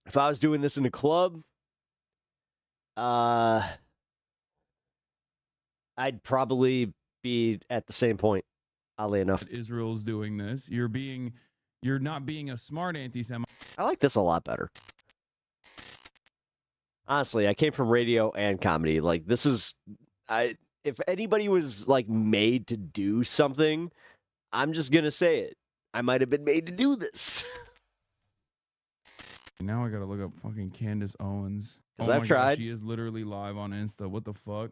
If I was doing this in a club, I'd probably be at the same point, oddly enough. Israel's doing this. You're not being a smart anti-Semite. I like this a lot better. Honestly, I came from radio and comedy. Like, this is, if anybody was like made to do something, I'm just gonna say it. I might have been made to do this. Now I gotta look up fucking Candace Owens. 'Cause Oh I've my tried. God, she is literally live on Insta. What the fuck?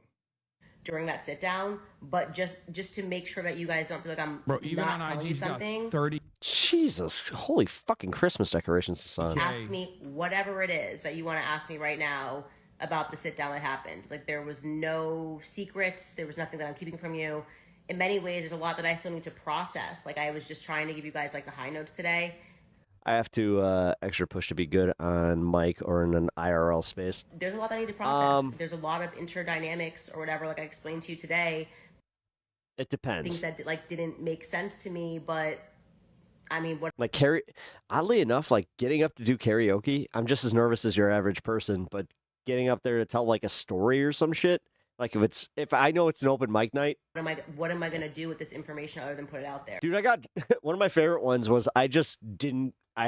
During that sit down, but just to make sure that you guys don't feel like I'm Bro, even not on telling IG, you she's got something. 30. Jesus, holy fucking Christmas decorations, Hassan. Ask me whatever it is that you want to ask me right now about the sit down that happened. Like, there was no secrets. There was nothing that I'm keeping from you. In many ways, there's a lot that I still need to process. Like, I was just trying to give you guys like the high notes today. I have to extra push to be good on mic or in an IRL space. There's a lot that I need to process. There's a lot of interdynamics or whatever, like I explained to you today. It depends. Things that like didn't make sense to me, but I mean, what? Like oddly enough, like getting up to do karaoke, I'm just as nervous as your average person, but getting up there to tell like a story or some shit, like if I know it's an open mic night. What am I gonna do with this information other than put it out there? Dude, I got one of my favorite ones was I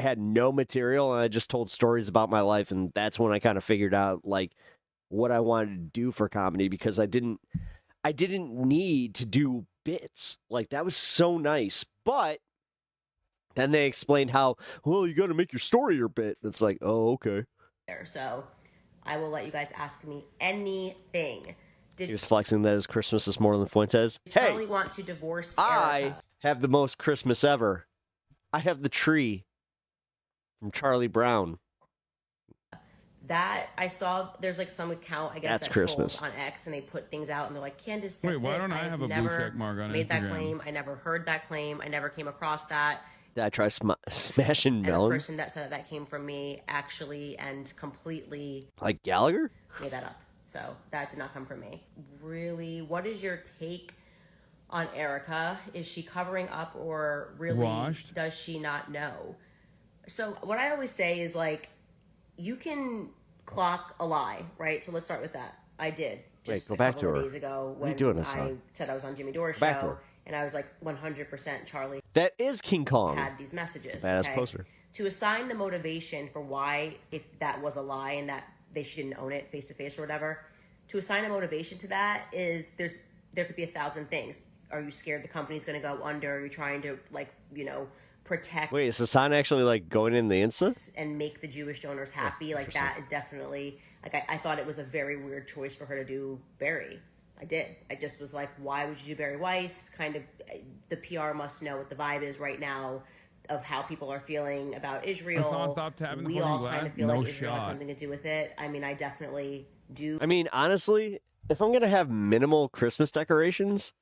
had no material and I just told stories about my life, and that's when I kind of figured out like what I wanted to do for comedy, because I didn't need to do bits. Like, that was so nice. But then they explained how, well, you got to make your story your bit. It's like, oh, okay. So I will let you guys ask me anything. He was flexing that his Christmas is more than Fuentes. Did Hey, Charlie want to divorce I Erica? have the most Christmas ever. I have the tree from Charlie Brown. That I saw, there's like some account, I guess, That's that Christmas. trolls on X, and they put things out, and they're like, Candace said Wait, why this. don't I have a blue never check mark on made that Instagram? claim. I never heard that claim. I never came across that. Did I try smashing And the melons? person that said that came from me actually and completely Like Gallagher? made that up. So that did not come from me. Really, what is your take on Erica? Is she covering up, or really Washed? does she not know? So what I always say is, like, you can clock a lie, right? So let's start with that. I did just Wait, go a back couple to of her. days ago What are you when doing, I Hassan? said I was on Jimmy Dore's Go back to show, her. and I was like 100% Charlie That is King Kong. had these messages. It's a badass okay? poster. To assign the motivation for why, if that was a lie and that she didn't own it face to face or whatever, to assign a motivation to that is there could be 1,000 things. Are you scared the company's going to go under? Are you trying to, like, protect Wait, is Hassan actually like going in the Insta? and make the Jewish donors happy? Like, that is definitely, like, I thought it was a very weird choice for her to do Barry. I did. I just was like, why would you do Barry Weiss? Kind of, the PR must know what the vibe is right now of how people are feeling about Israel. Hassan, stop tapping the We fucking all glass. kind of feel No like Israel has shot. something to do with it. I mean, I definitely do I mean, honestly, if I'm gonna have minimal Christmas decorations,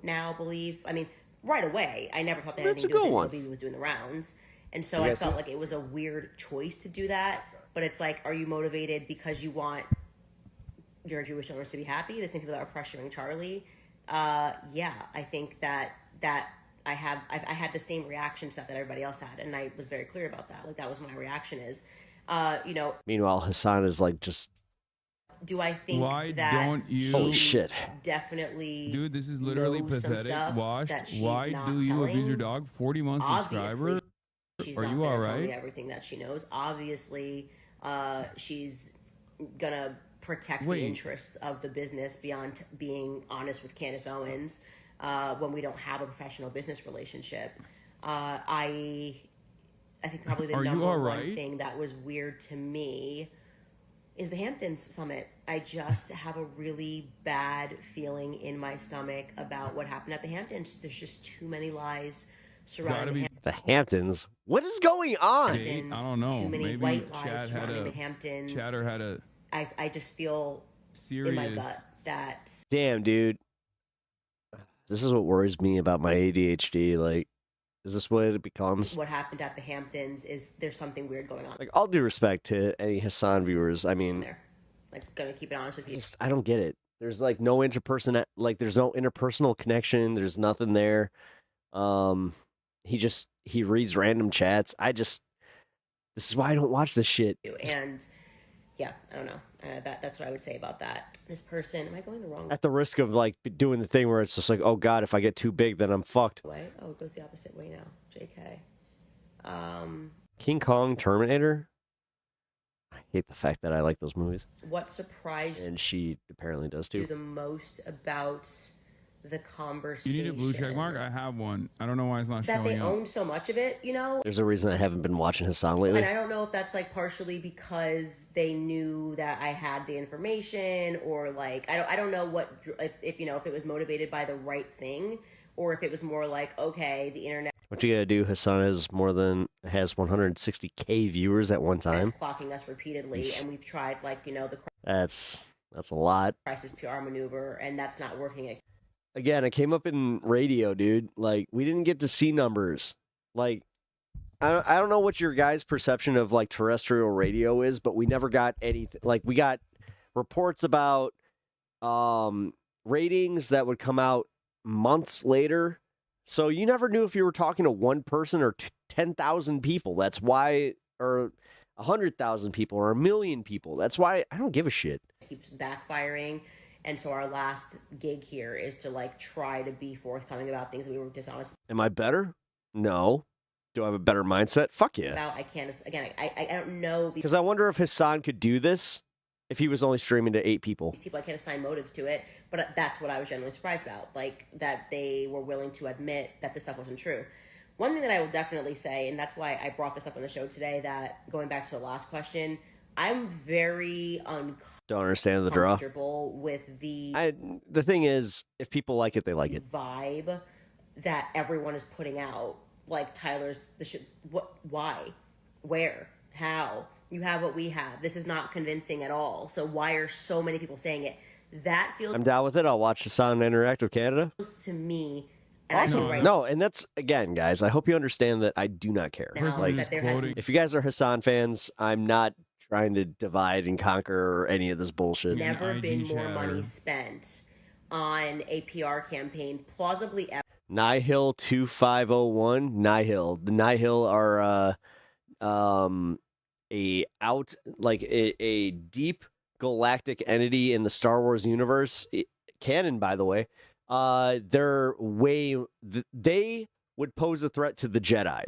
now believe. I mean, right away, I never thought that That's anything a to do good with one. it until Bibi was doing the rounds. And so You I guys felt see- like it was a weird choice to do that. But it's like, are you motivated because you want your Jewish donors to be happy? The same people that are pressuring Charlie? Yeah, I think that I had the same reaction to that everybody else had. And I was very clear about that. Like, that was my reaction is, meanwhile, Hassan is like just. do I think Why that don't you? Holy shit. definitely Dude, this is literally knows some pathetic. stuff Washed. that she's Why not do you abuse your telling? dog? 41 Obviously, subscribers. she's Are not you gonna all tell me right? everything that she knows. Obviously, she's gonna protect Wait. the interests of the business beyond being honest with Candace Owens when we don't have a professional business relationship. I think probably the Are you number all one right? thing that was weird to me is the Hamptons Summit. I just have a really bad feeling in my stomach about what happened at the Hamptons. There's just too many lies surrounding The Hamptons. What is going on? I don't know. Too many Maybe white lies Chad had surrounding a the Hamptons. Chatter had a I just feel in my serious. gut that Damn, dude. This is what worries me about my ADHD. Like, is this what it becomes? what happened at the Hamptons is there's something weird going on Like, all due respect to any Hassan viewers, I mean, there. Like, gonna keep it honest with you. I don't get it. There's like no there's no interpersonal connection. There's nothing there. He reads random chats. This is why I don't watch this shit. And yeah, I don't know. That's what I would say about that. This person, am I going the wrong At the risk of like doing the thing where it's just like, oh God, if I get too big, then I'm fucked. way? Oh, it goes the opposite way now. JK. King Kong, Terminator. I hate the fact that I like those movies. What surprised And she apparently does you too. the most about the You conversation? need a blue check mark? I have one. I don't know why it's not That they showing up. own so much of it, you know? There's a reason I haven't been watching Hassan lately. And I don't know if that's like partially because they knew that I had the information, or like I don't know what if you know, if it was motivated by the right thing, or if it was more like, okay, the internet What you gotta do? Hassan has 160K viewers at one is time. clocking us repeatedly, and we've tried like, you know, the That's a lot. crisis PR maneuver, and that's not working. Again, I came up in radio, dude. Like, we didn't get to see numbers. Like, I don't know what your guys' perception of like terrestrial radio is, but we never got anything. Like, we got reports about ratings that would come out months later. So you never knew if you were talking to one person or 10,000 people. That's why, or 100,000 people or 1,000,000 people. That's why I don't give a shit. It keeps backfiring. And so our last gig here is to like try to be forthcoming about things that we were dishonest Am I better? No. Do I have a better mindset? Fuck yeah. about. I can't, again, I don't know Because I wonder if Hassan could do this if he was only streaming to 8 people. these people. I can't assign motives to it, but that's what I was genuinely surprised about. Like, that they were willing to admit that this stuff wasn't true. One thing that I will definitely say, and that's why I brought this up on the show today, that going back to the last question, I'm very Don't understand the draw. uncomfortable with the The thing is, if people like it, they like it. vibe that everyone is putting out. Like, Tyler's the shit. What? Why? Where? How? You have what we have. This is not convincing at all. So why are so many people saying it? That feels I'm down with it. I'll watch Hassan interact with Canada. to me. And I Awesome. can write No, and that's, again, guys, I hope you understand that I do not care. Now Like, that there has- if you guys are Hassan fans, I'm not trying to divide and conquer or any of this bullshit. never been more money spent on a PR campaign, plausibly ever. Nihil 2501. Nihil. The Nihil are a deep galactic entity in the Star Wars universe. Canon, by the way. They would pose a threat to the Jedi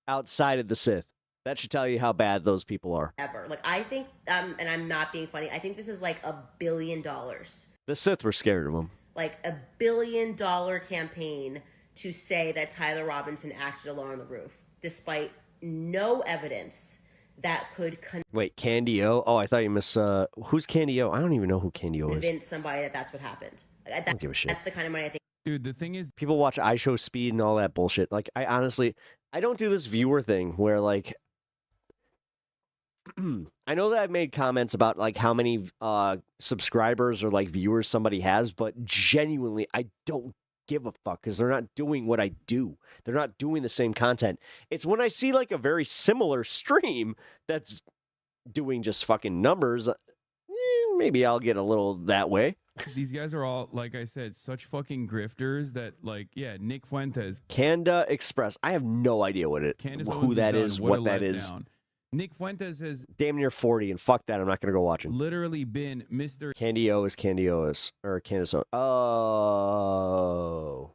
outside of the Sith. That should tell you how bad those people are. Ever. Like, I think, and I'm not being funny, I think this is like $1 billion. The Sith were scared of them. Like $1 billion campaign to say that Tyler Robinson acted alone on the roof, despite no evidence that could Wait, Candy O? Oh, I thought you missed. Who's Candy O? I don't even know who Candy O is. convince somebody that that's what happened. I don't give a shit. That's the kind of money I think. Dude, the thing is, People watch iShowSpeed and all that bullshit. Like, I honestly, I don't do this viewer thing where, like, I know that I've made comments about, like, how many subscribers or, like, viewers somebody has, but genuinely, I don't give a fuck because they're not doing what I do. They're not doing the same content. It's when I see, like, a very similar stream that's doing just fucking numbers, maybe I'll get a little that way. these guys are all, like I said, such fucking grifters that, like, yeah, Nick Fuentes. Canda Express. I have no idea what Candace who Owens that is is, done. what a that is. letdown. Nick Fuentes has Damn near 40, and fuck that. I'm not going to go watch him. literally been Mr. Candy O is Candy O is, or Candace O. Oh.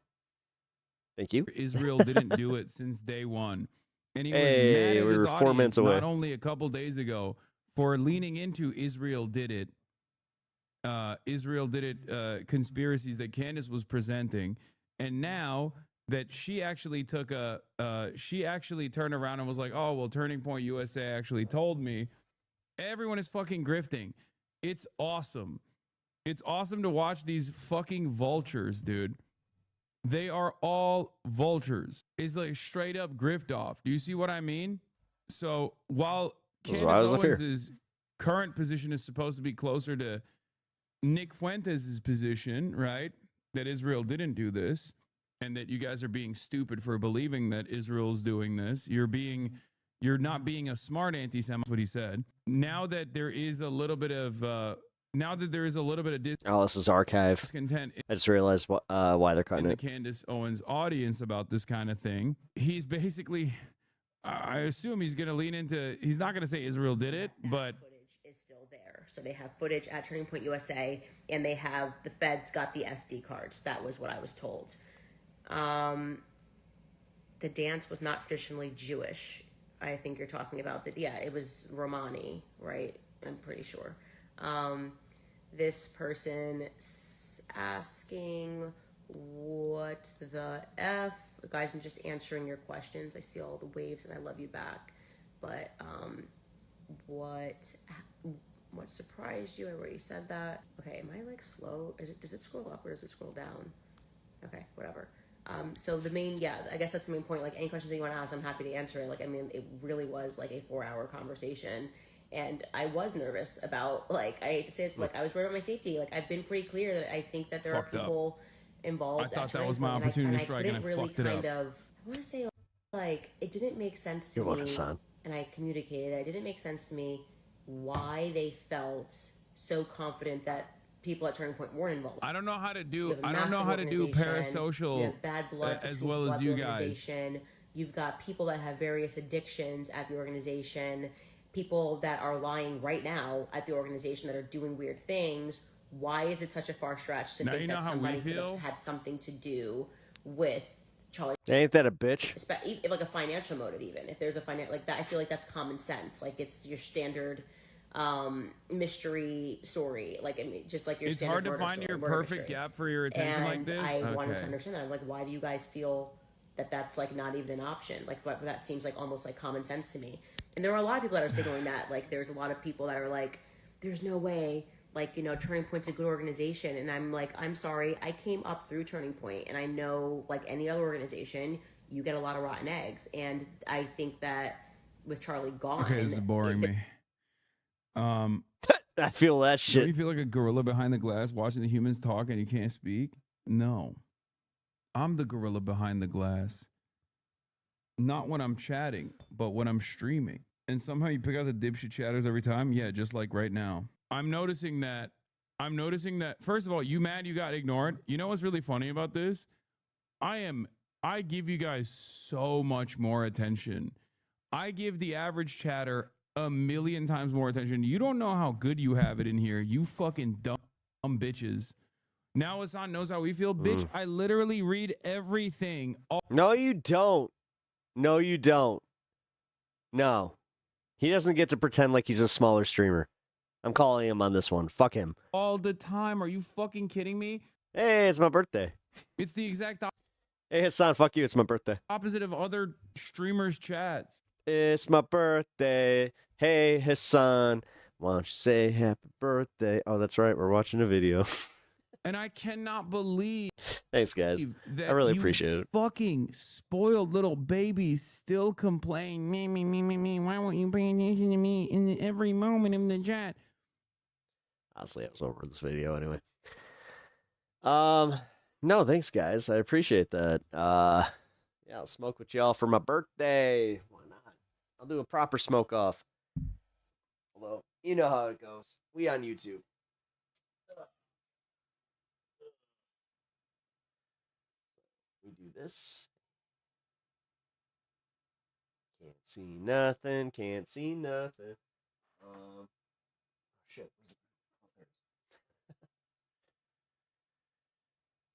Thank you. Israel didn't do it since day one. And he was Hey, mad at we his were 4 audience minutes away. not only a couple days ago for leaning into Israel did it. Conspiracies that Candace was presenting. And now that she actually took she actually turned around and was like, oh, well, Turning Point USA actually told me. Everyone is fucking grifting. It's awesome. It's awesome to watch these fucking vultures, dude. They are all vultures. It's like straight up grift off. Do you see what I mean? So while Candace Owens' current position is supposed to be closer to Nick Fuentes' position, right? That Israel didn't do this, and that you guys are being stupid for believing that Israel's doing this. You're not being a smart anti-Semite, what he said. Now that there is a little bit of Alice's archive. discontent I just realized why they're in cutting the it. Candace Owens audience about this kind of thing, he's basically I assume he's going to lean into. He's not going to say Israel did it, but footage is still there. So they have footage at Turning Point USA, and they have the feds got the SD cards. That was what I was told. The dance was not traditionally Jewish. I think you're talking about that. Yeah, it was Romani, right? I'm pretty sure. This person asking, what the F? Guys, I'm just answering your questions. I see all the waves and I love you back. But what surprised you? I already said that. Okay, am I like slow? Does it scroll up or does it scroll down? Okay, whatever. So the main, I guess that's the main point. Like any questions that you want to ask, I'm happy to answer it. Like, I mean, it really was like a 4-hour conversation. And I was nervous about, like, I hate to say this, but like, I was worried about my safety. Like, I've been pretty clear that I think that there are people involved. I thought that was my opportunity to strike, and I fucked it up. I want to say, like, it didn't make sense to me. And I communicated. It didn't make sense to me why they felt so confident that people at Turning Point weren't involved. I don't know how to do. I don't know how to do parasocial you have bad blood as well as you guys. Organization. You've got people that have various addictions at the organization. People that are lying right now at the organization that are doing weird things. Why is it such a far stretch to think that somebody could have had something to do with Charlie? Ain't that a bitch? Like a financial motive, even if there's a financial like that, I feel like that's common sense. Like it's your standard mystery story. Like I mean, just like your. It's standard hard to find your perfect gap for your attention and like this. I wanted to understand that. I'm like, why do you guys feel that that's like not even an option? Like that seems like almost like common sense to me. And there are a lot of people that are signaling that. Like, there's a lot of people that are like, there's no way, like, you know, Turning Point's a good organization. And I'm like, I'm sorry, I came up through Turning Point, and I know, like any other organization, you get a lot of rotten eggs. And I think that with Charlie gone... Okay, this is boring me. I feel that shit. Don't you feel like a gorilla behind the glass watching the humans talk and you can't speak? No. I'm the gorilla behind the glass. Not when I'm chatting, but when I'm streaming. And somehow you pick out the dipshit chatters every time. Yeah, just like right now. I'm noticing that, first of all, you mad you got ignored? You know what's really funny about this? I give you guys so much more attention. I give the average chatter 1,000,000 times more attention. You don't know how good you have it in here. You fucking dumb bitches. Now Hassan knows how we feel. Bitch, I literally read everything. No, you don't. No, you don't. No. He doesn't get to pretend like he's a smaller streamer. I'm calling him on this one. Fuck him. All the time. Are you fucking kidding me? Hey, it's my birthday. It's the exact Hey, Hassan, fuck you. It's my birthday. opposite of other streamers' chats. It's my birthday. Hey, Hassan. Why don't you say happy birthday? Oh, that's right. We're watching a video. And I cannot believe. Thanks, guys. I really appreciate it. Fucking spoiled little babies still complain. Me. Why won't you pay attention to me in every moment of the chat? Honestly, I was over this video anyway. No, thanks, guys. I appreciate that. Yeah, I'll smoke with y'all for my birthday. Why not? I'll do a proper smoke off. Although, you know how it goes. We on YouTube. We do this. Can't see nothing. Can't see nothing. Shit.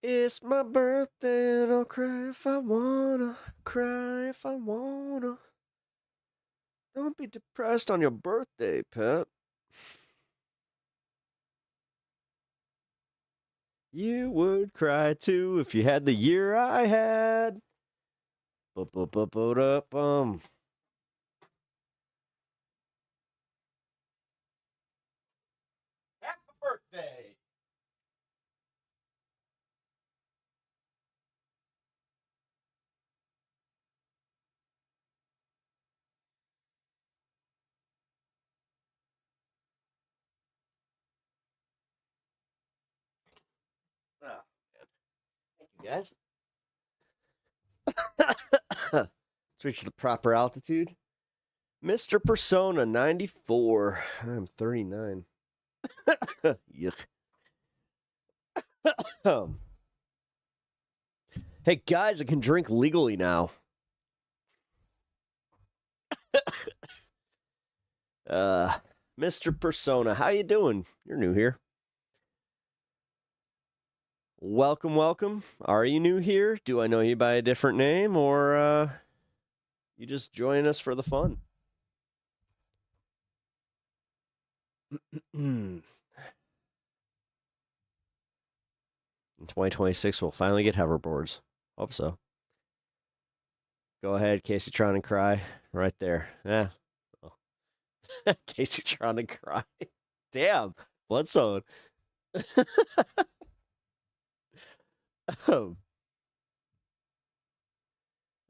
It's my birthday and I'll cry if I wanna. Cry if I wanna. Don't be depressed on your birthday, Pep. You would cry too if you had the year I had. Ba-ba-ba-ba-da-bum. Happy birthday. Oh, man. Thank you, guys. Let's reach the proper altitude. Mr. Persona 94. I'm 39. Yuck. Hey, guys, I can drink legally now. Mr. Persona, how you doing? You're new here. Welcome, welcome. Are you new here? Do I know you by a different name, or you just join us for the fun? In 2026, we'll finally get hoverboards. Hope so. Go ahead, Casey Tron, and cry. Right there. Yeah. Oh. Casey Tron and cry. Damn. Bloodstone. Oh.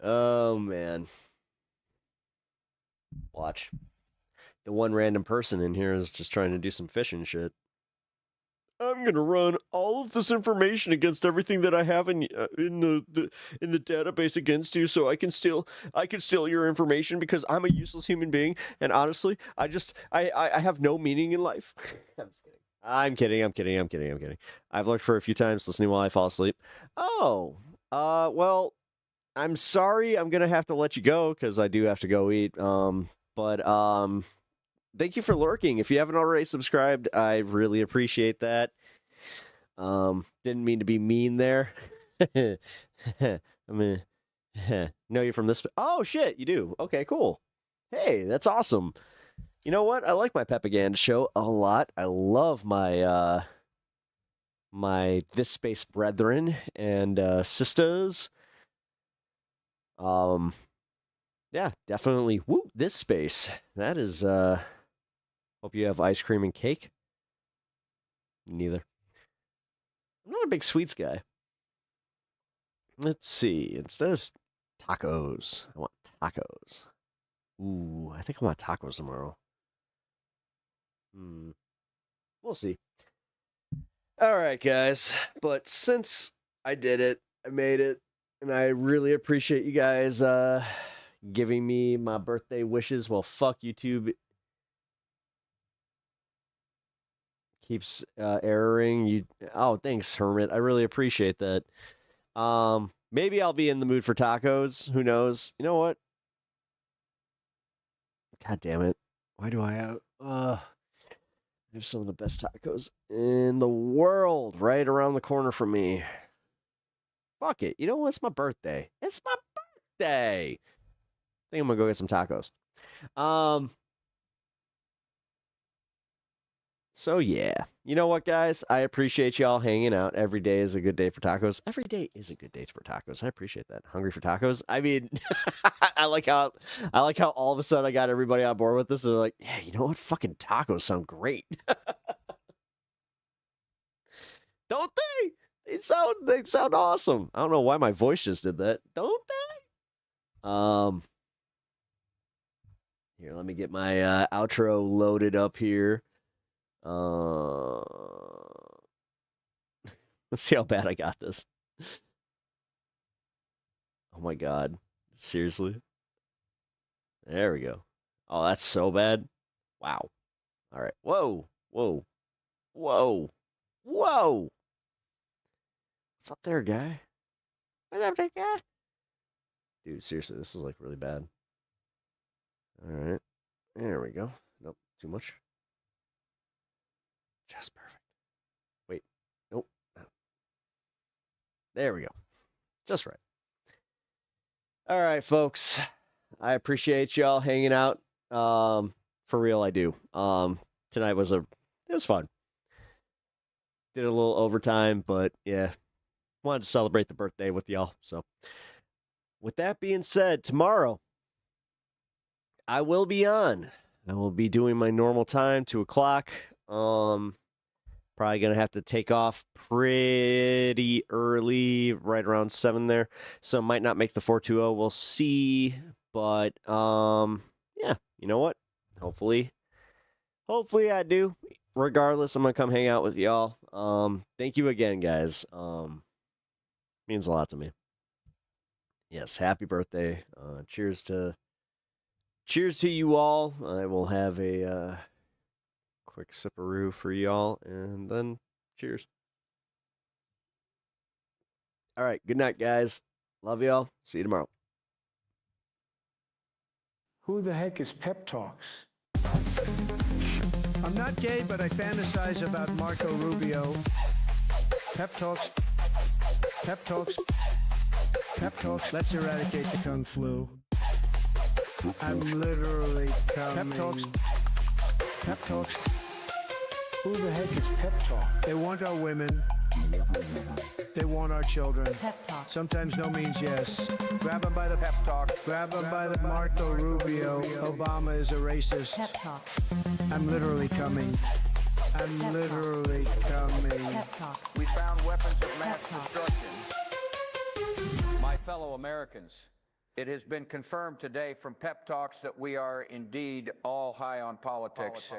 Oh, man. Watch. The one random person in here is just trying to do some fishing shit. I'm gonna run all of this information against everything that I have in the database against you, so I can steal your information because I'm a useless human being, and honestly, I have no meaning in life. I'm just kidding. I'm kidding. I've looked for a few times listening while I fall asleep. Oh, well, I'm sorry. I'm gonna have to let you go because I do have to go eat. But thank you for lurking. If you haven't already subscribed, I really appreciate that. Didn't mean to be mean there. I mean, know you from this. Oh, shit, you do. Okay, cool. Hey, that's awesome. You know what? I like my Pepaganda show a lot. I love my my This Space brethren and sisters. Yeah, definitely. Woo, This Space. That is hope you have ice cream and cake. Neither. I'm not a big sweets guy. Let's see. Instead of tacos, I want tacos. Ooh, I think I want tacos tomorrow. We'll see. All right, guys. But since I did it, I made it, and I really appreciate you guys giving me my birthday wishes. Well, fuck YouTube. Keeps erroring. Oh, thanks, Hermit. I really appreciate that. Maybe I'll be in the mood for tacos. Who knows? You know what? God damn it. Why do I have some of the best tacos in the world right around the corner from me. Fuck it. You know what? It's my birthday. It's my birthday. I think I'm gonna go get some tacos. So yeah, you know what, guys? I appreciate y'all hanging out. Every day is a good day for tacos. Every day is a good day for tacos. I appreciate that. Hungry for tacos? I mean, I like how all of a sudden I got everybody on board with this. They're like, yeah, you know what? Fucking tacos sound great. Don't they? They sound awesome. I don't know why my voice just did that. Don't they? Here, let me get my outro loaded up here. Let's see how bad I got this. Oh my god. Seriously? There we go. Oh, that's so bad. Wow. All right. Whoa. Whoa. Whoa. Whoa. What's up there, guy? What's up there, guy? Dude, seriously, this is like really bad. All right. There we go. Nope, too much. Just perfect. Wait. Nope. No. There we go. Just right. All right, folks. I appreciate y'all hanging out. For real, I do. Tonight it was fun. Did a little overtime, but yeah. Wanted to celebrate the birthday with y'all. So with that being said, tomorrow I will be on. I will be doing my normal time, 2:00. Probably gonna have to take off pretty early, right around 7 there. So might not make the 420. We'll see. But yeah, you know what? Hopefully I do. Regardless, I'm gonna come hang out with y'all. Thank you again, guys. Means a lot to me. Yes, happy birthday. Cheers to you all. I will have a quick sipperoo for y'all, and then cheers. All right, good night, guys. Love y'all. See you tomorrow. Who the heck is Pep Talks? I'm not gay, but I fantasize about Marco Rubio. Pep Talks. Pep Talks. Pep Talks. Let's eradicate the Kung Flu. I'm literally coming. Pep Talks. Pep Talks. Who the heck is Pep Talk? They want our women. They want our children. Pep Talk. Sometimes no means yes. Grab them by the pep talk. Grab them by the Marco Rubio. Obama is a racist. Pep Talk. I'm literally coming. I'm literally coming. Pep Talks. We found weapons of mass destruction. My fellow Americans, it has been confirmed today from Pep Talks that we are indeed all high on politics.